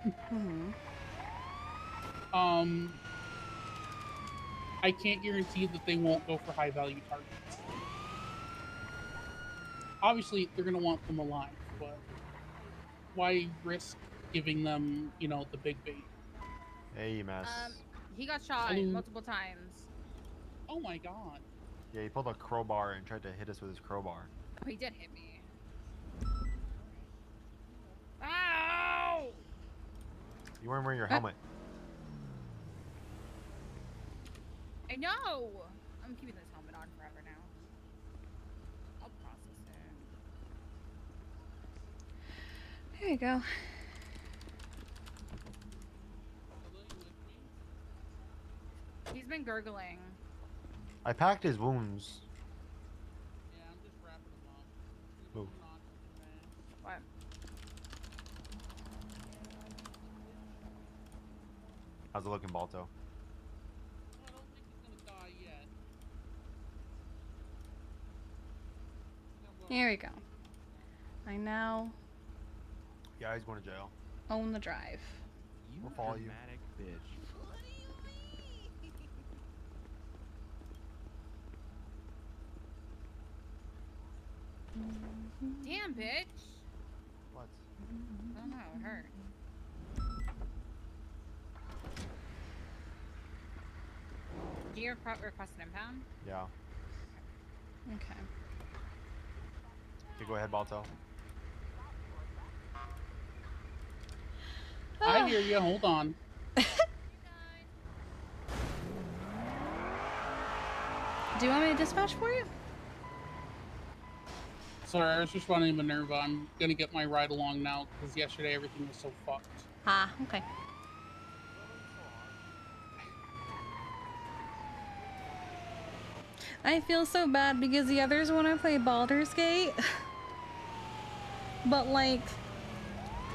I can't guarantee that they won't go for high-value targets. Obviously, they're going to want them alive, but why risk giving them, you know, the big bait? Hey, mess. He got shot multiple times. Oh my god. Yeah, he pulled a crowbar and tried to hit us with his crowbar. Oh, he did hit me. Ow! You weren't wearing your helmet. I know! I'm keeping this helmet on forever now. I'll process it. There you go. He's been gurgling. I packed his wounds. Yeah, I'm just wrapping them up. Ooh. What? How's it looking, Balto? I don't think he's gonna die yet. Here we go. I now Yeah, he's going to jail. own the drive. We'll follow you. Bitch. Damn, bitch! What? I don't know, it hurt. Do you request an impound? Yeah. Okay. Okay, go ahead, Balto. I hear you. Hold on. Do you want me to dispatch for you? Sorry, I was responding to Minerva. I'm gonna get my ride along now because yesterday everything was so fucked. Ah, okay. I feel so bad because the others want to play Baldur's Gate. But like...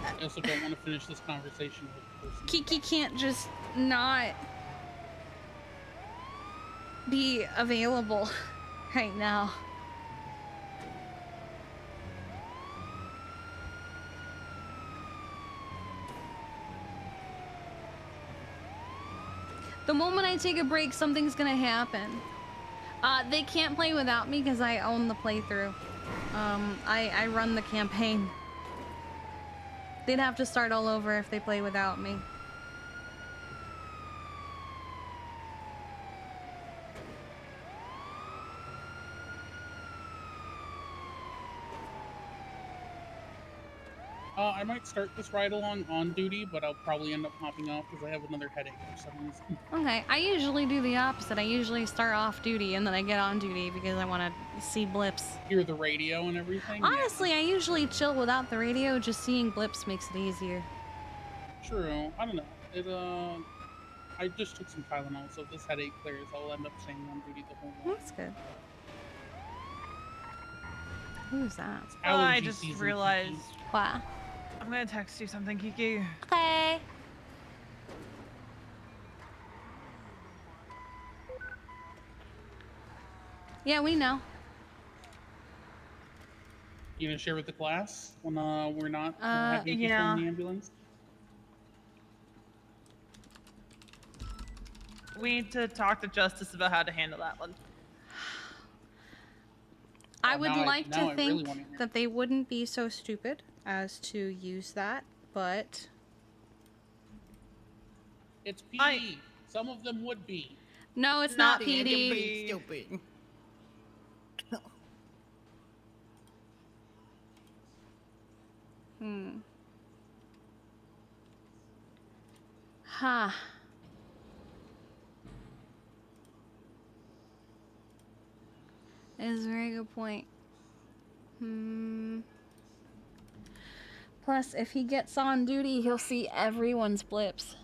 I also don't want to finish this conversation with the person. Kiki can't just not be available right now. The moment I take a break, something's gonna happen. They can't play without me because I own the playthrough. I run the campaign. They'd have to start all over if they play without me. I might start this ride along on duty, but I'll probably end up hopping off because I have another headache for some reason. Okay, I usually do the opposite. I usually start off duty and then I get on duty because I want to see blips. Hear the radio and everything. Honestly, I usually chill without the radio. Just seeing blips makes it easier. True. I don't know. It I just took some Tylenol, so if this headache clears, I'll end up staying on duty the whole night. That's good. Who's that? Oh, I Allergy just season, realized. What? I'm gonna text you something, Kiki. Okay. Yeah, we know. You gonna share with the class when we're not having people yeah. in the ambulance? We need to talk to Justice about how to handle that one. I would like now to I really think wanna hear. that they wouldn't be so stupid as to use that, but It's PD. Some of them would be. no, it's not PD. Stupid. Huh. That is a very good point. Plus, if he gets on duty, he'll see everyone's blips.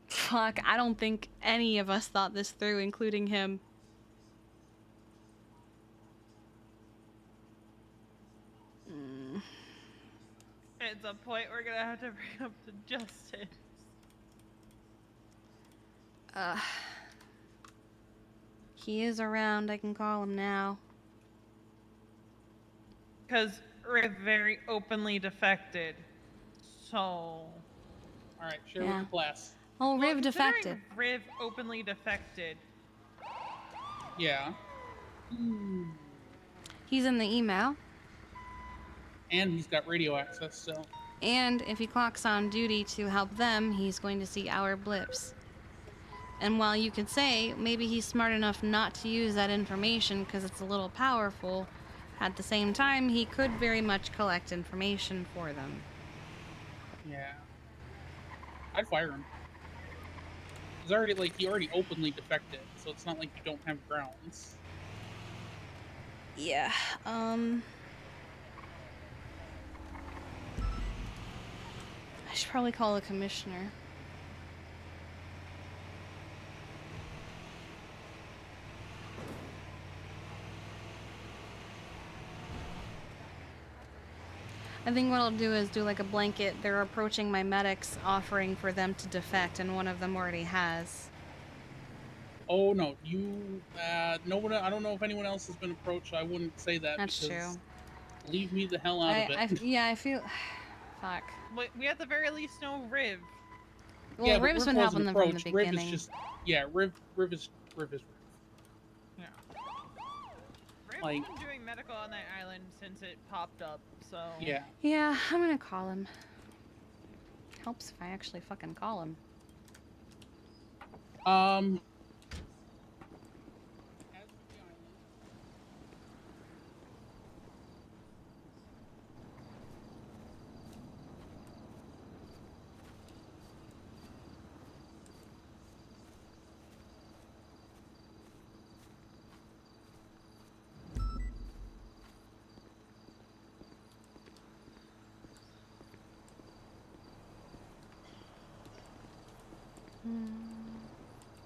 Fuck, I don't think any of us thought this through, including him. At some point, we're gonna have to bring up to Justice. He is around. I can call him now. Because Riv very openly defected. So. Alright, share with the class. Oh, Riv considering defected. Riv openly defected. Yeah. He's in the email. And he's got radio access, so. And if he clocks on duty to help them, he's going to see our blips. And while you could say maybe he's smart enough not to use that information because it's a little powerful, at the same time, he could very much collect information for them. Yeah. I'd fire him. He's already, he already openly defected, so it's not like you don't have grounds. Yeah, I should probably call the commissioner. I think what I'll do is do like a blanket. They're approaching my medics, offering for them to defect, and one of them already has. Oh no, you, no one, I don't know if anyone else has been approached, so I wouldn't say that. That's because true. Leave me the hell out of it. Yeah, I feel... Fuck. We at the very least know Riv. Well, yeah, but Riv's been helping them from the Riv beginning. is just, yeah, Riv is Riv. Yeah. Riv's Like- been doing medical on that island since it popped up, so... Yeah. Yeah, I'm gonna call him. Helps if I actually fucking call him.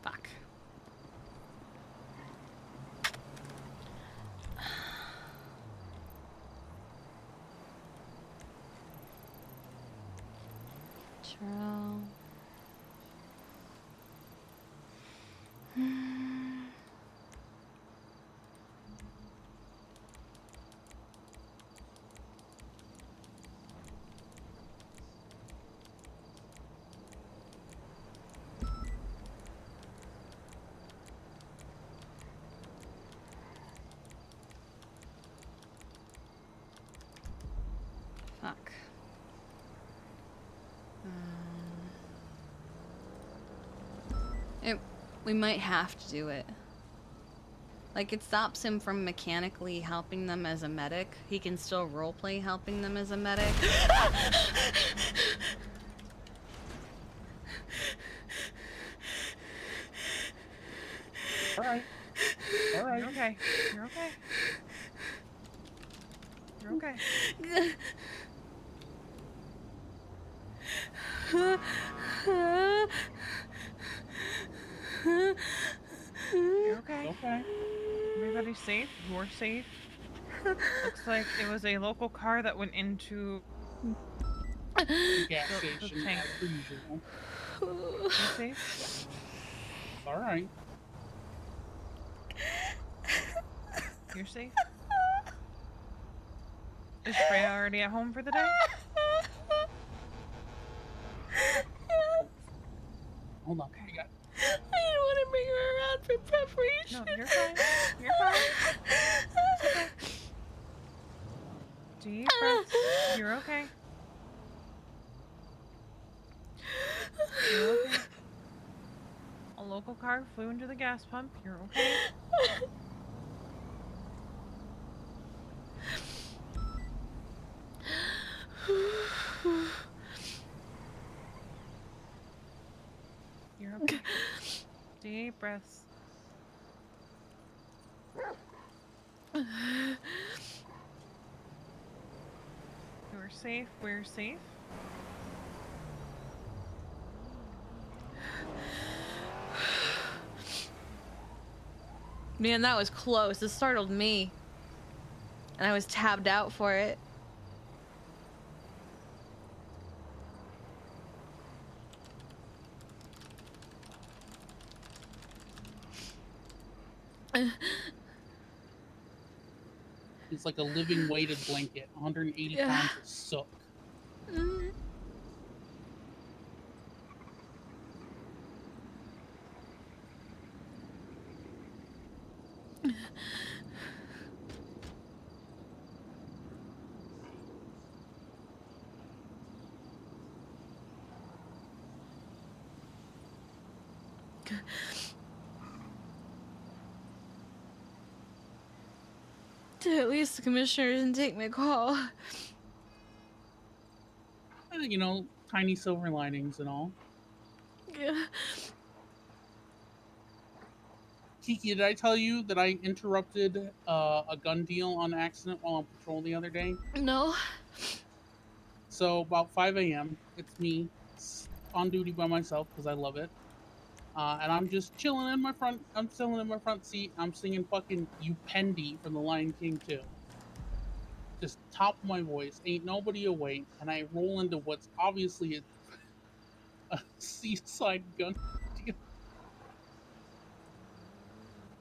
Fuck. True. We might have to do it. Like, it stops him from mechanically helping them as a medic. He can still roleplay helping them as a medic. All right. All right. You're okay. You're okay. You're okay. You're okay. Okay. Everybody's safe. You're safe. Looks like it was a local car that went into Gas the station tank. as per usual. You safe? All right. You're safe? Is Freya already at home for the day? Hold on. Okay. I got. I didn't want to bring her around for preparation. No, you're fine. You're fine. It's okay. Deep breaths. You're okay. You're okay. A local car flew into the gas pump. You're okay. You're okay. Deep breaths. You're safe. We're safe. Man, that was close. It startled me. And I was tabbed out for it. It's like a living weighted blanket. 180 pounds of sook. At least the commissioner didn't take my call. You know, tiny silver linings and all. Yeah. Kiki, did I tell you that I interrupted a gun deal on accident while on patrol the other day? No. So about 5 a.m., it's me on duty by myself because I love it, and I'm just chilling in my front. I'm chilling in my front seat. I'm singing fucking "You Pendy" from The Lion King 2. Just top of my voice, ain't nobody awake, and I roll into what's obviously a seaside gun deal.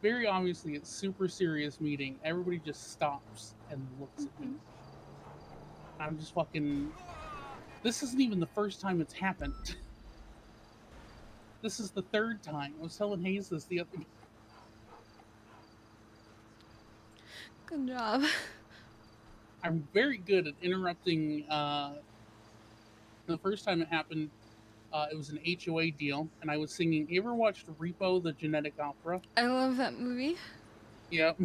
Very obviously, it's super serious meeting. Everybody just stops and looks at me. I'm just fucking. This isn't even the first time it's happened. This is the third time. I was telling Hayes this the other day. Good job. I'm very good at interrupting. The first time it happened, it was an HOA deal, and I was singing. You ever watched Repo, the Genetic Opera? I love that movie. Yep.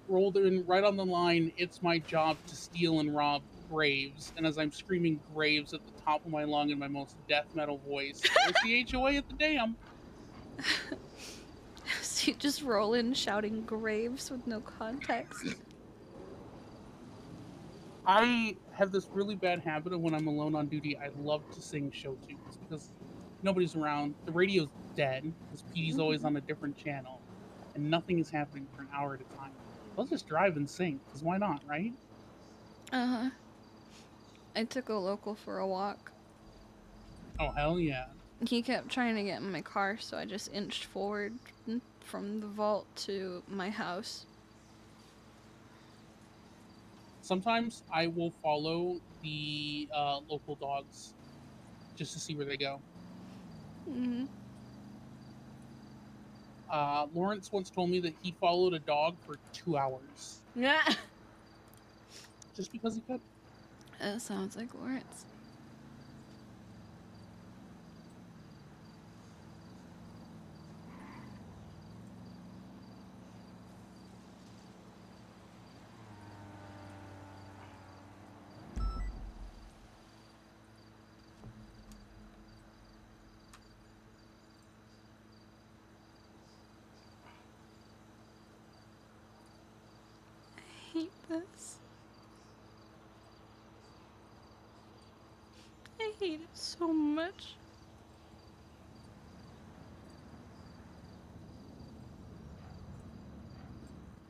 Rolled in right on the line, it's my job to steal and rob graves. And as I'm screaming graves at the top of my lung in my most death metal voice, there's the HOA at the dam. So you just roll in shouting graves with no context. I have this really bad habit of when I'm alone on duty, I love to sing show tunes because nobody's around. The radio's dead because PD's always on a different channel, and nothing is happening for an hour at a time. I'll just drive and sing because why not, right? Uh-huh. I took a local for a walk. Oh, hell yeah. He kept trying to get in my car, so I just inched forward from the vault to my house. Sometimes I will follow the local dogs just to see where they go. Mm-hmm. Lawrence once told me that he followed a dog for 2 hours. Yeah. Just because he could. That sounds like Lawrence. this. I hate it so much.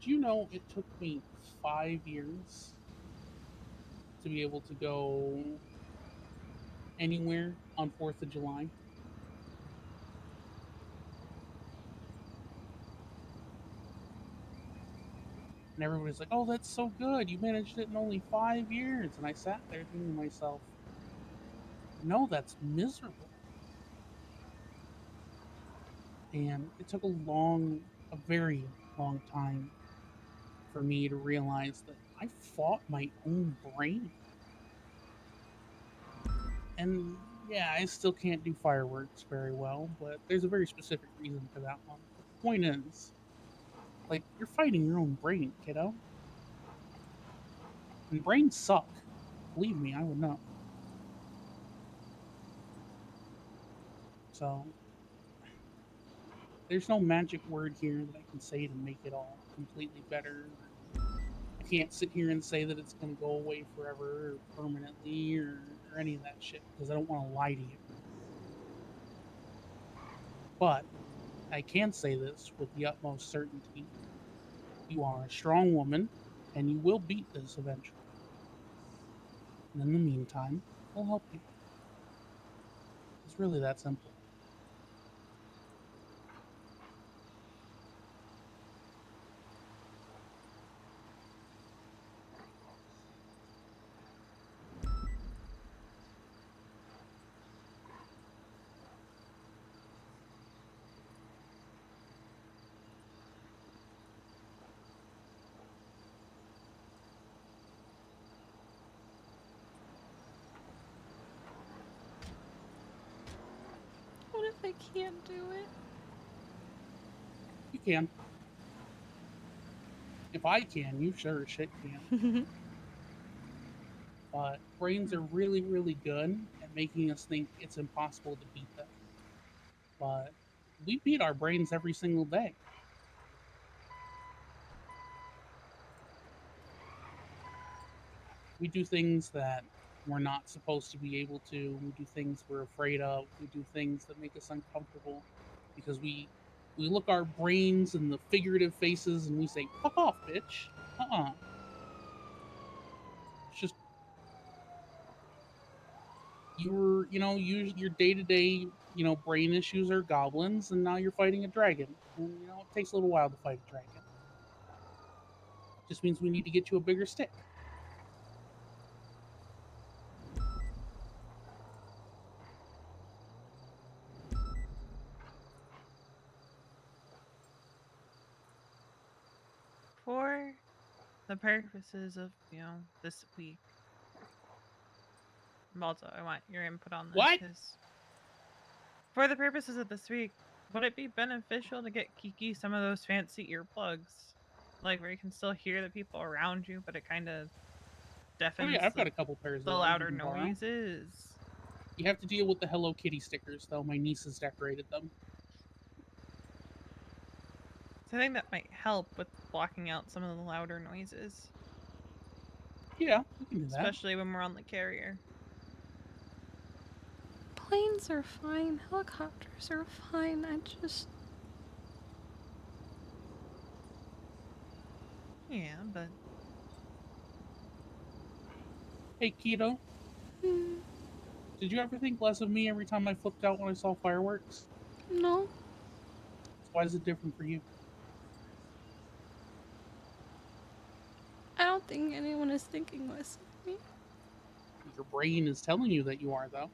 Do you know it took me 5 years to be able to go anywhere on 4th of July? And everybody's like, oh, that's so good. You managed it in only 5 years. And I sat there thinking to myself, no, that's miserable. And it took a very long time for me to realize that I fought my own brain. And yeah, I still can't do fireworks very well, but there's a very specific reason for that one. But the point is, like, you're fighting your own brain, kiddo. And brains suck. Believe me, I would know. So, there's no magic word here that I can say to make it all completely better. I can't sit here and say that it's going to go away forever or permanently or any of that shit because I don't want to lie to you. But I can say this with the utmost certainty. You are a strong woman and you will beat this eventually. And in the meantime, we'll help you. It's really that simple. What if I can't do it? You can. If I can, you sure as shit can. But brains are really, really good at making us think it's impossible to beat them. But we beat our brains every single day. We do things that we're not supposed to be able to. We do things we're afraid of. We do things that make us uncomfortable because we look our brains in the figurative faces and we say, "Fuck off, bitch." It's just your day-to-day, brain issues are goblins, and now you're fighting a dragon. And it takes a little while to fight a dragon. Just means we need to get you a bigger stick. For the purposes of, this week. Balto, I want your input on this. What? 'Cause for the purposes of this week, would it be beneficial to get Kiki some of those fancy earplugs? Like where you can still hear the people around you, but it kind of deafens I've got a couple pairs of the those louder you can borrow. noises. You have to deal with the Hello Kitty stickers, though. My niece has decorated them. So I think that might help with blocking out some of the louder noises. Yeah, we can do that. Especially when we're on the carrier. Planes are fine. Helicopters are fine. I just... Yeah, but... Hey, Keto. Did you ever think less of me every time I flipped out when I saw fireworks? No. So why is it different for you? I don't think anyone is thinking less of me. Your brain is telling you that you are, though.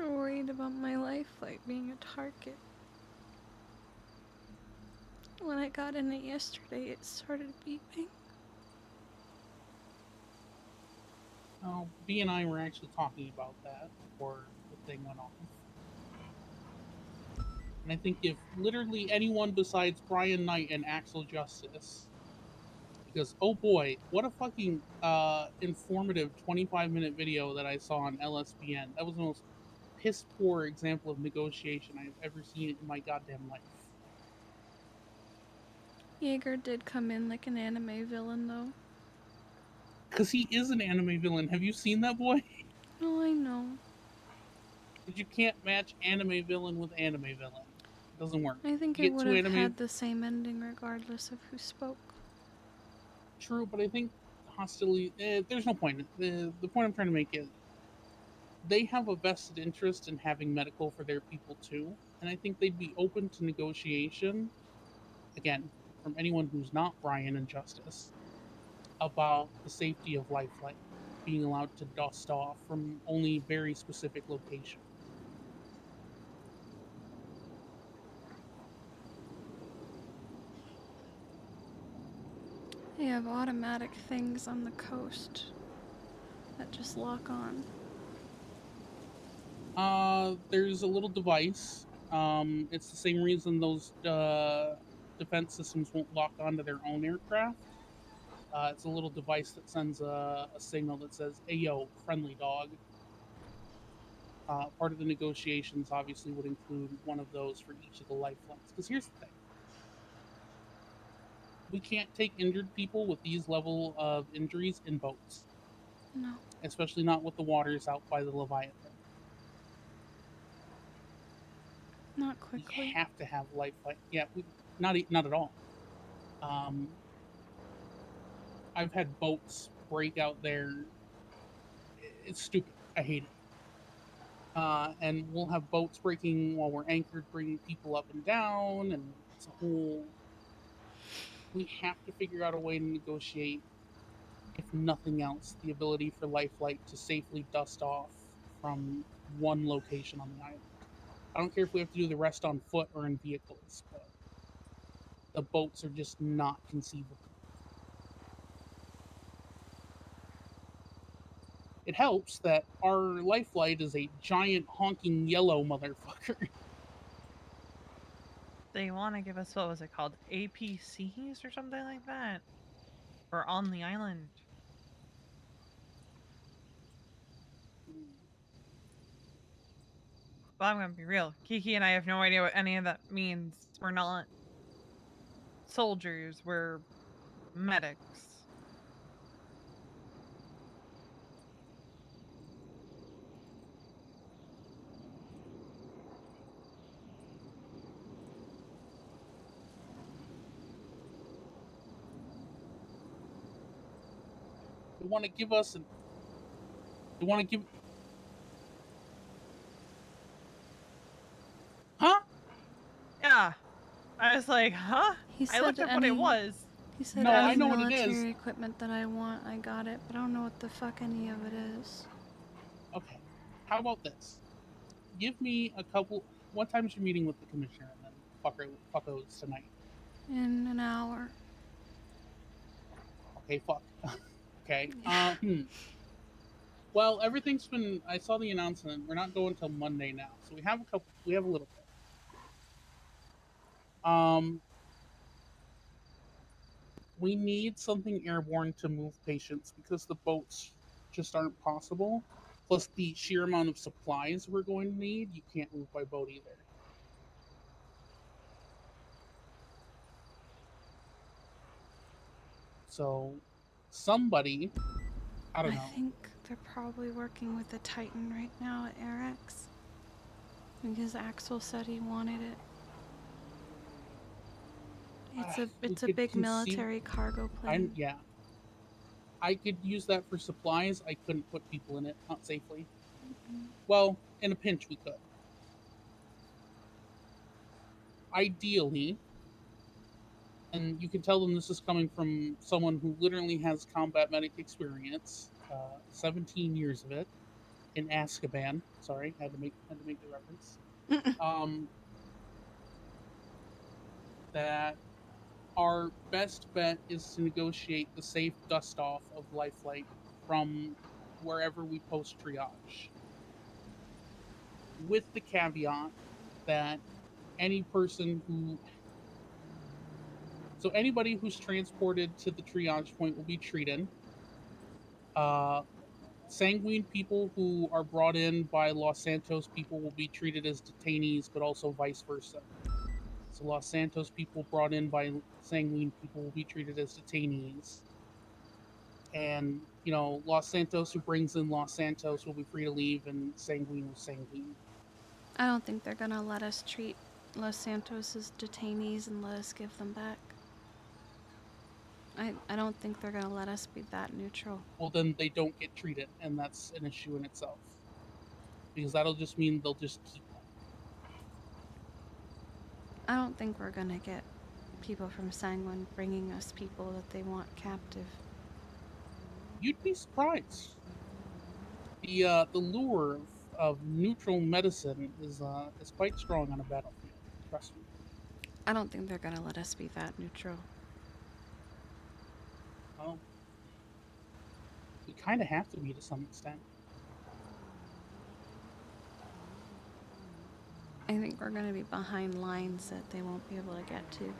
worried about my life like being a target. When I got in it yesterday, it started beeping. Oh, B and I were actually talking about that before the thing went off. And I think if literally anyone besides Brian Knight and Axel Justice, because oh boy, what a fucking informative 25-minute video that I saw on LSBN. That was the most piss poor example of negotiation I've ever seen in my goddamn life. Jaeger did come in like an anime villain, though. Because he is an anime villain. Have you seen that boy? Oh, I know. But you can't match anime villain with anime villain. It doesn't work. I think You it get would two have anime. had the same ending regardless of who spoke. True, but I think hostility. There's no point. The point I'm trying to make is they have a vested interest in having medical for their people too, and I think they'd be open to negotiation. Again, from anyone who's not Brian and Justice about the safety of Lifeline being allowed to dust off from only very specific locations. They have automatic things on the coast that just lock on. There's a little device. It's the same reason those defense systems won't lock onto their own aircraft. It's a little device that sends a signal that says, "Hey, yo, friendly dog." Part of the negotiations obviously would include one of those for each of the lifelines. Because here's the thing. We can't take injured people with these level of injuries in boats. No. Especially not with the waters out by the Leviathan. Not quickly. We have to have lifeline. Yeah, not at all. I've had boats break out there. It's stupid. I hate it. And we'll have boats breaking while we're anchored, bringing people up and down, and it's a whole. We have to figure out a way to negotiate, if nothing else, the ability for Lifelight to safely dust off from one location on the island. I don't care if we have to do the rest on foot or in vehicles, but the boats are just not conceivable. It helps that our Lifelight is a giant honking yellow motherfucker. They want to give us, what was it called? APCs or something like that? Or on the island. Well, I'm gonna be real. Kiki and I have no idea what any of that means. We're not soldiers, we're medics. They want to give us an. They want to give. Huh? Yeah. I was like, huh? He said I looked up what it was. He said No, any I know what it military is. equipment that I want, I got it, but I don't know what the fuck any of it is. Okay. How about this? Give me a couple. What time is your meeting with the commissioner and then fuckos tonight? In an hour. Okay, fuck. Okay. Well, everything's been. I saw the announcement. We're not going till Monday now, so we have a couple. We have a little bit. We need something airborne to move patients because the boats just aren't possible. Plus, the sheer amount of supplies we're going to need, you can't move by boat either. So, somebody, I don't know. I think they're probably working with the Titan right now at Arex. Because Axel said he wanted it. It's a big military cargo plane. Yeah. I could use that for supplies. I couldn't put people in it, not safely. Well, in a pinch, we could. Ideally, and you can tell them this is coming from someone who literally has combat medic experience, 17 years of it, in Azkaban. Sorry, had to make the reference. That our best bet is to negotiate the safe dust off of Lifelight from wherever we post triage, with the caveat that anybody who's transported to the triage point will be treated. Sanguine people who are brought in by Los Santos people will be treated as detainees, but also vice versa. So Los Santos people brought in by Sanguine people will be treated as detainees. And, Los Santos who brings in Los Santos will be free to leave, and Sanguine will Sanguine. I don't think they're gonna let us treat Los Santos as detainees and let us give them back. I don't think they're gonna let us be that neutral. Well, then they don't get treated, and that's an issue in itself. Because that'll just mean they'll just keep them. I don't think we're gonna get people from Sanguine bringing us people that they want captive. You'd be surprised. The lure of neutral medicine is quite strong on a battlefield. Trust me. I don't think they're gonna let us be that neutral. Well, we kind of have to be to some extent. I think we're gonna be behind lines that they won't be able to get to.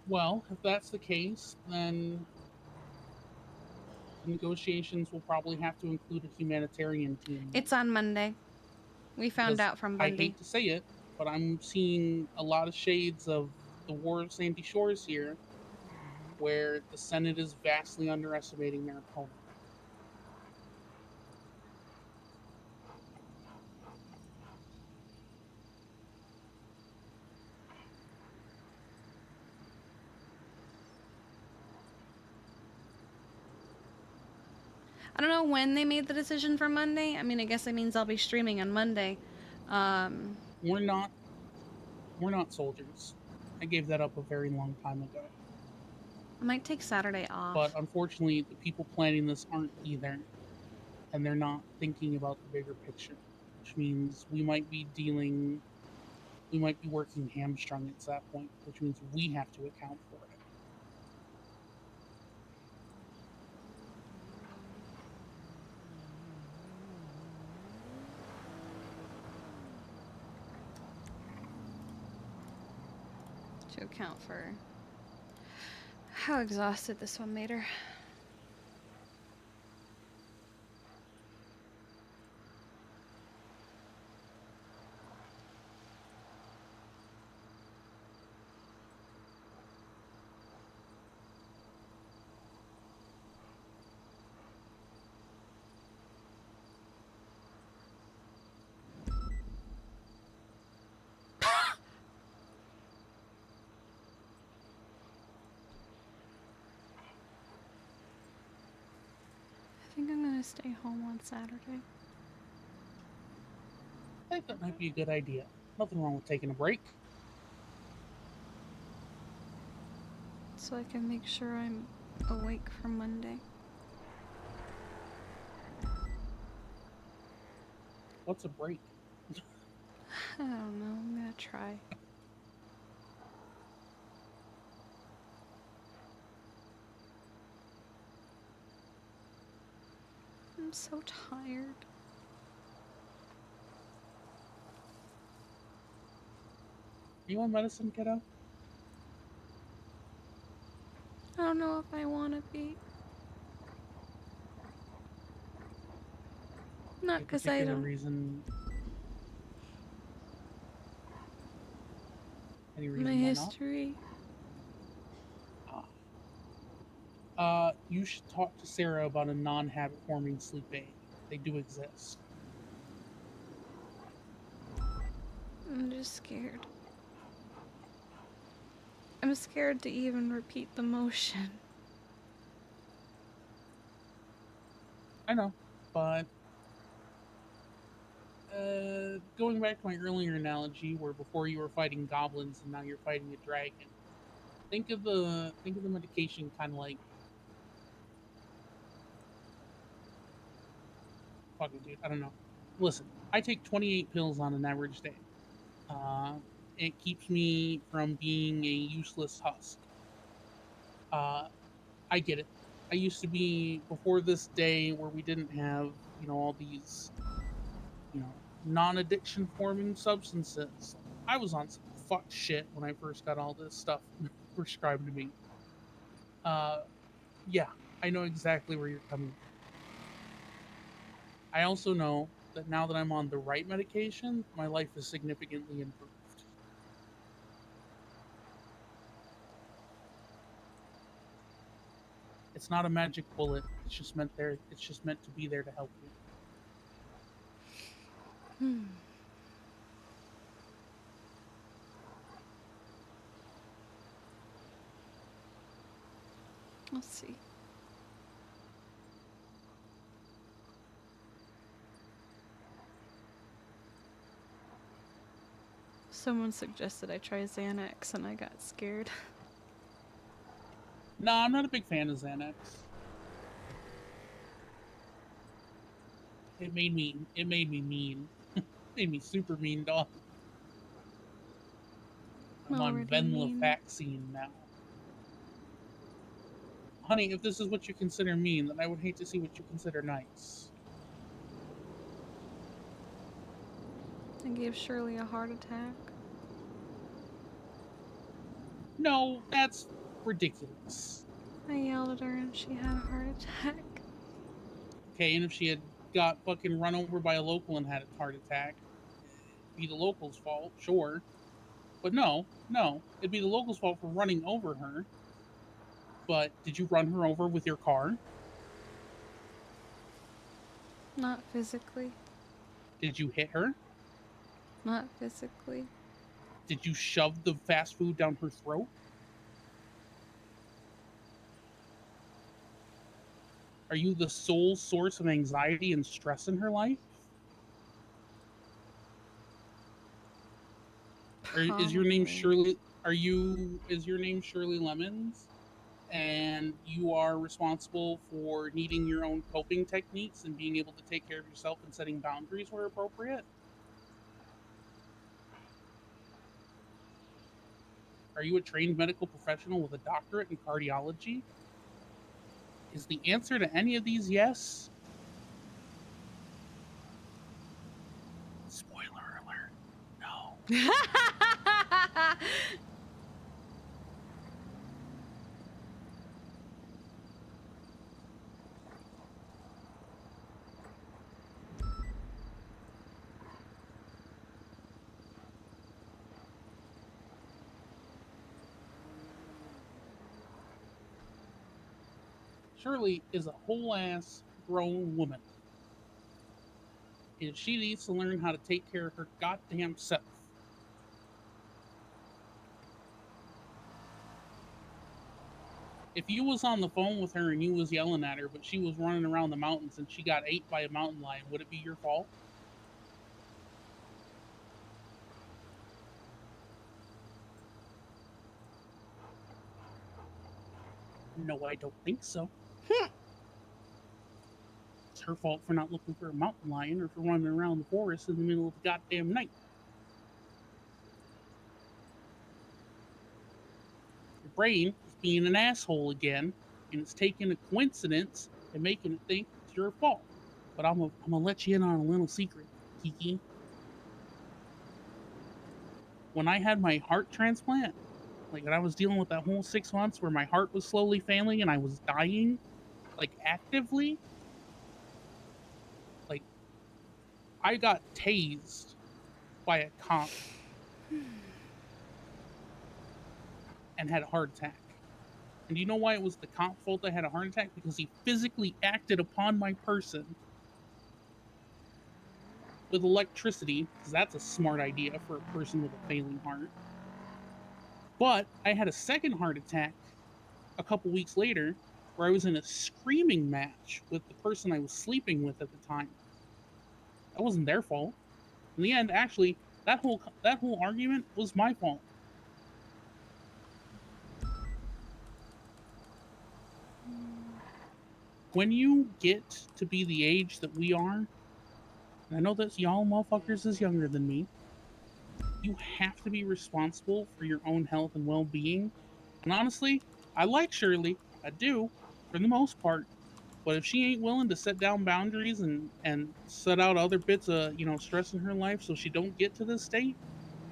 Well, if that's the case, then negotiations will probably have to include a humanitarian team. It's on Monday. We found Because out from I Bundy. hate to say it, but I'm seeing a lot of shades of the War of Sandy Shores here, where the Senate is vastly underestimating their opponent. I don't know when they made the decision for Monday. I mean, I guess it means I'll be streaming on Monday. We're not soldiers. I gave that up a very long time ago. I might take Saturday off. But unfortunately, the people planning this aren't either. And they're not thinking about the bigger picture, which means we might be working hamstrung at that point, which means we have to account for it. To account for how exhausted this one made her. I think I'm gonna stay home on Saturday. I think that might be a good idea. Nothing wrong with taking a break. So I can make sure I'm awake for Monday. What's a break? I don't know. I'm gonna try. I'm so tired. You want medicine, kiddo? I don't know if I want to be. Not because I don't. Reason. Any reason My why history. not? You should talk to Sarah about a non-habit forming sleep aid. They do exist. I'm just scared. I'm scared to even repeat the motion. I know, but going back to my earlier analogy, where before you were fighting goblins and now you're fighting a dragon, think of the medication kind of like, fucking dude, I don't know. Listen, I take 28 pills on an average day. It keeps me from being a useless husk. I get it. I used to be, before this day where we didn't have, all these, non-addiction forming substances. I was on some fuck shit when I first got all this stuff prescribed to me. Yeah, I know exactly where you're coming from. I also know that now that I'm on the right medication, my life is significantly improved. It's not a magic bullet. It's just meant to be there to help you. Let's see. Someone suggested I try Xanax and I got scared. No, I'm not a big fan of Xanax. It made me mean. Made me super mean, dog. I'm on Already mean. venlafaxine now. Honey, if this is what you consider mean, then I would hate to see what you consider nice. I gave Shirley a heart attack. No, that's ridiculous. I yelled at her and she had a heart attack. Okay, and if she had got fucking run over by a local and had a heart attack, it'd be the local's fault, sure. But no, it'd be the local's fault for running over her. But did you run her over with your car? Not physically. Did you hit her? Not physically. Did you shove the fast food down her throat? Are you the sole source of anxiety and stress in her life? Is your name Shirley? Is your name Shirley Lemons? And you are responsible for needing your own coping techniques and being able to take care of yourself and setting boundaries where appropriate? Are you a trained medical professional with a doctorate in cardiology? Is the answer to any of these yes? Spoiler alert, no. Shirley is a whole ass grown woman. And she needs to learn how to take care of her goddamn self. If you was on the phone with her and you was yelling at her, but she was running around the mountains and she got ate by a mountain lion, would it be your fault? No, I don't think so. It's her fault for not looking for a mountain lion or for running around the forest in the middle of the goddamn night. Your brain is being an asshole again, and it's taking a coincidence and making it think it's your fault. But I'm gonna let you in on a little secret, Kiki. When I had my heart transplant, like when I was dealing with that whole 6 months where my heart was slowly failing and I was dying, like actively, like I got tased by a cop and had a heart attack. And do you know why it was the cop's fault I had a heart attack? Because he physically acted upon my person with electricity, because that's a smart idea for a person with a failing heart. But I had a second heart attack a couple weeks later where I was in a screaming match with the person I was sleeping with at the time. That wasn't their fault. In the end, actually, that whole argument was my fault. when you get to be the age that we are, and I know that y'all motherfuckers is younger than me, you have to be responsible for your own health and well-being. And honestly, I like Shirley. I do, for the most part. But if she ain't willing to set down boundaries and set out other bits of, stress in her life so she don't get to this state,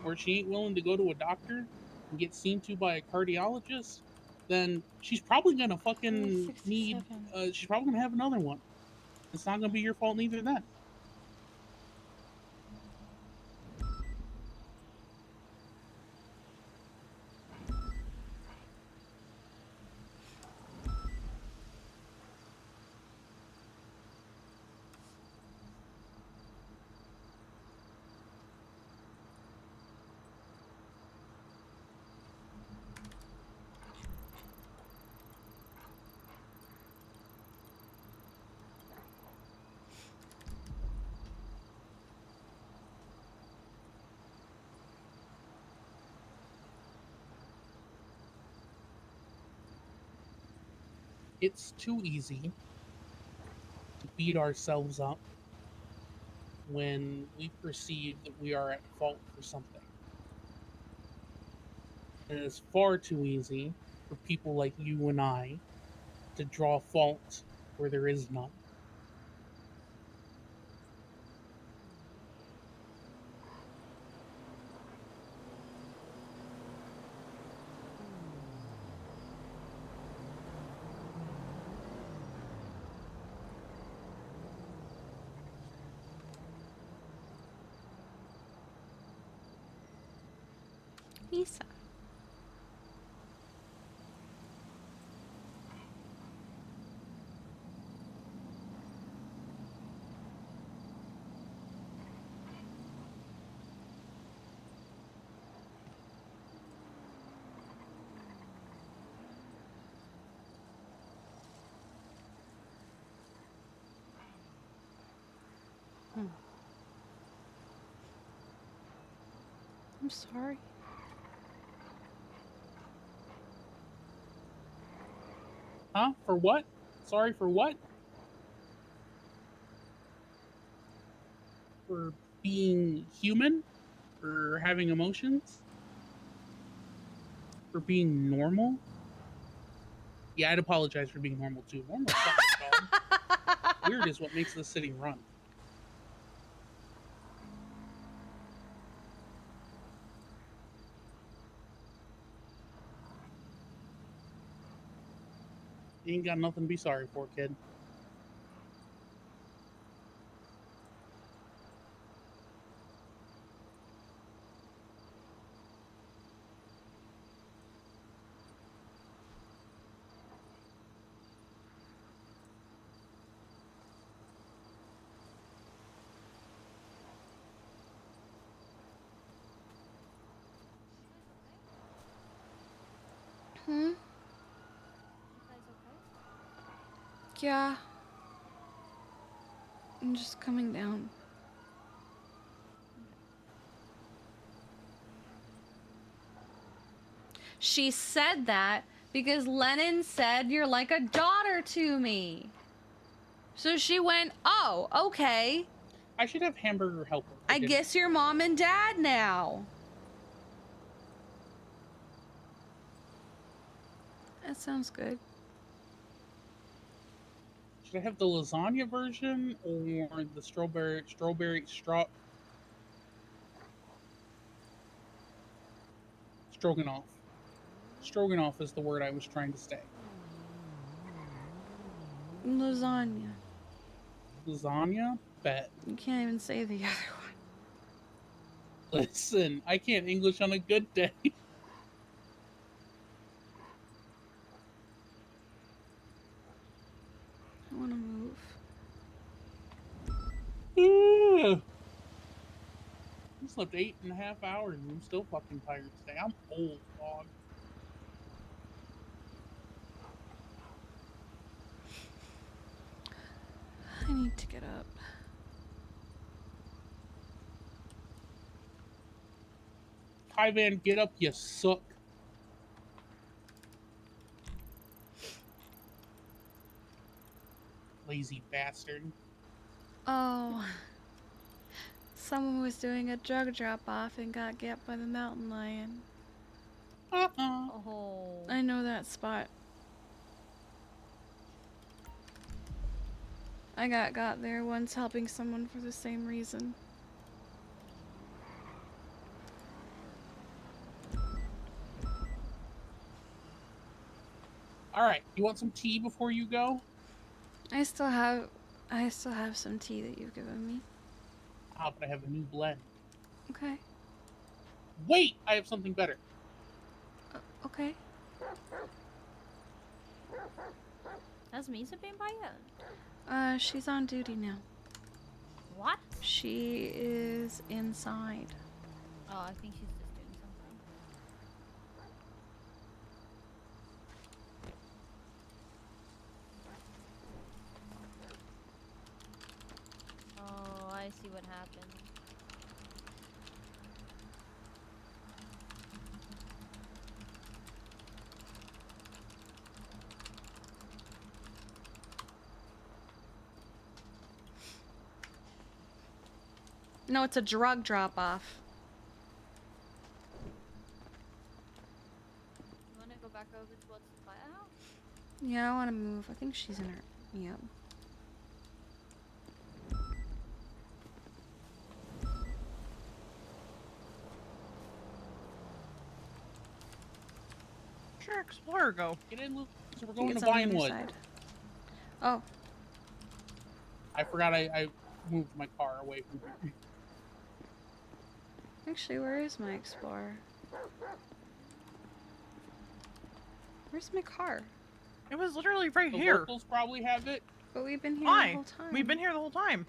or she ain't willing to go to a doctor and get seen to by a cardiologist, then she's probably gonna fucking need. 67. She's probably gonna have another one. It's not gonna be your fault neither. Then it's too easy to beat ourselves up when we perceive that we are at fault for something. And it's far too easy for people like you and I to draw fault where there is none. Lisa. I'm sorry. Huh? For what? Sorry for what? For being human? For having emotions? For being normal? Yeah, I'd apologize for being normal too. Normal sucks, dog. Weird is what makes this city run. You ain't got nothing to be sorry for, kid. Hmm? Yeah. I'm just coming down. She said that because Lennon said you're like a daughter to me. So she went, oh, okay. I should have hamburger helper. I guess you're mom and dad now. That sounds good. Should I have the lasagna version or the stroganoff? Stroganoff is the word I was trying to say. Lasagna. Lasagna? Bet. You can't even say the other one. Listen, I can't English on a good day. I want to move. I slept 8.5 hours and I'm still fucking tired today. I'm old, dog. I need to get up. Kyvan, get up, you suck. lazy bastard. Oh. Someone was doing a drug drop-off and got get by the mountain lion. Oh. I know that spot. I got there once helping someone for the same reason. Alright, you want some tea before you go? I still have some tea that you've given me. Ah, but I have a new blend. Okay. Wait! I have something better. Okay. Has Misa been by yet? She's on duty now. What? She is inside. Oh, I think she's just doing something. Oh, I see what happened. No, it's a drug drop-off. You wanna go back over towards the firehouse? Yeah, I want to move. I think she's in her. Yep. Sure, Explorer, go. Get in, Luke. We're I think going to it's on the other Vinewood. side. Oh. I forgot I moved my car away from here. Actually, where is my Explorer? Where's my car? It was literally right The here. locals probably have it. But we've been here Why? the whole time. We've been here the whole time.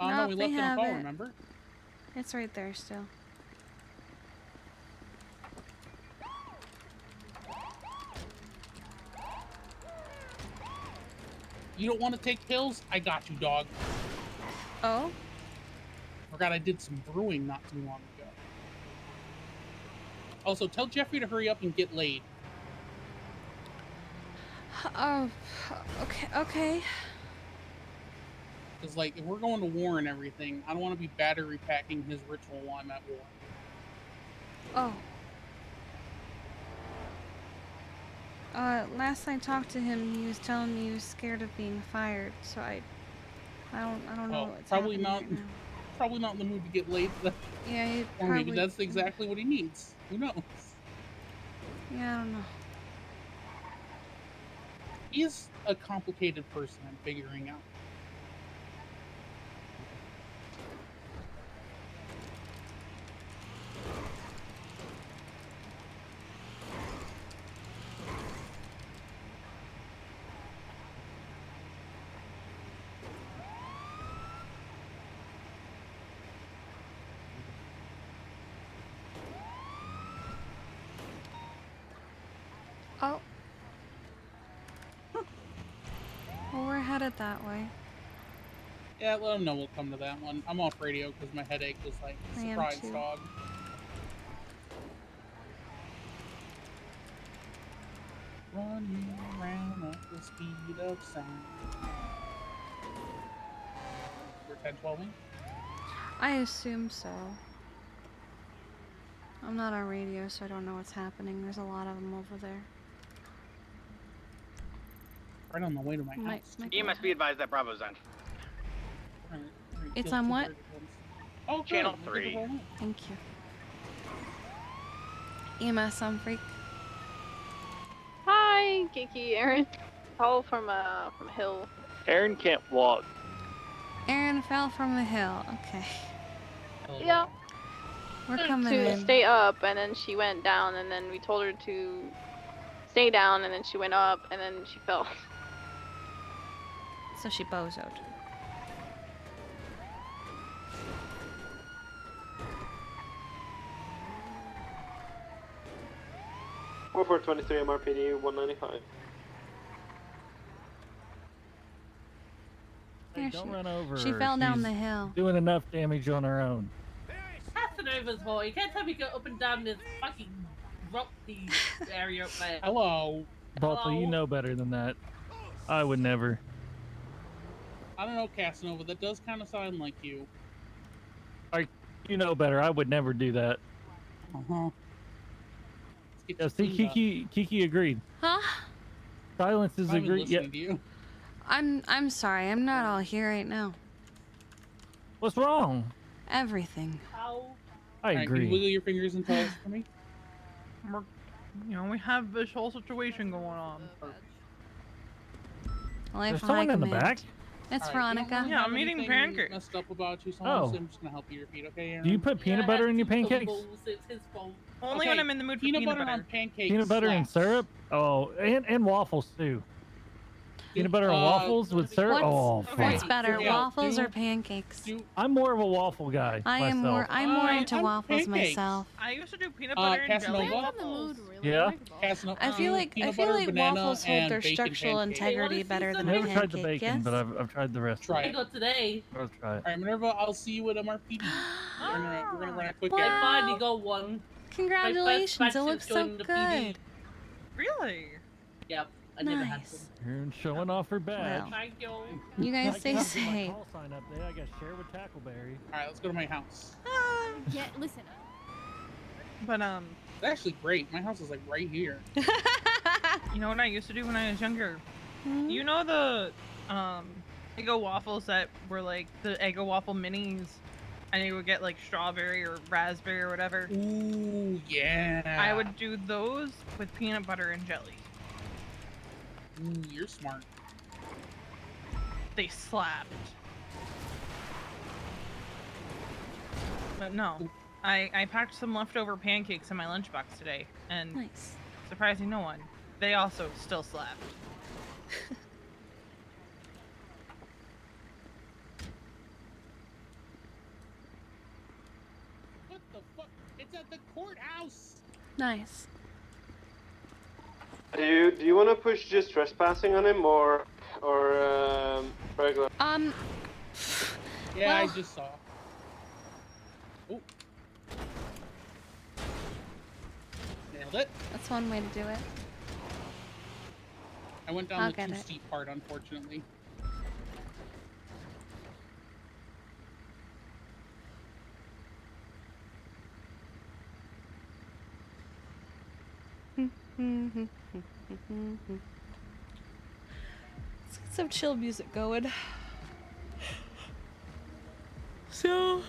Oh, no, we they left it on have call, it. remember? It's right there still. You don't want to take pills? I got you, dog. Oh? Forgot I did some brewing not too long ago. Also, tell Jeffrey to hurry up and get laid. Oh, okay. Because, like, if we're going to war and everything, I don't want to be battery packing his ritual while I'm at war. Oh. Last I talked to him, he was telling me he was scared of being fired, so I don't know what's probably happening not. right now. Probably not in the mood to get laid. Yeah, he or probably. maybe that's exactly what he needs. Who knows? Yeah, I don't know. He's a complicated person I'm figuring out. Oh. Well, we're headed that way. Yeah, let him know we'll come to that one. I'm off radio because my headache was like, I am surprise too. dog. Running around at the speed of sound. We're 10-12ing? I assume so. I'm not on radio, so I don't know what's happening. There's a lot of them over there. Right on the way to my house. You must be advised that Bravo's on. It's on what? Oh, good. Channel We'll get 3. it rolling. Thank you. EMS on freak. Hi, Kiki, Aaron. Call from Hill. Aaron can't walk. Aaron fell from a hill. Okay. Yeah. We're coming to in. stay up, and then she went down, and then we told her to stay down, and then she went up, and then she fell. So she bozoed. Or 423 MRPD 195. There Don't she, run over she her. fell down She's the hill. Doing enough damage on her own. Casanova's boy. You can't tell me go up and down this fucking rocky area up there. Hello. Balto, you know better than that. I would never. I don't know, Casanova. That does kind of sound like you. You know better. I would never do that. Uh-huh. Yeah, see, Kiki agreed. Huh? Silence is I've been agreed. Yeah. listening to you. I'm sorry. I'm not all here right now. What's wrong? Everything. I Alright, agree. Can you wiggle your fingers and tell us for me? We have this whole situation going on. Life There's high someone in the command. back? It's Alright, Veronica. You don't Yeah, have I'm eating anything pancakes. messed up about you, so Oh. I'm just gonna help you repeat, okay, Aaron? Do you put peanut butter in your pancakes? It's his fault. Only when I'm in the mood for peanut butter on butter. pancakes. Peanut butter and slaps. syrup? Oh, and waffles too. Peanut butter and waffles with syrup? Oh, What's fuck. better, Yeah, waffles or pancakes? I'm more of a waffle guy. I'm myself. more into I'm waffles pancakes. myself. I used to do peanut butter and jelly Casanova? waffles. Yeah. Casanova, I feel like peanut butter, banana, waffles hold and their bacon structural pancakes. integrity better than I've a never tried the pancake. bacon, Yes? but I've tried the rest. Try I it. go today. Let's try it. All right, Minerva, I'll see you at MRPD. we're gonna run a quick I errand. finally got one. Congratulations! My It first looks batch so joined the good. PD. Really? Yep. I never had Nice. one. Aaron showing off her badge. Well, Thank you. you guys I stay can't see my safe. call sign up there. I got share with Tackleberry. All right, let's go to my house. Yeah, listen. But It's actually great. My house is like right here. you know what I used to do when I was younger? Hmm? You know the Eggo waffles that were like the Eggo waffle minis, and you would get like strawberry or raspberry or whatever. Ooh, yeah. I would do those with peanut butter and jelly. Ooh, you're smart. They slapped. But no, I packed some leftover pancakes in my lunchbox today, and Nice. surprising no one, they also still slapped. What the fuck? It's at the courthouse. Nice. Do you want to push just trespassing on him or regular? Yeah, I Well- just saw. Oh. Nailed it. That's one way to do it. I went down I'll the get too it. steep part, unfortunately. Let's get some chill music going. So,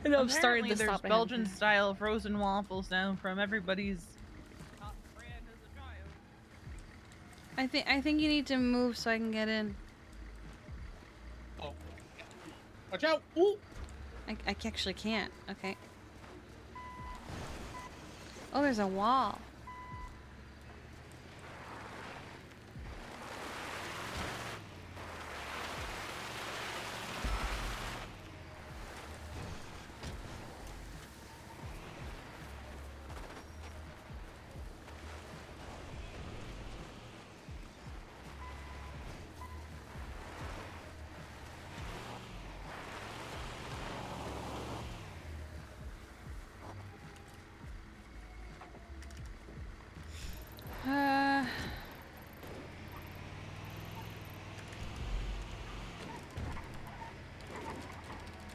I know I'm starting Apparently to there's stop my Belgian head. style frozen waffles now from everybody's top brand as a child. I think you need to move so I can get in. Oh. Watch out! Ooh! I actually can't. Okay. Oh, there's a wall.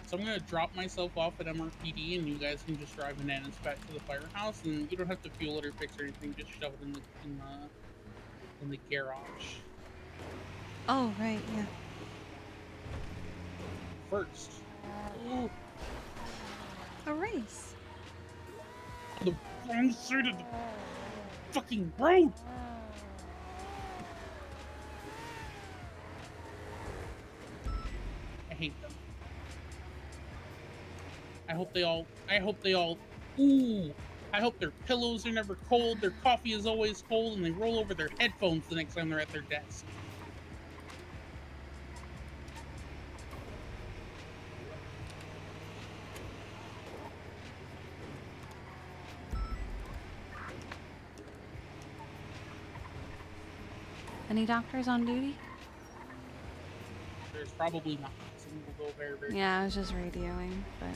So I'm gonna drop myself off at MRPD, and you guys can just drive bananas back to the firehouse, and you don't have to fuel it or fix or anything. Just shove it in the garage. Oh, right, yeah. First. Ooh, A race. the wrong side of the fucking road. I hate them. I hope they all, ooh, I hope their pillows are never cold, their coffee is always cold, and they roll over their headphones the next time they're at their desk. Any doctors on duty? There's probably not. Someone will go very, very Yeah, I was just radioing, but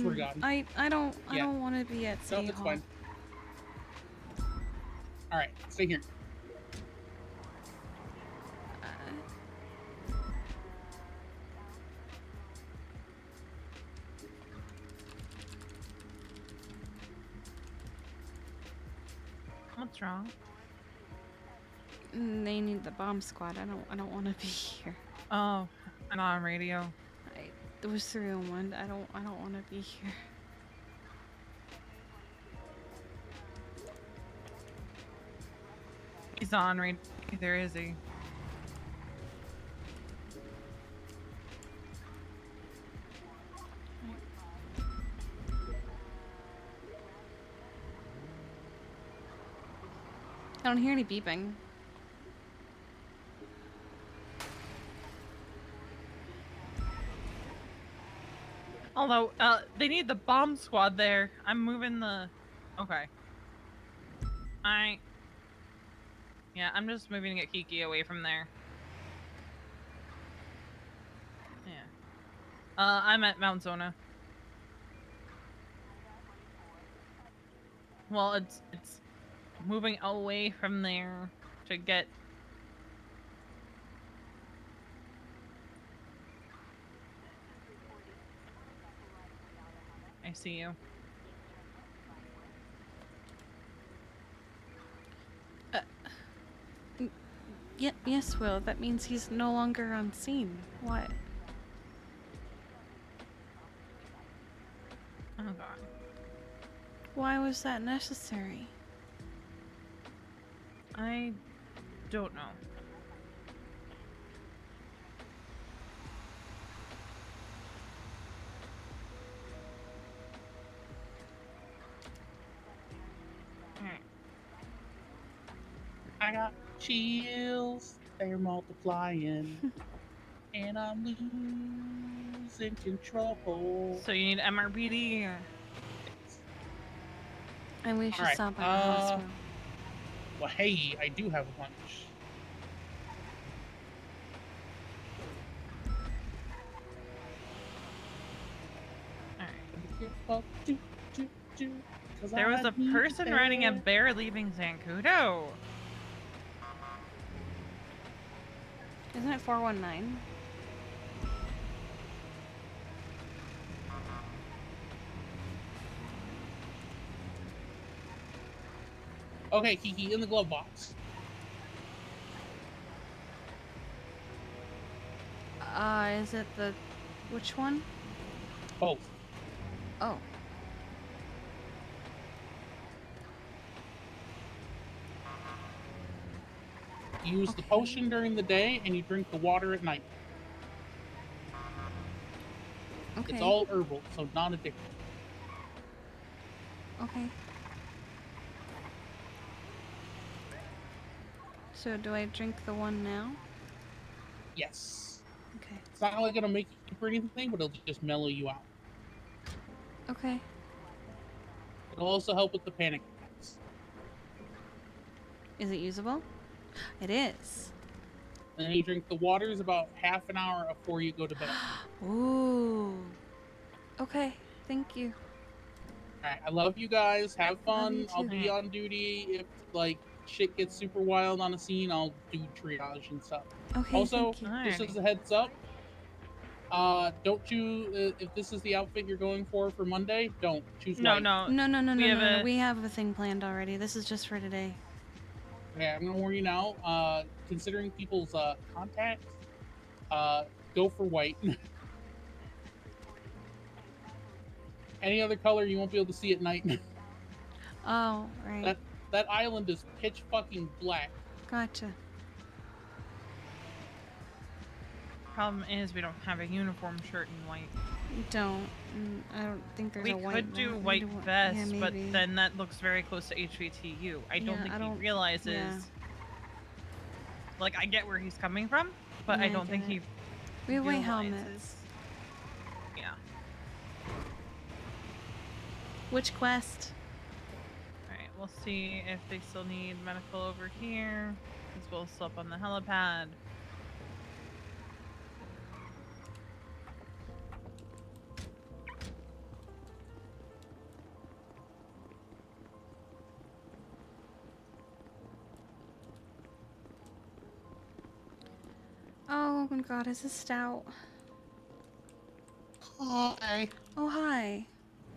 Swear to God. I don't Yeah. want to be at No, City it's Hall. fine. Alright, stay here. What's wrong? They need the bomb squad. I don't want to be here. Oh, I'm on radio. It was 301. I don't want to be here. He's on radio. There is he. I don't hear any beeping. Although, they need the bomb squad there. I'm moving the... Okay. Yeah, I'm just moving to get Kiki away from there. Yeah. I'm at Mount Zona. Well, it's moving away from there to get... I see you. Yes, Will. That means he's no longer on scene. What? Oh god. Why was that necessary? I don't know. I got chills, they're multiplying, and I'm losing control. So you need MRPD? And we should Alright, stop by the hospital. Well, hey, I do have a bunch. There was a person riding a bear leaving Zancudo. Isn't it 419? Okay, Kiki, in the glove box. Is it the... which one? Both. Oh. You use the potion during the day, and you drink the water at night. Okay. It's all herbal, so non-addictive. Okay. So do I drink the one now? Yes. Okay. It's not like it'll make you for anything, but it'll just mellow you out. Okay. It'll also help with the panic attacks. Is it usable? It is. And then you drink the waters about half an hour before you go to bed. Ooh. Okay. Thank you. Alright, I love you guys. Have fun. you I'll too. be on duty. If, like, shit gets super wild on a scene, I'll do triage and stuff. Okay, Also, thank you. just as a heads up, don't you, if this is the outfit you're going for Monday, don't choose white. No. No. We have a thing planned already. This is just for today. Okay, I'm gonna warn you now, considering people's, contacts, go for white. Any other color you won't be able to see at night. Oh, right. That island is pitch fucking black. Gotcha. Problem is, we don't have a uniform shirt in white. You don't. I don't think there's We a white could do one. white vest, yeah, but maybe. then that looks very close to HVTU. I don't Yeah, think I he don't- realizes. yeah. Like, I get where he's coming from, but Yeah, I I don't think get he. it. We have white realizes- helmets. Yeah. Which quest? Alright, we'll see if they still need medical over here. Because we'll still up on the helipad. Oh my god, is this stout? Hi. Oh, hi.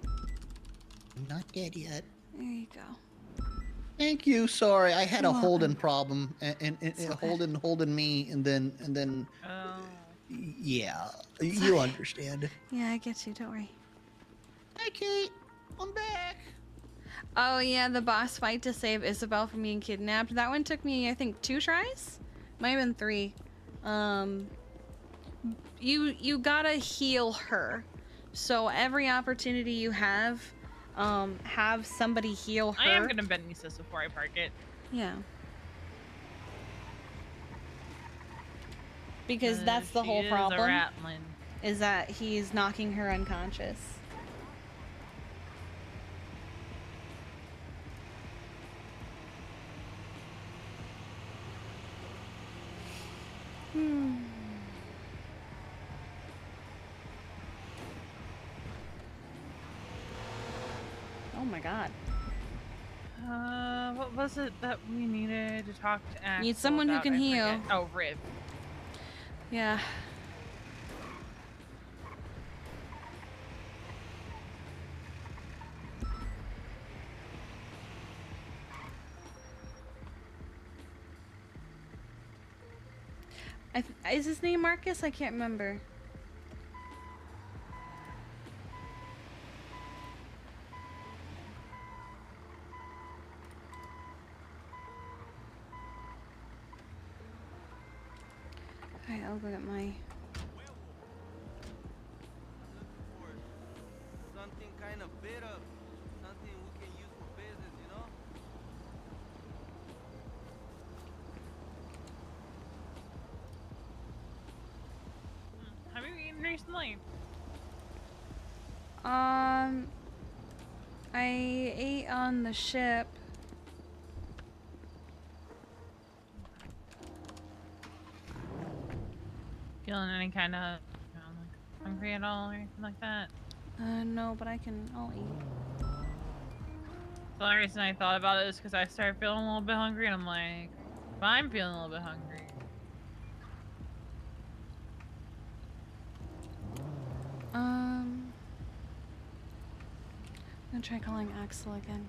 I'm not dead yet. There you go. Thank you. Sorry, I had a You're Holden welcome. problem, and Holden me, and then Oh. yeah, It's you okay. understand. Yeah, I get you. Don't worry. Hi, Kate. I'm back. Oh yeah, the boss fight to save Isabel from being kidnapped. That one took me, I think, 2 tries. Might have been 3. You gotta heal her. So every opportunity you have somebody heal her. I am gonna bend Nisus before I park it. Yeah. Because that's the whole She is problem. a rattling. Is that he's knocking her unconscious. Oh my god. What was it that we needed to talk to Axel Need someone who about? can I heal. forget. Oh, Riv. Yeah. Is his name Marcus? I can't remember. Alright, I'll go get my... Something kind of better, something we can use for business, you know? Have you eaten recently? I ate on the ship. Feeling any kind of, like hungry at all or anything like that? No, but I'll eat. The only reason I thought about it is because I started feeling a little bit hungry, and I'm like, if I'm feeling a little bit hungry. I'm gonna try calling Axel again.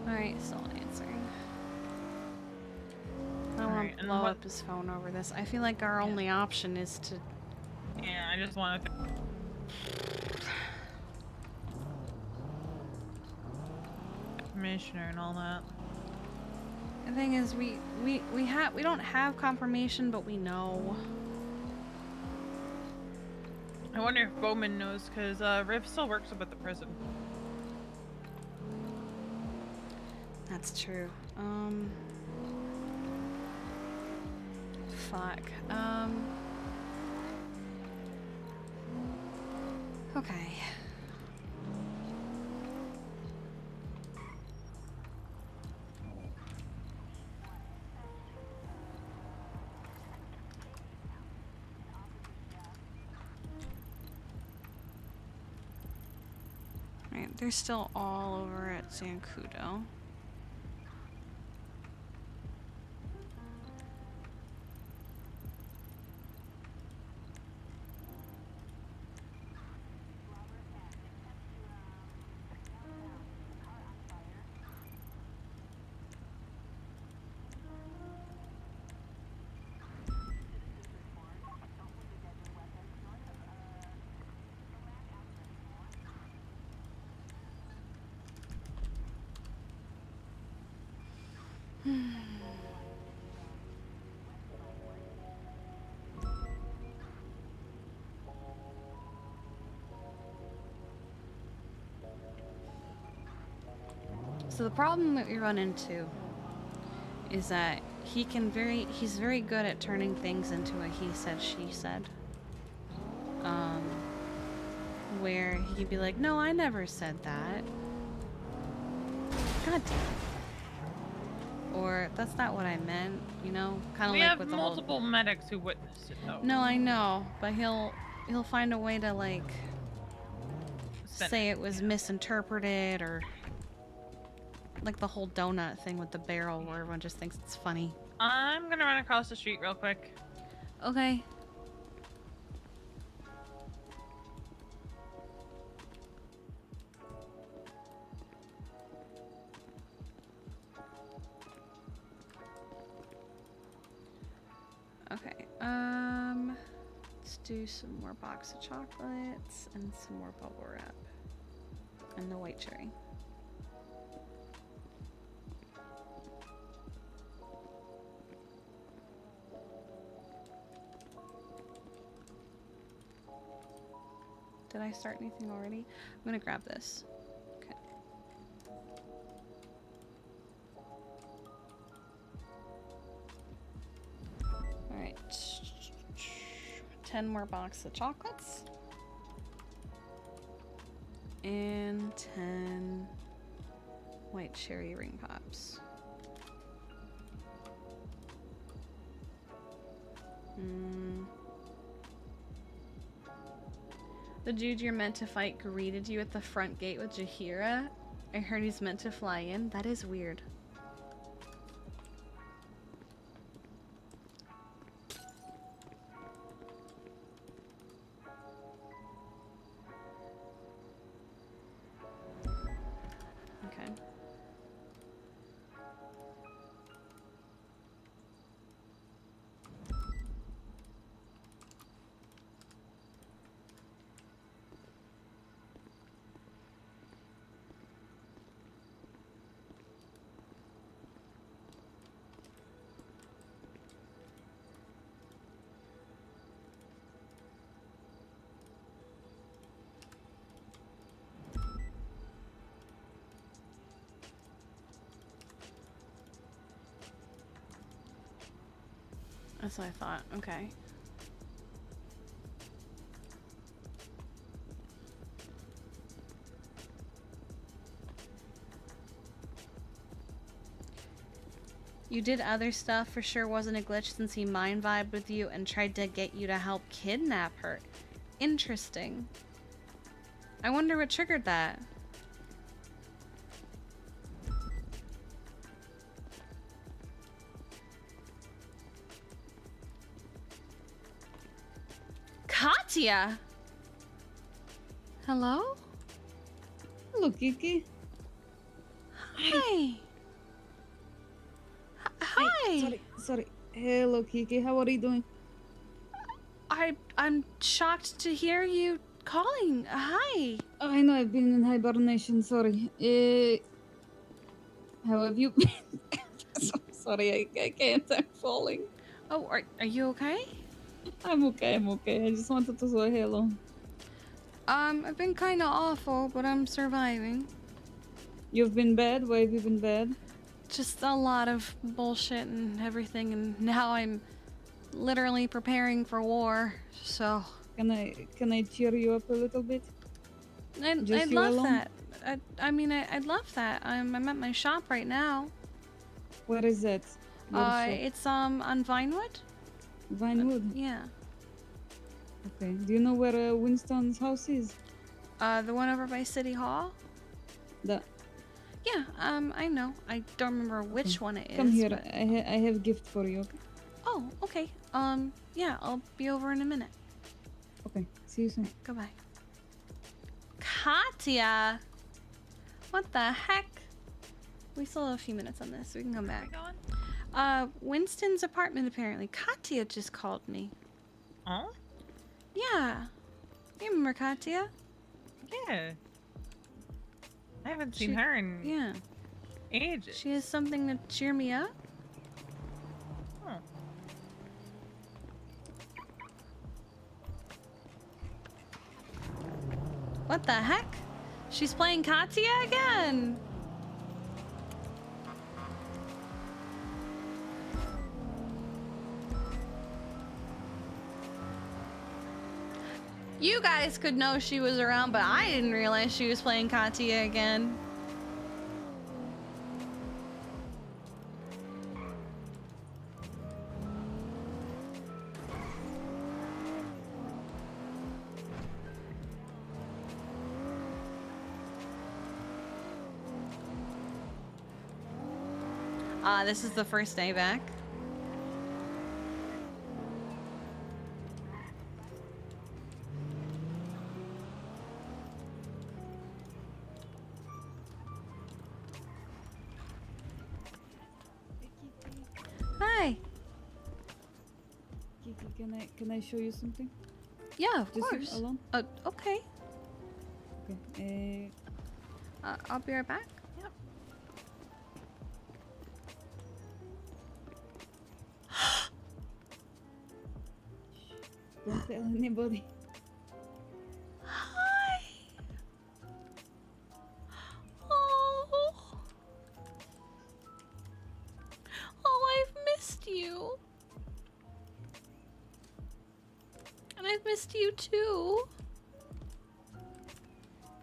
Alright, still not answering. I don't want Alright, to and blow what- up his phone over this. I feel like our only option is to... Yeah, I just want to. Commissioner and all that. The thing is, we don't have confirmation, but we know. I wonder if Bowman knows, because Riv still works up at the prison. That's true. Fuck. Okay. Right, they're still all over at Zancudo. So the problem that we run into is that he's very good at turning things into a he said, she said. Where he could be like, no, I never said that. God damn it. Or, that's not what I meant, you know? Kind of We like have with the multiple medics who witnessed it, though. No, I know, but he'll find a way to, like, say it was misinterpreted, or like the whole donut thing with the barrel where everyone just thinks it's funny. I'm gonna run across the street real quick. Okay. Okay, let's do some more box of chocolates and some more bubble wrap. And the white cherry. Did I start anything already? I'm gonna grab this. Okay. Alright. 10 more boxes of chocolates. And 10 white cherry ring pops. The dude you're meant to fight greeted you at the front gate with Jahira. I heard he's meant to fly in. That is weird. Okay. That's what I thought. Okay. You did other stuff, for sure wasn't a glitch since he mind vibed with you and tried to get you to help kidnap her. Interesting. I wonder what triggered that. Katya! Hello? Hello, Kiki. Hi. Hi. Sorry. Hello, Kiki. How are you doing? I'm shocked to hear you calling. Hi. I know I've been in hibernation. Sorry. How have you been? Sorry, I can't. I'm falling. Oh, are you okay? I'm okay. I just wanted to say hello. I've been kind of awful, but I'm surviving. You've been bad? Why have you been bad? Just a lot of bullshit and everything, and now I'm literally preparing for war, so... Can I cheer you up a little bit? I'd you love alone? that. I'd love that. I'm at my shop right now. Where is that? Your shop? It's on Vinewood. Vinewood? Yeah. Okay. Do you know where Winston's house is? The one over by City Hall? That. Yeah, I know. I don't remember which one it is. Come here. but- I have a gift for you. Okay? Oh, okay. Yeah, I'll be over in a minute. Okay. See you soon. Goodbye. Katya! What the heck? We still have a few minutes on this, so we can come back. Winston's apartment, apparently. Katya just called me. Oh? Yeah. You remember Katya? Yeah. I haven't seen her in ages. She has something to cheer me up? Huh. What the heck? She's playing Katya again! You guys could know she was around, but I didn't realize she was playing Katia again. This is the first day back. Hi. Kiki, can I show you something? Yeah, of Just here, course. alone? Okay. Okay. I'll be right back. Yep. Don't tell anybody. Hi. Oh. Oh, I've missed you. And I've missed you too.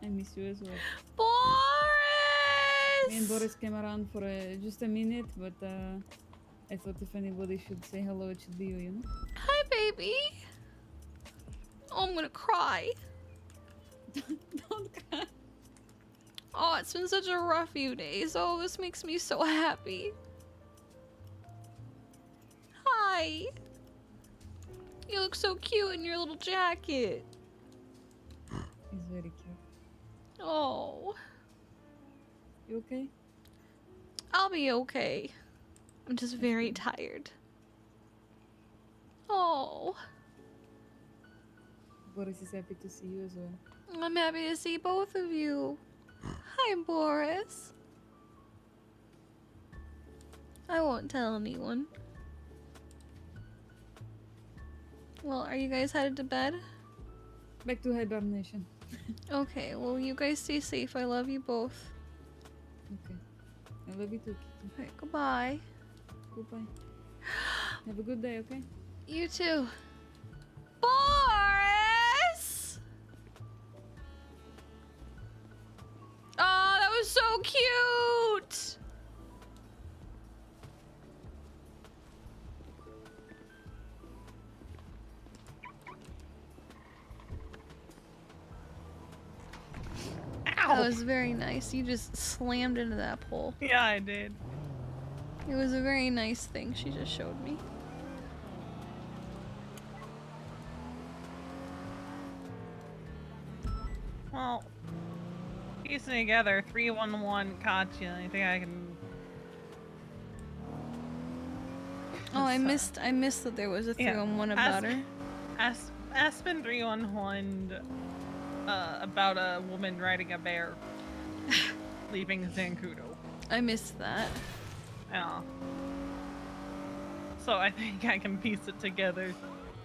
I miss you as well. Boris! Me and Boris came around for just a minute, but I thought if anybody should say hello, it should be you, you know? Hi, baby. Oh, I'm gonna cry. Don't cry. Oh, it's been such a rough few days. Oh, this makes me so happy. Hi. You look so cute in your little jacket. He's very cute. Oh. You okay? I'll be okay. I'm just very tired. Oh. Boris is happy to see you as well. I'm happy to see both of you. Hi, Boris. I won't tell anyone. Well, are you guys headed to bed? Back to hibernation. Okay, well, you guys stay safe. I love you both. Okay. I love you too, Kiki. Alright, goodbye. Goodbye. Have a good day, okay? You too. Boris! Oh, that was so cute! That was very nice. You just slammed into that pole. Yeah, I did. It was a very nice thing she just showed me. Well, piecing together 311 Katya. I think I can. Oh, I missed that there was a 3-on-1 about her. Aspen 311 about a woman riding a bear leaving Zancudo. I missed that. Yeah. So I think I can piece it together.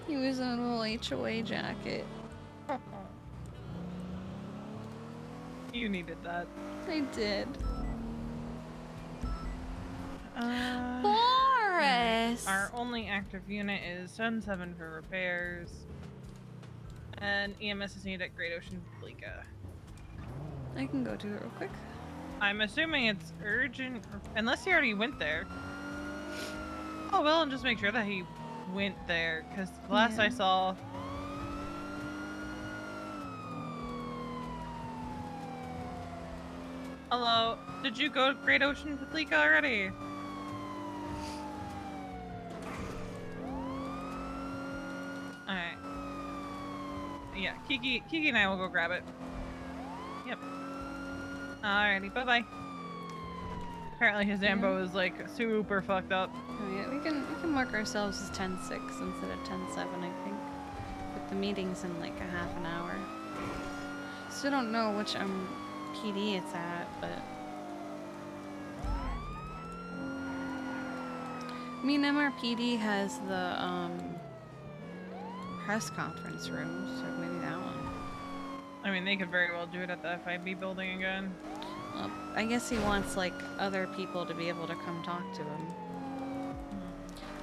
He was in a little HOA jacket. You needed that. I did. Boris! Our only active unit is 7-7 for repairs. And EMS is needed at Great Ocean Fleeka. I can go to it real quick. I'm assuming it's urgent, unless he already went there. Oh, well, and just make sure that he went there, because the last I saw... Hello, did you go to Great Ocean Fleeka already? Alright. Yeah, Kiki and I will go grab it. Yep. Alrighty, bye-bye. Apparently his Zambo is like super fucked up. Oh yeah, we can mark ourselves as 10-6 instead of 10-7, I think. But the meeting's in like a half an hour. Still don't know which PD it's at, but I mean MRPD has the press conference room, so maybe that one. I mean, they could very well do it at the FIB building again. Well, I guess he wants like other people to be able to come talk to him.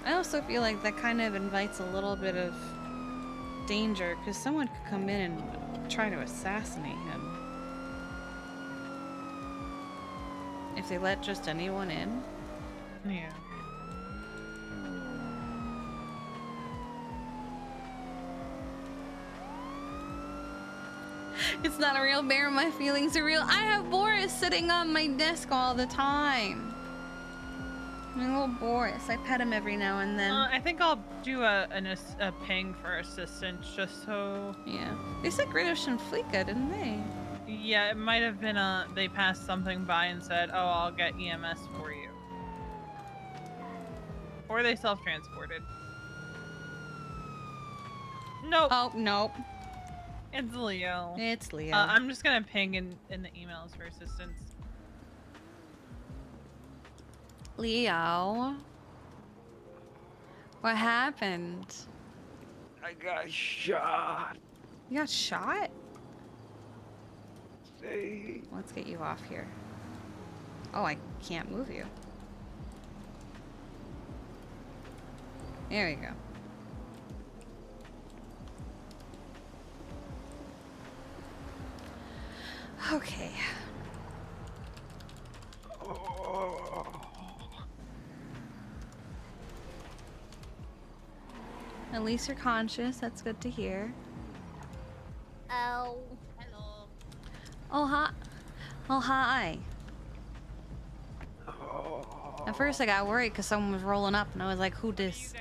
I also feel like that kind of invites a little bit of danger because someone could come in and try to assassinate him. If they let just anyone in? Yeah. It's not a real bear, my feelings are real. I have Boris sitting on my desk all the time. My little Boris. I pet him every now and then. I think I'll do a ping for assistance just so. Yeah. They said Great Ocean Fleeka, didn't they? Yeah, it might have been they passed something by and said, "Oh, I'll get EMS for you," or they self-transported. Nope. Oh, nope. It's Leo. It's Leo. I'm just gonna ping in the emails for assistance. Leo. What happened? I got shot. You got shot? Say. Let's get you off here. Oh, I can't move you. There we go. Okay. At least you're conscious. That's good to hear. Oh. Hello. Oh, hi. Oh, hi. At first I got worried because someone was rolling up and I was like, who dis?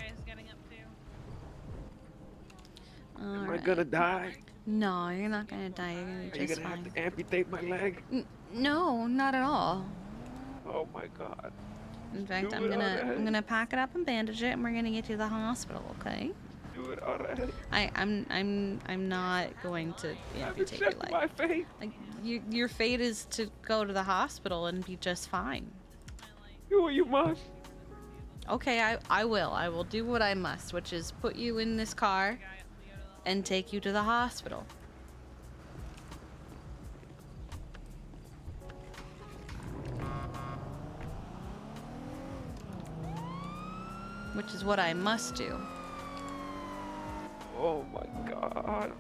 Am I gonna die? No, you're not gonna die. You're gonna Are be you just gonna fine. have to amputate my leg? No, not at all. Oh my god. In fact, Do I'm it gonna already. pack it up and bandage it, and we're gonna get you to the hospital, okay? Do it already. I'm not going to amputate your leg. My fate. Like, your fate is to go to the hospital and be just fine. Do what you must. Okay, I will. I will do what I must, which is put you in this car and take you to the hospital. Which is what I must do. Oh my god.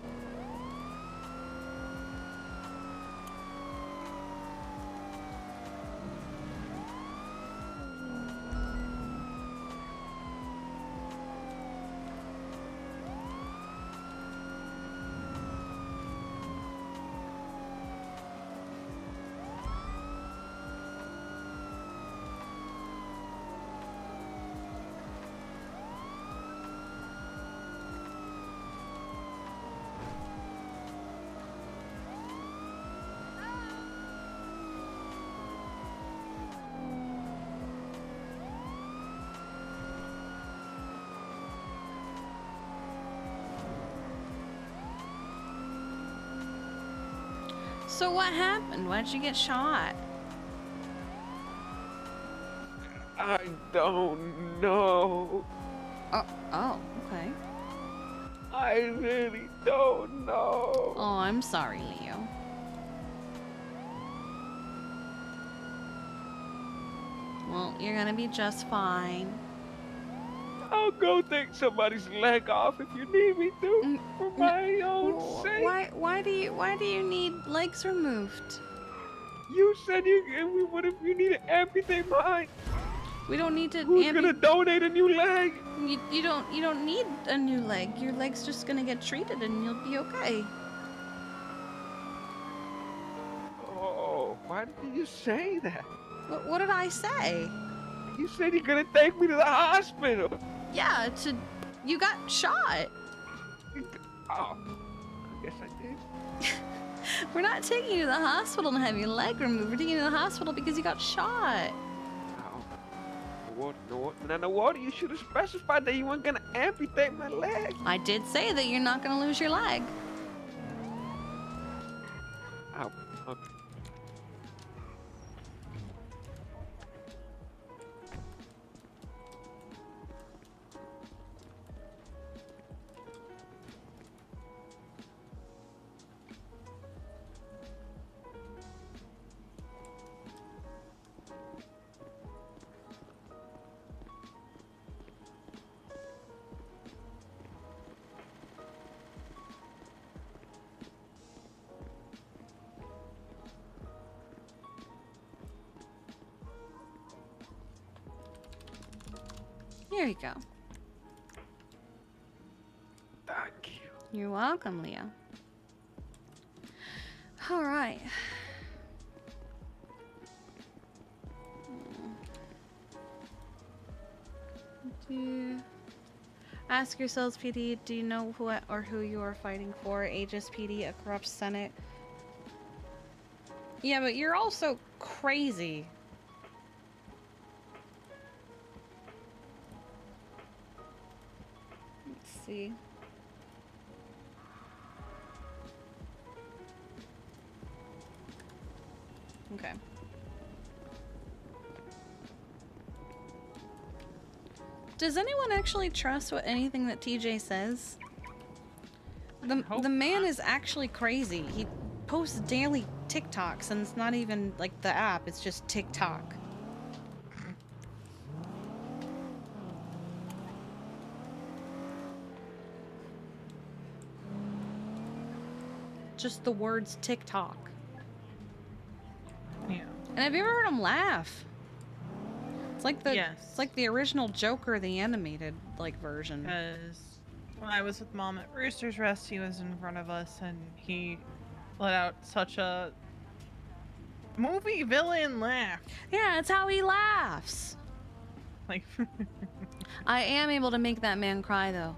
So what happened? Why'd you get shot? I don't know. Oh, okay. I really don't know. Oh, I'm sorry, Leo. Well, you're gonna be just fine. I'll go take somebody's leg off if you need me to, for my own sake. Why do you need legs removed? You said what if you need to amputate mine? We don't need to. Who's gonna donate a new leg? You don't need a new leg. Your leg's just gonna get treated and you'll be okay. Oh, why did you say that? What did I say? You said you're gonna take me to the hospital. Yeah, you got shot. Oh, I guess I did. We're not taking you to the hospital and having your leg removed. We're taking you to the hospital because you got shot. No, you should have specified that you weren't gonna amputate my leg. I did say that you're not gonna lose your leg. Ow. Okay. Here you go. Thank you. You're welcome, Leo. All right. Ask yourselves, PD, do you know who you are fighting for? Aegis PD, a corrupt Senate. Yeah, but you're also crazy. Let's see. Okay. Does anyone actually trust anything that TJ says? The man is actually crazy. He posts daily TikToks, and it's not even like the app, it's just TikTok. Just the words TikTok. Yeah. And have you ever heard him laugh? It's like it's like the original Joker, the animated version. Because when I was with Mom at Rooster's Rest, he was in front of us and he let out such a movie villain laugh. Yeah, that's how he laughs. Like, I am able to make that man cry though.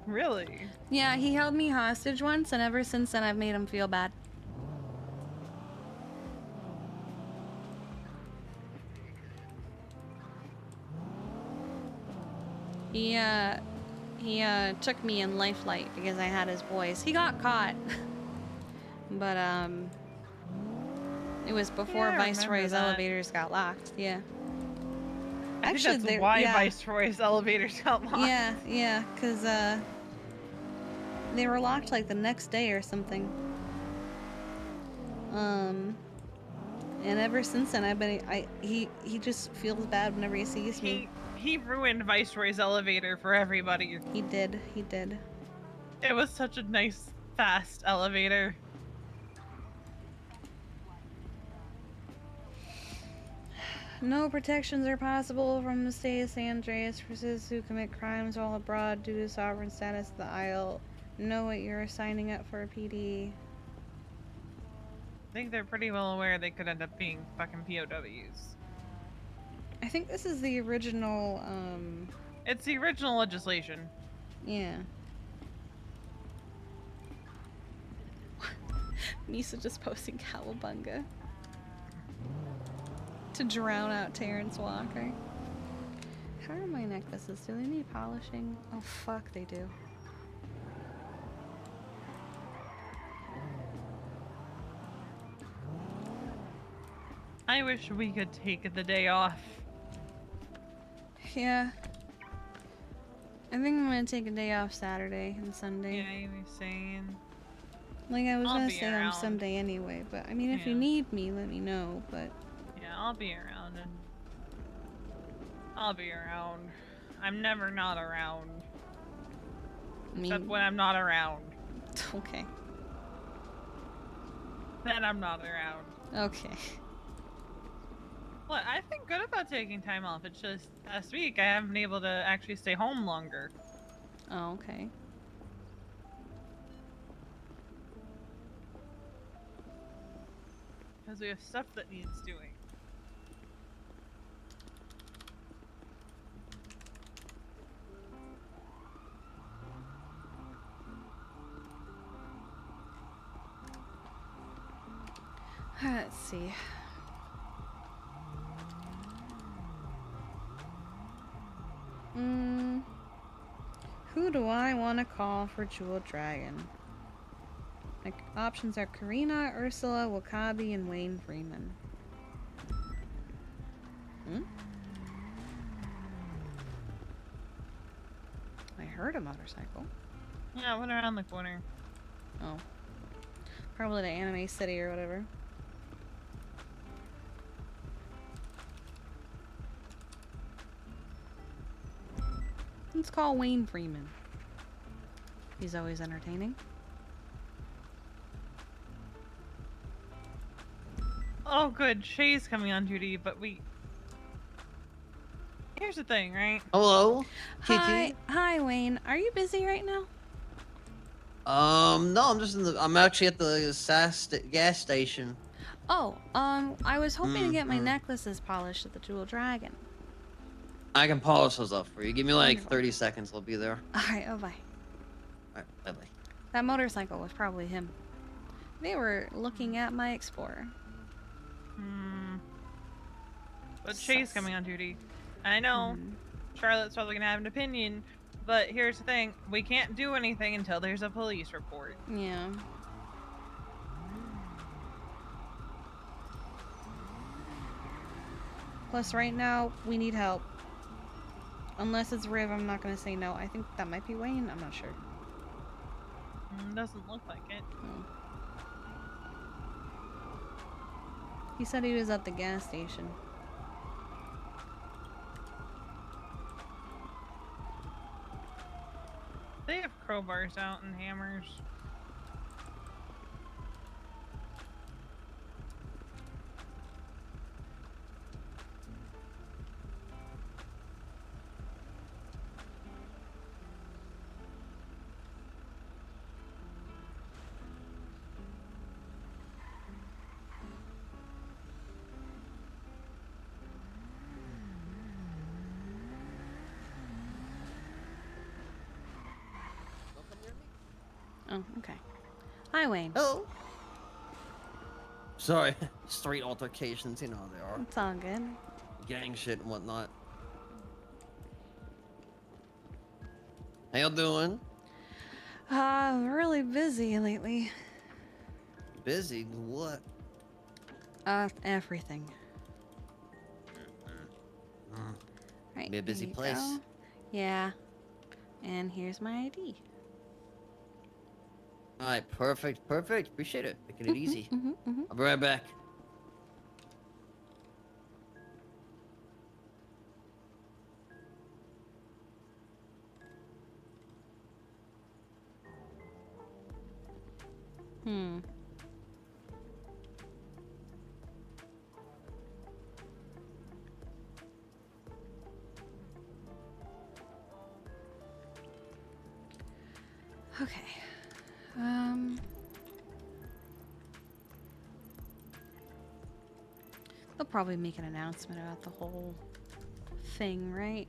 Really? Yeah, he held me hostage once, and ever since then I've made him feel bad. He took me in Lifelight because I had his voice. He got caught. But, it was before Viceroy's elevators got locked. Yeah. I think that's why Viceroy's elevators got locked. Yeah, because, they were locked like the next day or something. And ever since then he just feels bad whenever he sees me. He ruined Viceroy's elevator for everybody. He did. It was such a nice, fast elevator. No protections are possible from the state of San Andreas for citizens who commit crimes while abroad due to sovereign status of the Isle. Know what you're signing up for, PD. I think they're pretty well aware they could end up being fucking POWs. I think this is the original, It's the original legislation. Yeah. Misa just posting Cowabunga. To drown out Terrence Walker. How are my necklaces? Do they need polishing? Oh fuck, they do. I wish we could take the day off. Yeah. I think I'm gonna take a day off Saturday and Sunday. Yeah, you were saying. Like I was I'll gonna be say around. on Sunday anyway, but I mean if you need me, let me know, but Yeah, I'll be around. I'll be around. I'm never not around. Except when I'm not around. Okay. Then I'm not around. Okay. Well, I've been good about taking time off. It's just last week I haven't been able to actually stay home longer. Oh, okay. Because we have stuff that needs doing. Let's see. Who do I want to call for Jewel Dragon? My options are Karina, Ursula, Wakabi, and Wayne Freeman. I heard a motorcycle. Yeah, I went around the corner. Oh. Probably to Anime City or whatever. Let's call Wayne Freeman. He's always entertaining. Oh, good. Shay's coming on duty, but Here's the thing, right? Hello, Hi, Kiki. hi, Wayne. Are you busy right now? No, I'm just I'm actually at the gas station. Oh, I was hoping to get my Mhm. necklaces polished at the Jewel Dragon. I can polish those up for you. Give me like Wonderful. 30 seconds. I'll be there. All right, oh bye. All right, bye bye. That motorcycle was probably him. They were looking at my Explorer. But Shay's coming on duty. I know. Charlotte's probably gonna have an opinion, but here's the thing: we can't do anything until there's a police report. Yeah. Plus, right now, we need help. Unless it's Riv, I'm not gonna say no. I think that might be Wayne. I'm not sure. Doesn't look like it. He said he was at the gas station. They have crowbars out and hammers. Oh, okay. Hi, Wayne. Hello. Sorry, street altercations, you know how they are. It's all good. Gang shit and whatnot. How y'all doing? Really busy lately. Busy? What? Everything. Right. Be a busy here you place. go. Yeah. And here's my ID. All right, perfect. Appreciate it. Making it easy. I'll be right back. Okay. They'll probably make an announcement about the whole thing, right?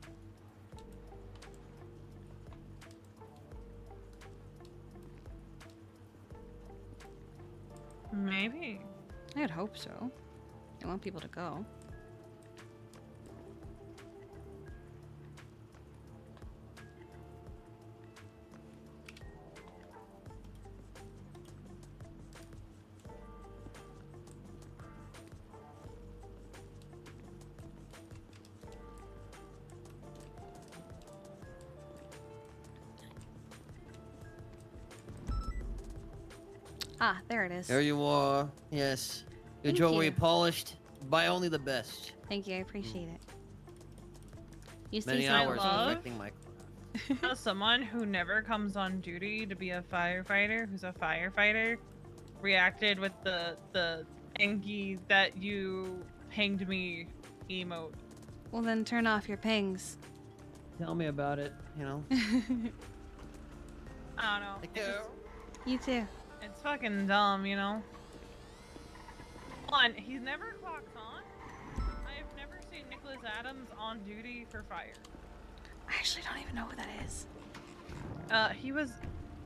Maybe. I'd hope so. I want people to go. Ah, there it is. There you are. Yes. Your Thank jewelry you. polished by only the best. Thank you, I appreciate it. You Many see hours love- perfecting my As someone who never comes on duty to be a firefighter, who's a firefighter, reacted with the Angie that you pinged me emote. Well, then turn off your pings. Tell me about it, you know. I don't know. You too. It's fucking dumb, you know? One, he's never clocked on. I have never seen Nicholas Adams on duty for fire. I actually don't even know who that is. He was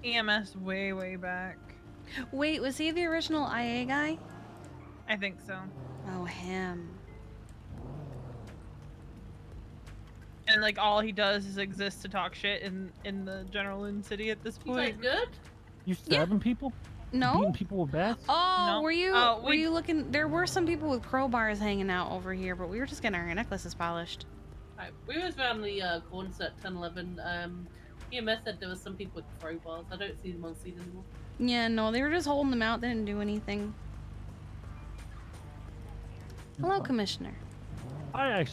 EMS way back. Wait, was he the original IA guy? I think so. Oh, him. And like all he does is exist to talk shit in the general city at this point. good? You stabbing people? No? Beating people with bats? Oh, No. were you Oh, were you looking? There were some people with crowbars hanging out over here, but we were just getting our necklaces polished. Right, we was around the corner at 10-11. EMS said there was some people with crowbars. I don't see them on scene anymore. Yeah, no, they were just holding them out. They didn't do anything. Hello, Commissioner. I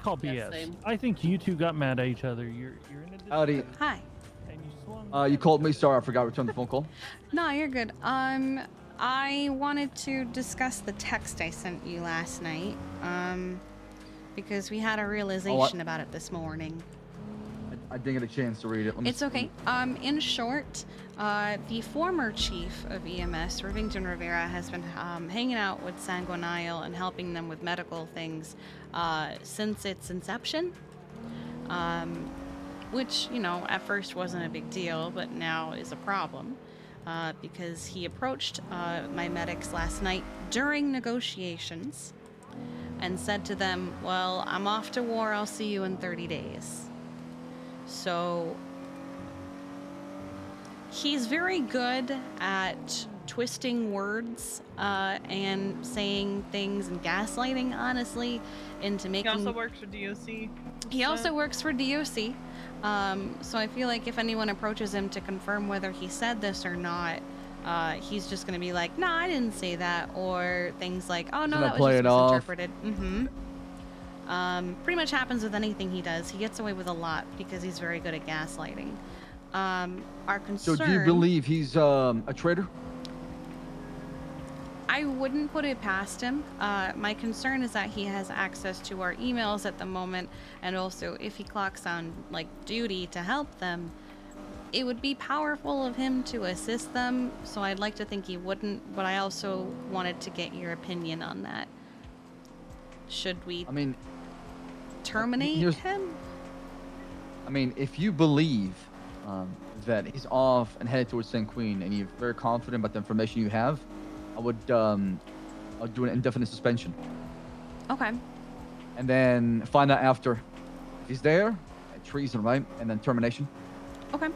call Yeah, BS. same. I think you two got mad at each other. You're in a Howdy. Hi. and you swung. You called me. Sorry, I forgot to return the phone call. No, you're good. I wanted to discuss the text I sent you last night. because we had a realization about it this morning. I didn't get a chance to read it. Let me It's okay. In short, the former chief of EMS, Rivington Rivera, has been hanging out with Sanguinile and helping them with medical things since its inception. Which, you know, at first wasn't a big deal, but now is a problem. Because he approached my medics last night during negotiations and said to them, well, I'm off to war, I'll see you in 30 days. So he's very good at twisting words and saying things and gaslighting, honestly, into making... He also works for DOC. He also works for DOC. So I feel like if anyone approaches him to confirm whether he said this or not, he's just going to be like, no, I didn't say that. Or things like, oh, no, that was just misinterpreted. Pretty much happens with anything he does. He gets away with a lot because he's very good at gaslighting. Our concern... So do you believe he's a traitor? I wouldn't put it past him. My concern is that he has access to our emails at the moment, and also if he clocks on like duty to help them, it would be powerful of him to assist them. So I'd like to think he wouldn't, but I also wanted to get your opinion on that. Should we? I mean, terminate him? I mean, if you believe that he's off and headed towards St. Queen, and you're very confident about the information you have, I would I'll do an indefinite suspension. Okay. And then find out after if he's there, treason, right? And then termination. Okay.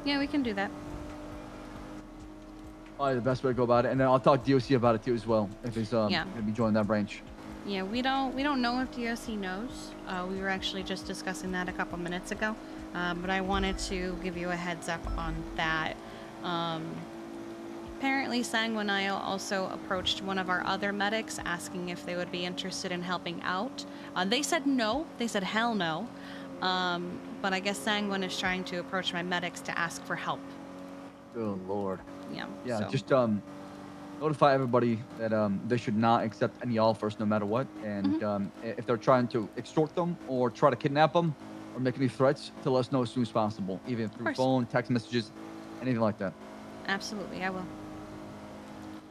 Yeah, we can do that. Probably the best way to go about it. And then I'll talk DOC about it too as well, if he's Yeah. gonna be joining that branch. Yeah, we don't know if DOC knows. We were actually just discussing that a couple minutes ago, but I wanted to give you a heads up on that. Apparently, Sanguinile also approached one of our other medics asking if they would be interested in helping out. They said no. They said hell no. But I guess Sanguine is trying to approach my medics to ask for help. Good lord. Yeah. Yeah, so. just notify everybody that they should not accept any offers no matter what. And if they're trying to extort them or try to kidnap them or make any threats, to let us know as soon as possible, even through phone, text messages, anything like that. Absolutely, I will.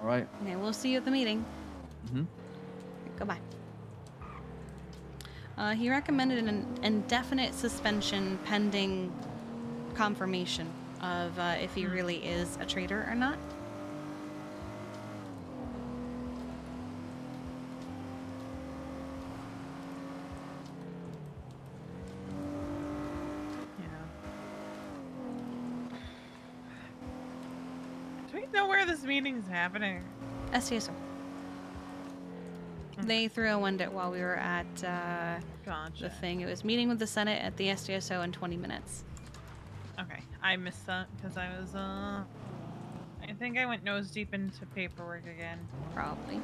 All right. Okay, we'll see you at the meeting. Goodbye. He recommended an indefinite suspension pending confirmation of if he really is a traitor or not. Do we know where this meeting's happening? STSO. They threw a window while we were at the thing. It was meeting with the Senate at the STSO in 20 minutes. Okay, I missed that because I was, I think I went nose deep into paperwork again. Probably.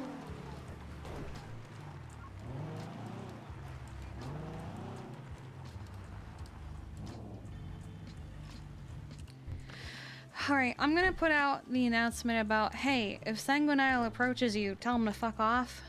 Alright, I'm gonna put out the announcement about, hey, if Sanguinile approaches you, tell him to fuck off.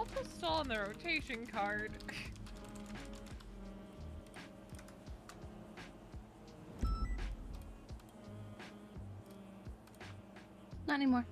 Alpha's still on the rotation card. Not anymore.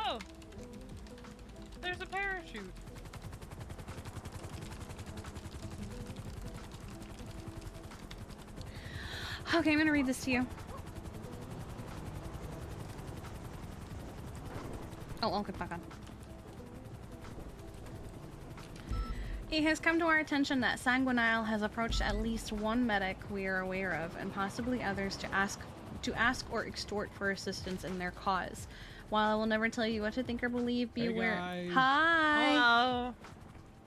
Oh! There's a parachute. Okay, I'm gonna read this to you. Oh, I'll get back on. It has come to our attention that Sanguinile has approached at least one medic we are aware of, and possibly others, to ask or extort for assistance in their cause. While I will never tell you what to think or believe, be Hey, aware. guys. Hi. Hello.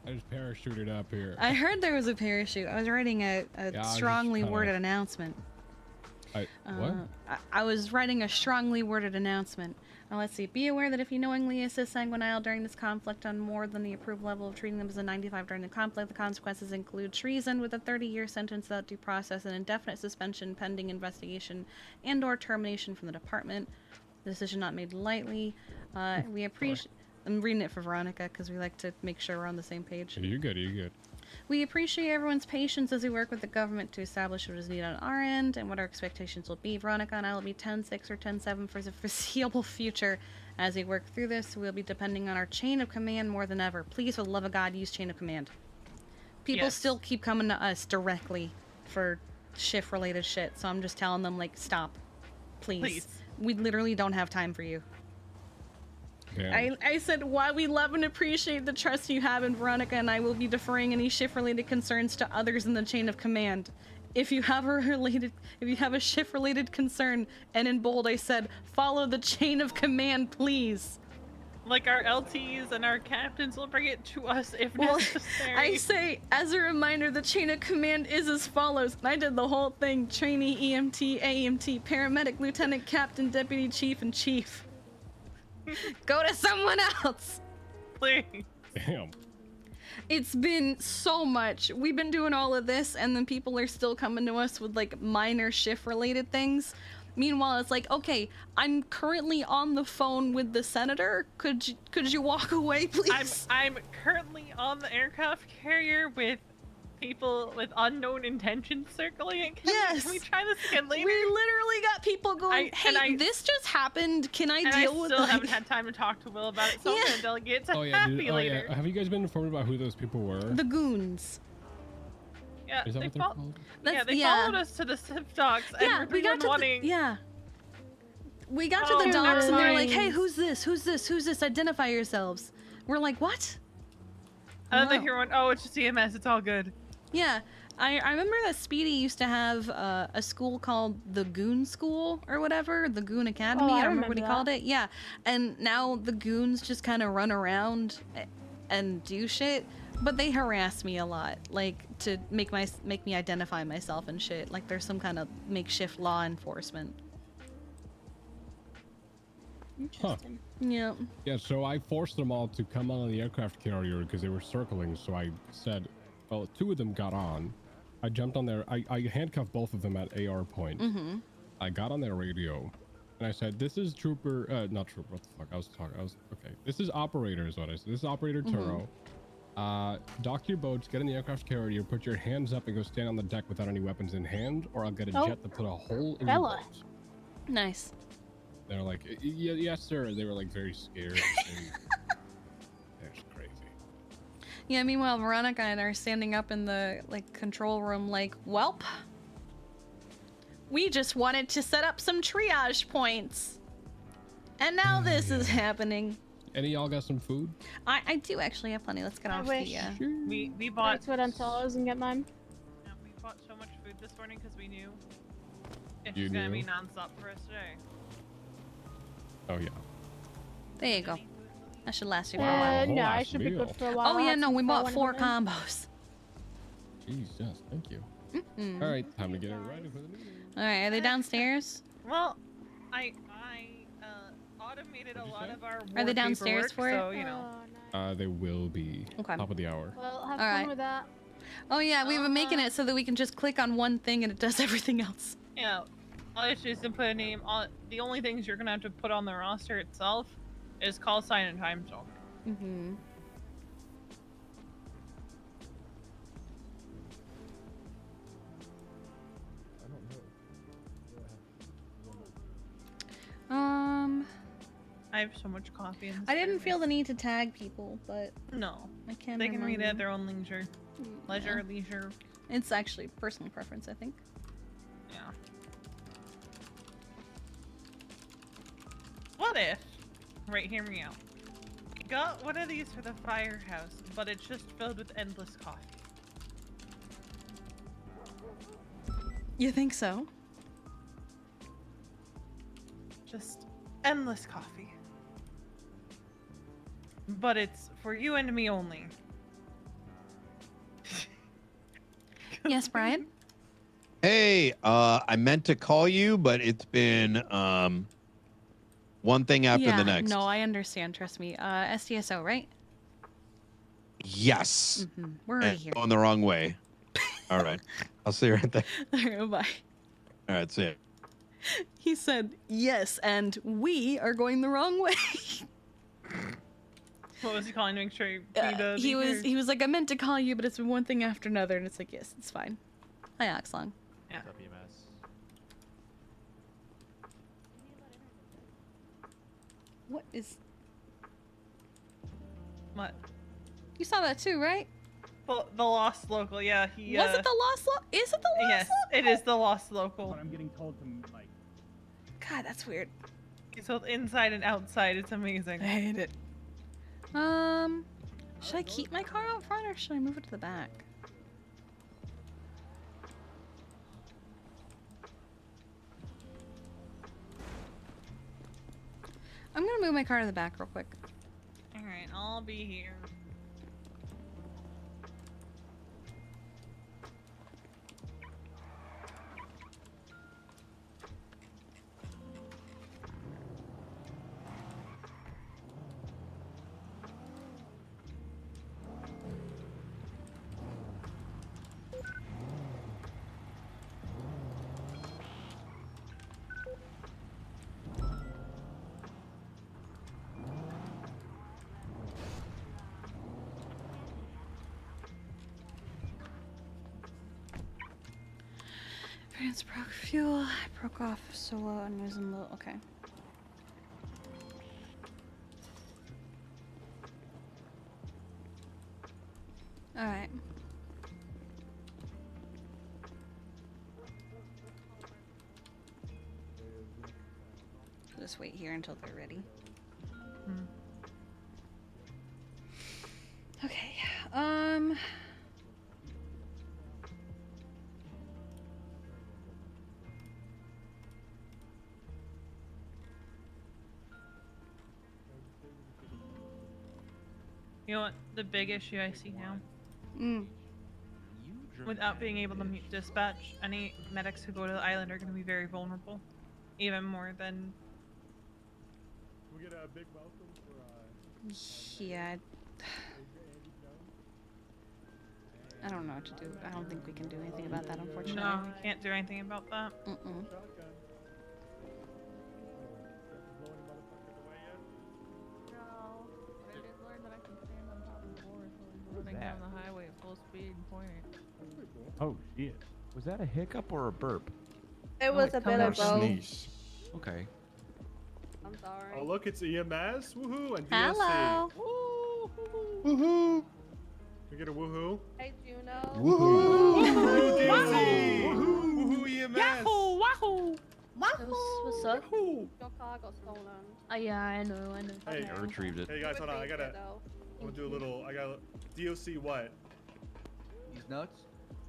I just parachuted up here. I heard there was a parachute. I was writing a I was just strongly kinda- worded announcement. What? I was writing a strongly worded announcement. Let's see. Be aware that if you knowingly assist Sanguinile during this conflict on more than the approved level of treating them as a 95 during the conflict, the consequences include treason with a 30-year sentence without due process and indefinite suspension pending investigation and/or termination from the department. The decision not made lightly. We appreciate. I'm reading it for Veronica because we like to make sure we're on the same page. You're good. You're good. We appreciate everyone's patience as we work with the government to establish what is needed on our end and what our expectations will be. Veronica and I will be 10-6 or 10-7 for the foreseeable future. As we work through this, we'll be depending on our chain of command more than ever. Please, for the love of God, use chain of command. People still keep coming to us directly for shift-related shit, so I'm just telling them, like, stop. Please. We literally don't have time for you. I said, while we love and appreciate the trust you have in Veronica and I will be deferring any shift-related concerns to others in the chain of command. If you have a shift-related concern, and in bold I said, follow the chain of command, please. Like our LTs and our captains will bring it to us if necessary. I say, as a reminder, the chain of command is as follows. And I did the whole thing: trainee, EMT, AMT, paramedic, lieutenant, captain, deputy chief, and chief. Go to someone else. Please. Damn. It's been so much. We've been doing all of this, and then people are still coming to us with like minor shift-related things. Meanwhile, it's like, okay, I'm currently on the phone with the senator. Could you walk away, please? I'm currently on the aircraft carrier with people with unknown intentions circling it. Can we try this again later? We literally got people going, hey, this just happened. Can I deal with still like... haven't had time to talk to Will about it, so I'm gonna delegate it to Oh yeah, Happy dude. Oh later. yeah. Have you guys been informed about who those people were? The goons. Yeah, Is that they, what they're called? they followed us to the Civ Docks, and Yeah, we got to we got to the docks and they're like, hey, who's this? Who's this? Who's this? Identify yourselves. We're like, what? And then they hear one, oh, it's just EMS, it's all good. Yeah, I remember that Speedy used to have a school called the Goon School or whatever, the Goon Academy. I don't remember what he called it. Yeah, and now the goons just kind of run around and do shit, but they harass me a lot, like to make me identify myself and shit. Like there's some kind of makeshift law enforcement. Interesting. Yeah. Yeah, so I forced them all to come on the aircraft carrier because they were circling. So I said, well, 2 of them got on. I jumped on there. I handcuffed both of them at AR point. I got on their radio and I said, this is Trooper, not Trooper, what the fuck? Okay. This is Operator is what I said. This is Operator Turo. Dock your boats, get in the aircraft carrier, put your hands up and go stand on the deck without any weapons in hand, or I'll get a jet to put a hole in your boat. Nice. They're like, yes, sir. They were like very scared. It's crazy. Yeah, meanwhile, Veronica and I are standing up in the control room like, welp. We just wanted to set up some triage points. And now this is happening. Any of y'all got some food? I do actually have plenty. Let's get off the... We bought... That's what Unsolves and get mine. Yeah, we bought so much food this morning because we knew it was going to be non-stop for us today. Oh, yeah. There you go. That should last you for a while. No, I should be good for a while. Oh, yeah, no, we bought 4 combos. Jesus, thank you. All right, time to get it ready for the meeting. All right, are they downstairs? Well, I automated a lot of our Are they downstairs for it? So, you know. They will be. Okay. Top of the hour. Well, have All fun right. with that. Oh, yeah, we've been making it so that we can just click on one thing and it does everything else. Yeah. All you have to do is to put a name on. The only things you're gonna have to put on the roster itself is call sign and time zone. Mm-hmm. I have so much coffee in this. I didn't feel the need to tag people, but No. I can't. They can read it remember. at their own leisure. Leisure. It's actually personal preference, I think. Yeah. What if? Right, hear me out. You got one of these for the firehouse, but it's just filled with endless coffee. You think so? Just endless coffee. But it's for you and me only. Yes, Brian? Hey, I meant to call you, but it's been one thing after the next. No, I understand. Trust me. STSO, right? Yes. We're already here. Going the wrong way. All right. I'll see you right there. All right, bye. All right, see ya. He said yes, and we are going the wrong way. What was he calling to make sure he was like, I meant to call you, but it's been one thing after another, and it's like, yes, it's fine. Hi, Oxlong. Yeah. What is? What? You saw that too, right? The Lost Local, yeah. He Was it the Lost Local? Is it the Lost Yes, Local? it is the Lost Local. I'm getting told to like. God, that's weird. It's both inside and outside. It's amazing. I hate it. Should I keep my car out front or should I move it to the back? I'm gonna move my car to the back real quick. Alright, I'll be here. Experience broke fuel. I broke off solo and was in low. Okay. All right. Just wait here until they're ready. Okay. You know what? The big issue I see now, Mm. without being able to mute dispatch, any medics who go to the island are going to be very vulnerable, even more than. We get a big welcome for Yeah. I don't know what to do. I don't think we can do anything about that, unfortunately. No, we can't do anything about that. Mm-mm. I did learn that I can stand on top of doors while running down the highway at full speed and point it. Oh shit. Was that a hiccup or a burp? It was a bit of both. Sneeze. Okay. I'm sorry. Oh look, it's EMS. Woohoo! And DOC. Hello. Woohoo! Can we get a woohoo? Hey, Juno. Woohoo! Woohoo! Wahoo! Woohoo! EMS. Yahoo! Wahoo! What's up? Your car got stolen. Oh yeah, I know. Hey, I retrieved it. Hey guys, hold on. I'm gonna do a little. I got DOC what? These nuts.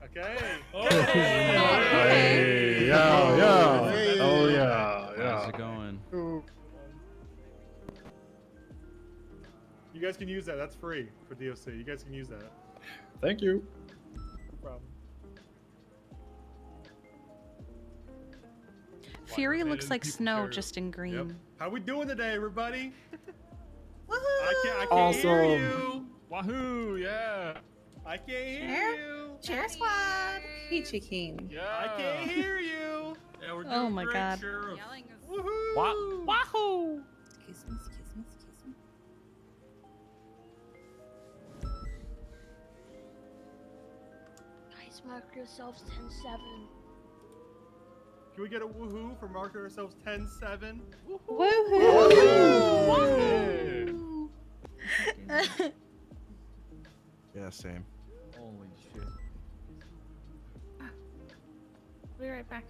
Okay. Hey, yeah. Hey. Oh yeah, How's it going? You guys can use that. That's free for DOC. You guys can use that. Thank you. No problem. Fury looks like snow, just in green. Yep. How we doing today, everybody? Woohoo! I can't hear Awesome. you. Wahoo! Yeah. I can't hear you. Cheer squad. Peachy King. Yeah. I can't hear you. Yeah, we're doing Oh my great, God. Sheriff. Yelling is Woohoo! Wahoo! Excuse me, excuse me, excuse me. Guys, mark yourselves 10-7. Can we get a woohoo for marking ourselves 10-7? Woohoo! Yeah, same. Holy shit. I'll be right back.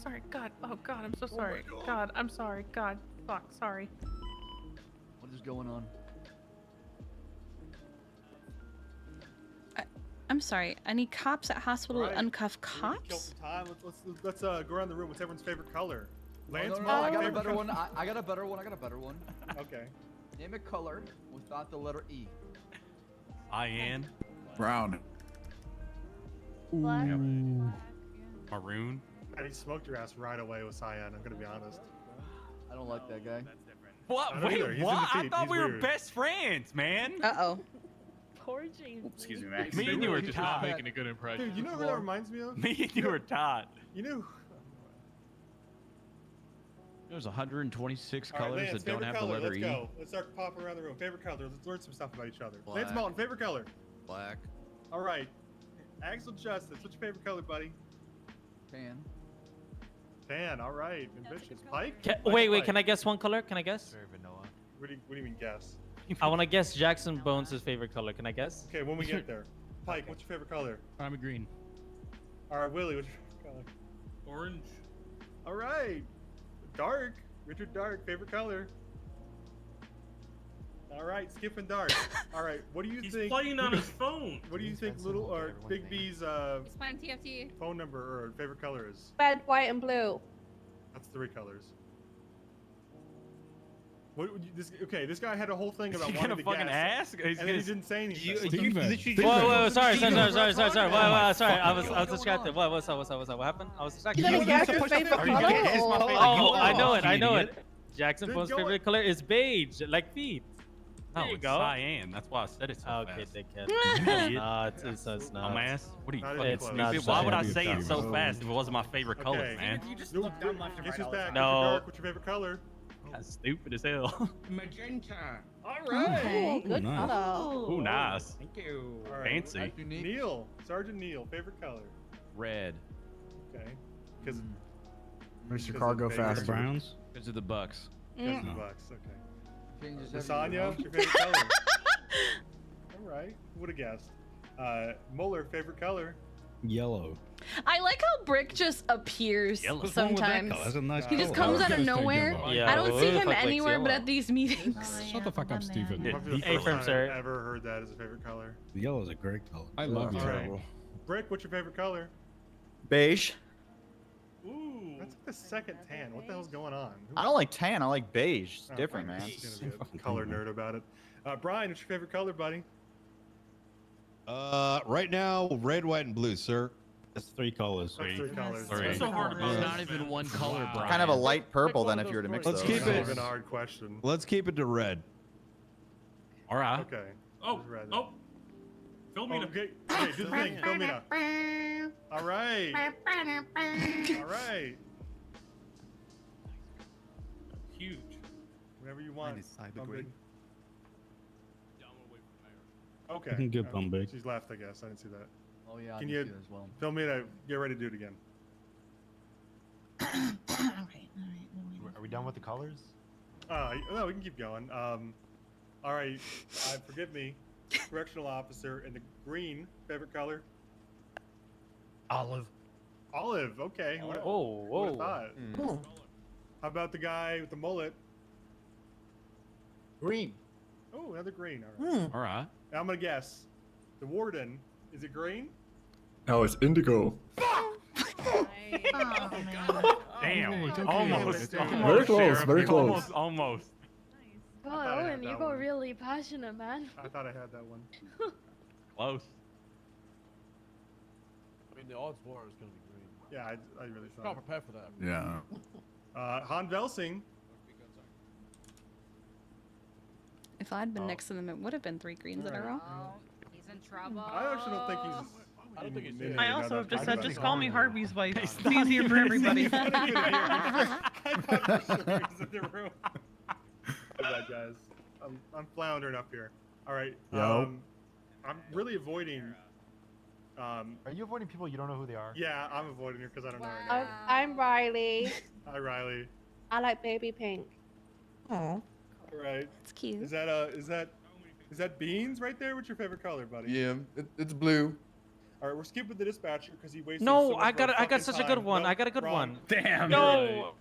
Sorry. God. Oh God, I'm so sorry. God, I'm sorry. God, fuck, sorry. What is going on? I'm sorry. Any cops at hospital Right. uncuff Kill cops? some time. Let's go around the room. What's everyone's favorite color? Lance, No, Mo, I got a favorite better color? one. I got a better one. I got a better one. Okay. Name a color without the letter E. Cyan. Brown. Black. Maroon. And he smoked your ass right away with Cyan. I'm gonna be honest. I don't like that guy. What? I don't either. Wait, He's in what? the I feed. thought He's we were weird. best friends, man. Uh-oh. Poor James. Excuse me, Max. Me and you were just tied. not making a good impression. Dude, you know who that reminds me of? Me and you were tied. You know. There's 126 All right, colors Lance, that don't favorite have color. the letter Let's E. go. Let's start popping around the room. Favorite color. Let's learn some stuff about each other. Lance Black. Malton, favorite color. Black. All right. Axel Justice, what's your favorite color, buddy? Tan. Tan. All right. Ambitious. Pike. Wait, can I guess one color? Can I guess? Very vanilla. What do you mean guess? I want to guess Jackson Bones' favorite color. Can I guess? Okay, when we get there. Pike, what's your favorite color? I'm a green. All right, Willie, what's your favorite color? Orange. All right. Dark. Richard Dark, favorite color. All right, Skip and Dark. All right, what do you He's think? playing on his phone. What do you think Little or Big B's He's playing TFT. phone number or favorite color is? Red, white, and blue. That's 3 colors. What would you, this guy had a whole thing about Is he wanting gonna to fucking guess, ask? He's and then gonna- he didn't say anything. Whoa, sorry. I was distracted. What happened? I was distracted. You gotta guess your favorite color. Oh, I know it. Jackson Then Bones' go favorite color is beige, like feet. No, There you it's go. cyan. That's why I said it so Okay, fast. dickhead. No, it's not. Dumbass. What are you Not fucking even It's close. not stupid? Why would I cyan. say it so fast if it wasn't my favorite color, Okay. man? You just look down left and Guess right who's all the back? time. No. Richard Dark, what's your favorite color? That's stupid as hell. Magenta. All right. Oh, good nice. color. Ooh, nice. Thank you. All right. Fancy. Neil, Sergeant Neil, favorite color. Red. Okay. Because Makes your car go faster. Browns. Because of the Bucks. Because of the Bucks. Okay. Lasagna, what's your favorite color? All right. Who would have guessed? Muller, favorite color? Yellow. I like how Brick just appears Yellow. What's wrong with that sometimes. color? That's a nice He just color. comes I out was of gonna say nowhere. yellow. I don't see who the him fuck likes anywhere but yellow? at these meetings. Shut the fuck up, Steven. Probably the A first from time sir. I've ever heard that as a favorite color. Yellow is a great color. I love All yellow. right. Brick, what's your favorite color? Beige. Ooh, that's like the second tan. What the hell's going on? I don't like tan. I like beige. It's Oh, different, I'm man. just gonna be a color nerd about it. Brian, what's your favorite color, buddy? Right now, red, white, and blue, sir. That's 3 colors. That's 3 colors. It's so hard to It's not even one color, Brian. Kind of a light purple then if you were to mix Let's those. keep Not it. even a hard question. Let's keep it to red. All right. Okay. Oh, Just red. oh. Filmina. Okay, okay, do the thing. Filmina. All right. All right. Huge. Whenever you want. side Bum degree. big. Okay. You can get bum big. She's left, I guess. I didn't see that. Oh yeah, I Can can you see that as well. film me to get ready to do it again? Are we done with the colors? No, we can keep going. All right. Forgive me. Correctional officer in the green. Favorite color? Olive. Olive. Okay. Oh, What- whoa, who would've whoa. thought? How about the guy with the mullet? Green. Oh, another green. All right. All right. Now I'm gonna guess. The warden. Is it green? No, it's indigo. Damn. okay. Almost. Very close, Sheriff. very close. Almost. Almost. Oh, thought I God, had Owen, you that got one. really passionate, man. I thought I had that one. Close. I mean, the odds were it's going to be green. Yeah, I really thought. prepared for that. Yeah. Han Velsing. If I'd been next to them, it would have been 3 greens in a row. Oh, he's in trouble. I actually don't think he's. I don't think he's in- here. I also have just said, just call me Harvey's wife. It's It's easier for everybody. I thought for sure he was in the room. Good luck, guys. I'm floundering up here. All right. Yo. I'm really avoiding. Are you avoiding people you don't know who they are? Yeah, I'm avoiding her because I don't know her name. I'm Riley. Hi, Riley. I like baby pink. Oh. All right. It's cute. Is that beans right there? What's your favorite color, buddy? Yeah, it's blue. All right, we're skipping the dispatcher because he wasted. No, so much I of our got fucking such a time. good one. Nope, I got a good wrong. one. Damn. No.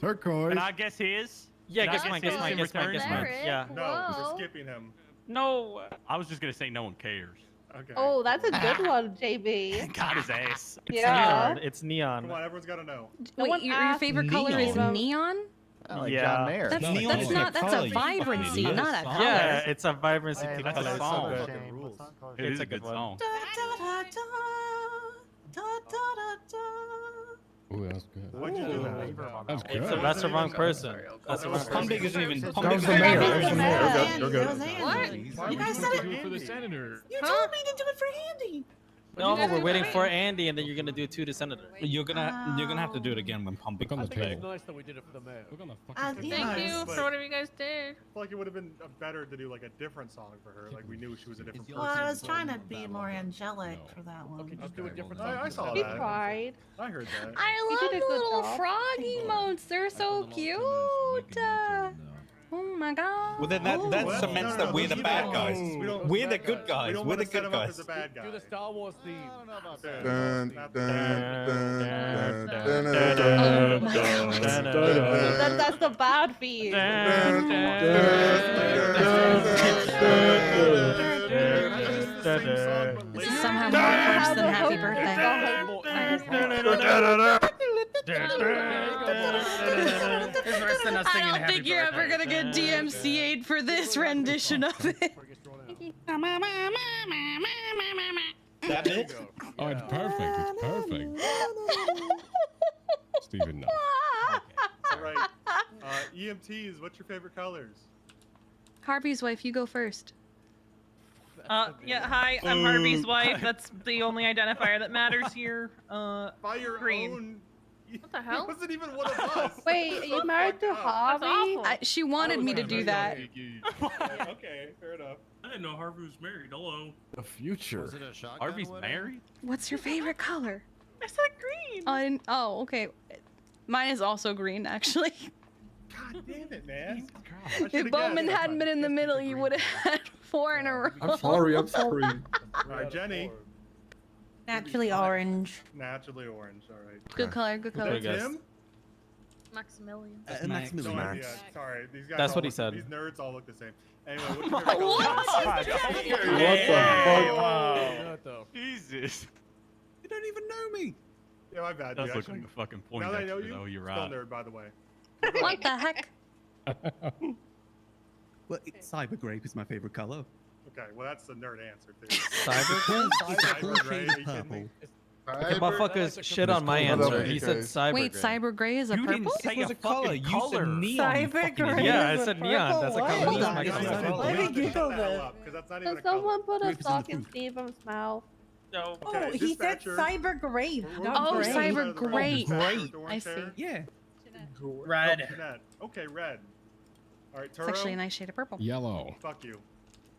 Turquoise. Can I guess his? Yeah, Can I guess mine. Guess his mine. in Guess mine. return? Guess mine. Derek, Yeah. No, whoa. we're skipping him. No. I was just gonna say no one cares. Okay. Oh, that's a good one, JB. Got his ass. It's Yeah. neon. It's neon. Come on, everyone's got to know. No Wait, one your asked favorite color is neon. neon? I like Yeah. John Mayer. That's, Neon that's is a not, that's color, a you vibrancy, fucking not a idiot. color. Yeah, it's a vibrancy Hey, to that's color. a song. fucking Fucking rules. rules. It It's is a a good good one. song. Ooh, that's good. What'd you do? That's good. That's the wrong person. That's the wrong Pump big person. isn't even. That Pump was big the isn't mayor. even- That was the mayor. You're good. What? You guys said it. do it for the senator. You told me to do it for Andy. No, we're waiting for Andy, and then you're gonna do 2 to senator. You're gonna have to do it again when Pump big Look on comes the big. It's table. nice that we did it for the mayor. Look on the fucking table. Thank you But- for whatever you guys did. I feel like it would have been better to do like a different song for her. Like we knew she was a different person. Well, I was trying to be more angelic No. for that one. Okay, just do a different I saw We that. tried. I heard that. I You love did a the good little job. frog emotes. They're so cute. Oh my god. Well, then that Well, cements no, that we're the we bad don't- guys. we don't- We're the good guys. We don't We're wanna the set good him up guys. as a bad guy. Do the Star Wars theme. Dun, Dun, Not dun, the- dun, dun, dun, Oh my dun, god. dun, That's the bad feed. This is somehow more harsh than Happy Birthday. I don't think you're ever gonna get DMCA'd for this rendition of it. That it? Oh, it's perfect. It's perfect. Steven, no. All right. EMTs, what's your favorite colors? Harvey's wife, you go first. Yeah, hi, I'm Harvey's wife. That's the only identifier that matters here. By your green. own. What the hell? He wasn't even one of us. Wait, are you married to Harvey? She wanted me to do that. Okay, fair enough. I didn't know Harvey was married. Hello. The future. Harvey's married? What's your favorite color? I said green. Oh, okay. Mine is also green, actually. God damn it, man. If Bowman hadn't been in the middle, you would have had 4 in a row. I'm sorry. I'm sorry. All right, Jenny. Naturally orange. Naturally orange. All right. Good color, good color. That's him? Maximilian. Maximilian. No idea. Sorry, these guys. That's all what he look- said. These nerds all look the same. Anyway, Oh what's my your God. What the fuck? Jesus. You don't even know me. Yeah, my bad. Does dude. look Actually, like a fucking now that I know Poindexter, you, though. You're still right. nerd, by the way. What the heck? Well, cyber grape is my favorite color. Okay, well that's the nerd answer too. Cyber grape? Cyber gray. Are you kidding me? Okay, motherfuckers shit on my Hold up, answer. He said guys. cyber Wait, gray. cyber gray is a You purple? didn't say It was a a color. fucking You color. said neon. Cyber fucking gray. idiot. Yeah, I is a said neon. That's a purple. color. Hold That's on, my Guys, color. guys. I Let me have to Google shut the hell this. up, 'cause that's not even Can a color. someone put a Grape is in the sock in fruit. Steven's mouth? No. Okay, Oh, he said dispatcher. cyber grape. We're- not Oh, we're- gray. cyber we're- grape. dispatcher with the I orange see. hair. Yeah. Red. Okay, red. All right, It's Turo. actually a nice shade of purple. Yellow. Fuck you,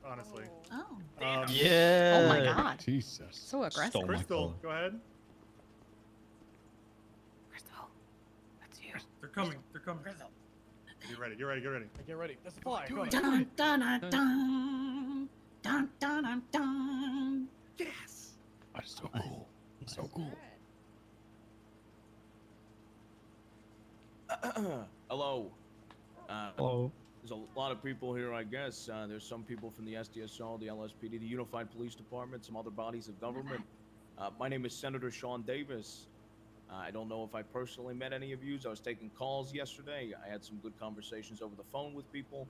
honestly. Oh. Yeah. Oh my god. Jesus. So aggressive. Stole my Crystal, color. go ahead. Crystal, that's you. They're coming. They're coming. Get ready. Get ready. Get ready. Get ready. Let's fly. Go ahead. Dun, dun, dun, dun. Dun, dun, dun, dun. Yes. That's so cool. So cool. Hello. Hello. There's a lot of people here, I guess. There's some people from the SDSO, the LSPD, the Unified Police Department, some other bodies of government. My name is Senator Sean Davis. I don't know if I personally met any of you. I was taking calls yesterday. I had some good conversations over the phone with people.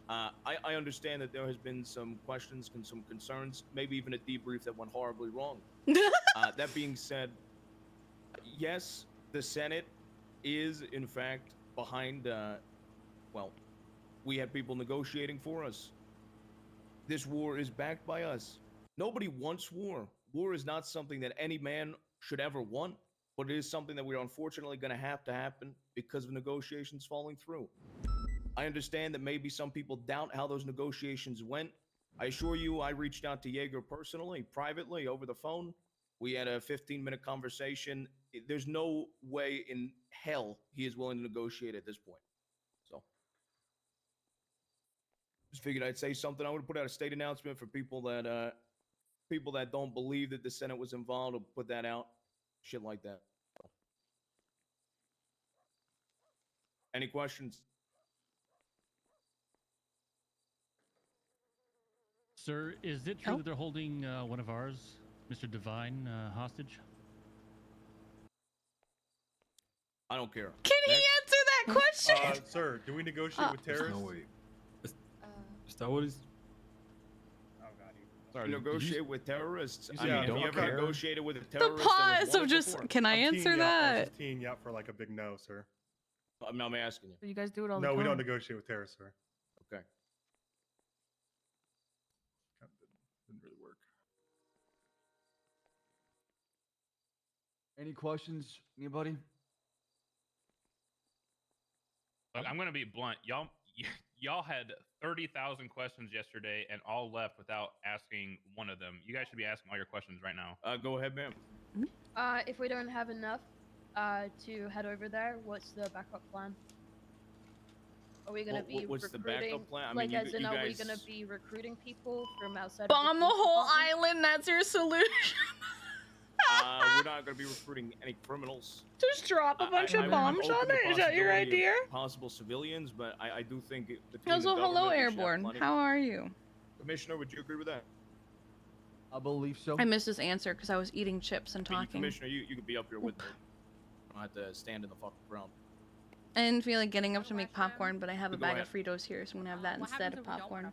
I understand that there has been some questions and some concerns, maybe even a debrief that went horribly wrong. That being said, yes, the Senate is, in fact, behind, well, we had people negotiating for us. This war is backed by us. Nobody wants war. War is not something that any man should ever want, but it is something that we're unfortunately going to have to happen because of negotiations falling through. I understand that maybe some people doubt how those negotiations went. I assure you, I reached out to Jaeger personally, privately, over the phone. We had a 15-minute conversation. There's no way in hell he is willing to negotiate at this point. So, just figured I'd say something. I would put out a state announcement for people that don't believe that the Senate was involved. I'll put that out. Shit like that. Any questions? Sir, is it true that they're holding one of ours, Mr. Divine, hostage? I don't care. Can he answer that question? Sir, do we negotiate with terrorists? No way. Is that what he's? Oh god. Sorry, negotiate with terrorists. I Yeah, mean, have you okay. ever negotiated with a The terrorist? pause of just, can I answer I'm that? teeing you up for like a big no, sir. I'm asking you. You guys do it all the No, time. we don't negotiate with terrorists, sir. Okay. Didn't really work. Any questions? Anybody? Look, I'm gonna be blunt. Y'all had 30,000 questions yesterday and all left without asking one of them. You guys should be asking all your questions right now. Go ahead, ma'am. If we don't have enough to head over there, what's the backup plan? Are we gonna be what's the recruiting? backup plan? I mean, Like, you- as in, you are we guys- gonna be recruiting people from outside? Bomb of the police whole department? island, that's your solution. We're not going to be recruiting any criminals. Just drop a bunch of bombs on it? Is that your possibility of idea? Possible civilians, but I do think between the Also, hello, government, we should have Airborne. plenty- How are you? Commissioner, would you agree with that? I believe so. I missed his answer because I was eating chips and I mean, talking. Commissioner, you could be up here with me. I don't have to stand in the fucking ground. I didn't feel like getting up to make popcorn, but I have a Go bag ahead. of Fritos here, so I'm gonna have that instead of popcorn.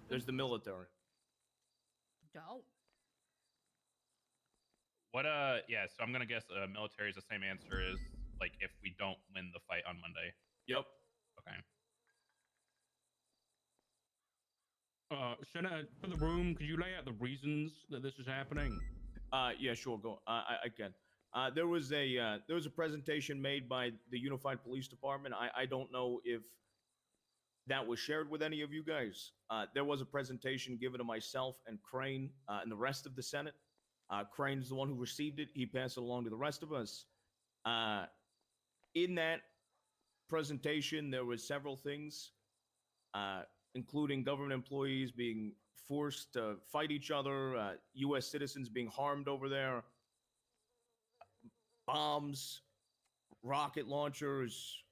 There's the military. Don't. What yeah, so I'm gonna guess military is the same answer as like if we don't win the fight on Monday. Yep. Okay. Senator, for the room, could you lay out the reasons that this is happening? Yeah, sure. Go. I can. There was a presentation made by the Unified Police Department. I don't know if that was shared with any of you guys. There was a presentation given to myself and Crane and the rest of the Senate. Crane's the one who received it. He passed it along to the rest of us. In that presentation, there was several things, including government employees being forced to fight each other, U.S. citizens being harmed over there, bombs, rocket launchers,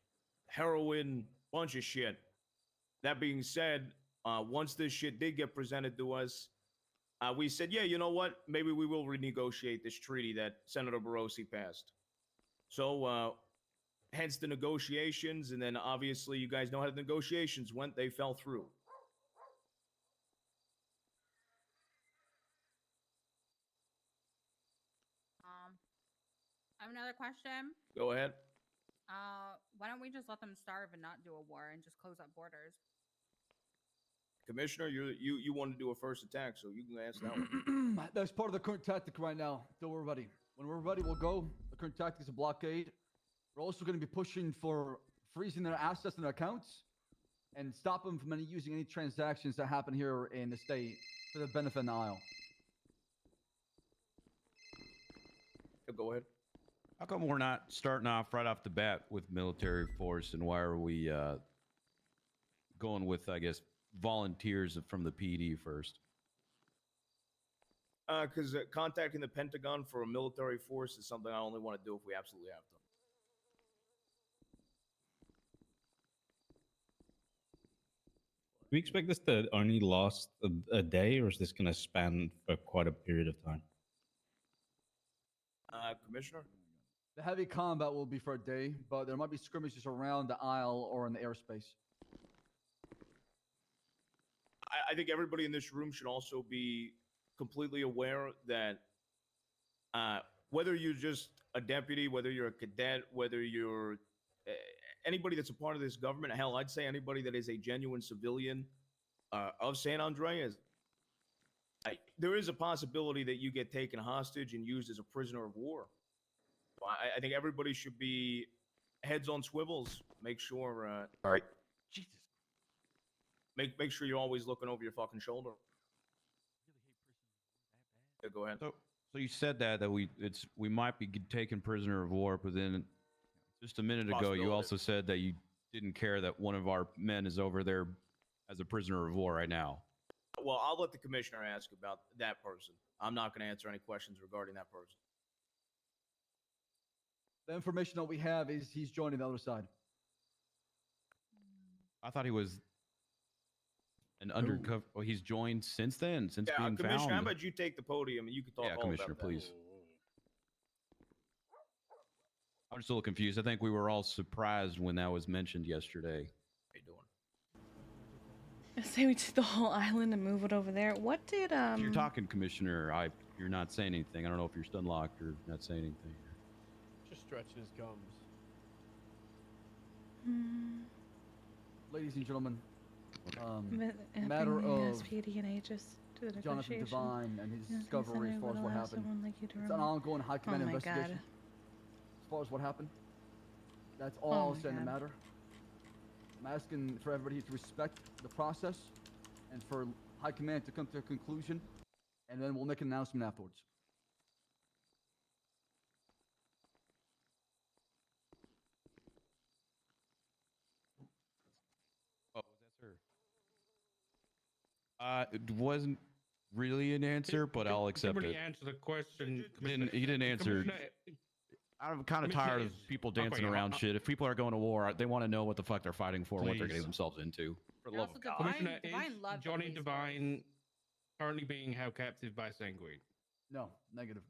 heroin, bunch of shit. That being said, once this shit did get presented to us, we said, yeah, you know what? Maybe we will renegotiate this treaty that Senator Barrosi passed. So, hence the negotiations, and then obviously you guys know how the negotiations went. They fell through. I have another question. Go ahead. Why don't we just let them starve and not do a war and just close up borders? Commissioner, you want to do a first attack, so you can ask that one. That's part of the current tactic right now. Till we're ready. When we're ready, we'll go. The current tactic is a blockade. We're also going to be pushing for freezing their assets and their accounts and stop them from using any transactions that happen here in the state for the benefit of the aisle. Go ahead. How come we're not starting off right off the bat with military force, and why are we going with, I guess, volunteers from the PD first? Because contacting the Pentagon for a military force is something I only want to do if we absolutely have to. Do we expect this to only last a day, or is this going to span for quite a period of time? Commissioner? The heavy combat will be for a day, but there might be skirmishes around the aisle or in the airspace. I think everybody in this room should also be completely aware that whether you're just a deputy, whether you're a cadet, whether you're anybody that's a part of this government, hell, I'd say anybody that is a genuine civilian of San Andreas, there is a possibility that you get taken hostage and used as a prisoner of war. I think everybody should be heads on swivels. Make sure. All right. Jesus. Make sure you're always looking over your fucking shoulder. Yeah, go ahead. So you said that we might be taken prisoner of war, but then just a minute ago you also said that you didn't care that one of our men is over there as a prisoner of war right now. Well, I'll let the commissioner ask about that person. I'm not going to answer any questions regarding that person. The information that we have is he's joining the other side. I thought he was an undercover. Oh, he's joined since then, since Yeah, being Commissioner, how found. about you take the podium and you can talk all Commissioner, about that. please. I'm just a little confused. I think we were all surprised when that was mentioned yesterday. How you doing? I say we take the whole island and move it over there. What did You're talking, Commissioner. You're not saying anything. I don't know if you're stun locked or not saying anything. Just stretching his gums. Ladies and gentlemen, Been matter bringing of SPD and Aegis to the Jonathan negotiation. Devine and his Yeah, discovery as far as what allow happened. someone like you to It's run an it. ongoing high command Oh my investigation. God. As far as what happened, that's Oh all my said in the God. matter. I'm asking for everybody to respect the process and for high command to come to a conclusion, and then we'll make an announcement afterwards. Oh, was that sir? It wasn't really an answer, but I'll accept Somebody it. answer the question. He didn't answer. Commissioner- I'm kind of Commissioner tired of is- people dancing okay, around shit. If people are going to war, they want to know what the fuck they're fighting for, and what they're Please. getting themselves into. For the love of God. Commissioner, Divine is loved the Johnny police Divine currently being held captive by Sanguine? No, negative.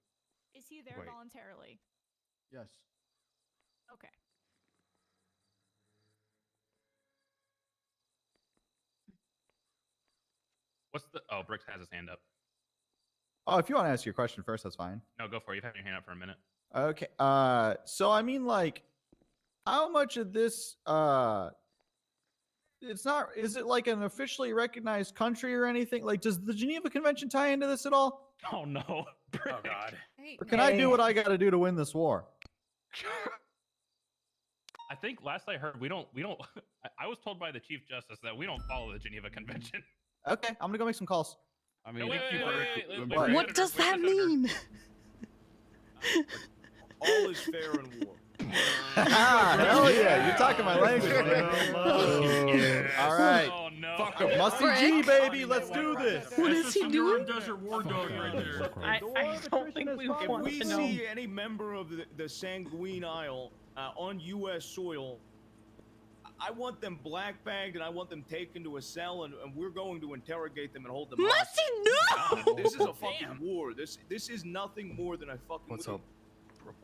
Is he there Wait. voluntarily? Yes. Okay. What's the? Oh, Brooks has his hand up. Oh, if you want to ask your question first, that's fine. No, go for it. You've had your hand up for a minute. Okay. So I mean, like, how much of this? It's not. Is it like an officially recognized country or anything? Like, does the Geneva Convention tie into this at all? Oh no. Oh God. Or can I do what I got to do to win this war? I think last I heard, we don't. I was told by the Chief Justice that we don't follow the Geneva Convention. Okay, I'm gonna go make some calls. I mean, What does that mean? All is fair in war. Hell yeah, you're talking my language. All right. Oh no. Fuck a Musty G, baby. Let's do this. What is he doing? Desert war dog right there. I don't think we If want we to know. see any member of the Sanguine Isle on U.S. soil, I want them black bagged and I want them taken to a cell and we're going to interrogate them and hold them Musty, hostage. no! This is a fucking war. This is nothing more than a fucking. What's up?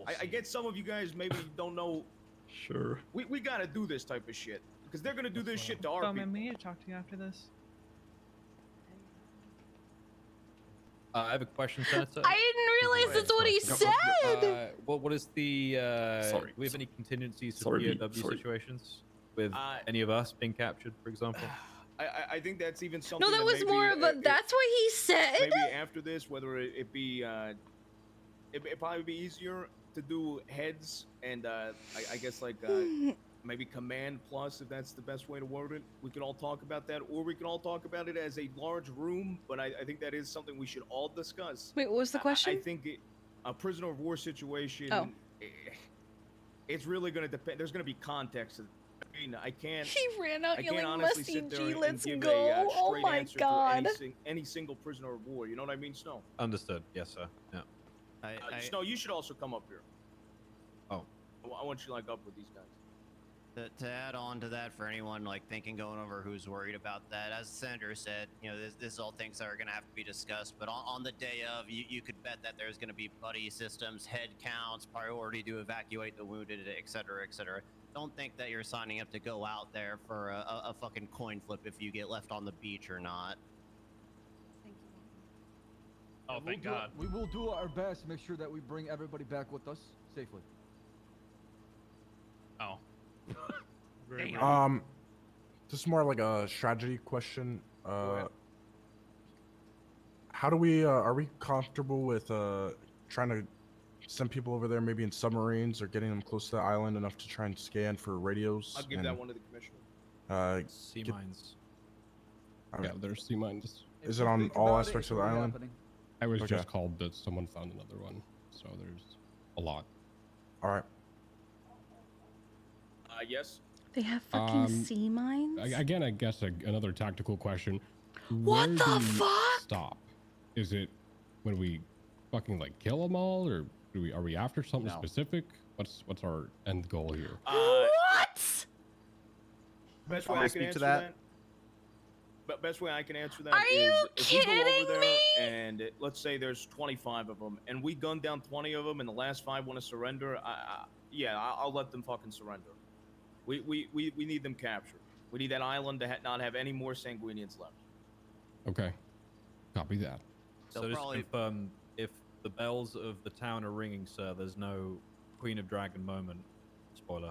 I get some of you guys maybe don't know. Sure. We gotta do this type of shit because they're gonna do this shit to our Oh people. man, we need to talk to you after this. I have a question, Senator. I didn't realize that's what he said. What is the? Sorry. Do we have any contingencies for Sorry, POW sorry. situations with any of us being captured, for example? I think that's even something. No, that was maybe, more of a. That's what he said. Maybe after this, whether it be, it'd probably be easier to do heads and I guess like maybe command plus, if that's the best way to word it. We could all talk about that, or we could all talk about it as a large room. But I think that is something we should all discuss. Wait, what was the question? I think a prisoner of war situation. Oh. It's really going to depend. There's going to be context. I mean, I can't. He ran out I can't yelling, honestly "Musty sit there G, and let's give go!" a Oh straight my answer god. to any single prisoner of war. You know what I mean, Snow? Understood. Yes, sir. Yeah. Snow, you should also come up here. Oh. I want you to like up with these guys. To add on to that, for anyone like thinking going over who's worried about that, as the senator said, you know, this is all things that are going to have to be discussed. But on the day of, you could bet that there's going to be buddy systems, head counts, priority to evacuate the wounded, et cetera, et cetera. Don't think that you're signing up to go out there for a fucking coin flip if you get left on the beach or not. Oh, thank God. We will do our best to make sure that we bring everybody back with us safely. Oh. This is more like a strategy question. How do we are we comfortable with trying to send people over there maybe in submarines or getting them close to the island enough to try and scan for radios? I'll give and, that one to the commissioner. Sea mines. Yeah, there's sea mines. Is it on all aspects of the island? I was Okay. just called that someone found another one, so there's a lot. All right. Yes. They have fucking sea mines. Again, I guess another tactical question. What Where the do we fuck? Stop. Is it when we fucking like kill them all, or are we after something No. specific? What's our end goal here? What? Best way I'll I speak can to answer that. that. But best way I can answer that Are is you if we go kidding over there me? and let's say there's 25 of them and we gun down 20 of them and the last 5 want to surrender, I'll let them fucking surrender. We need them captured. We need that island to not have any more Sanguinians left. Okay, copy that. So just to confirm, if the bells of the town are ringing, sir, there's no Queen of Dragon moment. Spoiler.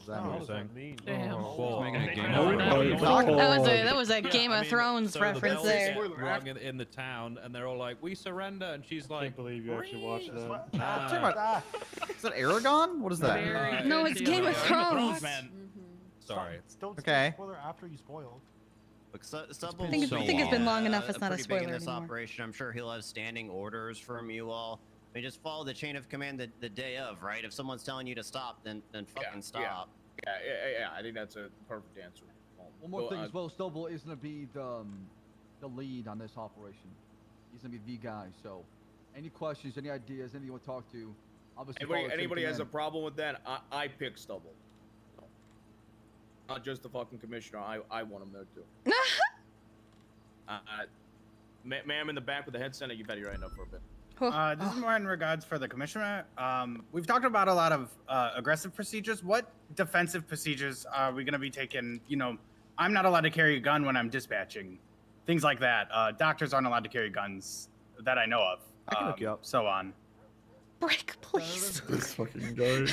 That what what you're does saying? that Damn. Well, Making a game That was a Game of Thrones so reference the bells there. get rung in the town, and they're all like, "We surrender," and she's like, I can't believe you actually watched that. Talking about- is that Aragon? What is that? No, it's Game of Thrones. Man. "Sorry." Don't Okay. spoiler after you spoiled. Look, Stubble, I think it's been long enough. It's not a pretty big in spoiler this anymore. operation. I'm sure he'll have standing orders from you all. I mean, just follow the chain of command the day of, right? If someone's telling you to stop, then fucking stop. Yeah, I think that's a perfect answer. One more thing as well, Snowball is going to be the lead on this operation. He's going to be the guy. So, any questions, any ideas, anything you want to talk to, obviously. Anybody has a problem with that? I pick Stubble. Not just the fucking commissioner. I want him there too. Ma'am in the back with the head center, you better right up for a bit. This is more in regards for the commissioner. We've talked about a lot of aggressive procedures. What defensive procedures are we going to be taking? You know, I'm not allowed to carry a gun when I'm dispatching. Things like that. Doctors aren't allowed to carry guns that I know of. I can hook you up. So on. Break, please. This fucking guy.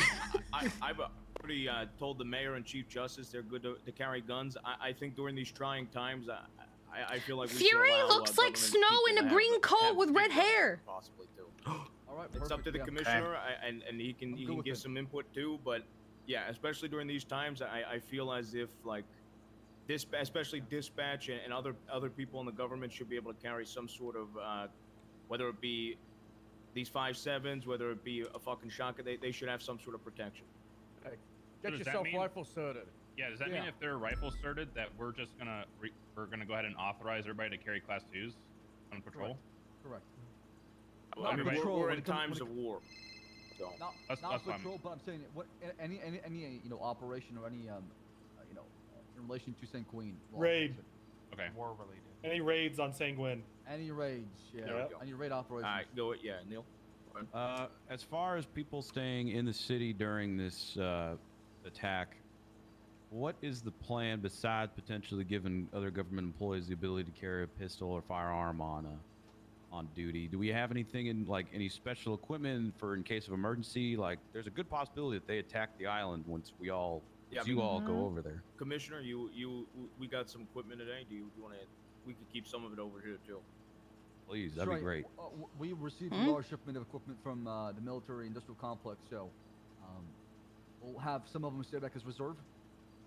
I've already told the mayor and chief justice they're good to carry guns. I think during these trying times, I feel like we should Fury allow, looks like government Snow people in to a have- green coat have with red people hair. Possibly too. All right, It's up to the perfect, yeah. commissioner, and he can good with give it. some input too. But yeah, especially during these times, I feel as if like especially dispatch and other people in the government should be able to carry some sort of, whether it be these 5.7s, whether it be a fucking shotgun, they should have some sort of protection. Hey, So get does that yourself mean- rifle certed. Yeah, does that mean if they're rifle certed that we're just gonna we're gonna go ahead and authorize everybody to carry class 2s on patrol? Correct. Well, I mean, we're in times of war. So Not patrol, but I'm saying what any operation or any in relation to St. Queen. Raid. Okay. War related. Any raids on Sanguine? Any raids, yeah. There we go. Any raid operations. All right, go it, yeah, Neil. As far as people staying in the city during this attack, what is the plan besides potentially giving other government employees the ability to carry a pistol or firearm on duty? Do we have anything in like any special equipment for in case of emergency? Like, there's a good possibility that they attack the island once we all, you all go over there. Commissioner, we got some equipment today. Do you want to? We could keep some of it over here too. Please, that'd be great. We received a large shipment of equipment from the military industrial complex, so we'll have some of them stay back as reserve,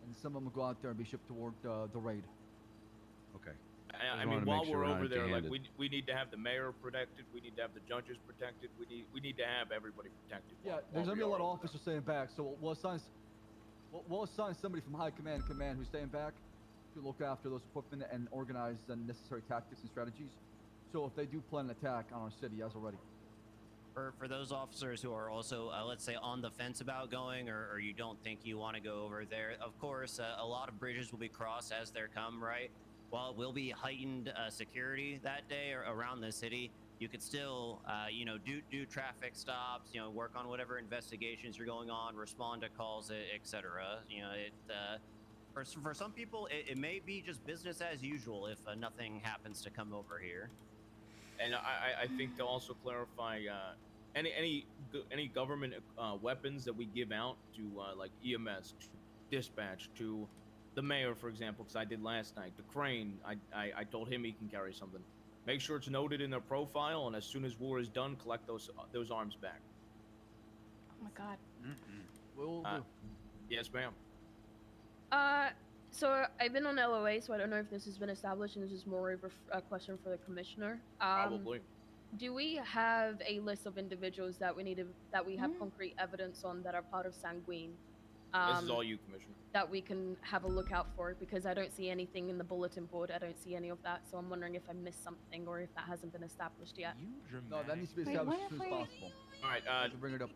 and some of them will go out there and be shipped toward the raid. Okay. I mean, while we're over there, like we need to have the mayor protected. We need to have the judges protected. We need to have everybody protected. Yeah, there's gonna be a lot of officers staying back, so we'll assign somebody from high command who's staying back to look after those equipment and organize the necessary tactics and strategies. So if they do plan an attack on our city as already. For those officers who are also, let's say, on the fence about going, or you don't think you want to go over there, of course, a lot of bridges will be crossed as they come, right? While it will be heightened security that day or around the city, you could still, do traffic stops, work on whatever investigations are going on, respond to calls, etc. For some people, it may be just business as usual if nothing happens to come over here. And I think to also clarify, any government weapons that we give out to like EMS, to dispatch, to the mayor, for example, because I did last night. The crane, I told him he can carry something. Make sure it's noted in their profile, and as soon as war is done, collect those arms back. Oh my god. Will do. Yes, ma'am. So I've been on LOA, so I don't know if this has been established, and this is more of a question for the commissioner. Probably. Do we have a list of individuals that we have concrete evidence on that are part of Sanguine? This is all you, Commissioner. That we can have a look out for, because I don't see anything in the bulletin board. I don't see any of that, so I'm wondering if I missed something or if that hasn't been established yet. No, that needs to be established as soon as possible. All right, bring it up.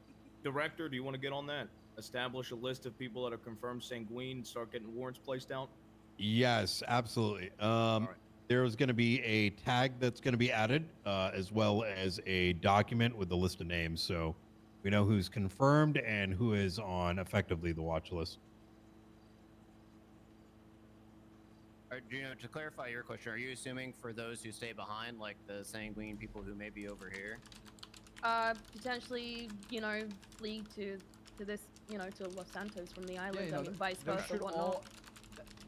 Director, do you want to get on that? Establish a list of people that are confirmed sanguine, start getting warrants placed out? Yes, absolutely. There's going to be a tag that's going to be added, as well as a document with the list of names, so we know who's confirmed and who is on effectively the watch list. To clarify your question, are you assuming for those who stay behind, like the sanguine people who may be over here? Potentially, flee to this, to Los Santos from the island, Yeah, and vice there versa, should whatnot.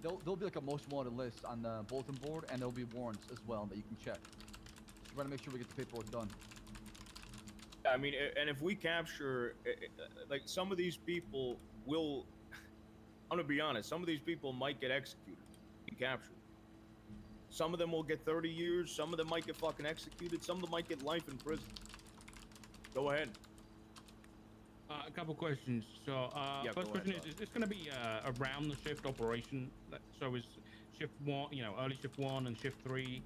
There'll be like a most wanted list on the bulletin board, and there'll be warrants as well that you can check. Just trying to make sure we get the paperwork done. I mean, and if we capture, like, some of these people will, I'm gonna be honest, some of these people might get executed, be captured. Some of them will get 30 years, some of them might get fucking executed, some of them might get life in prison. Go ahead. A couple questions. So, first question is this going to be around the shift operation? So is shift 1, early shift 1 and shift 3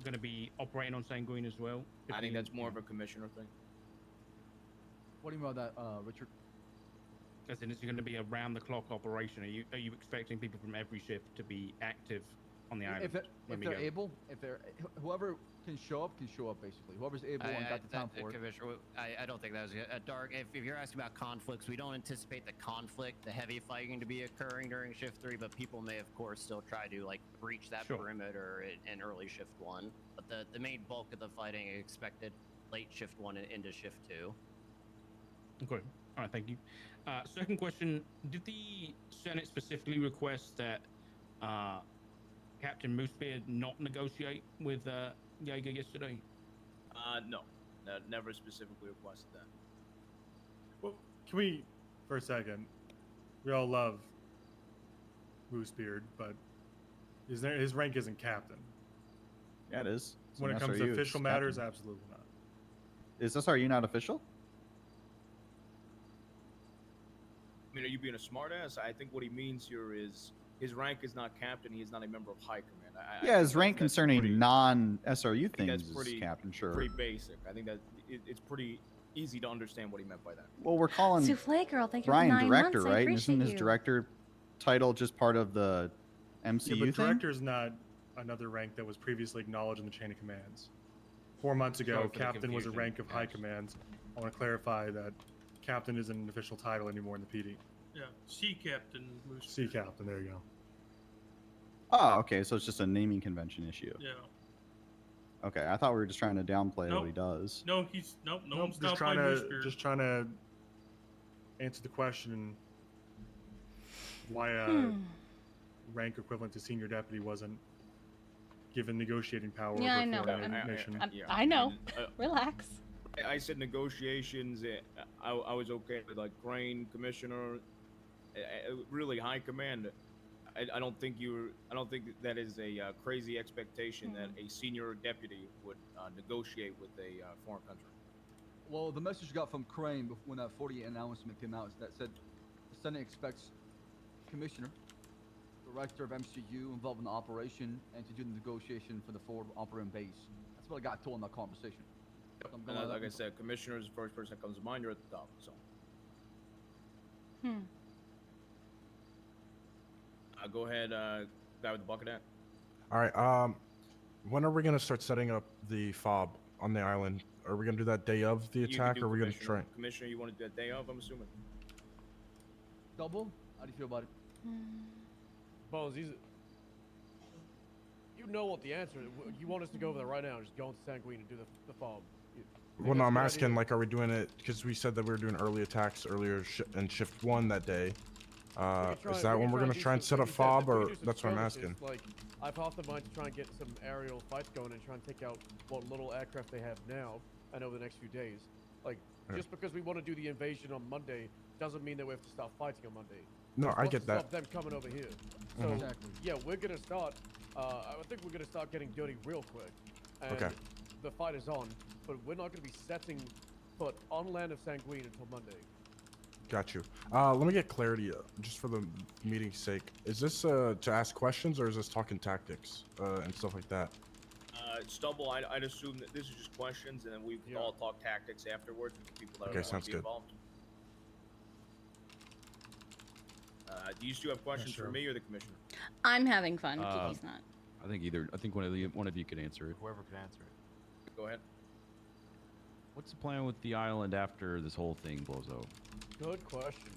going to be operating on Sanguine as well? I think that's more of a commissioner thing. What do you mean by that, Richard? As in, it's going to be a round-the-clock operation. Are you expecting people from every shift to be active on the island? If they're able, whoever can show up, basically. Whoever's able and got the time for it. Commissioner, I don't think that was a dark. If you're asking about conflicts, we don't anticipate the heavy fighting to be occurring during shift 3, but people may, of course, still try to breach that perimeter in early shift 1. But the main bulk of the fighting is expected late shift 1 and into shift 2. Okay. All right. Thank you. Second question: did the Senate specifically request that Captain Moosebeard not negotiate with Jaeger yesterday? No, never specifically requested that. Well, can we, for a second, we all love Moosebeard, but His rank isn't captain. Yeah, it is. It's When an it comes SRU, to it's official captain. matters, absolutely not. Is SRU not official? I mean, are you being a smartass? I think what he means here is his rank is not captain. He is not a member of high command. Yeah, his rank that's concerning pretty- non-SRU I think things that's is pretty captain, sure. Pretty basic. I think that it's pretty easy to understand what he meant by that. Well, we're calling Souffle girl, thank you Brian for the 9 director, months. I right? And isn't appreciate his you. director title just part of the MCU Yeah, but thing? director's not another rank that was previously acknowledged in the chain of commands. 4 months ago, Sorry for the captain was a confusion, rank of high yes. commands. I want to clarify that captain isn't an official title anymore in the PD. Yeah, sea captain. Sea captain, there you go. Oh, okay. So it's just a naming convention issue. Yeah. Okay, I thought we were just trying to downplay what he Nope. does. No, he's no one's just trying downplaying to Moosebeard. just trying to answer the question why rank equivalent to senior deputy wasn't given negotiating power. Yeah, over I know. foreign I'm- mission. I know. Relax. I said negotiations. I was okay with like Crane, commissioner, really high command. I don't think that is a crazy expectation that a senior deputy would negotiate with a foreign country. Well, the message we got from Crane when that 48 announcement came out is that said the Senate expects Commissioner, Director of MCU involved in the operation and to do the negotiation for the forward operating base. That's what I got told in that conversation. So I'm going Like I said, commissioner is the first person that comes to mind. You're at the top. So go ahead, guy with the bucket hat. All right. When are we gonna start setting up the fob on the island? Are we gonna do that day of the You can attack, do or are we gonna commissioner. try? Commissioner, you want to do that day of? I'm assuming. Double? How do you feel about it? Bones, you know what the answer is. You want us to go over there right now and just go into Sanguine and do the fob. Well, no, I'm asking, like, are we doing it, because we said that we were doing early attacks earlier in shift 1 that day. Is that when we're going to try and set up fob, or that's what I'm asking? Like, I've half the mind to try and get some aerial fights going and try and take out what little aircraft they have now and over the next few days. Like, just because we want to do the invasion on Monday doesn't mean that we have to start fighting on Monday. No, I What's get to that. Stop them coming over here. So, Mhm. yeah, we're going to start. I think we're going to start getting dirty real quick. And Okay. the fight is on, but we're not going to be setting foot on land of Sanguine until Monday. Got you. Let me get clarity, just for the meeting's sake. Is this to ask questions, or is this talking tactics and stuff like that? Stubble, I'd assume that this is just questions, and then we can all talk tactics afterwards with the people that Okay, are sounds be good. involved. Do you still have questions for me or the commissioner? I'm having fun. Kiki's not. I think one of you could answer it. Whoever could answer it. Go ahead. What's the plan with the island after this whole thing blows out? Good question.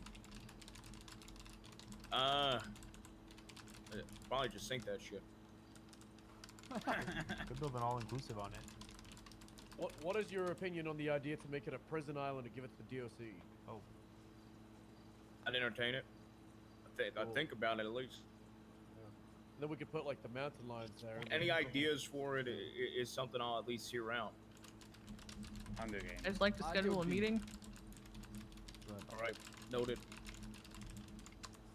Probably just sink that shit. Could build an all-inclusive on it. What is your opinion on the idea to make it a prison island and give it to the DOC? Oh. I'd entertain it. I'd think about it at least. And then we could put like the mountain lions there. and Any then- ideas for it is something I'll at least hear out. Hunger Games. I'd like to schedule a meeting. All right, noted.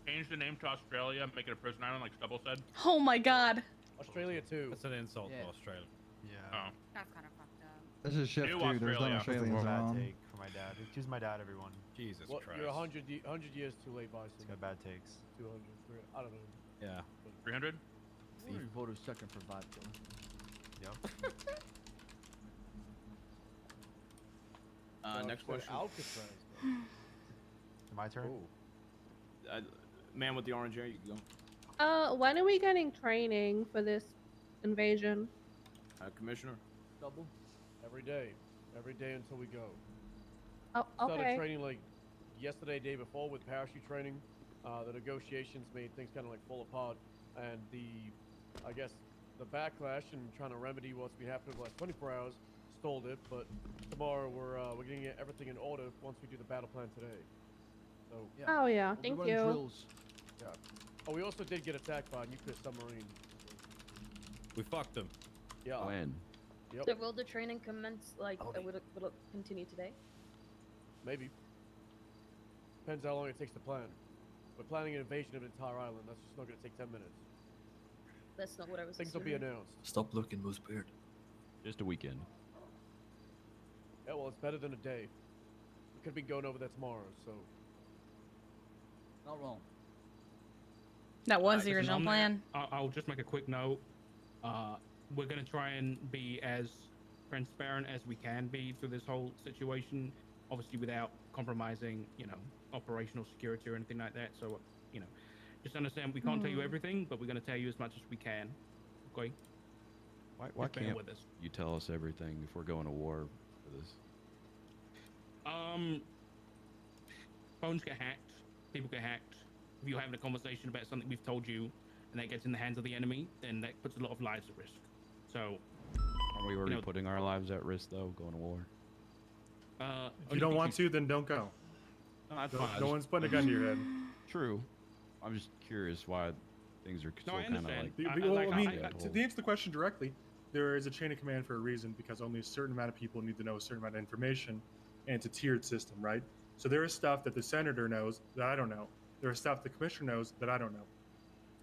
Change the name to Australia, make it a prison island, like Stubble said. Oh my god. Australia too. That's an insult to Australia. Yeah. Oh. That's kind of fucked up. This is shift New 2. There's no Australia. Australians That's a bad around. take for my dad. Choose my dad, everyone. Jesus Well, Christ. you're 100 years too late, Bison. He's got bad takes. 200, 300, I don't know. Yeah. 300? What are voters second for vodka? Yep. Next question. Alcatraz. Bro. My turn. Man with the orange hair, you can go. When are we getting training for this invasion? Commissioner. Double. Every day until we go. Oh, Started okay. training like yesterday, day before with parachute training. The negotiations made things kind of like fall apart, and I guess the backlash and trying to remedy what's been happening the last 24 hours stalled it. But tomorrow we're getting everything in order once we do the battle plan today. So Oh yeah, We'll be thank running you. drills. yeah. Oh, we also did get attacked by a nuclear submarine. We fucked them. Yeah. When? Yep. So will the training commence, like, will it continue today? Maybe. Depends how long it takes to plan. We're planning an invasion of an entire island. That's just not going to take 10 minutes. That's not what I was. Things will be assuming. announced. Stop looking, Moosebeard. Just a weekend. Yeah, well, it's better than a day. We could be going over there tomorrow, so. Not wrong. That was the Listen, original on that, plan. I'll just make a quick note. We're going to try and be as transparent as we can be through this whole situation, obviously without compromising, operational security or anything like that. So, just understand we can't tell you everything, but we're going to tell you as much as we can. Okay? Why Just bear can't with us. you tell us everything if we're going to war for this? Phones get hacked. People get hacked. If you're having a conversation about something we've told you and that gets in the hands of the enemy, then that puts a lot of lives at risk. So, Are we already putting our lives at risk though, going to war? If you don't want to, then don't go. No one's putting a gun to your head. True. I'm just curious why things are still kind of like. To answer the question directly, there is a chain of command for a reason because only a certain amount of people need to know a certain amount of information, and it's a tiered system, right? So there is stuff that the senator knows that I don't know. There is stuff the commissioner knows that I don't know.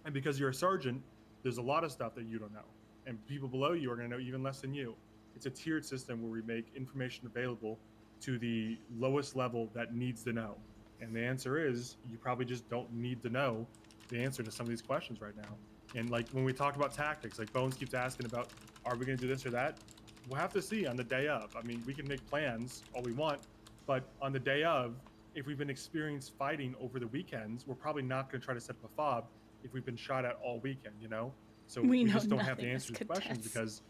And because you're a sergeant, there's a lot of stuff that you don't know. And people below you are going to know even less than you. It's a tiered system where we make information available to the lowest level that needs to know. And the answer is you probably just don't need to know the answer to some of these questions right now. And like when we talk about tactics, like Bones keeps asking about, are we going to do this or that? We'll have to see on the day of. I mean, we can make plans all we want, but on the day of, if we've been experienced fighting over the weekends, we're probably not going to try to set up a fob if we've been shot at all weekend, So we know just don't have the nothing answers is to questions contest. because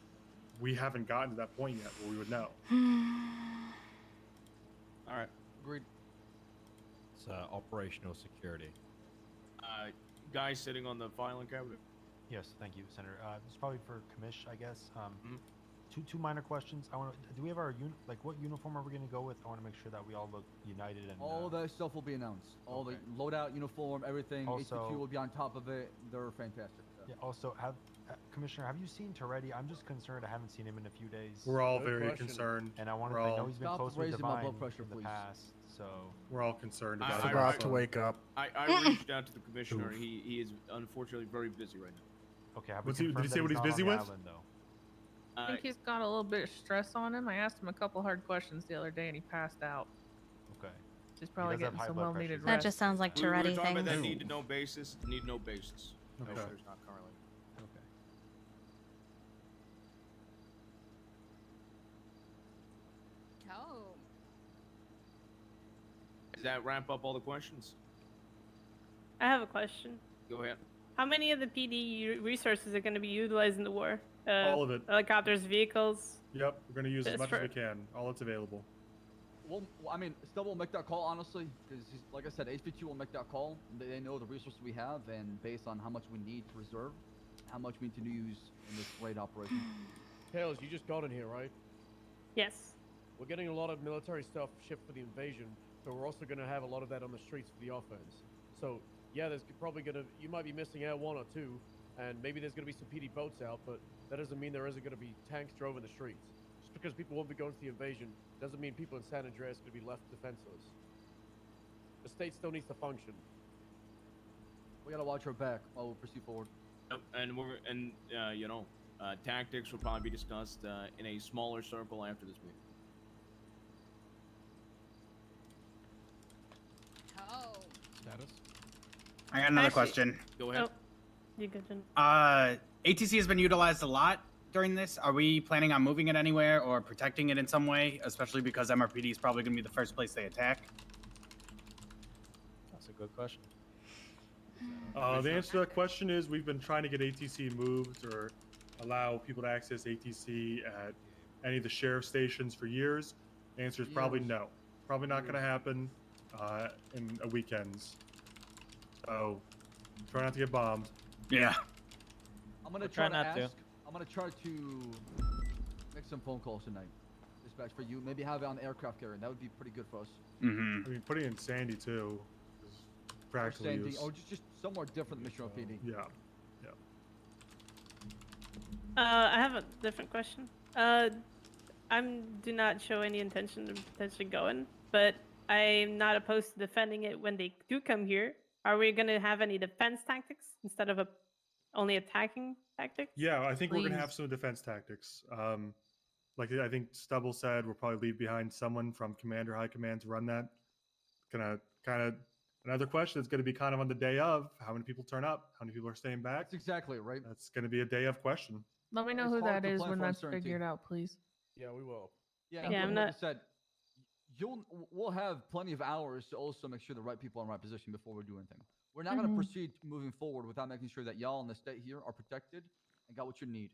we haven't gotten to that point yet where we would know. All right. Agreed. It's operational security. Guy sitting on the filing cabinet. Yes, thank you, Senator. This is probably for Commish, I guess. Two minor questions. Do we have our what uniform are we going to go with? I want to make sure that we all look united and. All that stuff will be announced. All the loadout, uniform, everything. Also- HQ will be on top of it. They're fantastic. Yeah. Also, Commissioner, have you seen Toretti? I'm just concerned. I haven't seen him in a few days. We're all very concerned. And I wanted. We're I all- know he's been Stop close with raising my Divine blood pressure, in the please. past. So We're all concerned I about it. Forgot to wake up. I reached out to the commissioner. He is unfortunately very busy right now. Okay. Did he say what he's busy with? I think he's got a little bit of stress on him. I asked him a couple hard questions the other day and he passed out. Okay. He's probably does have getting high some blood well-needed pressure. That rest. just sounds like We were Tourette talking about that things. need to know basis. Need to know basis. No, Okay. there's not currently. Okay. Oh. Does that wrap up all the questions? I have a question. Go ahead. How many of the PD resources are going to be utilized in the war? All of it. Helicopters, vehicles. Yep, we're going to use as Just much for- as we can. All that's available. Well, I mean, still will make that call, honestly, because, like I said, HPT will make that call. They know the resources we have, and based on how much we need to reserve, how much we need to use in this raid operation. Tails, you just got in here, right? Yes. We're getting a lot of military stuff shipped for the invasion, but we're also going to have a lot of that on the streets for the offense. So, yeah, there's probably going to... You might be missing out one or two, and maybe there's going to be some PD boats out, but that doesn't mean there isn't going to be tanks drove in the streets. Just because people won't be going to the invasion doesn't mean people in San Andreas are going to be left defenseless. The state still needs to function. We gotta watch our back while we proceed forward. Yep, and tactics will probably be discussed in a smaller circle after this meeting. Oh. Status? I got another Actually- question. Go ahead. Oh, you good, Jen? ATC has been utilized a lot during this. Are we planning on moving it anywhere or protecting it in some way, especially because MRPD is probably going to be the first place they attack? That's a good question. The answer to that question is we've been trying to get ATC moved or allow people to access ATC at any of the sheriff stations for years. The answer is probably no. Probably not going to happen in weekends. So try not to get bombed. Yeah. I'm gonna We'll try try to not to. ask. I'm gonna try to make some phone calls tonight. Dispatch for you. Maybe have it on the aircraft carrier. That would be pretty good for us. I mean, putting it in Sandy too is Or practical Sandy, use. or just somewhere different than Mission PD. Yeah. I have a different question. Do not show any intention of potentially going, but I'm not opposed to defending it when they do come here. Are we going to have any defense tactics instead of a only attacking tactics? Yeah, I think we're gonna have Please. some defense tactics. Like I think Stubble said, we'll probably leave behind someone from command or high command to run that. Gonna kind of another question that's gonna be kind of on the day of how many people turn up, how many people are staying back. That's exactly right. That's gonna be a day of question. Let me know It's who hard that to is plan when for that's uncertainty. figured out, please. Yeah, we will. Yeah, Yeah, I'm like I not- said, we'll have plenty of hours to also make sure the right people are in the right position before we do anything. We're not going to proceed moving forward without making sure that y'all in the state here are protected and got what you need.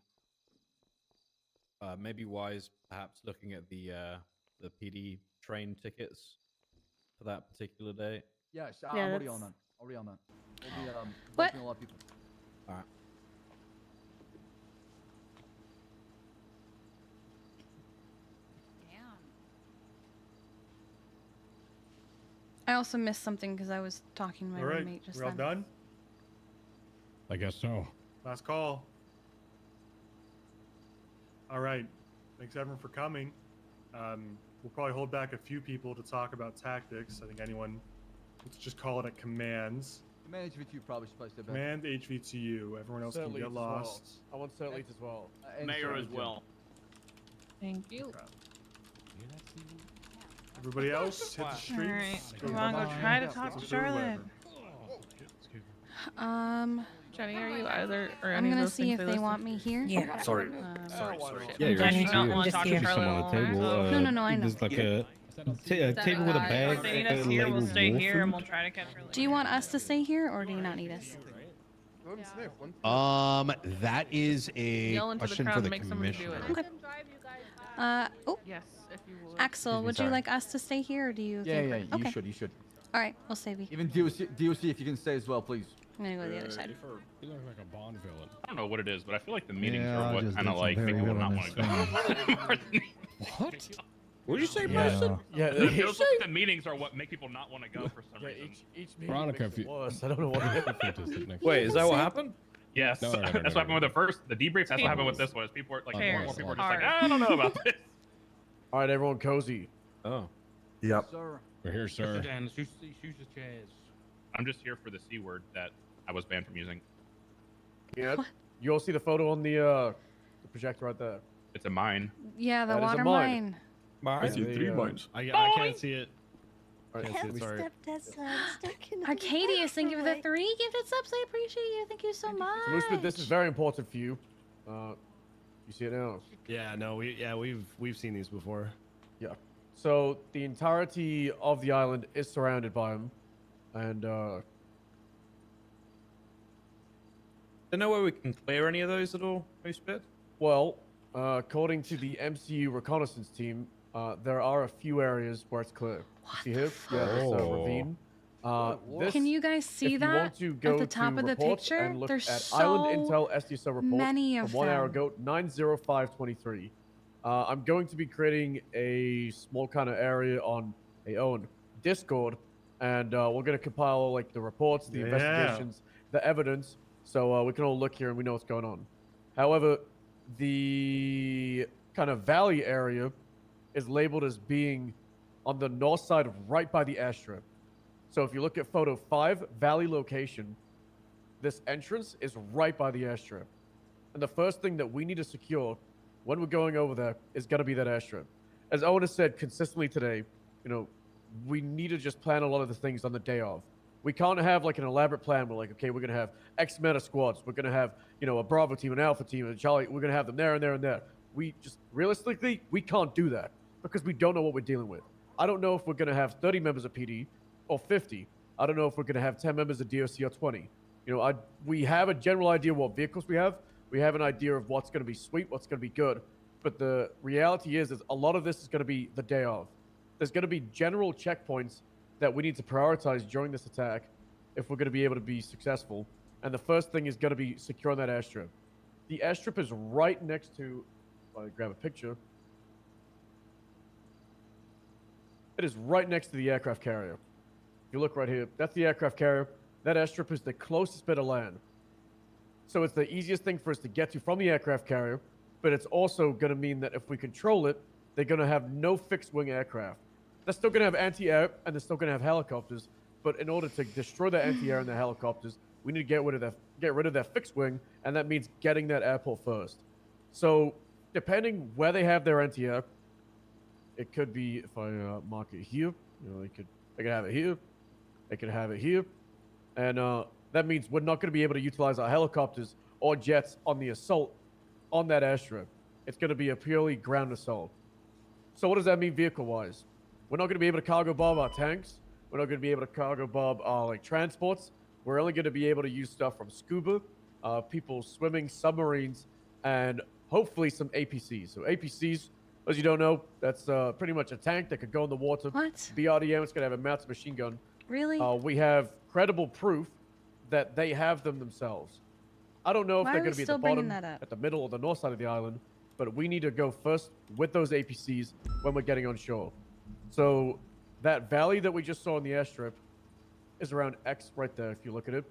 Maybe wise, perhaps looking at the PD train tickets for that particular day. Yes, Yeah, I'm already that's- on that. Already on that. We'll be What? helping a lot of people. All right. Damn. I also missed something because I was talking to my All right, roommate just we're all then. done. I guess so. Last call. All right. Thanks everyone for coming. We'll probably hold back a few people to talk about tactics. I think anyone, let's just call it a commands. Command HV2 probably should place their bet. Command HV2U. Everyone else Set can leads get as well. lost. I want set leads as well. And Mayor certainly as Jim. well. Thank you. Everybody else, hit the streets. Alright, go come on, go bye-bye. try to Let's talk do to Charlotte. whatever. Jenny, are you either or I'm any of gonna those see things if they they listed? want me here. Yeah. Sorry. Sorry. Yeah, you're Jenny, just don't here. want to There talk should to be some Charlotte on the alone. table. No, no, I know. There's like a table with a bag. If they need like us a here, we'll labeled stay wolf here and food. we'll try to catch her later. Do you want us to stay here or do you not need us? That is a Yell into the question crowd for and the make somebody do commissioner. it. Oh, Yes, if you would. Axel, would you sorry. like us to stay here or do you Yeah, think yeah, we're- you okay. should, you should. All right, we'll save you. Even DOC, if you can stay as well, please. I'm gonna go to the other side. You look like a Bond villain. I don't know what it is, but I feel like the meetings Yeah, are I what just kind of did some like make very people not want villainous to go. What? What did you say, Yeah. Preston? Yeah, It feels like the meetings are what make people not want to go for some yeah, reason. each meeting Veronica, makes if it you- worse. I don't know what. Wait, is that what happened? Yes, No, no, no, that's no, what no, happened with the first, the debrief. That's what happened with Tables. this one. Is people are like, Chairs more people are just are- like, I don't know about this. All right, everyone, cozy. Oh. Yep. Sir. We're here, sir. Sit down. Choose the chairs. I'm just here for the C word that I was banned from using. Yeah. You all see the photo on the projector right there. It's a mine. Yeah, the That is a water mine. mine. I see the, 3 uh, mines. I can't see it. All right, Can't see it, sorry. Arcadius, thank you for the 3 gifted subs. I appreciate you. Thank you so much. So Mooseman, this is very important for you. You see it now. Yeah, no, we've seen these before. Yeah. So the entirety of the island is surrounded by them, and There's no way we can clear any of those at all, Moosebit? well, according to the MCU reconnaissance team, there are a few areas where it's clear. You see here? Yeah, this Oh. ravine. This, Can you guys see if you that want to go at the top to of the reports picture? and look There's at so Island Intel SDSO report many of from 1 hour them. ago, 90523. I'm going to be creating a small kind of area on a own Discord, and we're going to compile like the reports, the Yeah. investigations, the evidence, so we can all look here and we know what's going on. However, the kind of valley area is labeled as being on the north side of right by the airstrip. So if you look at photo 5, valley location, this entrance is right by the airstrip. And the first thing that we need to secure when we're going over there is going to be that airstrip. As Owen has said consistently today, you know, we need to just plan a lot of the things on the day of. We can't have like an elaborate plan where like, okay, we're going to have X amount of squads. We're going to have, you know, a Bravo team, an Alpha team, and Charlie. We're going to have them there and there and there. We just, realistically, we can't do that because we don't know what we're dealing with. I don't know if we're going to have 30 members of PD or 50. I don't know if we're going to have 10 members of DOC or 20. You know, we have a general idea of what vehicles we have. We have an idea of what's going to be sweet, what's going to be good. But the reality is a lot of this is going to be the day of. There's going to be general checkpoints that we need to prioritize during this attack if we're going to be able to be successful. And the first thing is going to be securing that airstrip. The airstrip is right next to, if I grab a picture, it is right next to the aircraft carrier. If you look right here, that's the aircraft carrier. That airstrip is the closest bit of land. So it's the easiest thing for us to get to from the aircraft carrier, but it's also going to mean that if we control it, they're going to have no fixed wing aircraft. They're still going to have anti-air and they're still going to have helicopters, but in order to destroy the anti-air and the helicopters, we need to get rid of that fixed wing, and that means getting that airport first. So depending where they have their anti-air, it could be if I mark it here, they could have it here, they could have it here, and that means we're not going to be able to utilize our helicopters or jets on the assault on that airstrip. It's going to be a purely ground assault. So what does that mean vehicle-wise? We're not going to be able to cargo bomb our tanks. We're not going to be able to cargo bomb our transports. We're only going to be able to use stuff from scuba, people swimming, submarines, and hopefully some APCs. So APCs, as you don't know, that's pretty much a tank that could go in the water. What? BRDM is going to have a massive machine gun. Really? We have credible proof that they have them themselves. I don't know if Why they're are we going to be at still the bringing bottom, that up? at the middle, or the north side of the island, but we need to go first with those APCs when we're getting on shore. So that valley that we just saw in the airstrip is around X right there, if you look at it.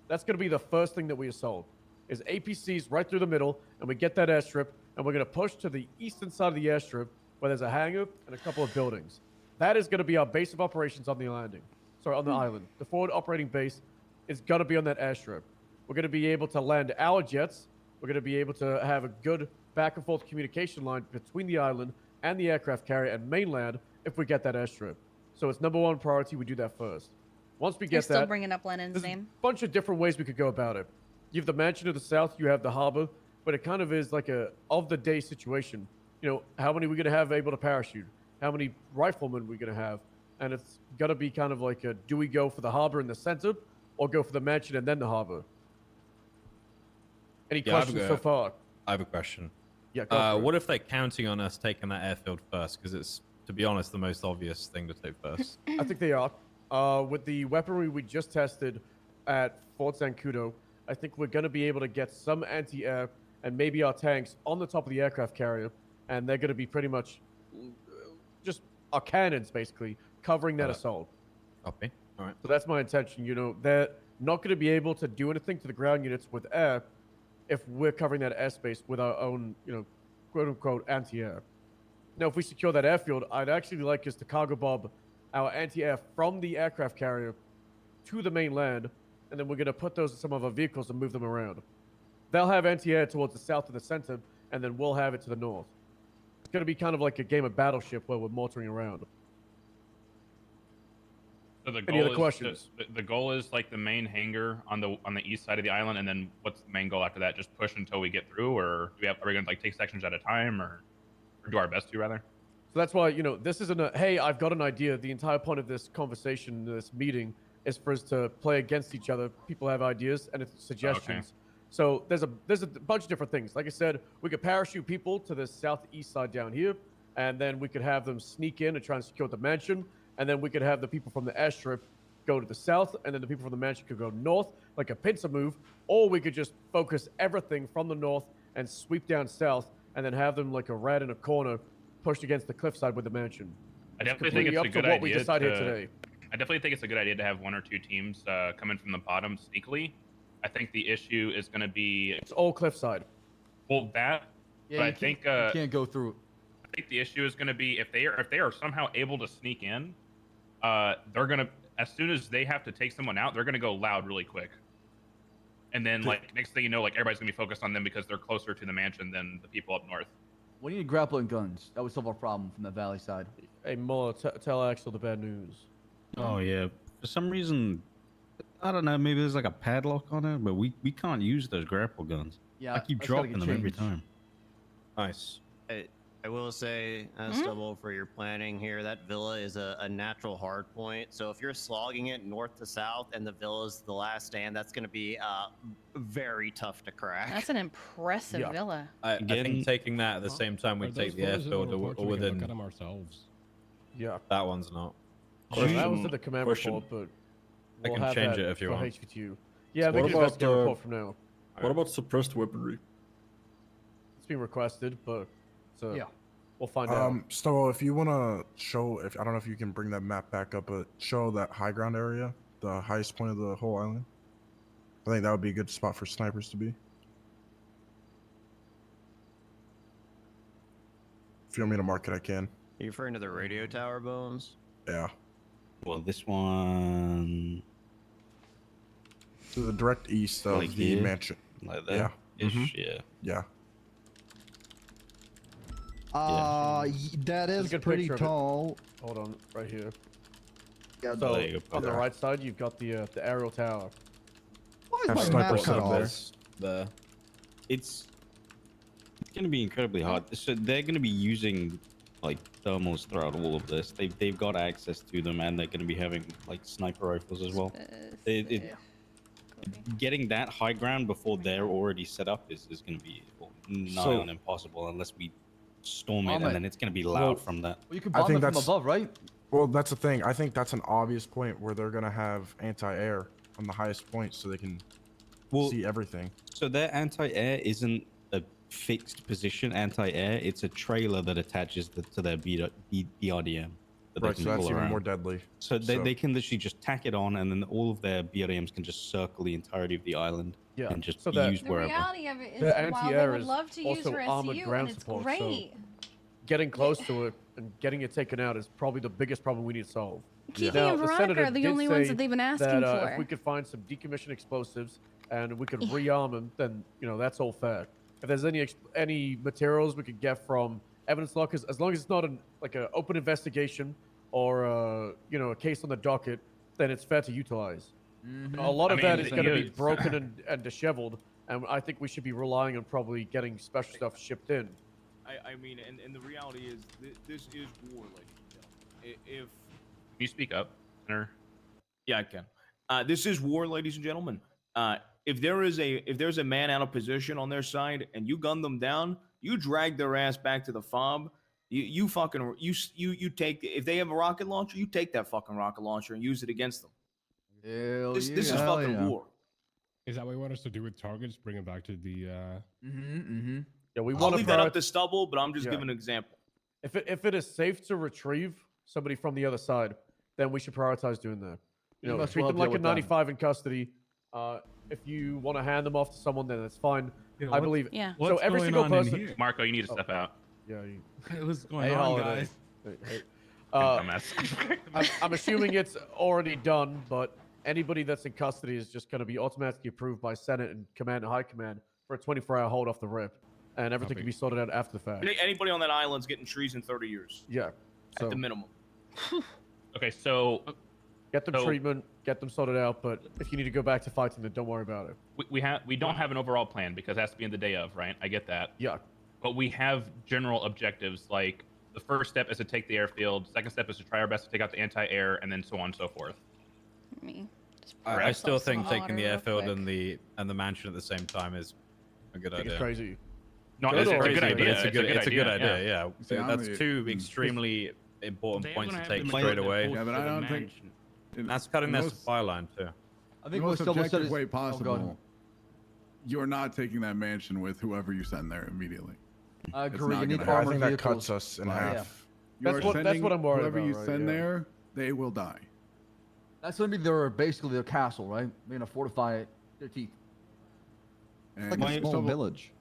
That's going to be the first thing that we assault, is APCs right through the middle, and we get that airstrip, and we're going to push to the eastern side of the airstrip, where there's a hangar and a couple of buildings. That is going to be our base of operations on the landing. Sorry, on the island. The forward operating base is going to be on that airstrip. We're going to be able to land our jets. We're going to be able to have a good back and forth communication line between the island and the aircraft carrier and mainland if we get that airstrip. So it's number one priority. We do that first. Once we You're get still that, bringing up Lennon's there's name. a bunch of different ways we could go about it. You have the mansion to the south. You have the harbor, but it kind of is like a of the day situation. How many are we going to have able to parachute? How many riflemen are we going to have? And it's got to be kind of like do we go for the harbor in the center or go for the mansion and then the harbor? Any questions so far? I have a question. Yeah, go for it. What if they're counting on us taking that airfield first? Because it's, to be honest, the most obvious thing to take first. I think they are. With the weaponry we just tested at Fort Zancudo, I think we're going to be able to get some anti-air and maybe our tanks on the top of the aircraft carrier, and they're going to be pretty much just our cannons, basically, covering that assault. Copy. All right. So that's my intention. They're not going to be able to do anything to the ground units with air if we're covering that airspace with our own, quote-unquote anti-air. Now, if we secure that airfield, I'd actually like us to cargo bomb our anti-air from the aircraft carrier to the mainland, and then we're going to put those in some of our vehicles and move them around. They'll have anti-air towards the south and the center, and then we'll have it to the north. It's going to be kind of like a game of Battleship where we're motoring around. So the Any other goal is questions? the goal is like the main hangar on the east side of the island, and then what's the main goal after that? Just push until we get through, or are we going to take sections at a time, or do our best to rather? So that's why, this isn't a, hey, I've got an idea. The entire point of this conversation, this meeting, is for us to play against each other. People have ideas and it's suggestions. So there's a bunch of different things. Like I said, we could parachute people to the southeast side down here, and then we could have them sneak in and try and secure the mansion, and then we could have the people from the airstrip go to the south, and then the people from the mansion could go north, like a pincer move, or we could just focus everything from the north and sweep down south, and then have them like a rat in a corner pushed against the cliffside with the mansion. I definitely think it's a good what we idea decide here today. I definitely think it's a good idea to have one or two teams come in from the bottom sneakily. I think the issue is going to be it's all cliffside. Well, that. Yeah, but you I think you can't go through it. I think the issue is going to be if they are somehow able to sneak in, they're going to, as soon as they have to take someone out, they're going to go loud really quick. And then next thing you know, everybody's going to be focused on them because they're closer to the mansion than the people up north. We need grappling guns. That would solve our problem from the valley side. Hey, Muller, tell Axel the bad news. Oh yeah. For some reason, I don't know. Maybe there's like a padlock on it, but we can't use those grapple guns. Yeah, I keep that's gotta dropping get them every changed. time. Nice. I will say, Stubble, for your planning here, that villa is a natural hard point. So if you're slogging it north to south and the villa's the last stand, that's going to be very tough to crack. That's an impressive villa. I think taking that at the same time we take the airfield or within. Look at them ourselves. Yeah. That one's not. Well, that was in the command report, but I we'll can have change that it if you for want. HQ2. Yeah, What make an about, investigative report from now. What about suppressed weaponry? It's been requested, but yeah, we'll find out. Stowo, if you want to show, I don't know if you can bring that map back up, but show that high ground area, the highest point of the whole island. I think that would be a good spot for snipers to be. If you want me to mark it, I can. Are you referring to the radio tower, Bones? Yeah. Well, this one. To the direct east of Like the here? mansion. Like Yeah. that? Ish, Mhm. yeah. Yeah. That There's a is good pretty picture of it. tall. Hold on, right here. Yeah, So there you go. on the Yeah. right side, you've got the aerial tower. Why is Have my sniper map cut off? This, it's going to be incredibly hard. So they're going to be using like thermals throughout all of this. They've got access to them, and they're going to be having like sniper rifles as well. Getting that high ground before they're already set up is going to be nigh on impossible unless we storm it, Bomb and it. then it's going to be loud from that. Well, you can I bomb think it from that's above, right? Well, that's the thing. I think that's an obvious point where they're gonna have anti-air on the highest point, so they can see everything. So their anti-air isn't a fixed position anti-air. It's a trailer that attaches to their BRDM that Right, they can so that's pull even around. more deadly. So they can literally just tack it on, and then all of their BRDMs can just circle the entirety of the island and just so be that- used The wherever. reality of it is, The while they anti-air would is love to use also her armored SU, ground and it's support, great. So getting close to it and getting it taken out is probably the biggest problem we need to solve. Kiki Now, and the Veronica senator are the did only ones say that they've been asking that, for. if we could find some decommissioned explosives and we could rearm them, then that's all fair. If there's any materials we could get from evidence lockers, as long as it's not an open investigation or a case on the docket, then it's fair to utilize. Mm-hmm. A lot of that is going to be yeah. broken and disheveled, and I think we should be relying on probably getting special stuff shipped in. I mean, and the reality is, this is war, ladies and gentlemen. If Can you speak up, Senator? Yeah, I can. This is war, ladies and gentlemen. If there's a man out of position on their side and you gun them down, you drag their ass back to the fob. You take, if they have a rocket launcher, you take that fucking rocket launcher and use it against them. This is fucking war. Is that what you want us to do with targets? Bring it back to the. Yeah, we I'll want leave to that up to Stubble, but I'm just giving an example. If it is safe to retrieve somebody from the other side, then we should prioritize doing that. You must Treat well them deal like a with that. 95 in custody. If you want to hand them off to someone, then that's fine. I believe. Yeah. So every single person. Marco, you need to step out. Yeah. What's going Hey, on, Holiday. guys? I'm assuming it's already done, but anybody that's in custody is just going to be automatically approved by Senate and Command and High Command for a 24-hour hold off the rip, and everything can be sorted out after the fact. Anybody on that island's getting trees in 30 years. Yeah. At the minimum. Okay, so get them treatment, get them sorted out. But if you need to go back to fighting, then don't worry about it. we don't have an overall plan because it has to be in the day of, right? I get that. Yeah. But we have general objectives, like the first step is to take the airfield, second step is to try our best to take out the anti-air, and then so on and so forth. I still think some taking water the real airfield quick. and the mansion at the same time is a good idea. It's crazy. No, It's it's a a good good idea, but idea. it's a good idea. Yeah. See, I'm That's with two you. extremely important They're points to gonna have take the straight majority away. force Yeah, but for I the don't think. mansion. That's cutting their most- supply line too. I The think most we're still objective way Oh, go ahead. possible. You're not taking that mansion with whoever you send there immediately. I It's agree. not You need gonna happen. I armored think that vehicles. cuts us in Right. half. You're That's what I'm sending worried whoever about, you right, send yeah. there, they will die. That's gonna be basically their castle, right? They're gonna fortify it, their teeth. And Like a so- small village.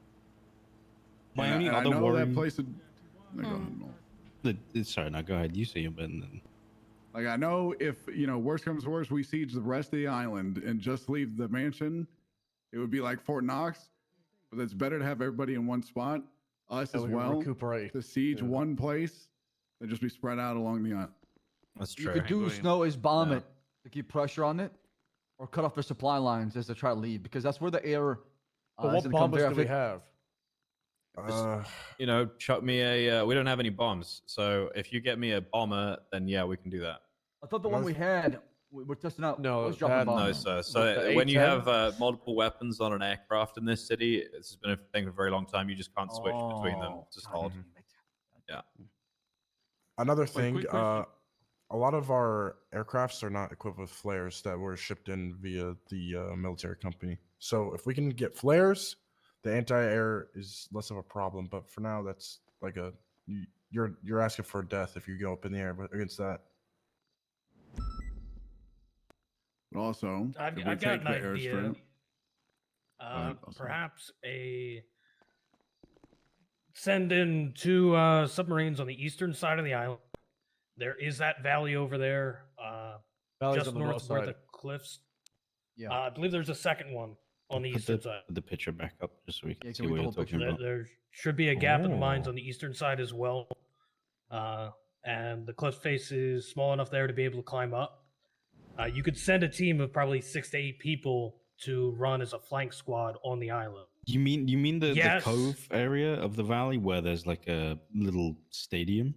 My and only I other know worry. that place. No, go ahead, Mo. Sorry, no, go ahead. You say it, and then. Like I know if worst comes to worst, we siege the rest of the island and just leave the mansion, it would be like Fort Knox. But it's better to have everybody in one spot, us So as we can well, recuperate. to siege one place and just be spread out along the island. That's You true. could do snow is bomb Yeah. it to keep pressure on it, or cut off their supply lines as they try to leave, because that's where the air. But is what gonna come bombers there. do we have? Chuck me a. We don't have any bombs, so if you get me a bomber, then yeah, we can do that. I thought the one we had, we're testing out. No, was dropping that- bombs. No, sir. The So when you A-10? have multiple weapons on an aircraft in this city, this has been a thing for a very long time. You just can't switch between them. It's just hard. Yeah. Another Wait, thing, quick question. a lot of our aircrafts are not equipped with flares that were shipped in via the military company. So if we can get flares, the anti-air is less of a problem. But for now, that's like you're asking for death if you go up in the air against that. But also, I've if we got take an the idea. airstrip, ahead, Austin. Perhaps send in 2 submarines on the eastern side of the island. There is that valley over there, Valley's just on the north north of where side. the cliffs. Yeah. I believe there's a second one on the Put eastern side. the picture back up just so we can Yeah, see can we what you're double talking picture about. There should be a gap in the mines Oh. on the eastern side as well. And the cliff face is small enough there to be able to climb up. You could send a team of probably 6 to 8 people to run as a flank squad on the island. You mean the Yes. cove area of the valley where there's like a little stadium?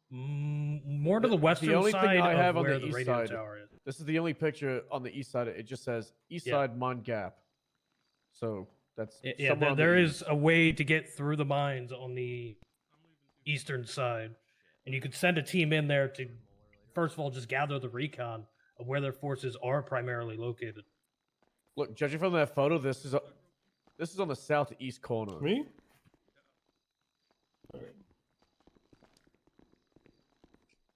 More to the The western only side thing I have of on where the the east radio side. tower is. This is the only picture on the east side. It just says east Yeah. side mine gap. So that's Yeah, somewhere on the there east. is a way to get through the mines on the eastern side, and you could send a team in there to, first of all, just gather the recon of where their forces are primarily located. Look, judging from that photo, this is on the southeast corner. Me?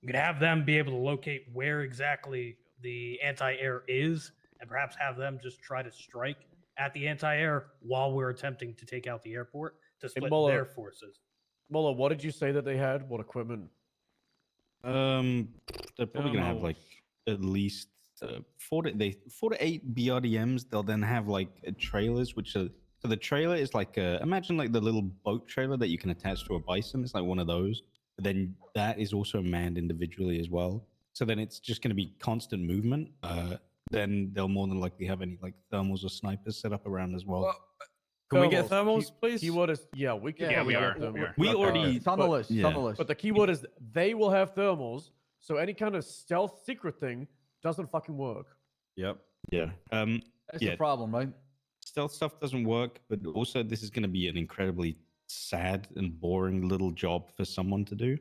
You could have them be able to locate where exactly the anti-air is, and perhaps have them just try to strike at the anti-air while we're attempting to take out the airport to split Muller- their forces. Muller, what did you say that they had? What equipment? They're probably gonna have like at least 4 to 8 BRDMs. They'll then have like trailers, which are so the trailer is like imagine like the little boat trailer that you can attach to a bison. It's like one of those. But then that is also manned individually as well. So then it's just going to be constant movement. Then they'll more than likely have any like thermals or snipers set up around as well. Can we get thermals, please? Keyword is we can. Yeah, we get are. them. We are. We already- It's on the but- list. It's yeah. on the list. But the keyword is they will have thermals, so any kind of stealth secret thing doesn't fucking work. Yep. Yeah. That's the problem, right? Stealth stuff doesn't work, but also this is going to be an incredibly sad and boring little job for someone to do.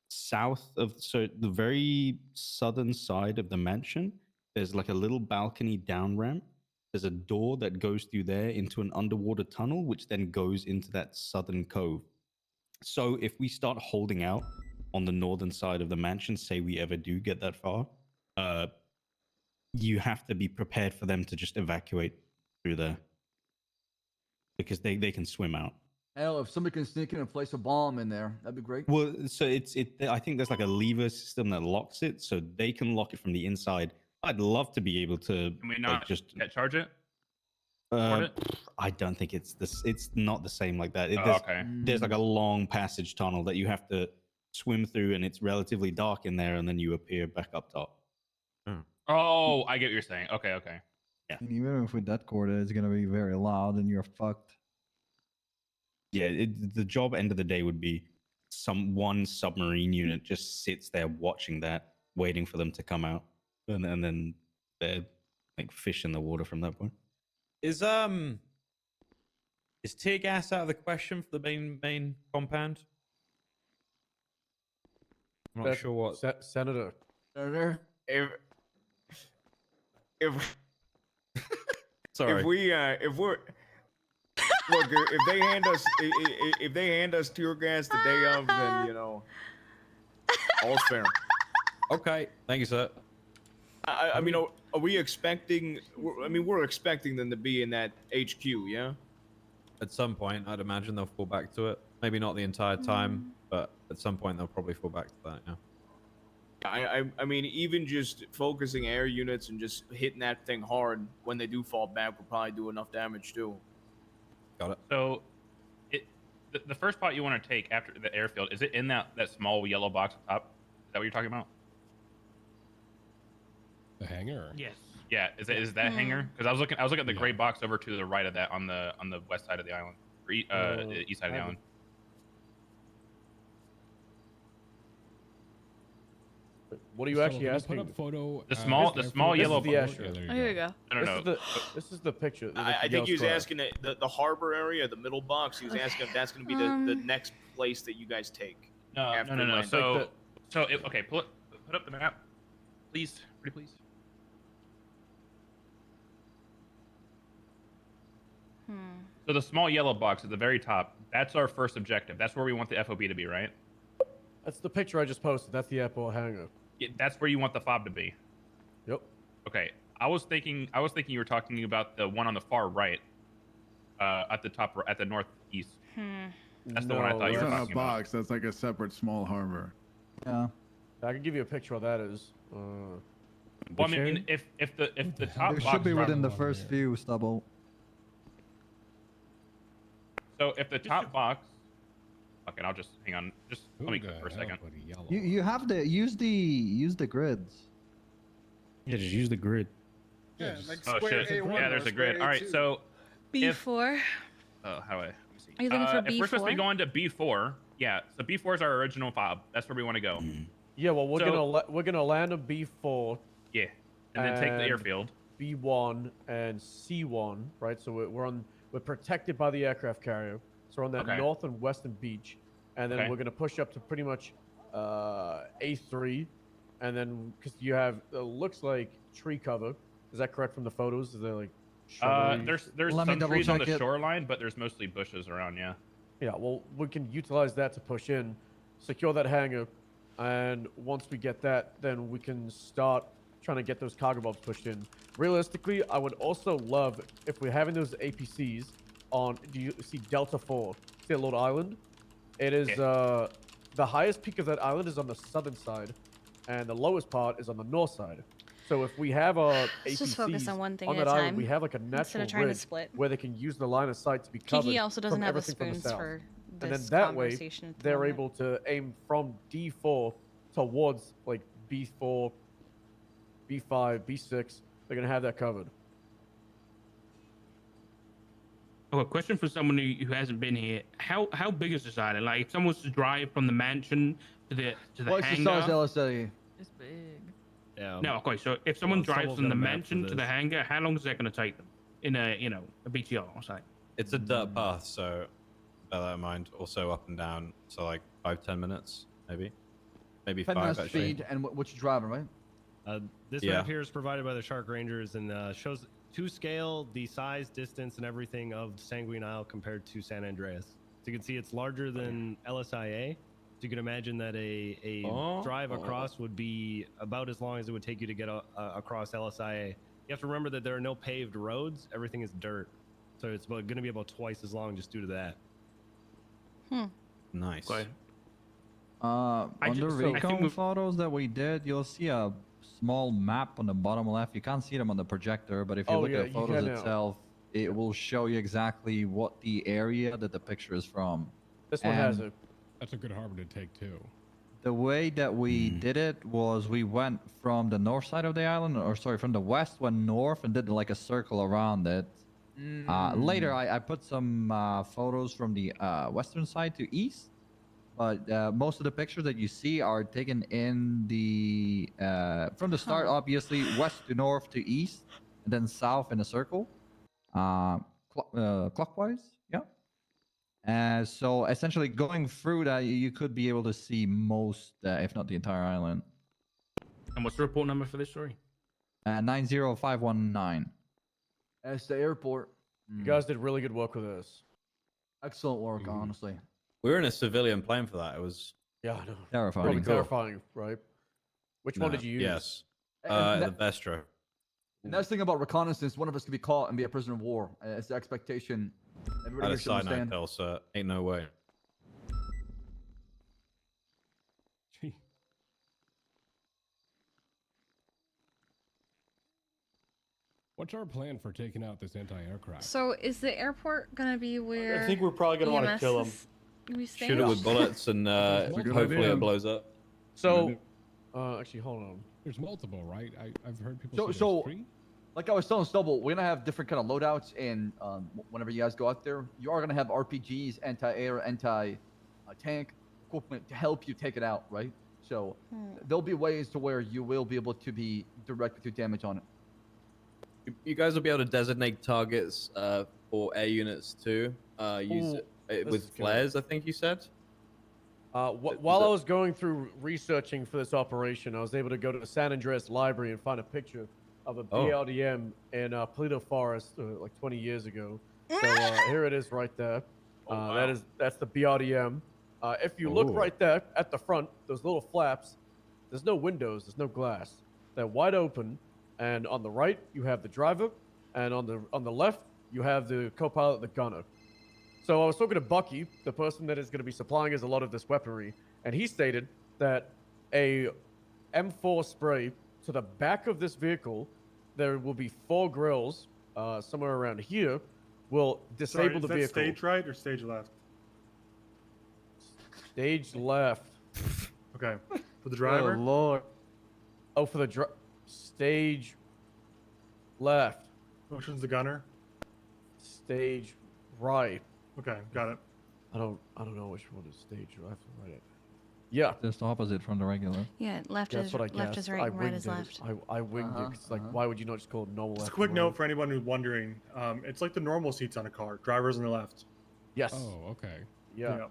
South of the very southern side of the mansion, there's like a little balcony down ramp. There's a door that goes through there into an underwater tunnel, which then goes into that southern cove. So if we start holding out on the northern side of the mansion, say we ever do get that far, you have to be prepared for them to just evacuate through there because they can swim out. Hell, if somebody can sneak in and place a bomb in there, that'd be great. Well, so I think there's like a lever system that locks it, so they can lock it from the inside. I'd love to be able to. Can we not just charge it? Port it? I don't think it's this. It's not the same like that. Oh, okay. There's like a long passage tunnel that you have to swim through, and it's relatively dark in there, and then you appear back up top. Oh, I get what you're saying. Okay, okay. And even if with that cord, it's gonna be very loud, and you're fucked. Yeah, the job end of the day would be one submarine unit just sits there watching that, waiting for them to come out, and then they're like fish in the water from that point. Is tear gas out of the question for the main compound? I'm not sure what. Senator. Senator. If Sorry. if we're look, if they hand us tear gas the day of, then all's fair. Okay, thank you, sir. I mean, are we expecting? We're expecting them to be in that HQ, yeah. At some point, I'd imagine they'll fall back to it. Maybe not the entire time, but at some point they'll probably fall back to that. Yeah. I mean, even just focusing air units and just hitting that thing hard when they do fall back will probably do enough damage too. Got it. So, the first spot you want to take after the airfield, is it in that small yellow box up top? Is that what you're talking about? The hangar. Yes. Yeah. Is that hangar? Because I was looking at the gray box over to the right of that on the west side of the island, or the east side of the island. What are you actually asking? Put up photo. The small yellow box. box. There Here you go. No. This is the picture. I think he was asking the harbor area, the middle box. He was asking if that's going to be the next place that you guys take. No. after land. Okay, put up the map, please. Pretty please. So the small yellow box at the very top, that's our first objective. That's where we want the FOB to be, right? That's the picture I just posted. That's the airport hangar. Yeah, that's where you want the FOB to be. Yep. Okay. I was thinking you were talking about the one on the far right, at the top, at the northeast. That's the one I thought you It's were not a talking about. box. That's like a separate small harbor. Yeah. I can give you a picture of that is. Well, I mean, if the top There box should be drop- within the first few, Stubble. So if the top box, okay, I'll just hang on. Just let me Who click the for a hell second. put a yellow You have to use the grids. Yeah, just use the grid. Yeah, Oh shit! Yeah, there's a grid. All right, so B4. oh, how do I? Let me see. Are you looking for if we're supposed to be B4? going to B4, yeah. So B4 is our original fob. That's where we want to go. Yeah, well, we're So- we're gonna land on B4. Yeah, and then take the and airfield. B1 and C1, right? So we're protected by the aircraft carrier. So we're on that Okay. north and western beach, and then Okay. we're gonna push up to pretty much A3, and then because you have looks like tree cover. Is that correct from the photos? Is there like shrubbery? There's some trees on the shoreline, but there's mostly bushes around. Yeah. Yeah, well, we can utilize that to push in, secure that hangar, and once we get that, then we can start trying to get those cargo bombs pushed in. Realistically, I would also love if we're having those APCs on. Do you see Delta 4? See that little island? It is the highest peak of that island is on the southern side, and the lowest part is on the north side. So if we have our Let's just APCs focus on one thing at that a island, time, we have like a instead natural of trying to ridge split. where they can use the line of sight to be covered. Kiki also doesn't from have the everything from the spoons south. for And this then that way, conversation at the they're moment. able to aim from D4 towards like B4, B5, B6. They're gonna have that covered. Oh, a question for someone who hasn't been here. How big is this island? Like, if someone was to drive from the mansion to the What's the hangar. size LSA? It's big. Yeah. No, okay. So if someone drives someone's from the got a map mansion for to the this. hangar, how long is that going to take them in a a BTR or something? It's a dirt path, so bear that in mind. Also up and down, so like 5-10 minutes, maybe Depending on 5 actually. speed and what you're driving, right? This Yeah. map here is provided by the Shark Rangers and shows to scale the size, distance, and everything of Sanguine Isle compared to San Andreas. So you can see it's larger than LSIA. So you can imagine that a drive across would be about as long as it would take you to get across LSIA. You have to remember that there are no paved roads. Everything is dirt. So it's going to be about twice as long just due to that. Nice. On the so- recon photos that we did, you'll see a small map on the bottom left. You can't see them on the projector, but if you Oh, look yeah, at the you photos can now. itself, it will show you exactly what the area that the picture is from. This one has And it. That's a good harbor to take too. The way that we did it was we went from the north side of the island, or sorry, from the west, went north and did like a circle around it. Later, I put some photos from the western side to east, but most of the pictures that you see are taken in the from the start, obviously west to north to east, and then south in a circle, clockwise. Yeah. So essentially, going through that, you could be able to see most, if not the entire island. And what's the report number for this story? 90519. That's the airport. You guys did really good work with this. Excellent work, honestly. We were in a civilian plane for that. It was Yeah, I know. Terrifying. Probably cool. terrifying, right? Which one No, did you use? Yes. And The Vestro. the nice thing about reconnaissance, one of us could be caught and be a prisoner of war. It's the expectation. I Everybody had here a should side note understand. tell, so ain't no way. What's our plan for taking out this anti-aircraft? So is the airport gonna be where? I think we're probably gonna want to EMS kill him. is gonna be Shoot it staying? with bullets and That's a good hopefully idea. it blows up. So, actually, hold on. There's multiple, right? I've heard people So, say so there's 3. like I was telling Stubble, we're gonna have different kind of loadouts, and whenever you guys go out there, you are gonna have RPGs, anti-air, anti-tank equipment to help you take it out, right? So there'll be ways to where you will be able to be direct with your damage on it. You guys will be able to designate targets for air units too. Use Ooh, it this with is good. flares, I think you said. While I was going through researching for this operation, I was able to go to the San Andreas Library and find a picture of a BLDM in Paleto Forest like 20 years ago. So here it is right there. That's the BRDM. If you look right there at the front, those little flaps, there's no windows, there's no glass. They're wide open, and on the right you have the driver, and on the left you have the co-pilot, the gunner. So I was talking to Bucky, the person that is going to be supplying us a lot of this weaponry, and he stated that a M4 spray to the back of this vehicle, there will be 4 grills somewhere around here. We'll disable Sorry, the is that vehicle. stage right or stage left? Stage left. Okay. For the driver? Oh, Lord. Oh, for the stage left. Which one's the gunner? Stage right. Okay, got it. I don't know which one is stage left and right. Yeah. Just opposite from the regular. Yeah, left That's is what I left guessed. is right, I and right winged is it. left. I winged it. 'Cause, like, why would you not just call it normal? Just a left quick and note right? for anyone who's wondering. It's like the normal seats on a car. Drivers on the left. Yes. Oh, okay. Yeah.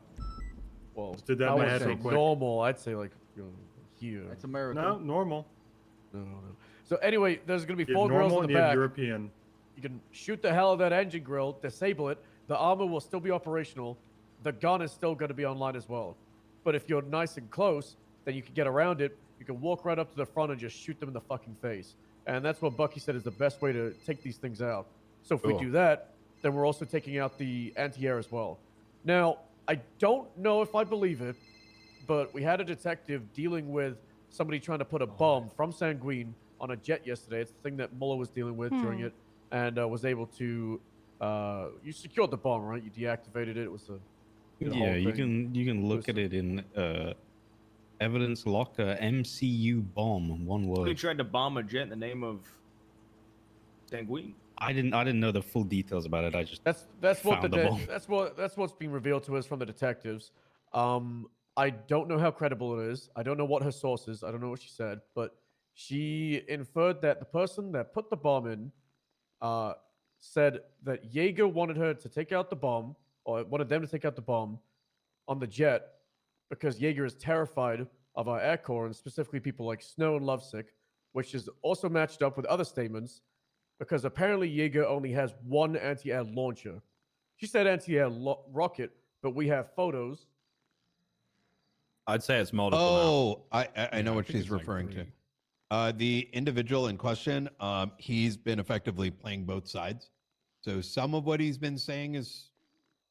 Well, Just did that in I my would head say real quick. normal. I'd say like here. That's American. No, normal. No. So anyway, there's gonna be You have 4 grills normal in and the you have back. European. You can shoot the hell out of that engine grill, disable it. The armor will still be operational. The gun is still going to be online as well. But if you're nice and close, then you can get around it. You can walk right up to the front and just shoot them in the fucking face. And that's what Bucky said is the best way to take these things out. So if we Cool. do that, then we're also taking out the anti-air as well. Now, I don't know if I believe it, but we had a detective dealing with somebody trying to put a bomb from Sanguine on a jet yesterday. It's the thing that Muller was dealing with during it, and was able to. You secured the bomb, right? You deactivated it. It was a. Yeah, you can look at it in evidence locker MCU bomb, one They word. tried to bomb a jet in the name of Sanguine. I didn't know the full details about it. I just That's what found the bomb. that's what's being revealed to us from the detectives. I don't know how credible it is. I don't know what her source is. I don't know what she said, but she inferred that the person that put the bomb in said that Jaeger wanted her to take out the bomb, or wanted them to take out the bomb on the jet because Jaeger is terrified of our air corps, and specifically people like Snow and Lovesick, which is also matched up with other statements because apparently Jaeger only has one anti-air launcher. She said anti-air rocket, but we have photos. I'd say it's multiple. Oh, I know I what think she's it's like referring 3. to. The individual in question, he's been effectively playing both sides. So some of what he's been saying is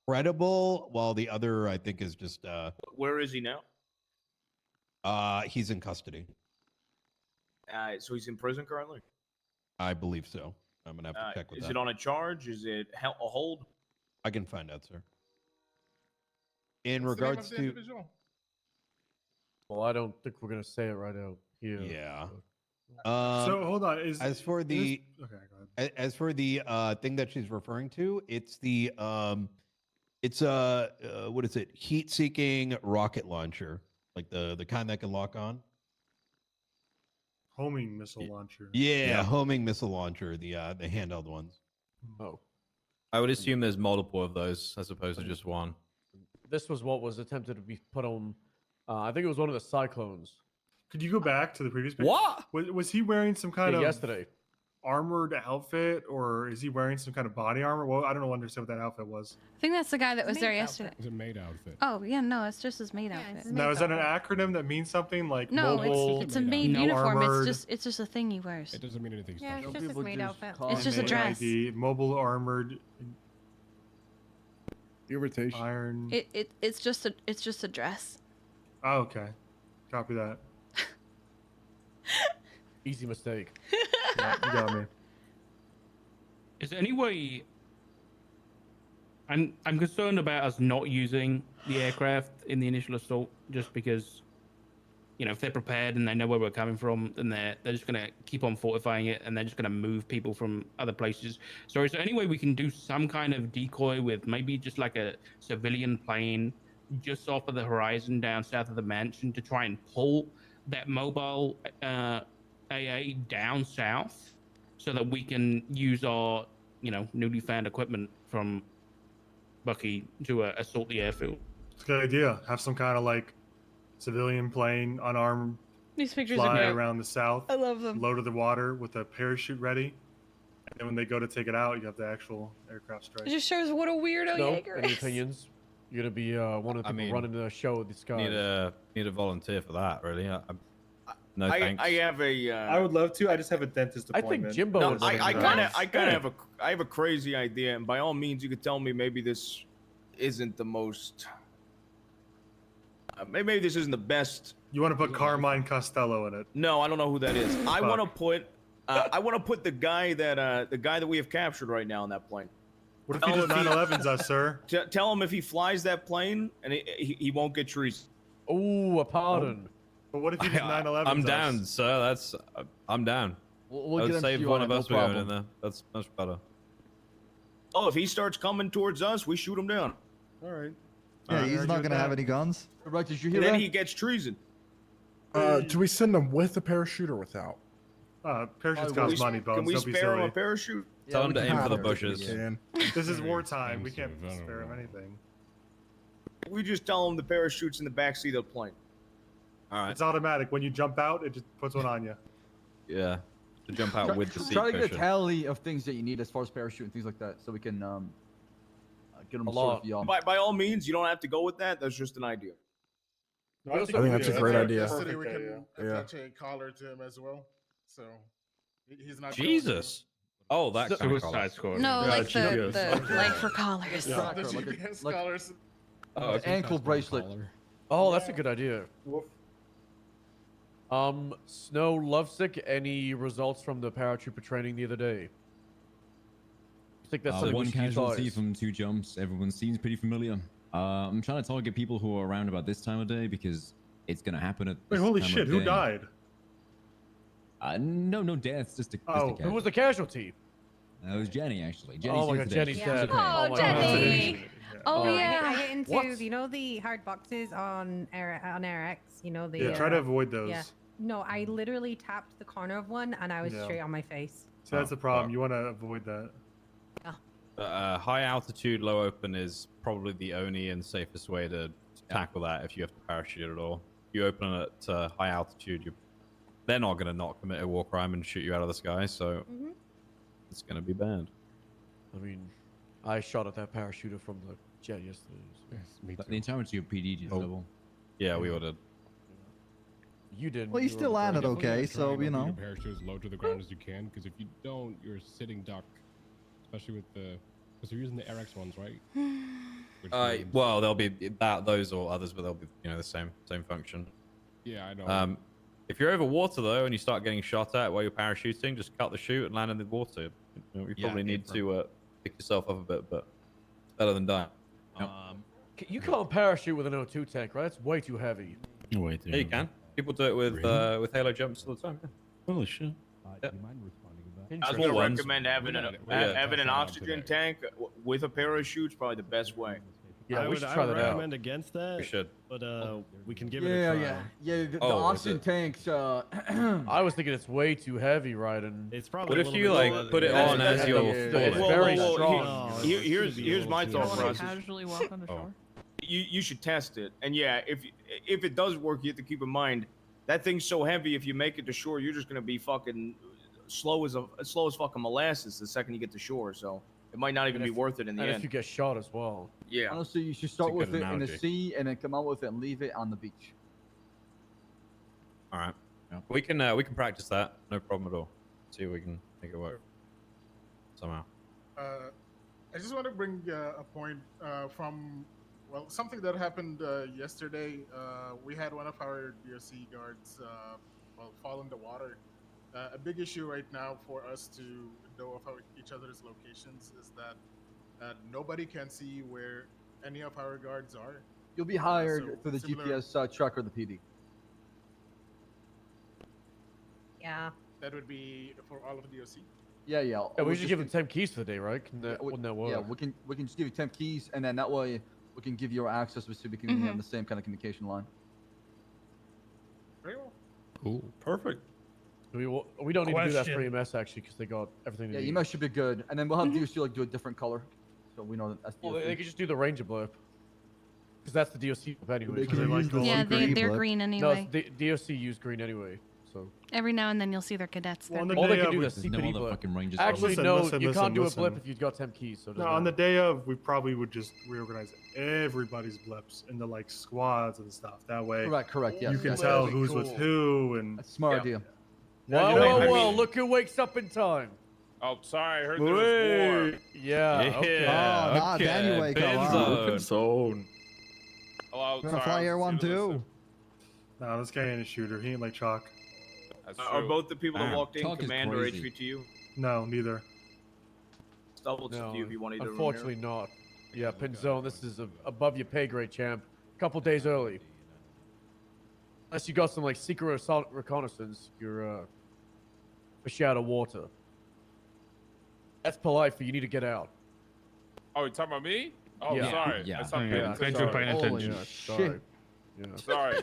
credible, while the other, I think, is just. Where is he now? He's in custody. So he's in prison currently. I believe so. I'm gonna have to check with Is that. it on a charge? Is it a hold? I can find out, sir. In What's the name regards of the to. individual? Well, I don't think we're gonna say it right out here. Yeah. So hold on. As for the okay, go ahead. as for the thing that she's referring to, it's the what is it? Heat-seeking rocket launcher, like the kind that can lock on. Homing missile launcher. Yeah, homing missile launcher, the handheld ones. Oh, I would assume there's multiple of those as opposed to just one. this was what was attempted to be put on. I think it was one of the Cyclones. Could you go back to the previous picture? What? Was he wearing some kind Yeah, of yesterday? armored outfit, or is he wearing some kind of body armor? Well, I don't understand what that outfit was. I think that's the guy that was there maid yesterday. It's a maid outfit. Oh yeah, no, it's just his maid outfit. Now, is that an acronym that means something like No, mobile? it's a maid no uniform. armored, It's just a thing he wears. It doesn't mean anything Yeah, special. it's just his maid outfit. It's just a dress. ID, mobile armored Irritation. iron. It's just a dress. Oh, okay. Copy that. Easy mistake. Yeah, you got me. Is there any way? I'm concerned about us not using the aircraft in the initial assault, just because, you know, if they're prepared and they know where we're coming from, then they're just gonna keep on fortifying it, and they're just gonna move people from other places. So is there any way we can do some kind of decoy with maybe just like a civilian plane just off of the horizon down south of the mansion to try and pull that mobile AA down south, so that we can use our, you know, newly found equipment from Bucky to assault the airfield? It's a good idea. Have some kind of like civilian plane, unarmed, These pictures fly are great. around the south. I love them. Low to the water with a parachute ready. And then when they go to take it out, you have the actual aircraft strike. It just shows what a weirdo No, Jaeger any is. opinions? You're gonna be one of the people running the show with these guys. Need a volunteer for that, really. No I thanks. have a. I would love to. I just have a dentist I think appointment. Jimbo No, is I running kind the of, I have a crazy idea, and by all means, you could tell me maybe this isn't the most maybe this isn't the best. You want to put Carmine Costello in it? No, I don't know who that is. I Fuck. want to put. I want to put the guy that we have captured right now on that plane. What if he just 9/11s us, sir? Tell him if he flies that plane and he won't get treason. Oh, a pardon. But what if he just 9/11s I'm us? down, sir. I'm down. We'll I get would him save to you one on of it, us no with going problem. in there. That's much better. Oh, if he starts coming towards us, we shoot him down. All right. Yeah, he's not gonna have any guns. Right? Did you hear And then that? he gets treason. Do we send him with a parachute or without? Parachutes Can cost money, Bones. Can we Don't be spare him silly. a parachute? Tell him to we aim can for the have it if we bushes. can. This is wartime. We can't spare him anything. We just tell him the parachute's in the backseat of the plane. All right. It's automatic. When you jump out, it just puts one on you. Yeah. To jump out with the seat Try to get a cushion. tally of things that you need as far as parachute and things like that, so we can get them sort of y'all. By all means, you don't have to go with that. That's just an idea. No, I think that's a great idea. Yesterday we can Yeah. attach a collar to him as well, so he's not. Jesus. Oh, that kind of collar. Squad. No, like the like for collars. Yeah, Like the a- GPS like- collars. Oh, Ankle bracelet. Oh, that's a good idea. Snow Lovesick, any results from the paratrooper training the other day? I think that's something we one should casualty utilize. from 2 jumps. Everyone seems pretty familiar. I'm trying to target people who are around about this time of day because it's gonna happen at. Wait, this holy time of shit! Who day. died? No deaths. Just a. Oh, Who was the casualty? That was Jenny actually. Jenny Oh my seems God, dead. Jenny's She's dead. okay. Oh, Jenny. Oh I yeah. get into What? you know the hard boxes on RX. You know the. Yeah, try to avoid those. Yeah. No, I literally tapped the corner of one and I was Yeah. straight on my face. So that's the problem. You want to avoid that. High altitude, low open is probably the only and safest way to tackle that if you have to parachute at all. You open it at high altitude, they're not going to not commit a war crime and shoot you out of the sky, so it's going to be banned. I mean, I shot at that parachuter from the jet yesterday. But the entirety of PD did double. Yeah, we ordered. You didn't. Well, you were still on the landed ground. okay, Try so and you open know. your parachute as low to the ground as you can, because if you don't, you're sitting duck. Especially with the, because you're using the RX ones, right? Which Well, there'll be those or others, but they'll be the same function. Yeah, I know. If you're over water though, and you start getting shot at while you're parachuting, just cut the chute and land in the water. You probably need to pick yourself up a bit, but it's better than dying. You can't parachute with an O2 tank, right? That's way too heavy. Wait, Yeah, you can. People do it with Halo jumps all the time. Yeah. Holy shit. Yeah. I was gonna recommend having an oxygen tank with a parachute. Is probably the best way. Yeah, I we should would try that out. recommend against that. We should. But we can give it a Yeah, try. yeah. The Oh, is oxygen it? tanks. I was thinking it's way too heavy, right? And It's probably. What a if little you bit like lower put it than- on as you're It's Whoa, very whoa, whoa, strong. No, it's Here's gonna be a here's my little too thought heavy. process. Casually walk on the shore. You should test it, and yeah, if it does work, you have to keep in mind that thing's so heavy. If you make it to shore, you're just gonna be fucking slow as fucking molasses the second you get to shore. So it might not even be worth it in the And end. if you get shot as well. Yeah. Honestly, you should start a with good it in the analogy. sea and then come out with it and leave it on the beach. All right. We can practice that. No problem at all. See if we can make it work somehow. I just want to bring a point from something that happened yesterday. We had one of our DOC guards fall in the water. A big issue right now for us to know of each other's locations is that nobody can see where any of our guards are. You'll be hired so through the similar- GPS truck or the PD. Yeah. That would be for all of DOC. Yeah. Yeah, we We'll should give them 10 keys for the day, right? Wouldn't that work? Yeah, we can just give you 10 keys, and then that way we can give you our access so we can have the same kind of communication line. Very well. Cool. Perfect. We don't need to do that for Question. EMS actually, because they got everything. Yeah, they EMS should be good, and then we'll have DOC like do a different color, so we know that that's Well, DOC. they could just do the Ranger blip, because that's the DOC blip anyway. They can use the Yeah, green they're blip. green No, anyway. the DOC use green anyway, so. Every now and then you'll see their cadets there. Well, on the All they day can of, do we- is There's no CPD other blip. fucking Rangers. Actually, Listen, no, listen, you listen, can't do a listen. blip if you've got 10 keys. So it No, doesn't on the matter. day of, we probably would just reorganize everybody's blips into like squads and stuff. That way, Correct. Yes, you can yes, tell yes. who's with who, and That's a smart idea. Yeah, you Whoa, know, I whoa, mean- look who wakes up in time. Oh, sorry, I heard there was war. Yeah. Okay. Oh, nah, Danny wake up. huh? Hello. Oh, Gonna sorry, fly I was Air One just gonna too. listen. No, this guy ain't a shooter. He ain't like Chalk. That's Are true. both the people that Damn, walked in Chalk is command or crazy. HVTU? No, neither. Double to No, you if you want either. unfortunately not. Yeah, Penzone, this is above your pay grade, champ. A couple days early. Unless you got some like secret assault reconnaissance, you're fish out of water. That's polite for you need to get out. Oh, you talking about me? Oh, Yeah. sorry. Yeah. I stopped Yeah, paying yeah, attention. sorry. Holy Yeah, shit. Yeah. Sorry.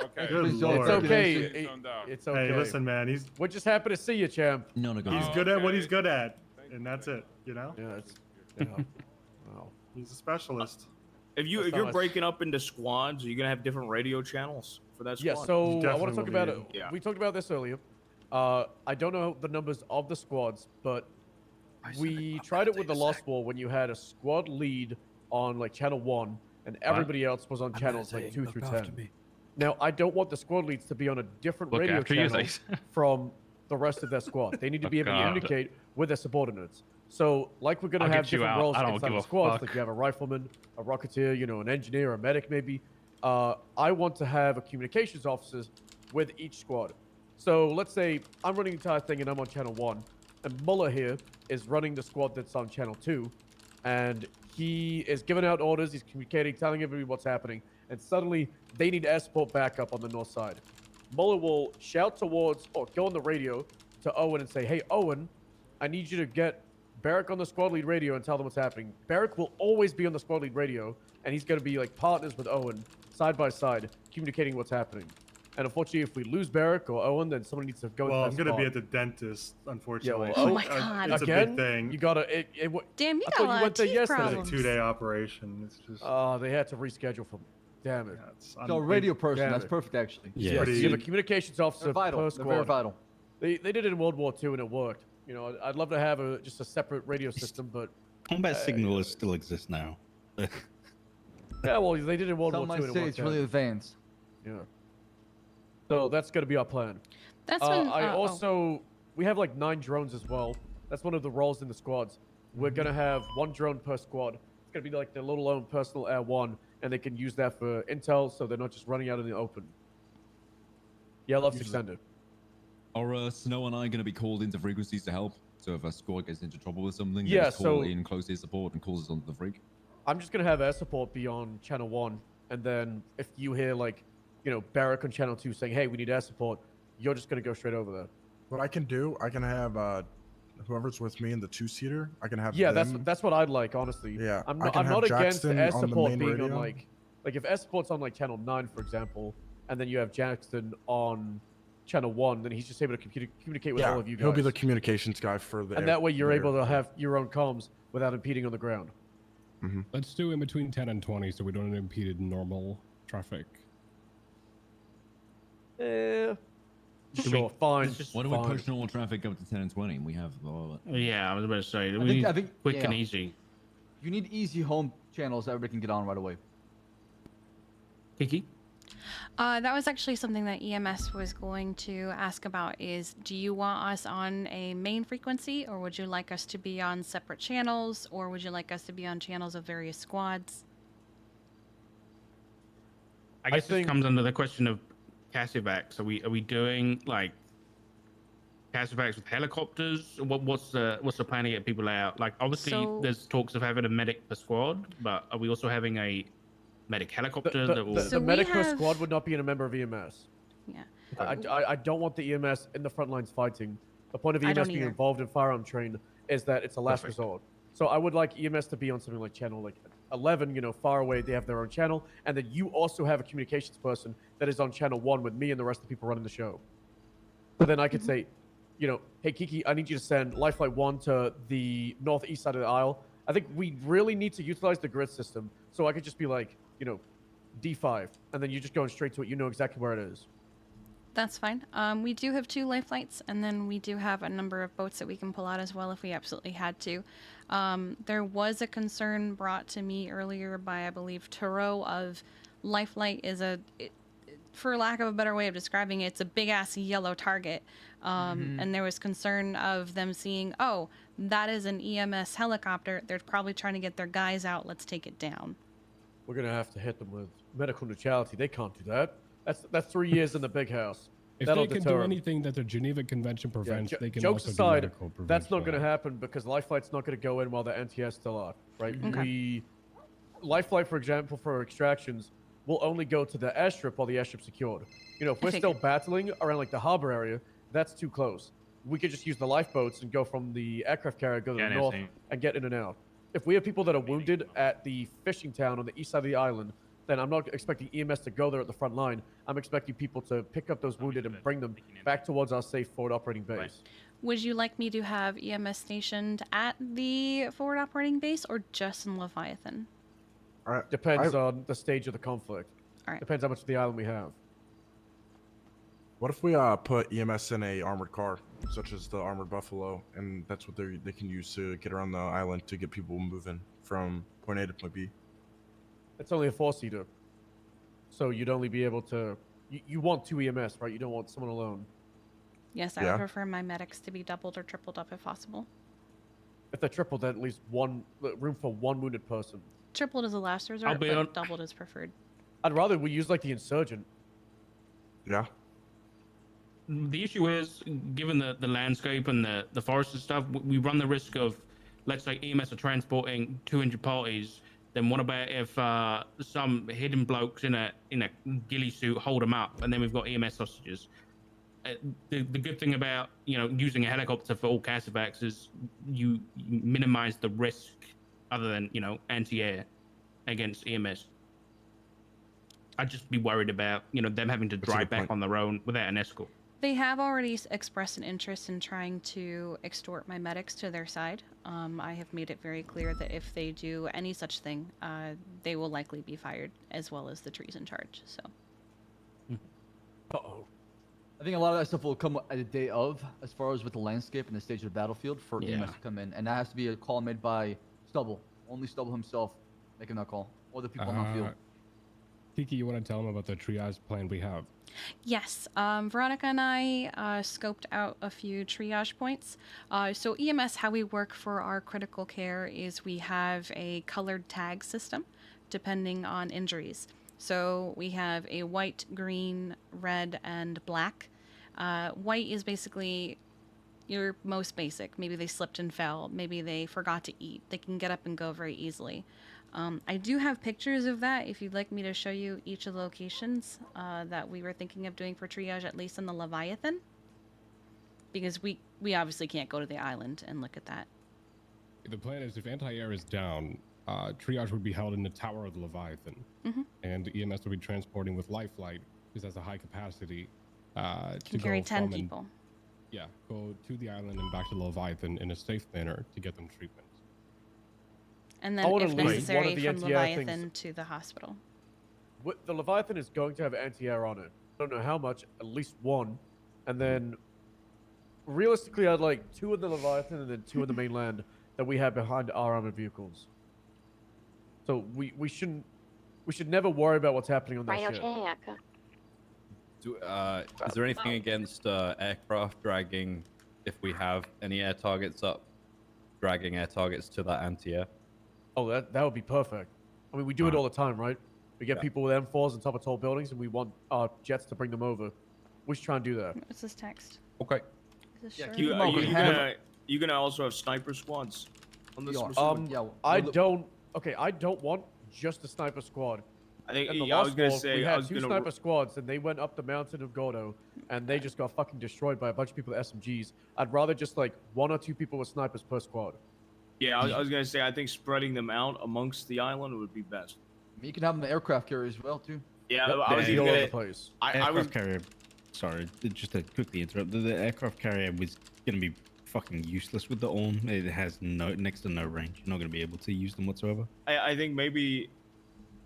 Okay. Good It's lord. okay. Please tone down. It's okay. Hey, listen, man. He's We're just happy to see you, champ. No, no, he's good at what he's good at, and that's it. You know. Yeah. It's, yeah. Wow. He's a specialist. If you're breaking up into squads, are you gonna have different radio channels for that squad? Yeah, so I want to talk about it. Yeah. We talked about this earlier. I don't know the numbers of the squads, but we tried it with the Lost War when you had a squad lead on like channel 1 and everybody else was on channels like 2 through 10. Now, I don't want the squad leads to be on a different Look radio after you, channel Zace. from the rest of their squad. They need to be able to God. communicate with their subordinates. So, like we're going to I'll have get you different out. roles I don't inside give the a squads, fuck. like you have a rifleman, a rocketeer, you know, an engineer, a medic maybe. I want to have a communications officers with each squad. So let's say I'm running the entire thing and I'm on channel 1, and Muller here is running the squad that's on channel 2, and he is giving out orders, he's communicating, telling everybody what's happening, and suddenly they need air support backup on the north side. Muller will shout towards, or go on the radio to Owen and say, hey, Owen, I need you to get Barrick on the squad lead radio and tell them what's happening. Barrick will always be on the squad lead radio, and he's going to be like partners with Owen, side by side, communicating what's happening. And unfortunately, if we lose Barrick or Owen, then someone needs to go. Well, to I'm that gonna be spot. at the dentist, unfortunately. Yeah, Oh well, my God. It's again, a big thing. You gotta. Damn, you I got thought a lot you went of there teeth yesterday. problems. It's a 2-day operation. It's just. They had to reschedule for. Damn it. So radio person, Damn that's it. perfect actually. Yeah. You have a communications officer They're vital. per They're squad. very vital. They did it in World War II and it worked. You know, I'd love to have just a separate radio system, but Combat signalers still exist now. yeah, well, they did it in World Some War might II and it say worked it's really out. advanced. Yeah. So that's gonna be our plan. That's when. We have like 9 drones as well. That's one of the roles in the squads. We're gonna have 1 drone per squad. It's gonna be like their little own personal Air 1, and they can use that for intel, so they're not just running out in the open. Yeah, let's extend it. Are Snow and I going to be called into frequencies to help? So if a squad gets into trouble with something, Yeah, they just call so- in close air support and calls us onto the freak. I'm just gonna have air support be on channel 1, and then if you hear like, you know, Barrack on channel 2 saying, "Hey, we need air support," you're just gonna go straight over there. What I can do, I can have whoever's with me in the 2-seater. I can have. Yeah, them. that's what I'd like, honestly. Yeah, I'm I not, can I'm have not against Jackson air on the support main being on radio. like if air support's on like channel 9, for example, and then you have Jackson on channel 1, then he's just able to communicate with Yeah, all of you guys. he'll be the communications guy for the. and that way you're able to have your own comms without impeding on the ground. Let's do in between 10 and 20 so we don't impede normal traffic. Sure, fine. Why don't we fine. push normal traffic up to 10 and 20 and we have all of it? Yeah, I was about to say. We think- need I think- quick and yeah. easy. You need easy home channels that everybody can get on right away. Kiki? That was actually something that EMS was going to ask about is, do you want us on a main frequency, or would you like us to be on separate channels, or would you like us to be on channels of various squads? I guess this comes under the question of Cassivacs. Are we doing like Cassivacs with helicopters? What's the plan to get people out? Like obviously So- there's talks of having a medic per squad, but are we also having a medic helicopter that will? The medic per squad would not be a member of EMS. Yeah. I don't want the EMS in the front lines fighting. The point of I EMS don't being either. involved in firearm train is that it's a last resort. So I would like EMS to be on something like channel like 11, you know, far away. They have their own channel, and then you also have a communications person that is on channel 1 with me and the rest of the people running the show. So then I could say, you know, hey Kiki, I need you to send Lifelight 1 to the northeast side of the aisle. I think we really need to utilize the grid system. So I could just be like, you know, D5, and then you're just going straight to it. You know exactly where it is. That's fine. We do have 2 life flights, and then we do have a number of boats that we can pull out as well if we absolutely had to. There was a concern brought to me earlier by, I believe, Turo of Lifelight is for lack of a better way of describing it, it's a big-ass yellow target. And there was concern of them seeing, oh, that is an EMS helicopter. They're probably trying to get their guys out. Let's take it down. we're gonna have to hit them with medical neutrality. They can't do that. That's 3 years in the big house. If That'll they can deter do 'em. anything that the Geneva Convention prevents, they can Jokes also aside, do medical prevention. that's not going to happen because Lifeflight's not going to go in while the NTS still are, right? Okay. Lifelight, for example, for extractions, will only go to the airstrip while the airstrip's secured. You know, if I we're still figured. battling around like the harbor area, that's too close. We could just use the lifeboats and go from the aircraft carrier, go to Yeah, the no, north, same. and get in and out. If we have people that are wounded at the fishing town on the east side of the island, then I'm not expecting EMS to go there at the front line. I'm expecting people to pick up those wounded and bring them back towards our safe forward operating base. Would you like me to have EMS stationed at the forward operating base or just in Leviathan? Depends on the stage of the conflict. All right. Depends how much of the island we have. What if we put EMS in a armored car, such as the armored buffalo, and that's what they can use to get around the island to get people moving from point A to point B? It's only a 4-seater, so you'd only be able to. You want 2 EMS, right? You don't want someone alone. Yes, I would prefer my medics to be doubled or tripled up if possible. If they're tripled, then at least room for 1 wounded person. Tripled is a last resort, but doubled is preferred. I'd rather we use like the insurgent. Yeah. The issue is, given the landscape and the forest and stuff, we run the risk of, let's say EMS are transporting 200 parties. Then what about if some hidden blokes in a ghillie suit hold them up, and then we've got EMS hostages? The good thing about using a helicopter for all casevacs is you minimize the risk, other than anti-air against EMS. I'd just be worried about them having to drive back on their own without an escort. They have already expressed an interest in trying to extort my medics to their side. I have made it very clear that if they do any such thing, they will likely be fired, as well as the trees in charge. So. Uh-oh. I think a lot of that stuff will come at a day of, as far as with the landscape and the stage of the battlefield for Yeah. EMS to come in, and that has to be a call made by Stubble, only Stubble himself making that call, or the people on the field. Kiki, you want to tell them about the triage plan we have? Yes, Veronica and I scoped out a few triage points. So EMS, how we work for our critical care is we have a colored tag system depending on injuries. So we have a white, green, red, and black. White is basically your most basic. Maybe they slipped and fell. Maybe they forgot to eat. They can get up and go very easily. I do have pictures of that if you'd like me to show you each of the locations that we were thinking of doing for triage, at least in the Leviathan. Because we obviously can't go to the island and look at that. The plan is if anti-air is down, triage would be held in the tower of the Leviathan. And EMS would be transporting with life flight, because that's a high capacity. Can carry 10 people. Go to the island and back to the Leviathan in a safe manner to get them treatment. And then, if necessary, from Leviathan to the hospital. The Leviathan is going to have anti-air on it. I don't know how much, at least 1. And then, realistically, I'd like 2 in the Leviathan and then 2 in the mainland that we have behind our armored vehicles. So we should never worry about what's happening on that ship. Is there anything against aircraft dragging, if we have any air targets up, dragging air targets to that anti-air? Oh, that would be perfect. I mean, we do it all the time, right? We get people with M4s on top of tall buildings, and we want our jets to bring them over. We should try and do that. What's this text? Okay. Is this You gonna also have sniper squads on this? I don't want just a sniper squad. I think In the I was Lost gonna Wolf, say we I had was 2 gonna sniper squads, and they went up the mountain of Gordo, and they just got fucking destroyed by a bunch of people with SMGs. I'd rather just like 1 or 2 people with snipers per squad. Yeah, I was gonna say I think spreading them out amongst the island would be best. You can have them the aircraft carrier as well too. Yeah, I was even gonna. I was. Carrier. Sorry, just to quickly interrupt. The aircraft carrier was gonna be fucking useless with the ORM. It has next to no range. You're not gonna be able to use them whatsoever. I think maybe.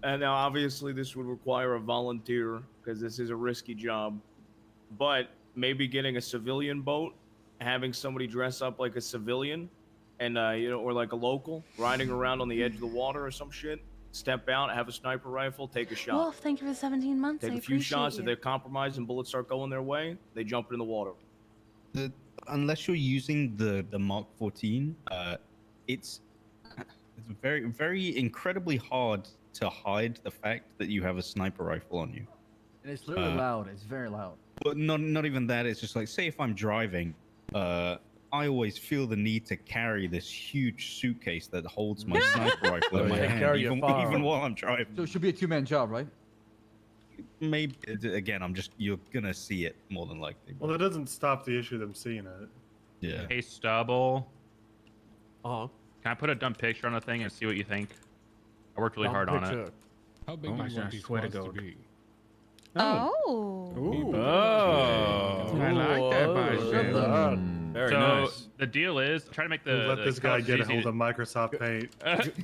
And now, obviously, this would require a volunteer because this is a risky job. But maybe getting a civilian boat, having somebody dress up like a civilian, and or like a local, riding around on the edge of the water or some shit. Step out, have a sniper rifle, take a shot. Wolf, thank you for the 17 months. Take I a few appreciate shots. you. If they're compromised and bullets start going their way, they jump in the water. Unless you're using the Mark 14, it's very incredibly hard to hide the fact that you have a sniper rifle on you. And it's literally loud. It's very loud. But not even that. It's just like, say if I'm driving, I always feel the need to carry this huge suitcase that holds my sniper rifle in my hand, carry your even firearm. while I'm driving. So it should be a two-man job, right? Maybe again, you're gonna see it more than likely. Well, that doesn't stop the issue of them seeing it. Yeah. Hey, Stubble. Uh-huh. Can I put a dumb picture on the thing and see what you think? I worked really hard on it. How big Oh do my you want gosh, these swear to squads to God. be? Oh. I like that, Bison. Very so nice. the deal is, try to make the. Let the this guy colors get a easy. hold of Microsoft Paint.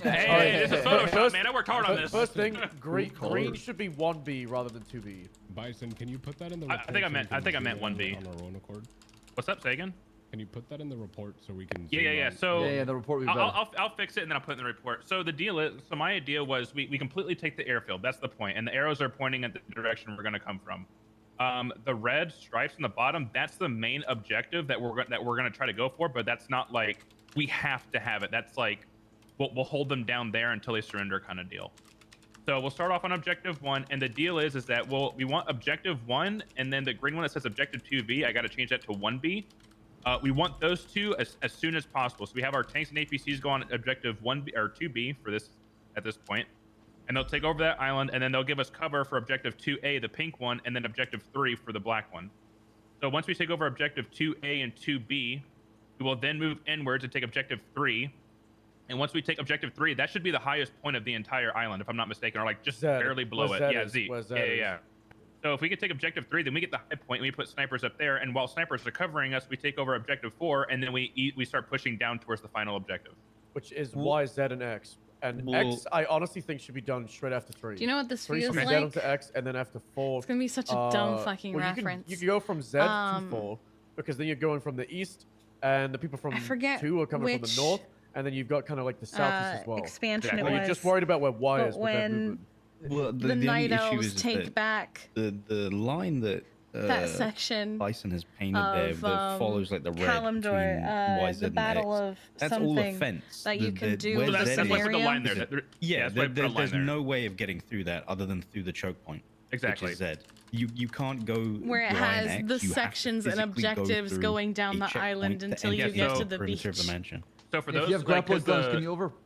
Hey, this is Photoshop, man. I worked hard on this. First thing, green should be 1B rather than 2B. Bison, can you put that in the I report? think I so meant- we I can think I zoom meant in 1B. on our own accord? What's up, Sagan? Can you put that in the report so we can? Yeah. So the report would be I'll fix it and then I'll put it in the report. So the deal is, so my idea was we completely take the airfield. That's the point, and the arrows are pointing at the direction we're going to come from. The red stripes in the bottom, that's the main objective that we're going to try to go for. But that's not like we have to have it. That's like we'll hold them down there until they surrender, kind of deal. So we'll start off on objective 1, and the deal is that we want objective 1, and then the green one that says objective 2B. I got to change that to 1B. We want those two as soon as possible. So we have our tanks and APCs go on objective 1B or 2B for this at this point, and they'll take over that island, and then they'll give us cover for objective 2A, the pink one, and then objective 3 for the black one. So once we take over objective 2A and 2B, we will then move inwards and take objective 3. And once we take objective 3, that should be the highest point of the entire island, if I'm not mistaken, or like just barely below Where it. Zed Yeah, is, Z. where Zed Yeah. So if we can take objective 3, then we get the high point, and we put snipers up there, and while snipers are covering us, we take over objective 4, and then we start pushing down towards the final objective. Which is Y, Z, and X. And X, I honestly think should be done straight after 3. Do you know what this 3 feels should be like? Z onto X, and then after 4. It's gonna be such a dumb fucking well, reference. You can go from Z to 4, because then you're going from the east, and the people from 2 are coming from the north, and then you've got kind of like the southeast as well. expansion it Well, you're was. just worried about where Y But is with that when movement. Well, the only night issue elves is take that back the line that that section Bison has painted there of, that follows like the red Kalimdor, between Y, Z, the and Battle X. of That's all something a fence. that you can do where with that's Z why I is- put the line there. Yeah, that's why I put a line there's there. no way of getting through that other than through the choke point. Exactly. Which is Z. You can't go where it Y has and X, the you have to sections and physically go objectives through going down a the checkpoint island to until enter you get the to the perimeter of beach. the mansion. So for If those, you have like, grapple 'cause guns, the-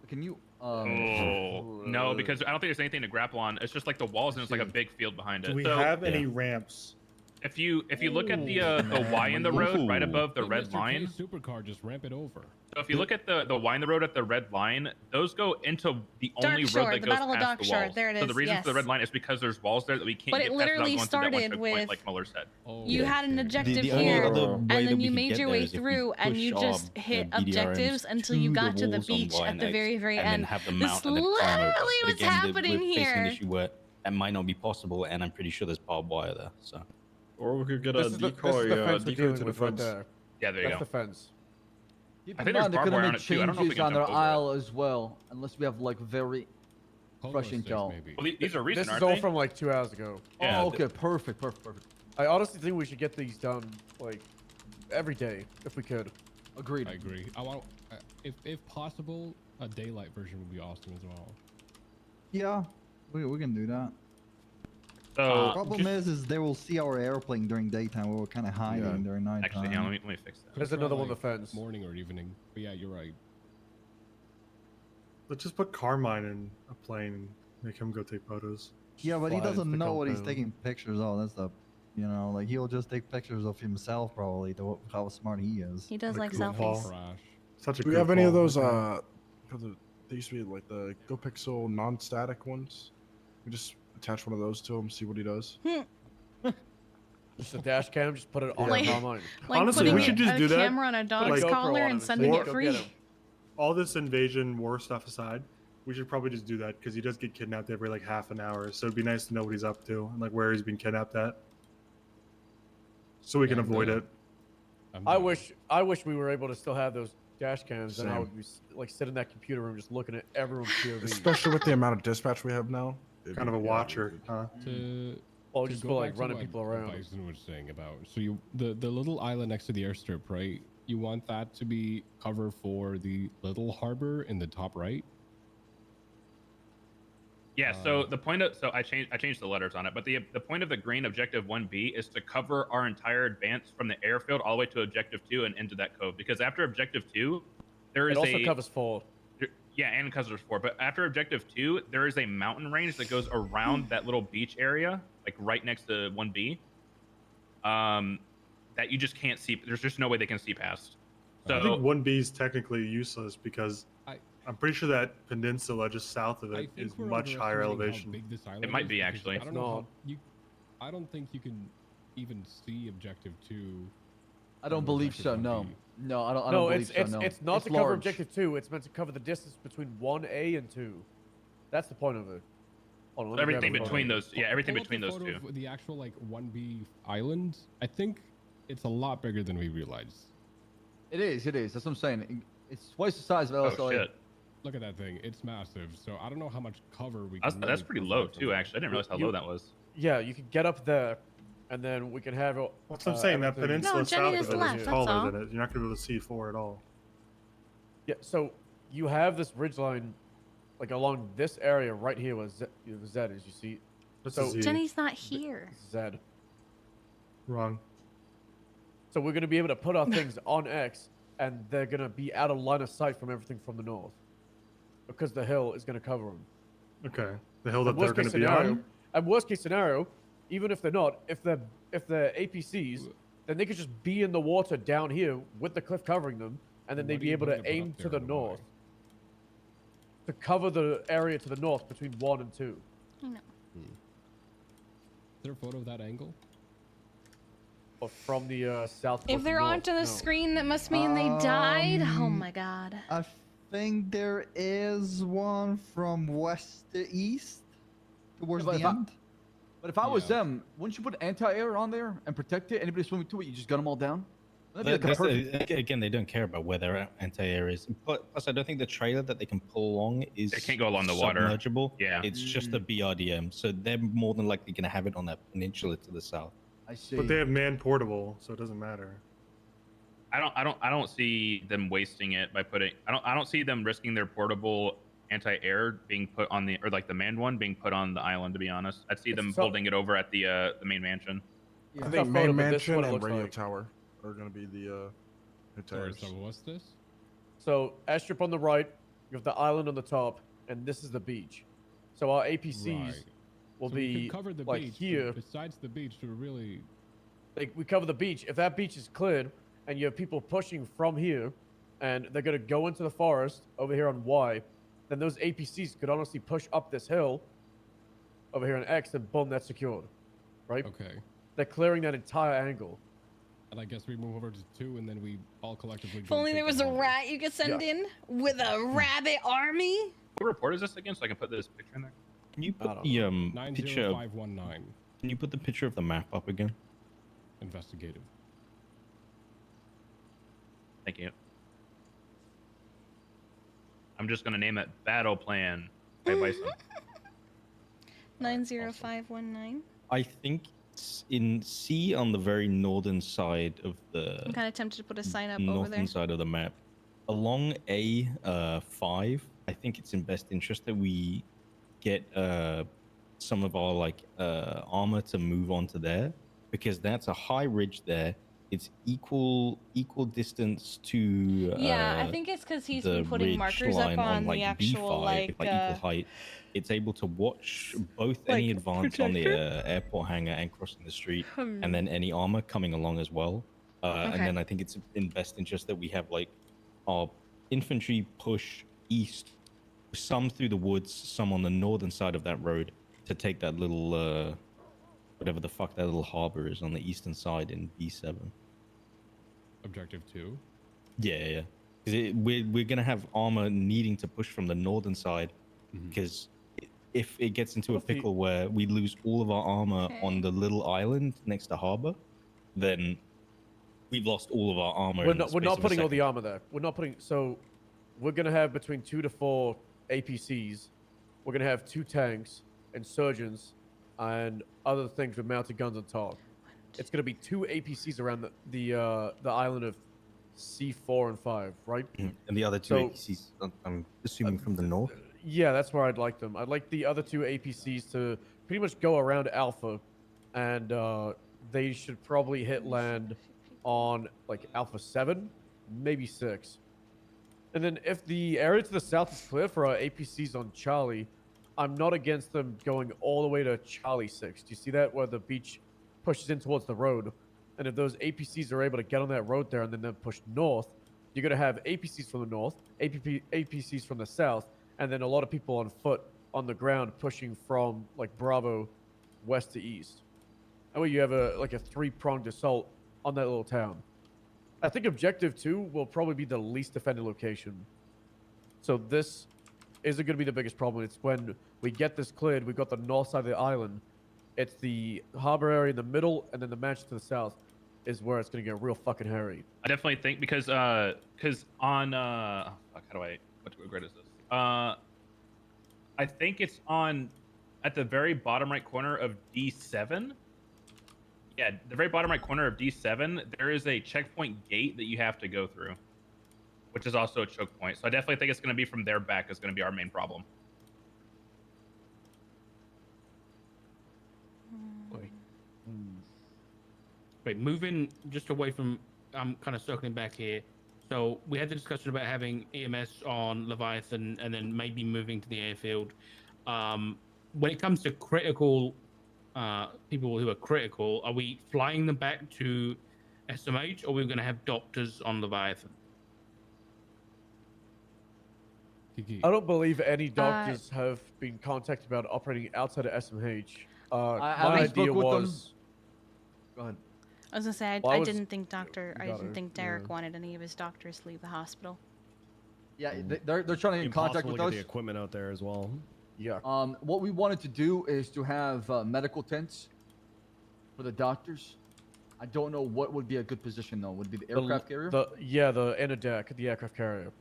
can you no, because I don't think there's anything to grapple on. It's just like the walls, and it's like a big field behind it. Do we So, have any ramps? If you look at the Y in the road right above the Hey, red Mr. line, K supercar, just ramp it over. so if you look at the Y in the road at the red line, those go into the only Dark road Shore, that the goes Battle of past Dark the Shore, walls. there it So the is, reason for the yes. red line is because there's walls there that we can't But get it past without literally going through that one started choke with- point, like Muller said. You had an objective The only here, other way and that then we you could made get your there way is if we through, and push you our, just hit BDRMs objectives until you got to the walls on beach Y at and the X, very, very and then end. have them This mount and then climb over. literally But what's again, happening we're facing an here. issue where that might not be possible, and I'm pretty sure there's barbed wire there. So. Or we could get This a is the decoy, fence we're decoy dealing to the with right fence. there. Yeah, there you That's go. the fence. Keep I in think there's mind they're barbed gonna wire on make it too. I don't know if we changes can on their jump over it. aisle as well, unless we have like very fresh intel. Well, these are recent, This is aren't all they? from like 2 hours ago. Yeah, Oh, okay, perfect. I honestly think we should get these done like every day if we could. Agreed. I agree. I want, if possible, a daylight version would be awesome as well. Yeah, we can do that. So Problem is they will see our airplane during daytime. We were kind of hiding during nighttime. Actually, hang on, let me fix that. There's another one on the fence. Morning or evening. But yeah, you're right. Let's just put Carmine in a plane and make him go take photos. Yeah, but he Fly doesn't the know what he's compound. taking pictures of. That's the, like he'll just take pictures of himself probably. To how smart he is. He does like cool selfies. ball. Such a Do we good have any of ball. those? They used to be like the GoPixel non-static ones. We just attach one of those to him, see what he does. Just a dash cam, just put it on Like- Carmine. Like Honestly, putting we should just a do that. camera on a dog's Like- collar and sending Or- it free. All this invasion war stuff aside, we should probably just do that because he does get kidnapped every like half an hour. So it'd be nice to know what he's up to and like where he's been kidnapped at, so we can avoid it. I wish we were able to still have those dash cams, and I Same. would be like sit in that computer room just looking at everyone's POV. Especially with the amount of dispatch we have now. Kind of a watcher, huh? Well, To just go for like back to running what people around. Bison was saying about the little island next to the airstrip, right? You want that to be cover for the little harbor in the top right. Yeah, so the point of I changed the letters on it, but the point of the green objective 1B is to cover our entire advance from the airfield all the way to objective 2 and into that cove. Because after objective 2, there is It also covers 4. Yeah, and covers 4. But after objective 2, there is a mountain range that goes around that little beach area, like right next to 1B. That you just can't see. There's just no way they can see past. So I think 1B is technically useless because I'm pretty sure that peninsula just south of it is much higher elevation. It might be actually. I don't know. I don't think you can even see objective 2. I don't believe so. No, no, I don't. I No, don't believe it's so. No, it's not to cover large. objective 2. It's meant to cover the distance between 1A and 2. That's the point of it. Hold on, let me Everything grab a between photo. those, yeah, everything Pull up between the those photo two. of the actual like 1B island. I think it's a lot bigger than we realize. It is. It is. That's what I'm saying. It's twice the size of LSLA. Oh shit. Look at that thing. It's massive. So I don't know how much cover we That's, can. that's really pretty provide low from too. there. Actually, I didn't realize how low that was. Yeah, you can get up there, and then we can have it. That's what I'm saying. That everything- peninsula south just of it left, is that's taller all. than it. You're not going to be able to see 4 at all. Yeah, so you have this ridgeline, like along this area right here where Z is. You see, That's so a Z. Jenny's not here. Z. Wrong. So we're gonna be able to put our things on X, and they're gonna be out of line of sight from everything from the north, because the hill is gonna cover them. Okay. The hill that And they're worst going case to be scenario, on? and worst case scenario, even if they're not, if they're APCs, then they could just be in the water down here with the cliff covering them, and then What they'd do be you able plan to to put aim up to there the and why? north to cover the area to the north between 1 and 2. I know. Is there a photo of that angle? Or from the south. If they're onto the screen, that must mean they died. Oh my god. I think there is one from west to east towards But the if I- end. But if I was them, wouldn't you put anti-air on there and protect it? Anybody swimming to it, you just gun them all down. That'd be like a That's perfect. again, they don't care about where their anti-air is. Plus, I don't think the trailer that they can pull along is. They can't go along the water. Submergible. Yeah. It's just a BRDM, so they're more than likely going to have it on that peninsula to the south. I see. But they have man portable, so it doesn't matter. I don't see them wasting it by putting. I don't see them risking their portable anti-air being put on the, or like the manned one being put on the island. To be honest, I'd see them holding it over at the main mansion. I think main mansion and radio tower are going to be the Sorry, towers. so what's this? So airstrip on the right, you have the island on the top, and this is the beach. So our APCs Right. will So we be could cover the like beach, but here. Besides the beach, to really. Like we cover the beach. If that beach is cleared and you have people pushing from here, and they're gonna go into the forest over here on Y, then those APCs could honestly push up this hill over here on X, and boom, that's secured, right? Okay. They're clearing that entire angle. And I guess we move over to 2, and then we all collectively. If only there was a rat you could send in with a rabbit army. What report is this again? So I can put this picture in there. Can you put the picture? Of, 90519. can you put the picture of the map up again? Investigative. Thank you. I'm just gonna name it Battle Plan by Bison. 90519. I think it's in C on the very northern side of the. I'm kind of tempted to put a sign up over northern there. side of the map. Along A5, I think it's in best interest that we get some of our armor to move onto there, because that's a high ridge there. It's equal distance to Yeah, I think it's because he's been the putting ridge markers line up on like the actual B5, equal height. It's able to watch both any Like, advance on the projector? airport hangar and crossing the street, Hmm. and then any armor coming along as well. Okay. And then I think it's in best interest that we have our infantry push east, some through the woods, some on the northern side of that road, to take that little whatever the fuck that little harbor is on the eastern side in B7. Objective 2. Yeah. Because we're gonna have armor needing to push from the northern side, Mm-hmm. because if it gets into a pickle where we lose all of our armor on the little island next to harbor, then we've lost all of our armor. We're in the not. We're space not of a putting all second. the armor there. We're not putting. So, we're gonna have between 2 to 4 APCs. We're gonna have 2 tanks, insurgents, and other things with mounted guns on top. It's gonna be 2 APCs around the island of C4 and 5, right? And the other two So- APCs, I'm assuming from the north. Yeah, that's where I'd like them. I'd like the other two APCs to pretty much go around Alpha, and they should probably hit land on like Alpha 7, maybe 6. And then if the area to the south is clear for our APCs on Charlie, I'm not against them going all the way to Charlie 6. Do you see that? Where the beach pushes in towards the road. And if those APCs are able to get on that road there and then push north, you're going to have APCs from the north, APCs from the south, and then a lot of people on foot on the ground pushing from like Bravo west to east. That way you have a like a 3-pronged assault on that little town. I think objective 2 will probably be the least defended location. So this isn't going to be the biggest problem. It's when we get this cleared, we've got the north side of the island. It's the harbor area in the middle, and then the mansion to the south is where it's going to get real fucking hairy. I definitely think because on fuck, how do I what grade is this? I think it's on at the very bottom right corner of D7. Yeah, the very bottom right corner of D7, there is a checkpoint gate that you have to go through, which is also a choke point. So I definitely think it's going to be from their back is going to be our main problem. Wait, moving just away from, I'm kind of circling back here. So we had the discussion about having EMS on Leviathan and then maybe moving to the airfield. When it comes to critical people who are critical, are we flying them back to SMH, or are we going to have doctors on Leviathan? I don't believe any doctors have been contacted about operating outside of SMH. My idea was. Go ahead. I was gonna say I didn't think Derek wanted any of his doctors to leave the hospital. Yeah, they're trying to get in contact Impossible with to get us. the equipment out there as well. Yeah. What we wanted to do is to have medical tents for the doctors. I don't know what would be a good position though. Would it be the aircraft carrier? The inner deck, the aircraft carrier.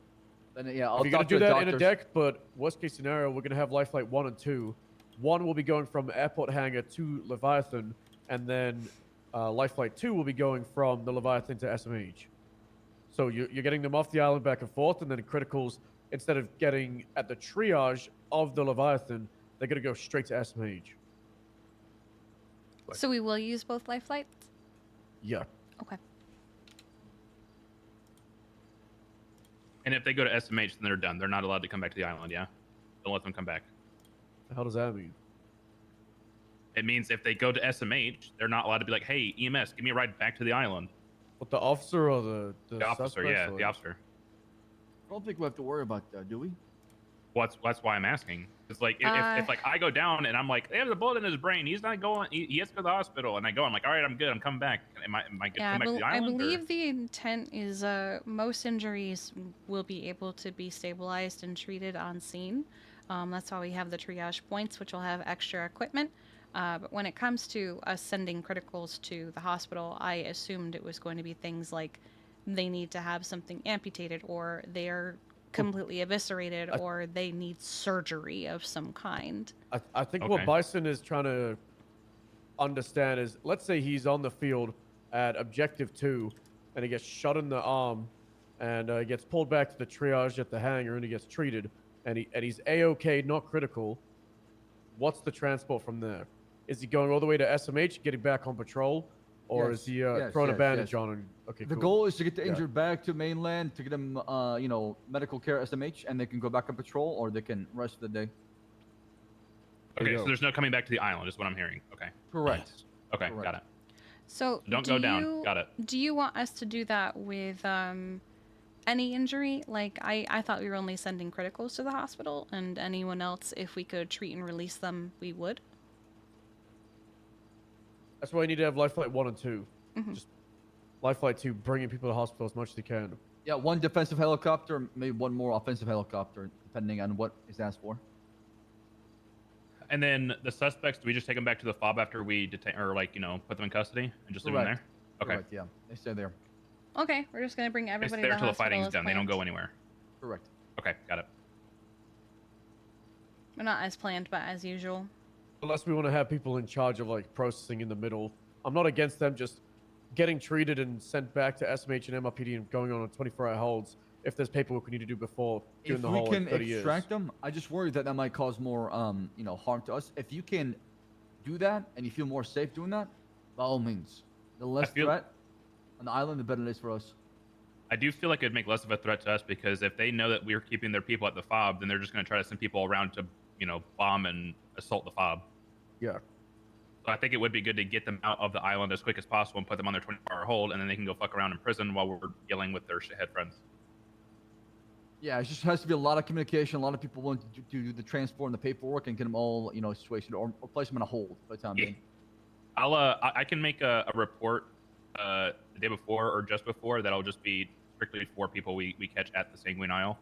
Then yeah, I'll if you're talk gonna do to the that in a doctors. deck, but worst case scenario, we're gonna have life flight 1 and 2. 1 will be going from airport hangar to Leviathan, and then life flight 2 will be going from the Leviathan to SMH. So you're getting them off the island back and forth, and then criticals, instead of getting at the triage of the Leviathan, they're gonna go straight to SMH. So we will use both life flights? Yeah. Okay. And if they go to SMH, then they're done. They're not allowed to come back to the island, yeah? Don't let them come back. The hell does that mean? It means if they go to SMH, they're not allowed to be like, hey, EMS, give me a ride back to the island. What, the officer or the officer, suspect, yeah, or- the officer. I don't think we have to worry about that, do we? Well, that's why I'm asking. It's like, if like I go down and I'm like, they have a bullet in his brain, he's not going, he has to go to the hospital, and I go, I'm like, all right, I'm good, I'm coming back. Am I good to Yeah, come back to the island? I or- believe the intent is most injuries will be able to be stabilized and treated on scene. That's why we have the triage points, which will have extra equipment. But when it comes to us sending criticals to the hospital, I assumed it was going to be things like they need to have something amputated, or they're completely eviscerated, or they need surgery of some kind. I think what Bison is trying to understand is, let's say he's on the field at objective 2, and he gets shot in the arm, and he gets pulled back to the triage at the hangar, and he gets treated, and he's A-OK, not critical. What's the transport from there? Is he going all the way to SMH, getting back on patrol, or Yes, is he yes, throwing a yes, bandage yes. on him? Okay, The cool. goal is to get the Yeah. injured back to mainland, to get them, medical care SMH, and they can go back on patrol, or they can rest for the day. Okay, so there's no coming back to the island, is what I'm hearing. Okay. Correct. Okay, Correct. got it. So Don't go down. Got it. Do you want us to do that with any injury? Like I thought we were only sending criticals to the hospital, and anyone else, if we could treat and release them, we would. That's why you need to have life flight 1 and 2. Mhm. Just life flight 2, bringing people to the hospital as much as they can. Yeah, one defensive helicopter, maybe one more offensive helicopter, depending on what is asked for. And then the suspects, do we just take them back to the fob after we detain, or like, put them in custody and just leave them there? Okay. Correct, yeah. They stay there. Okay, we're just gonna bring It's everybody there to the till the hospital fighting's as done. They don't planned. go anywhere. Correct. Okay, got it. Well, not as planned, but as usual. Unless we want to have people in charge of like processing in the middle. I'm not against them just getting treated and sent back to SMH and MRPD and going on 24-hour holds if there's paperwork we need to do before doing If the we whole can like, 30 years. extract them, I just worry that that might cause more, harm to us. If you can do that and you feel more safe doing that, by all means. The less threat on the island, the better it is for us. I do feel like it'd make less of a threat to us because if they know that we're keeping their people at the fob, then they're just going to try to send people around to, bomb and assault the fob. Yeah. So I think it would be good to get them out of the island as quick as possible and put them on their 24-hour hold, and then they can go fuck around in prison while we're dealing with their shithead friends. Yeah, it just has to be a lot of communication. A lot of people want to do the transport and the paperwork and get them all, situated or place them in a hold by the time being. I can make a report the day before or just before that'll just be strictly for people we catch at the Sanguine Isle,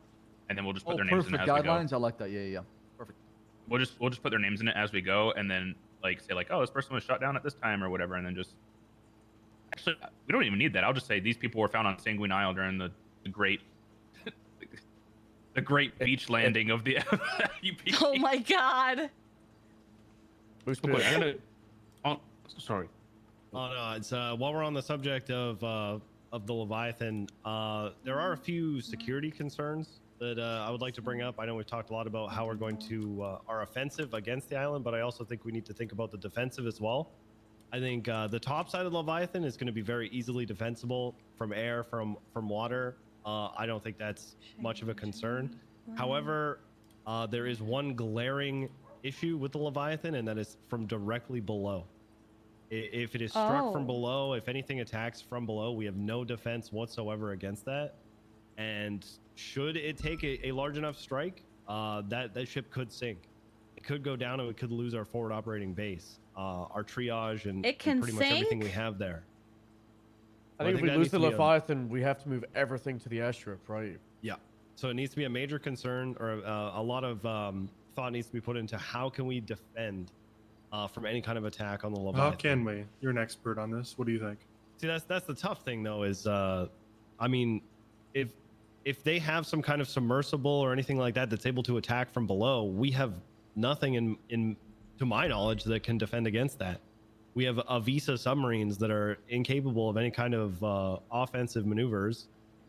and then we'll just put their names in it as perfect we go. guidelines. I like that. Yeah. Perfect. We'll just put their names in it as we go, and then say oh, this person was shot down at this time or whatever, and then just actually we don't even need that. I'll just say these people were found on Sanguine Isle during the great the great beach landing of the UP. Oh my god. Sorry. Oh no, it's while we're on the subject of the Leviathan, there are a few security concerns that I would like to bring up. I know we've talked a lot about how we're going to our offensive against the island, but I also think we need to think about the defensive as well. I think the top side of the Leviathan is going to be very easily defensible from air, from water. I don't think that's much of a concern. However, there is one glaring issue with the Leviathan, and that is from directly below. If it is struck from below, if anything attacks from below, we have no defense whatsoever against that. And should it take a large enough strike, that ship could sink. It could go down and we could lose our forward operating base, our triage, and pretty much everything we have there. I think if we lose the Leviathan, we have to move everything to the airstrip, right? Yeah. So it needs to be a major concern, or a lot of thought needs to be put into how can we defend from any kind of attack on the Leviathan. How can we? You're an expert on this. What do you think? See, that's the tough thing though. Is I mean, if they have some kind of submersible or anything like that that's able to attack from below, we have nothing in to my knowledge that can defend against that. We have Avisa submarines that are incapable of any kind of offensive maneuvers.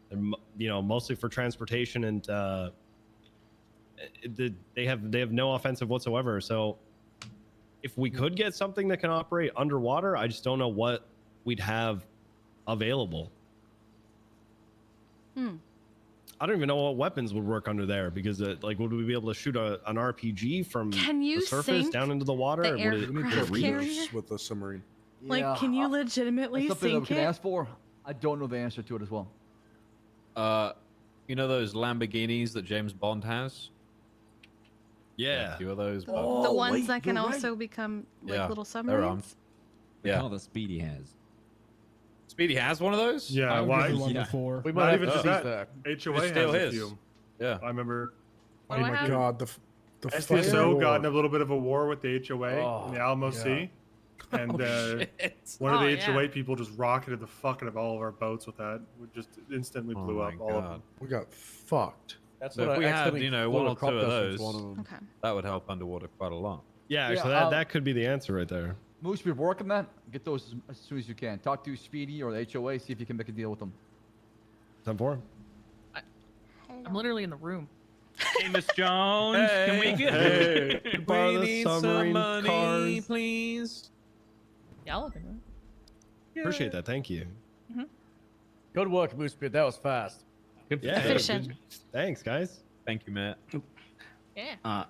They're, mostly for transportation, and they have no offensive whatsoever. So if we could get something that can operate underwater, I just don't know what we'd have available. I don't even know what weapons would work under there, because would we be able to shoot an RPG from the surface down into the water? The Would aircraft carrier? with a submarine. Like, can you legitimately That's something that we sink can it? ask for. I don't know the answer to it as well. You know those Lamborghinis that James Bond has? Yeah. A few of those. The ones that can also become like little they're armed. submarines. Yeah. Oh, the Speedy has. Speedy has one of those? Yeah, I've why? driven one before. We Not might even have just that. that. HOA has steal a his. few. Yeah. I remember. What do I have? God, the SDSO got in a little bit of a war with the HOA Oh, in the Alamo yeah. Sea. And one of the HOA people just rocketed the fuck out of all of our boats with that. We just instantly blew up all of them. We got fucked. That's So what if we I had, accidentally one flew or a crop two of dust into those, one of them. Okay. that would help underwater quite a lot. Yeah, Yeah, actually, that could be the answer right there. Moose, we're working that. Get those as soon as you can. Talk to Speedy or the HOA, see if you can make a deal with them. Time for I'm literally in the room. Hey, Miss Jones, can we get? borrow We the need submarine some money, cars. please. Yeah, I'll look into it. Appreciate that. Thank you. Good work, Moosebeard. That was fast. Yeah. Efficient. Thanks, guys. Thank you, Matt. Yeah.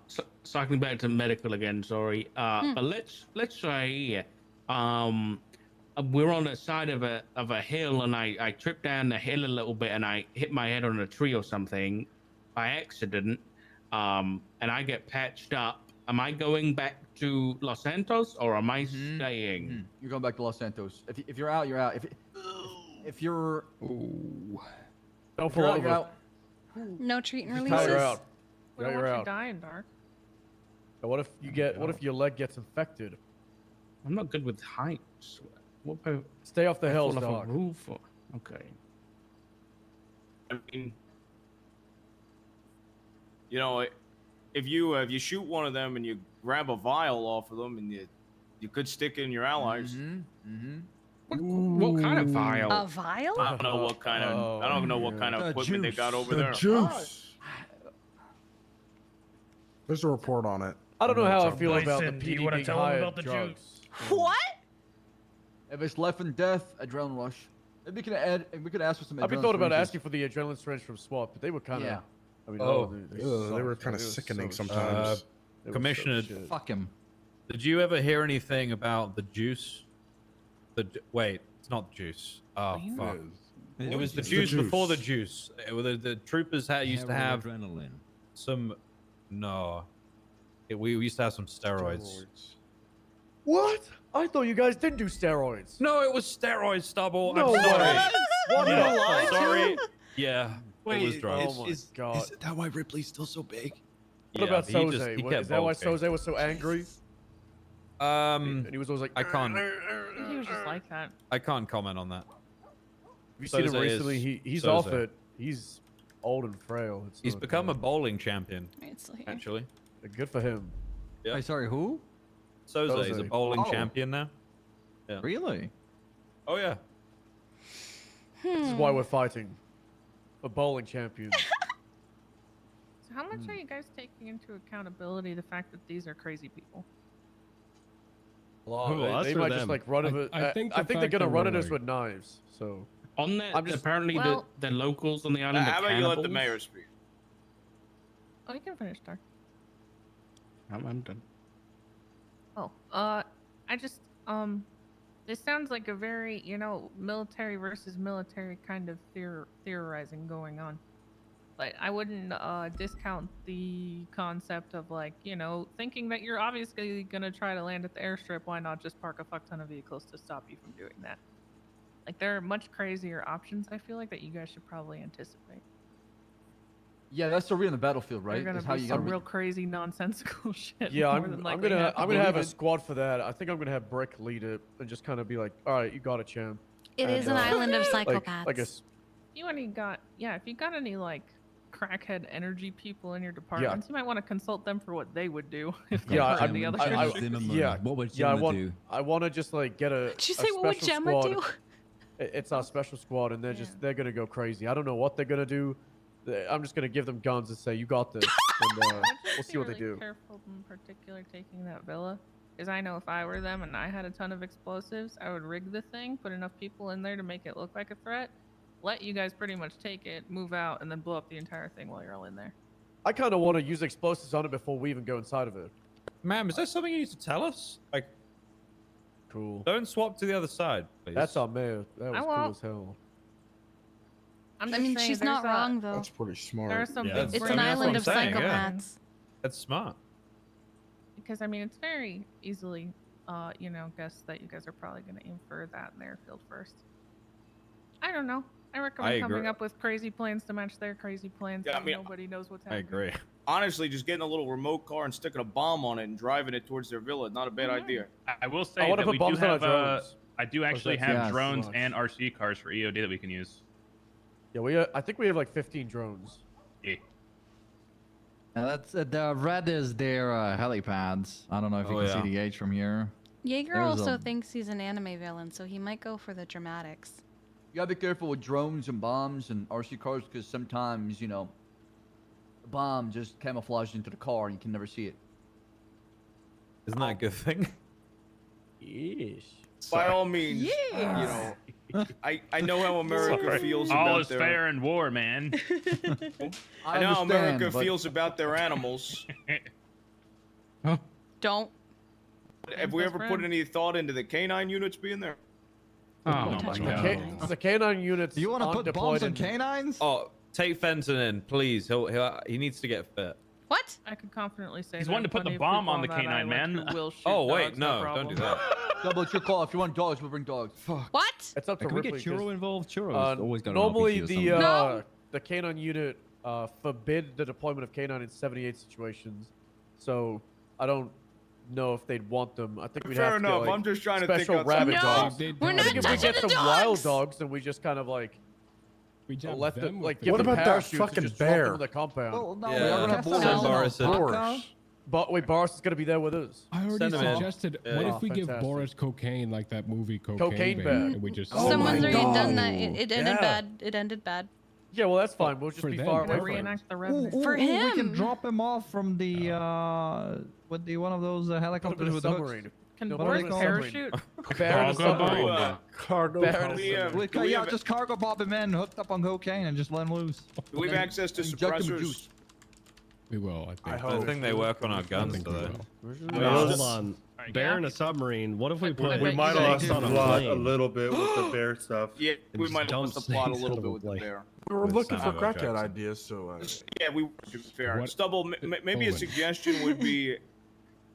Cycling back to medical again. Sorry. But let's say, we're on the side of a hill, and I tripped down the hill a little bit, and I hit my head on a tree or something by accident, and I get patched up. Am I going back to Los Santos, or am I staying? You're going back to Los Santos. If you're out, you're out. If you're Don't if fall you're out, over. you're out. No treat and Just releases. tie her out. We Yeah, don't you're want you out. dying, Dark. But what if you get? What if your leg gets infected? I'm not good with heights. What about Stay off the hills, fall off dog. a roof? Okay. I mean, if you shoot one of them and you grab a vial off of them and you could stick it in your allies. What kind of vial? A vial? I don't know what kind of. I don't know what kind of equipment they got over there. Juice. There's a report on it. I don't know how I it's feel out about there. the Do you PD wanna being tell 'em high about on the drugs. What? If it's life and death, adrenaline rush. Maybe we can add. We could ask for some. I've been adrenaline thought about syringes. asking for the adrenaline syringe from SWAT, but they were kind of. Yeah. I mean, They were kind of sickening sometimes. Commissioner, fuck him. Did you ever hear anything about the juice? Wait, it's not the juice. Oh fuck! It was the It's juice before the juice. The troopers used to have adrenaline. some. No, we used to have some steroids. What? I thought you guys didn't do steroids. No, it was steroids, Stubble. No I'm sorry. way. What? Yeah, You lied to sorry. him? Yeah, it was drugs. Oh my god. Is that why Ripley's still so big? What about he just- Soze? he What- kept Is that why bulking. Soze was so angry? And he was always like, I can't. He was just like that. I can't comment on that. Have you seen him Soze recently? is He's Soze. off it. He's old and frail. It's He's not become a good. bowling champion. It's like- Actually, Good for him. yeah. Hey, sorry, who? Soze is a Soze. bowling Oh. champion now. Yeah. Really? Oh yeah. This is why we're fighting. For bowling champions. So how much are you guys taking into accountability the fact that these are crazy people? A lot. Who, us They or might just them? like run at I think the I think they're fact gonna that run we're, at us like- with knives. So On that, I'm just- apparently Well- the locals on the island. How are about you let the cannibals. mayor speak? Oh, you can finish, Dark. I'm done. Oh, I just, this sounds like a very, military versus military kind of theorizing going on. But I wouldn't, discount the concept of like, thinking that you're obviously gonna try to land at the airstrip. Why not just park a fuck ton of vehicles to stop you from doing that? Like, there are much crazier options, I feel like, that you guys should probably anticipate. Yeah, that's the real in the battlefield, right? There's gonna That's how be you some gotta real crazy nonsensical shit. yeah, more I'm than likely gonna happening. have a squad for that. I think I'm gonna have Brick lead it and just kind of be like, all right, you got it, champ. It is an island of psychopaths. Like a If you got any like crackhead energy people in your departments, you might want to consult them for what they would do if they yeah, were in the other yeah, What would yeah, Gemma do? I want to just like get a. Did you a say what would special Gemma squad. do? It's our special squad, and they're gonna go crazy. I don't know what they're gonna do. I'm just gonna give them guns and say, "You got this," and we'll see what they do. Careful in particular taking that villa, because I know if I were them and I had a ton of explosives, I would rig the thing, put enough people in there to make it look like a threat, let you guys pretty much take it, move out, and then blow up the entire thing while you're all in there. I kind of want to use explosives on it before we even go inside of it. Ma'am, is there something you need to tell us? Like, cool. Don't swap to the other side, please. That's our mayor. That was I cool won't. as hell. I'm I just mean, saying she's there's not wrong though. That's pretty smart. There are some big It's brain an island of that's what I'm saying, yeah. psychopaths. That's smart. Because I mean, it's very easily, guess that you guys are probably going to infer that in the airfield first. I don't know. I recommend coming agree. up with crazy plans to match their crazy plans. Yeah, so I mean, nobody knows what's I happening. agree. Honestly, just getting a little remote car and sticking a bomb on it and driving it towards their villa, not a bad idea. I will I say wanna that put we do bombs on our have. drones. I do actually that have too drones much? and RC cars for EOD that we can use. Yeah, I think we have like 15 drones. Yeah. Now that's the red is their helipads. I don't know if you Oh, can yeah. see the H from here. Jaeger There's also a- thinks he's an anime villain, so he might go for the dramatics. You gotta be careful with drones and bombs and RC cars because sometimes, the bomb just camouflages into the car and you can never see it. Isn't that a good thing? Yes. By all means, I know how America feels All about is their. fair in war, man. I know how America understand, but- feels about their animals. Don't. Have we ever put any thought into the canine units being there? Oh my The canine units. Do you want to aren't put deployed bombs on in- canines? Oh, take Fenton in, please. He needs to get fit. What? I could confidently say He's there wanting are to put the plenty of bomb people on the that canine, island man. who will shoot Oh wait, dogs, no, problem. don't do that. Double, it's your call. If you want dogs, we'll bring dogs. What? It's up to Can we get Ripley, 'cause, Churro involved? Churro's uh, always got an normally RPG or the something. the canine unit forbid the deployment of canine in 78 situations, so I don't know if they'd want them. I think we'd Fair have to enough. get, like, I'm just trying to think special outside rabbit the dogs. box. We're I not think if we touching get the some wild dogs. dogs, then we just kind of like We jab let them them with like the give What them about that parachutes and fucking just drop them bear? in the compound. Well, no, Yeah. we're gonna Boris put them on Boris. Parka. Wait, Boris is gonna be there with us. I already Send him in. suggested. Yeah. What Oh, if we give fantastic. Boris cocaine like that movie Cocaine Bear, Bear. and we just Someone's my already done God. that. It ended Yeah. bad. It ended bad. Yeah, well, that's fine. We'll just For be them. far Gonna away from him. reenact the Ooh, revenant. For we can him. drop him off from the with the one of those Put him in helicopters a with hooks. submarine. Can No, Boris put him in a parachute? Bear in a Cargo submarine. bomb. Cargo. Bear in a Cargo. submarine. Yeah, just cargo bob him in, hooked up on cocaine, and just let him loose. Do we have And access to inject him with suppressors? juice. We will. I think. I I hope. think they work on our I guns think we today. will. Wait, Hold just- on. Alright, Bear yeah. in a submarine. What if we I put? bet We you might guys have lost do the on a plot a plane. little bit with the bear stuff. Yeah, And we just might have dump lost the plot a snakes little out bit of a with the plane. bear. We were With looking for Samuel crackhead Jackson. ideas, so Yeah, we to be fair. What- Stubble, maybe a Owen. suggestion would be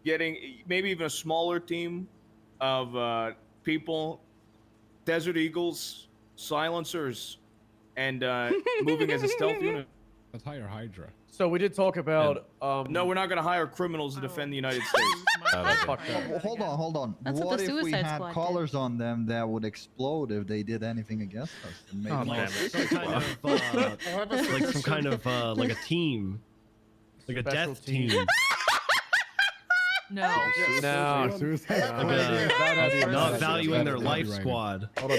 getting maybe even a smaller team of people, Desert Eagles, silencers, and moving as a stealth unit. Let's hire Hydra. So we did talk about. No, we're not going to hire criminals to defend the United States. Fuck that. Well, hold on. That's what what the if we Suicide had Squad did. collars on them that would explode if they did anything against us? And make Oh, them all damn it. sick? Some kind of like some kind of like a team, like a Special death team. team. No. No. Not valuing their That's life copywriting. squad. hold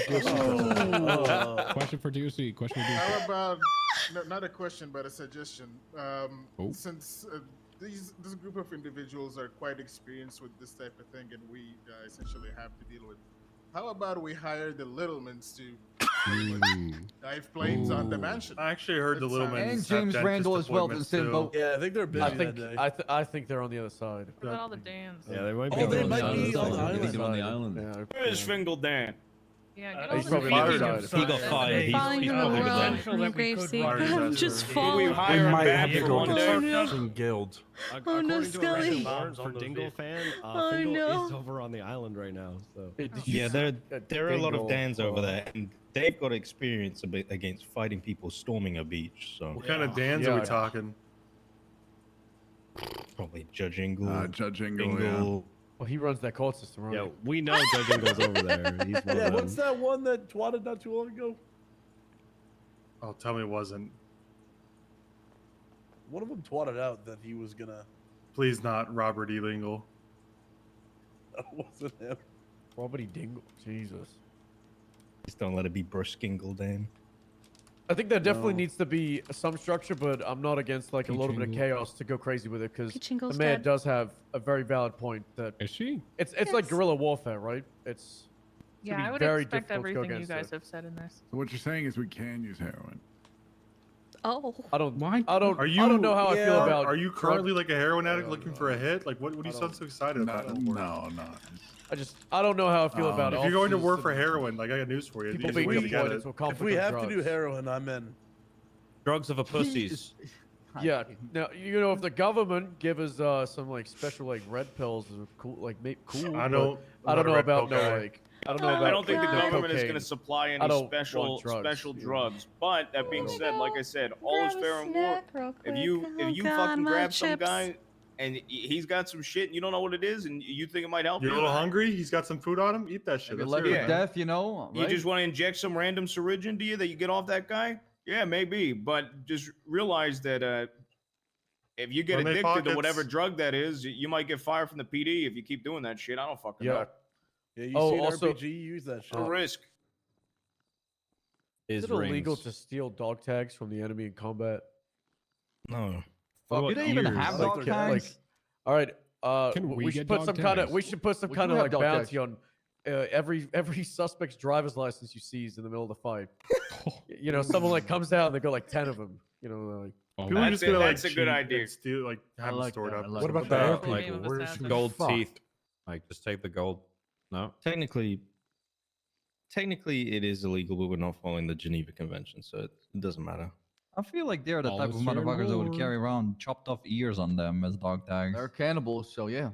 up. Question for DOC. Question for DOC. How about not a question but a suggestion? Oh. Since this group of individuals are quite experienced with this type of thing, and we essentially have to deal with. How about we hire the Littlemans to dive planes on the mansion? I actually heard the That little sounds- man. And James Randall as well, but Yeah, I think they're busy I that think day. I think they're on the other side. What about all the Dans? Yeah, they might be. Oh, on they the might other be side. on the island. Think they're on the island. Yeah. Where is Fingal Dan? Yeah, get He's all the probably Dans. fired. He got fired. He's, Falling he's in the probably world resigned. from Graveseed. Fires I'm us just for- Can we falling. hire We him might back have to for go one to day? no. some guild. Oh, no, According to Scully. Random Barnes for Dingle fan, Oh, Fingal no. is over on the island right now. So Yeah, there are a lot of Dans over there, and they've got experience a bit against fighting people storming a beach. So What kind of Dans are we talking? probably Judge Ingle. Judge Ingle, Ingle. Well, he runs that court system, right? yeah, we know Judge Ingle's over there. He's one Yeah, of what's them. that one that twatted not too long ago? Oh, tell me it wasn't. One of them twatted out that he was gonna. Please not Robert E. Lingle. That wasn't him. Robert E. Dingle. Jesus. Just don't let it be Bruce Ingle, Dan. I think there definitely No. needs to be some structure, but I'm not against like a little bit of chaos to go crazy with it because the Pichingo's mayor dead. does have a very valid point that Is she? it's like Yes. guerrilla warfare, right? It's Yeah, be I would very expect difficult to go everything you against guys it. have said in this. So what you're saying is we can use heroin. Oh. I don't. Why? I don't. Are you? I don't know how I feel are- about. Are you currently like a heroin addict I don't looking know. for a hit? Like, what do you sound so excited No, about? no. I don't know how I feel about. If you're going to officers work for and heroin, like I got news for you. people You being just get deployed it. into a If conflict we of have to do drugs. heroin, I'm in. Drugs are for pussies. Yeah. Now you know if the government give us some like special like red pills is cool, like cool. I but don't- I I'm don't not a know red about pill no guy. like. I don't know about. I don't think the no government is cocaine. going to supply I any don't special want drugs, special yeah. drugs. But that being said, like I said, all is Grab a fair and war. snack real If you quick. if Oh, you God, fucking my grab some chips. guy and he's got some shit and you don't know what it is and you think it might help You're a you, little hungry. He's got some food on him. Eat that shit. Maybe Let's left hear for it. death, you know. you Right? just want to inject some random syringe into you that you get off that guy. Yeah, maybe, but just realize that if you get Run their addicted to pockets. whatever drug that is, you might get fired from the PD if you keep doing that shit. I don't fucking Yeah. know. Yeah, you Oh, see an also- RPG, you use that shit. It's a risk. Is it illegal to steal dog tags from the enemy in combat? No. Fuck, Do they even have dog tags? all right. Can we We should get put dog some kind of. tags? We should put some We kind do of have like dog bounty tags. on every suspect's driver's license you seize in the middle of the fight. You know, someone like comes out and they go like 10 of them. You know, like. People are just gonna like That's a good cheat idea. and steal, like have them stored up. What about the air Cool game people? of Where's assassin. Gold fuck? teeth. Like, just take the gold. No. Technically, it is illegal, but we're not following the Geneva Convention, so it doesn't matter. I feel like they're the type of Policy on motherfuckers that would board. carry around chopped off ears on them as dog tags. They're cannibals, so yeah.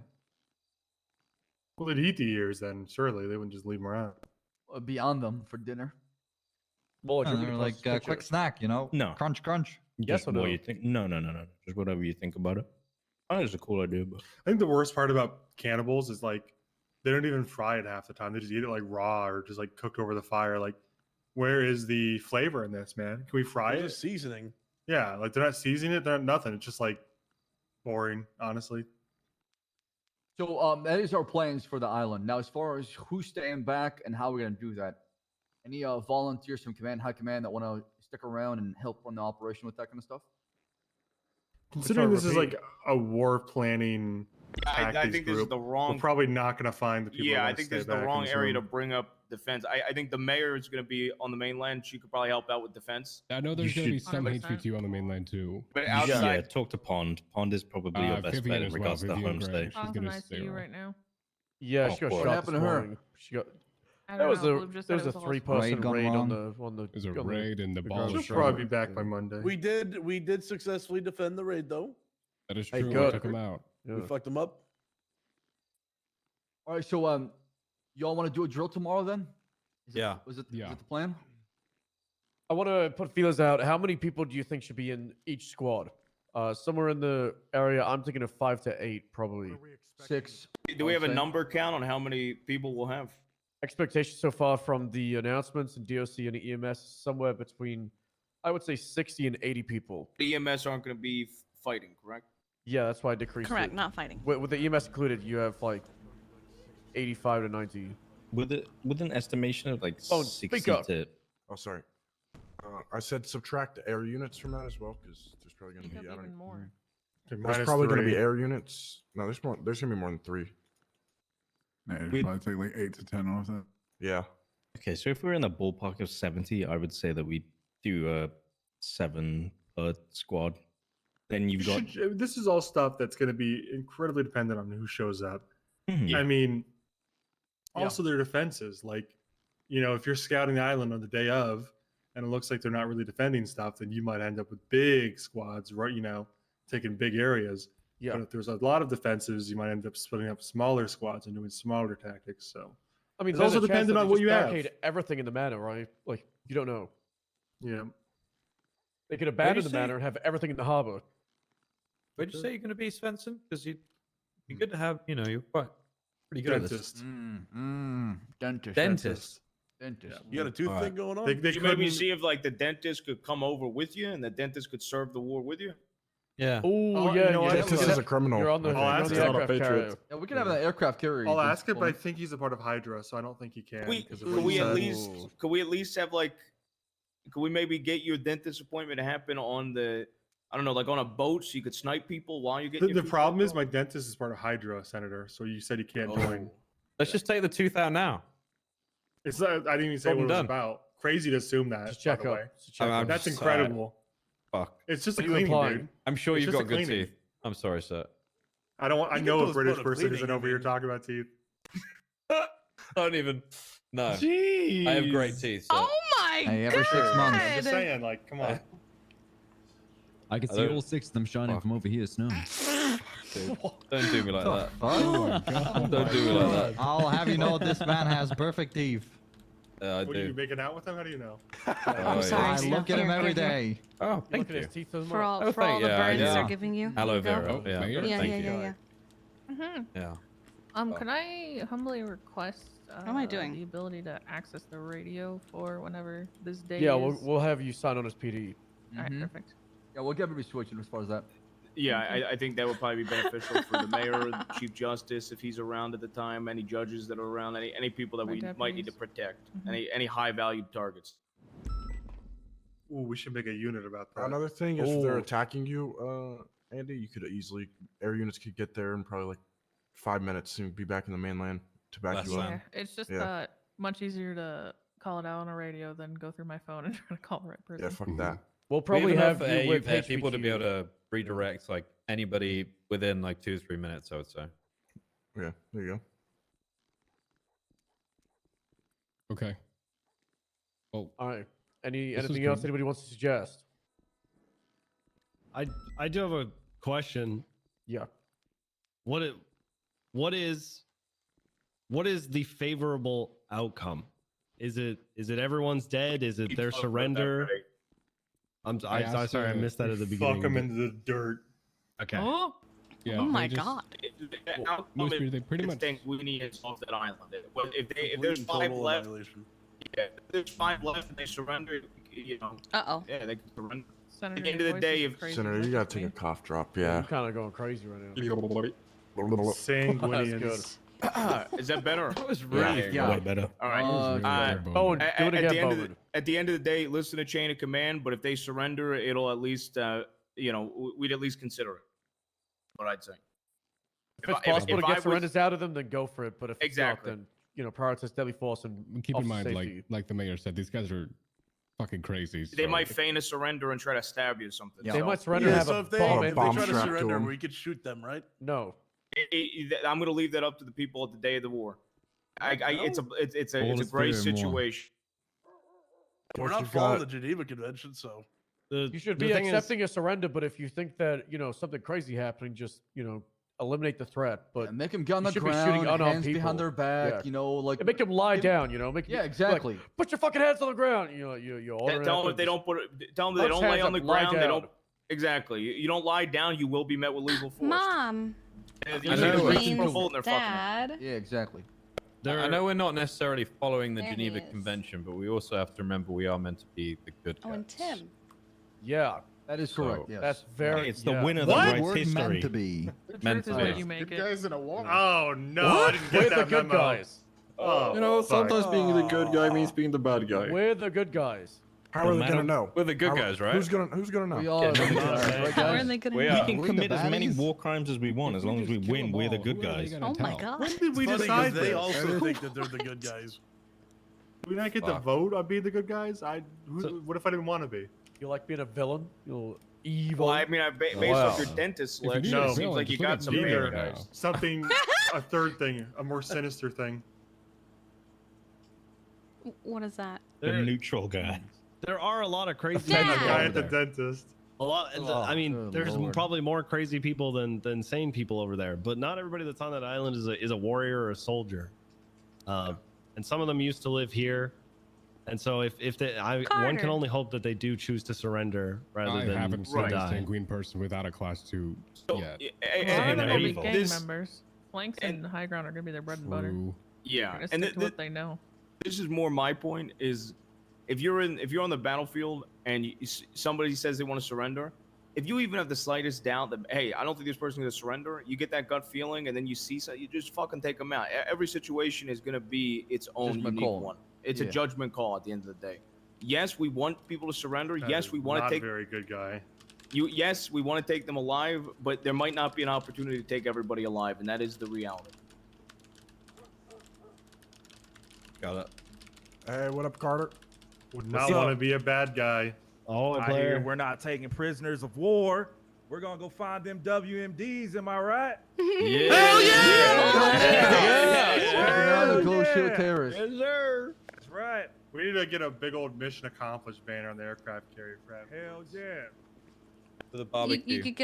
Well, they'd eat the ears then. Surely they wouldn't just leave them around. Be on them for dinner. Well, Yeah, they're like a quick snack, you know? No. Crunch, crunch. Yes Just or what no? you think. No. Just whatever you think about it. I think it's a cool idea, but I think the worst part about cannibals is like they don't even fry it half the time. They just eat it like raw or just like cooked over the fire. Like, where is the flavor in this, man? Can we fry There's it? just seasoning. Yeah, like they're not seasoning it. They're not nothing. It's just like boring, honestly. So that is our plans for the island. Now, as far as who's staying back and how we're gonna do that, any volunteers from command, high command that want to stick around and help run the operation with that kind of stuff? Considering this is like a war planning I tactics think this group, is the wrong. we're probably not going to find the people. Yeah, that I wanna think stay this is the back in wrong area to room. bring up defense. I think the mayor is going to be on the mainland. She could probably help out with defense. I know there's going to be some 100%. HVQ on the mainland too. But Yeah, outside, talk to Pond. Pond is probably your best Vivian bet in as well, regards to the Vivian Gray. homestay. She's Pond's gonna in stay ICU around. right now. Yeah, Oh, she got boy. shot What this happened to her? morning. She got. I That don't was know. a Blue just there said was it a was a three-person gone raid on wrong. the. There's a on the- raid and the ball She'll is probably be showing. back by Monday. We did successfully defend the raid, though. That is Hey, true. We good. took him out. We Yeah. fucked them up. All right, so y'all want to do a drill tomorrow then? Yeah. Is it Yeah. the plan? I want to put feelers out. How many people do you think should be in each squad? Somewhere in the area. I'm thinking of 5 to 8, probably. 6. do we have a Okay. number count on how many people we'll have? Expectations so far from the announcements and DOC and EMS somewhere between, I would say, 60 and 80 people. The EMS aren't going to be fighting, correct? Yeah, that's why I decreased Correct, it. not fighting. With the EMS included, you have like 85 to 90. With an estimation of like Oh, 60 speak up. to Oh, sorry. I said subtract air units from that as well, because there's probably going to Think be. of I don't even know. more. Okay, There's minus probably going to 3. be air units. No, there's more. There's going to be more than 3. Yeah, it'd We- probably take like 8 to 10 off that. Yeah. Okay, so if we're in the ballpark of 70, I would say that we do 7 per squad. Then you've got This is all stuff that's going to be incredibly dependent on who shows up. Mhm. I mean, also their defenses. Like, if you're scouting the island on the day of, and it looks like they're not really defending stuff, then you might end up with big squads, right? Taking big areas. Yeah. But if there's a lot of defenses, you might end up splitting up smaller squads and doing smaller tactics. So, I mean, it's there's also a chance dependent that on they what just you have. barricade everything in the manor, right? Like, you don't know. Yeah. They could abandon the say- manor and have everything in the harbor. Where'd you say you're going to be, Svensson? Because you'd be good to have, you're quite pretty good at this. Dentist. Dentist. Dentist. You got a tooth All thing going on? They Could you maybe couldn't- see if like the dentist could come over with you, and the dentist could serve the war with you? Yeah. Oh, you yeah, know what? Dentist is a criminal. You're on the, I you're think. on ask the him. aircraft Patriots. carrier. Yeah, we can have an aircraft carrier. I'll you can ask him, pull but I in. think he's a part of Hydra, so I don't think he can. We, 'cause of could what we he at said. least could we at least have like could we maybe get your dentist appointment to happen on the I don't know, like on a boat so you could snipe people while you're getting The your teeth problem is knocked my dentist is part of Hydra, Senator. So you said he can't Oh. join. Let's just take the tooth out now. It's not, I didn't even say Problem what it was done. about. Crazy to assume that. Just check by the up. way. Just check I'm up. That's just, incredible. Fuck. It's just a What are you cleaning, implying? dude. I'm sure It's you've just got a good cleaning. teeth. I'm sorry, sir. I don't. I You know get a those British photo person cleaning, isn't you over here mean. talking about teeth. Don't even. No. Jeez. I have great teeth. So. Oh my Hey, every 6 god! months. I'm just saying, like, come on. I can I see don't- all 6 of them shining from over here, snow. Dude, don't do me like that. Oh my God. Don't do me like that. I'll have you know this man has perfect teeth. I What are you do. making out with them? How do you know? Oh, sorry, yeah. I Steve. look at him Here, every here, here. day. Oh, Look thank at you. his teeth as For well. all, Oh, for all the yeah, burns yeah. they're giving you. Aloe Here you go. vera. Oh, Yeah. mayor? Yeah, Thank yeah, you. yeah, yeah. Mm-hmm. Yeah. Can I humbly request am I doing? the ability to access the radio for whenever this day Yeah, is? we'll have you sign on as PD. All right, Mhm. perfect. Yeah, we'll get everybody switching as far as that. Yeah, I think that would probably be beneficial for the mayor, the chief justice, if he's around at the time, any judges that are around, any people that My we might need to deputies. protect, Mhm. any high valued targets. Ooh, we should make a unit about that. Another thing, if they're Ooh. attacking you, Andy, you could easily air units could get there in probably like 5 minutes and be back in the mainland to back Less you up. Yeah, it's just Yeah. much easier to call it out on a radio than go through my phone and try to call the right person. Yeah, fuck that. We'll We probably have enough you with people to be able HVQ. to redirect like anybody within like 2 to 3 minutes, I would say. Yeah, there you go. Okay. Well, All right. Anything is else good. anybody wants to suggest? I do have a question. Yeah. What is the favorable outcome? Is it everyone's dead? Is it their surrender? I asked, sorry, I missed that at the beginning. Fuck them but- into the dirt. Okay. Oh, yeah, oh they my just- god. Most people, they pretty much. think we need to off that island. If Complete there's and 5 total left, annihilation. yeah, if there's 5 left and they surrender, Uh-oh. yeah, they can surrender. Senator, At the end of the your voice day, is if crazy. Senator, you gotta take a cough drop. Yeah. I'm kind of going crazy right now. Sanguinians. Is that better? That was really way better. All right. Bowen, do it again, Bowen. At the end of the day, listen to chain of command. But if they surrender, it'll at least, we'd at least consider it. What I'd say. If it's possible to get surrenders out of them, then go for it. But if Exactly. it's not, then prioritize deadly force and Keep in officer mind, safety. like the mayor said, these guys are fucking crazy. They so- might feign a surrender and try to stab you or something. They might surrender and have so a if they, bomb. if they try to surrender, we could shoot them, right? No. I'm going to leave that up to the people at the day of the war. It's a great situation. We're not following the Geneva Convention, so You should be accepting a surrender, but if you think that something crazy happening, just eliminate the threat. But make them get on the you should be ground, shooting unarmed hands people. behind their back. Yeah. Like And make them lie down. Make Yeah, like, exactly. put your fucking hands on the ground. You order Tell them if they don't tell them they don't lay on the ground. They don't. Exactly. You don't lie down. You will be met with lethal force. Mom. Dad. Yeah, exactly. I know we're not necessarily following the There he Geneva is. Convention, but we also have to remember we are meant to be the good Oh, guys. and Tim. Yeah, that is correct. Yes. That's very. It's the yeah. winner that What? writes history. Meant to be. Meant to be. You make Good it. guys in a war. Oh no, What? I didn't get We're that the good memo. guys. Oh, sometimes being the good guy means being the bad guy. We're the good guys. How are they gonna know? We're the good guys, right? Who's gonna know? We are the good guys, right, How are guys? they gonna We know? can We're commit the as many baddies. war crimes as we want, as long as we win. We're the good guys. Oh my god. When did we Funny 'cause decide they this? also think that they're the good guys. Do we not get to vote on being the good guys? What if I didn't want to be? You like being a villain? You're evil. Well, I mean, based off your dentist If you selection, need a it seems villain, like you just look got at some Peter bigger. now. Something, a third thing, a more sinister thing. What is that? The neutral guy. There are a lot of crazy Dad. people The guy over at the there. dentist. A lot. I mean, good there's Lord. probably more crazy people than sane people over there. But not everybody that's on that island is a warrior or a soldier. And some of them used to live here. And so if they, one can Carter. only hope that they do choose to surrender rather I than haven't seen a die. sanguine person without a class 2 yet. And They're gonna be this- gang members. Flanks and high ground are gonna be their bread and butter. True. Yeah, They're gonna and stick to what they know. this is more my point is if you're on the battlefield and somebody says they want to surrender, if you even have the slightest doubt that hey, I don't think this person's going to surrender, you get that gut feeling and then you see something, you just fucking take them out. Every situation is going to be its own Judgment unique call. one. It's Yeah. a judgment call at the end of the day. Yes, we want people to surrender. That Yes, is we want not to take a very good guy. yes, we want to take them alive, but there might not be an opportunity to take everybody alive, and that is the reality. Got it. Hey, what up, Carter? Would not want to be a bad guy. Oh, I hear we're not taking prisoners of war. We're gonna go find them WMDs. Am I right? Yeah. Hell Now negotiate with terrorists. Yes, sir. That's right. We need to get a big old mission accomplished banner on the aircraft carrier. Hell yeah. For the You barbecue. could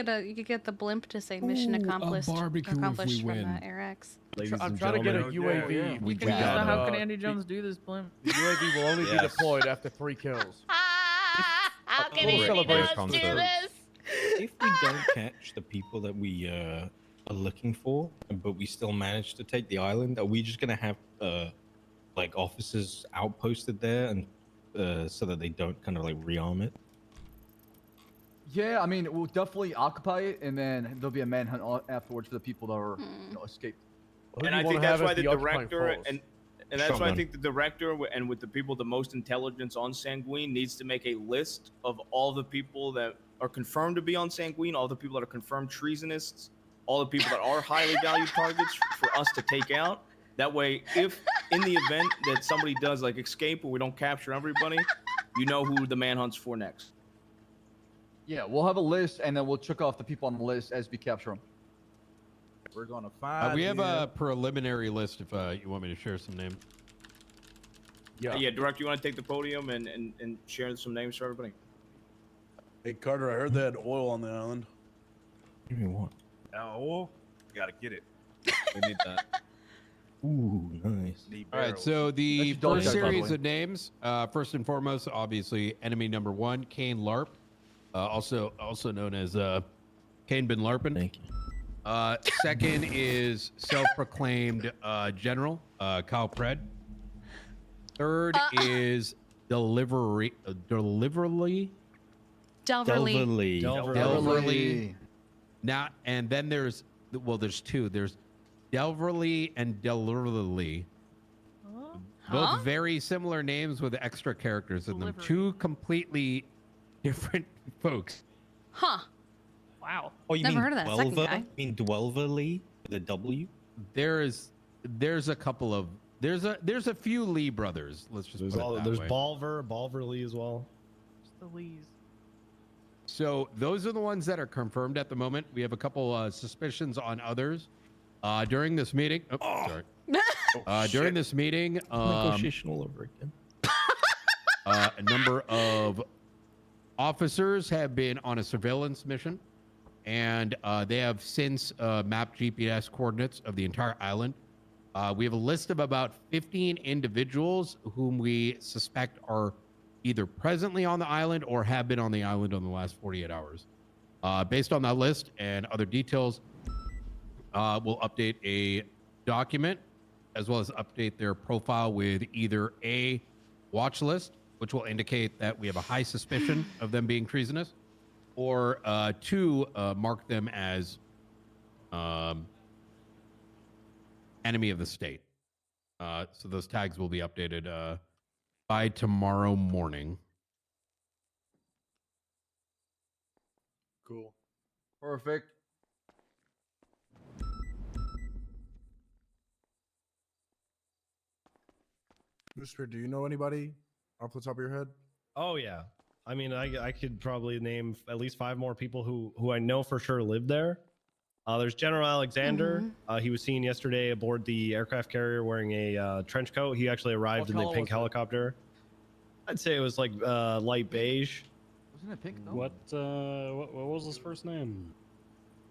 get the blimp to say mission Ooh, a accomplished. barbecue if we Accomplished from win. AirX. Ladies I'm and trying to get a gentlemen, UAV. We Can you got know how it. can Andy Jones do this, Blimp? The UAV will only be Yes. deployed after 3 kills. How can We'll Andy celebrate Jones do concerts. this? If we don't catch the people that we are looking for, but we still manage to take the island, are we just gonna have like officers outposted there and so that they don't kind of like rearm it? Yeah, I mean, we'll definitely occupy it, and then there'll be a manhunt afterwards for the people that are escaped. Who And do I you think wanna that's have why as the occupying director force? and that's why I Shotgun. think the director and with the people the most intelligence on Sanguine needs to make a list of all the people that are confirmed to be on Sanguine, all the people that are confirmed treasonists, all the people that are highly valued targets for us to take out. That way, if in the event that somebody does like escape or we don't capture everybody, you know who the manhunt's for next. Yeah, we'll have a list, and then we'll check off the people on the list as we capture them. We're gonna find. We have a them. preliminary list if you want me to share some names. Yeah, director, you want to take the podium and share some names for everybody? Hey Carter, I heard they had oil on the island. Give me one. Oil. Gotta get it. We need that. Ooh, nice. Need All right, barrels. so the That's your dog first tag, by the series way. of names, first and foremost, obviously, enemy number 1, Kane Larp, also known as Kane Bin Larpin. Thank you. Second is self-proclaimed General Kyle Pred. Third is Deliverly. Delverly. Delverly. Now, and then there's well, there's two. There's Delverly and Delurlily. Both Huh? very similar names with extra characters in them. Two completely different folks. Huh. Wow. Oh, you Never mean heard of that second Dwelver? guy. You mean Dwelverly with a W? There's a couple of there's a few Lee brothers. Let's just put it that There's way. Balverly as well. Just the Lees. So those are the ones that are confirmed at the moment. We have a couple suspicions on others. During this meeting, sorry. During this meeting, Negotiation all over again. a number of officers have been on a surveillance mission, and they have since mapped GPS coordinates of the entire island. We have a list of about 15 individuals whom we suspect are either presently on the island or have been on the island in the last 48 hours. Based on that list and other details, we'll update a document as well as update their profile with either a watch list, which will indicate that we have a high suspicion of them being treasonous, or two, mark them as enemy of the state. So those tags will be updated by tomorrow morning. Cool. Perfect. Mister, do you know anybody off the top of your head? Oh yeah. I mean, I could probably name at least 5 more people who I know for sure live there. There's General Alexander. He was seen yesterday aboard the aircraft carrier wearing a trench coat. He actually arrived in the pink helicopter. I'd say it was like light beige. Wasn't it pink though? What was his first name?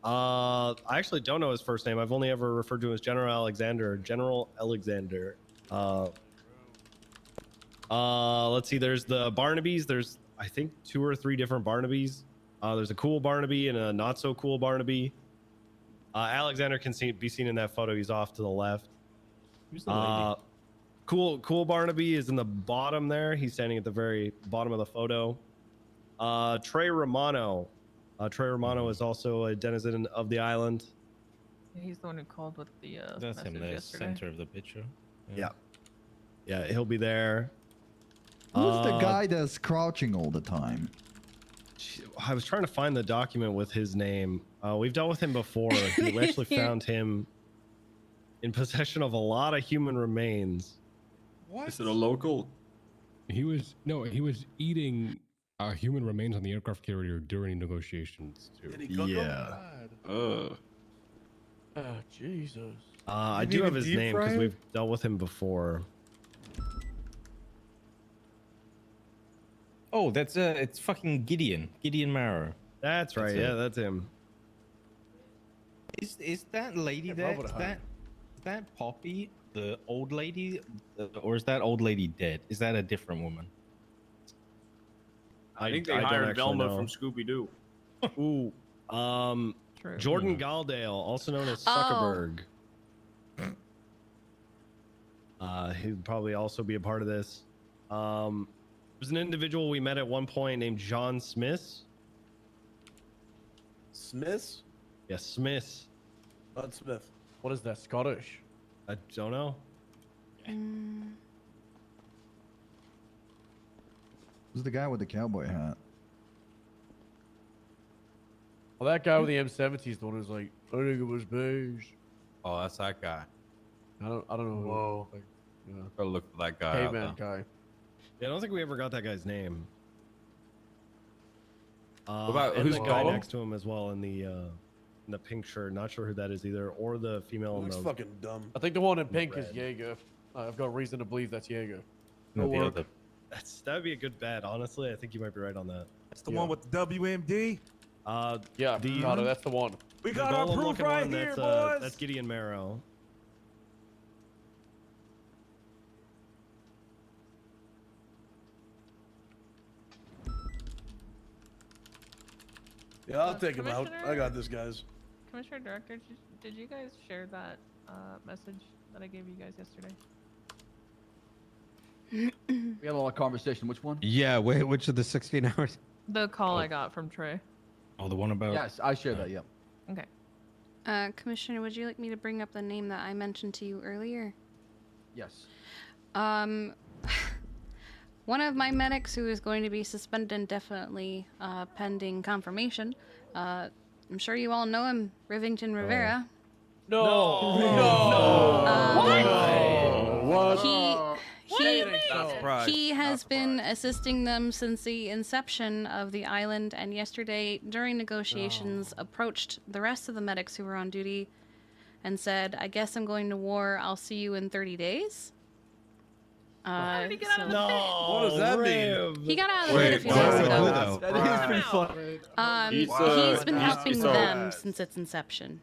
I actually don't know his first name. I've only ever referred to him as General Alexander. General Alexander. Let's see. There's the Barnabys. There's I think 2 or 3 different Barnabys. There's a cool Barnaby and a not so cool Barnaby. Alexander can be seen in that photo. He's off to the left. Who's the lady? Cool Barnaby is in the bottom there. He's standing at the very bottom of the photo. Trey Romano. Trey Romano is also a denizen of the island. Yeah, he's the one who called with the That's him, message the yesterday. center of the picture. Yeah, he'll be there. Who's the guy that's crouching all the time? I was trying to find the document with his name. We've dealt with him before. We actually found him in possession of a lot of human remains. What? Is it a local? He was eating human remains on the aircraft carrier during negotiations too. Yeah. Oh, Jesus. I Did do you have even his deep name fry because him? we've dealt with him before. Oh, that's it's fucking Gideon Marrow. That's right. Yeah, that's him. Is that lady there? Is that Poppy, the old lady, or is that old lady dead? Is that a different woman? I think they don't hired actually Velma know. from Scooby Doo. Ooh, Jordan Galdale, also known as Zuckerberg. He'd probably also be a part of this. There's an individual we met at one point named John Smith. Smiths? Yes, Smith. Not Smith. What is that? Scottish? I don't know. Who's the guy with the cowboy hat? Well, that guy with the M70 is the one who's like, I think it was beige. Oh, that's that guy. I don't know. Whoa. Like, yeah. Gotta look for that guy. out Caveman there. guy. Yeah, I don't think we ever got that guy's name. What about and who's the guy Gollum? next to him as well in the pink shirt. Not sure who that is either, or the female in Looks the fucking dumb. I think the one in pink is red. Jaeger. I've got reason to believe that's Jaeger. No, the work. other. that would be a good bet. Honestly, I think you might be right on that. That's the one with the WMD. Yeah, got it. That's the one. We the got our golem proof looking right one, here, that's, boys. that's Gideon Marrow. Yeah, I'll take him out. I Commissioner? got this, guys. Commissioner Director, did you guys share that message that I gave you guys yesterday? We had a lot of conversation. Which one? Yeah, wait, which of the 16 hours? The call I got from Trey. Oh, the one about. Yes, I shared that. Yeah. Okay. Commissioner, would you like me to bring up the name that I mentioned to you earlier? Yes. One of my medics who is going to be suspended indefinitely, pending confirmation. I'm sure you all know him, Rivington Rivera. He has been assisting them since the inception of the island, and yesterday, during negotiations, approached the rest of the medics who were on duty and said, I guess I'm going to war, I'll see you in 30 days. How did he get out of the pit? What does that mean? He got out of the pit a few days ago. That is pretty fun. He's been helping them since its inception.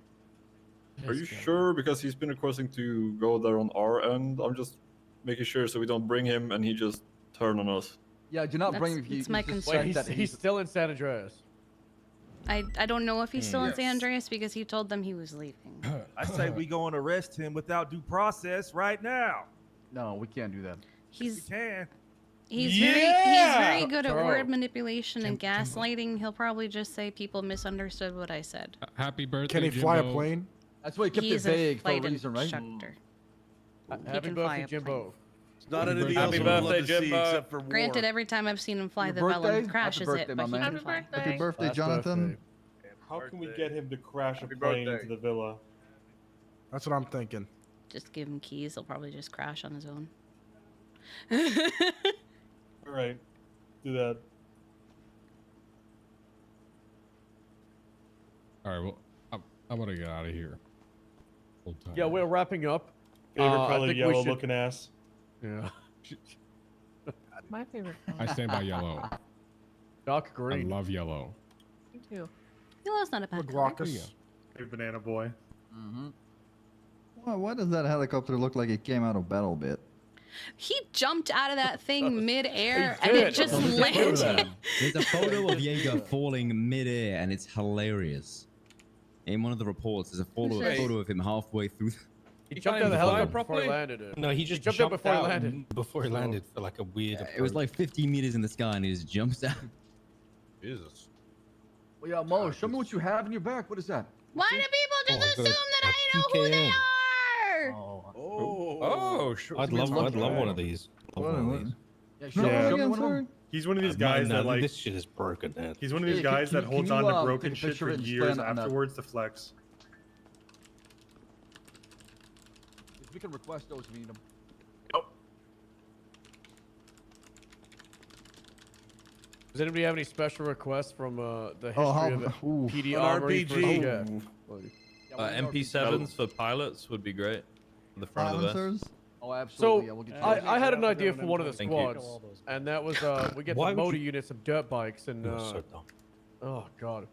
Are you sure? Because he's been requesting to go there on our end. I'm just making sure so we don't bring him and he just turn on us. Yeah, do not bring him. That's my concern. Wait, he's still in San Andreas. I don't know if he's still in San Andreas because he told them he was leaving. I say we go and arrest him without due process right now. No, we can't do that. He's can. He's very good at word manipulation and gaslighting. He'll probably just say people misunderstood what I said. Happy birthday, Can he fly a Jimbo. plane? That's why he kept He's it a vague for a flight reason, right? instructor. He Happy can fly birthday, a Jimbo. It's not Happy anything birthday. else Happy we would love birthday, to see Jimbo. except for war. Granted, every time I've seen him fly Your the birthday? Vellum, crashes Happy it, birthday, but my he man. can fly. Happy birthday, Last Jonathan. How can we get him to crash a plane into the villa? That's what I'm thinking. Just give him keys. He'll probably just crash on his own. All right, do that. All right, well, I'm gonna get out of here. Hold tight. Yeah, we're wrapping up. Favorite I color, think we yellow should- looking ass. Yeah. My favorite I color. stand by yellow. Dark I green. love yellow. Me too. Yellow's not a bad color. Glaucus. Hey, banana boy. Why does that helicopter look like it came out of Battle Bit? He jumped out of that thing mid-air He and it did. just Don't you landed. that? There's a photo of Jaeger falling midair, and it's hilarious. In one of the reports, there's a photo of him halfway through. He jumped out of the helicopter before he landed it. No, he just jumped out jumped before he out landed. Before he landed for like a weird. It was like 50 meters in the sky, and he just jumps out. Jesus. Well, yeah, Mo, show me what you have in your back. What is that? Why do people just Oh, assume that I know who they are? Oh, sure. I'd love one of these. Yeah, show me one of them. He's one of these guys that like. this shit is broken, man. He's one of these Hey, guys that can holds you, on to take broken a shit picture for and years stand on that? afterwards to flex. We can request those if we need them. Does anybody have any special requests from the history how- of ooh. PD An Armory? RPG. MP7s for pilots would be great. On the front of the vest. Silencers? Oh, absolutely. So yeah, we'll get you I had an idea for one of the Thank you. squads, and that was we get Why the would motor you- units of dirt bikes and So dumb. oh god,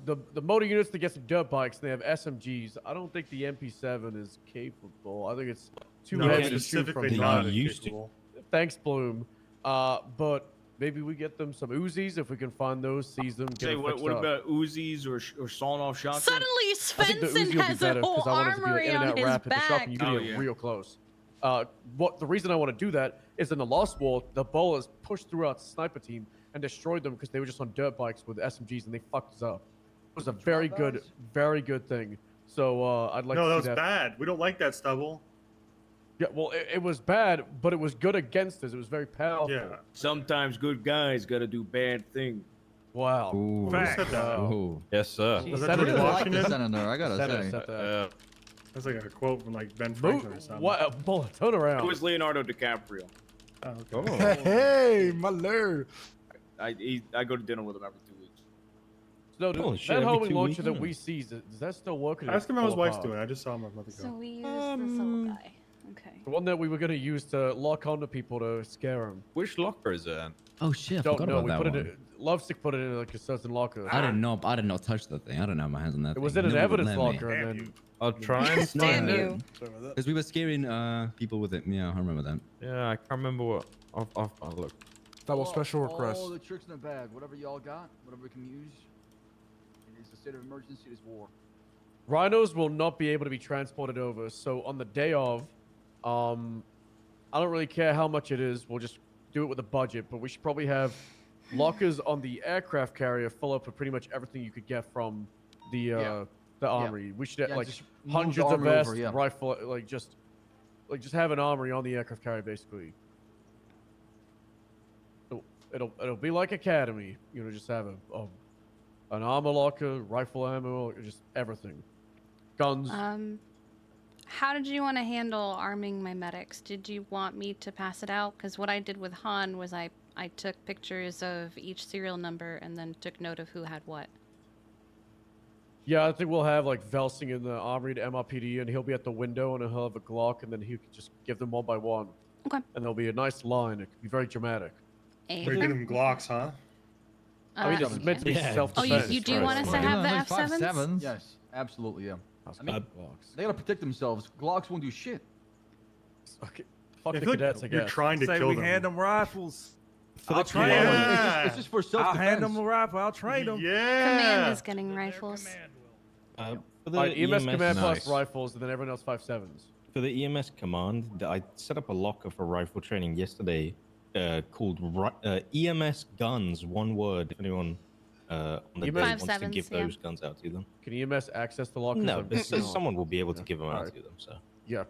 the motor units to get some dirt bikes. They have SMGs. I don't think the MP7 is capable. I think it's too No, heavy to shoot specifically from. not used to. capable. Thanks, Bloom. But maybe we get them some Uzis if we can find those, seize them, get Say, them what fixed up. about Uzis or sawn-off shotguns? Suddenly, I think the Uzi Svensson will be has a better whole 'cause I want it to be like armory in and on out his rapid. The shot, back. you can Oh, get yeah. real close. What the reason I want to do that is in the Lost War, the Bolas pushed through our sniper team and destroyed them because they were just on dirt bikes with SMGs and they fucked us up. It was a very good thing. So I'd like No, to that see was bad. We don't like that stubble. Yeah, well, it was bad, but it was good against us. It was very powerful. Yeah. Sometimes good guys gotta do bad things. Wow. Ooh. Who said that? Ooh. Yes, sir. Was that Senator George like Washington? the senator, I gotta Senator say. said that. That's like a quote from like Ben Franklin or something. What? Bull, turn It around. was Leonardo DiCaprio. Oh, okay. Hey, my lord. I go to dinner with him every 2 weeks. No, Holy shit, that every homing 2 launcher weeks? that we seized, does that still work? or did Ask it him how his fall wife's apart? doing. I just saw him a month ago. So we use this little guy. Okay. The one that we were going to use to lock onto people to scare them. Which locker is it in? Oh shit! I Don't forgot know. about We that put one. it in. Lovestick put it in like a certain locker. I did not touch that thing. I didn't have my hands on that. It was thing. in an Nobody would evidence let me. locker, and then I'll try and Damn find it. you. Because we were scaring people with it. Yeah, I remember that. Yeah, I can't remember what. I'll look. Double special request. All the tricks in the bag. Whatever y'all got, whatever we can use. It is a state of emergency. It is war. rhinos will not be able to be transported over. So on the day of, I don't really care how much it is. We'll just do it with a budget. But we should probably have lockers on the aircraft carrier full up with pretty much everything you could get from the the armory. We should Yeah, like just move the hundreds of armory over, vests, yeah. rifle, like just have an armory on the aircraft carrier basically. It'll be like Academy, you know, just have an armor locker, rifle ammo, just everything, guns. How did you want to handle arming my medics? Did you want me to pass it out? Because what I did with Han was I took pictures of each serial number and then took note of who had what. Yeah, I think we'll have like Velsing in the armory to MRPD, and he'll be at the window, and he'll have a Glock, and then he could just give them one by one. Okay. And there'll be a nice line. It could be very dramatic. We're getting Glocks, huh? I mean, it's meant to be self-defense. Oh, you do want us to have the F7s? Yes, absolutely, yeah. I mean, Glocks. they gotta protect themselves. Glocks won't do shit. Okay. Fuck I the feel like cadets, I you're guess. trying to Say kill we them. hand them rifles. For I'll the train command. them. It's just for I'll self-defense. hand them a rifle. I'll train them. Command is getting rifles. For the Alright, EMS command plus Nice. rifles, and then everyone else 5.7s. For the EMS command, I set up a locker for rifle training yesterday called EMS guns, one word. If anyone on the day wants to 5.7s, give yeah. those guns out to them. Can EMS access the lockers? No, I'm this, guessing not. someone will be able to Yeah. give them out Alright. to them. So Yeah.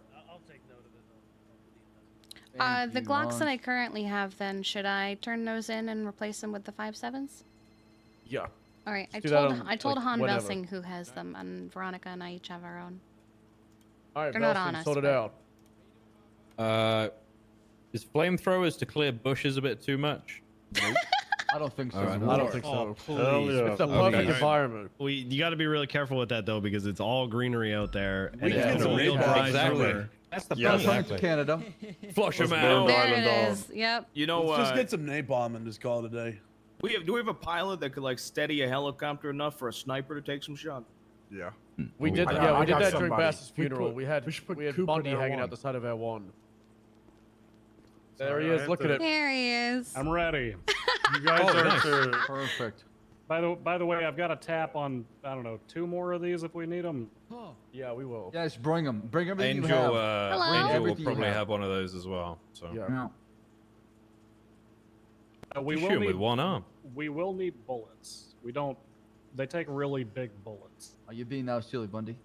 The Glocks that I currently have, then, should I turn those in and replace them with the 5.7s? Yeah. All right, Let's do that on, I told like, Han whenever. Velsing who has them, and Veronica and I each have our own. Alright, They're not on Velsing, us, sort it but- out. Is flamethrowers to clear bushes a bit too much? I don't think so. All right. no. I don't think Oh, so. please. It's the perfect environment. Well, you got to be really careful with that though, because it's all greenery out there, and We it's can gonna get real some dry exactly. summer. that's the Yeah, point. come to Canada. Flush them Let's out. burn There Island it down. is. Yep. You know, Let's just get some napalm and just call it a day. do we have a pilot that could like steady a helicopter enough for a sniper to take some shot? Yeah. We did, I yeah, got- we I did got that during somebody. Bass's funeral. We had put we had Cooper in Bundy Air hanging One. out the side of Air One. There Sorry, he I is. have Look to- at it. There he is. I'm ready. You guys Oh, are nice. to Perfect. By the way, I've got a tap on, I don't know, 2 more of these if we need them. Yeah, we will. Yes, bring them. Bring everything Angel, you have. Hello? Angel will Everything you probably have. have one of those as well. So Yeah. We you will shoot need with one arm. We will need bullets. We don't. They take really big bullets. Are you being now silly, Bundy?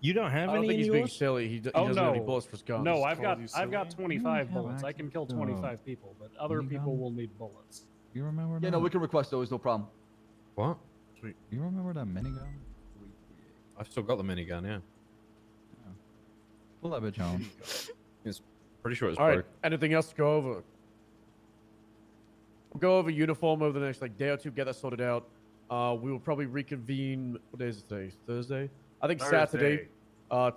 You don't have I don't any think in he's being yours? silly. He Oh, doesn't have any no. bullets for his guns. No, I've called got you I've got silly? 25 have bullets. I can kill access to 25 people, but other minigun? people will need bullets. You remember that? Yeah, no, we can request those, no problem. What? You remember that minigun? I've still got the minigun. Yeah, Pull that bitch out. it's pretty sure it's All right. broke. Anything else to go over? We'll go over uniform over the next like day or two. Get that sorted out. We will probably reconvene. What day is it today? Thursday. I think Saturday.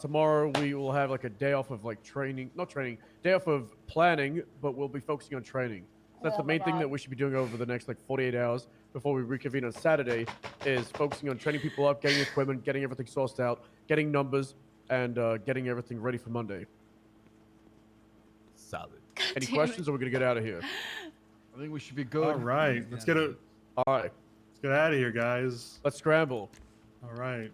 Tomorrow we will have like a day off of like training, not training, day off of planning, but we'll be focusing on training. That's the main thing that we should be doing over the next like 48 hours before we reconvene on Saturday is focusing on training people up, getting equipment, getting everything sourced out, getting numbers, and getting everything ready for Monday. Solid. Any damn questions, or we're gonna get out of here? I think we should be good. all right. Let's get it. All right, Let's get out of here, guys. let's scramble. All right.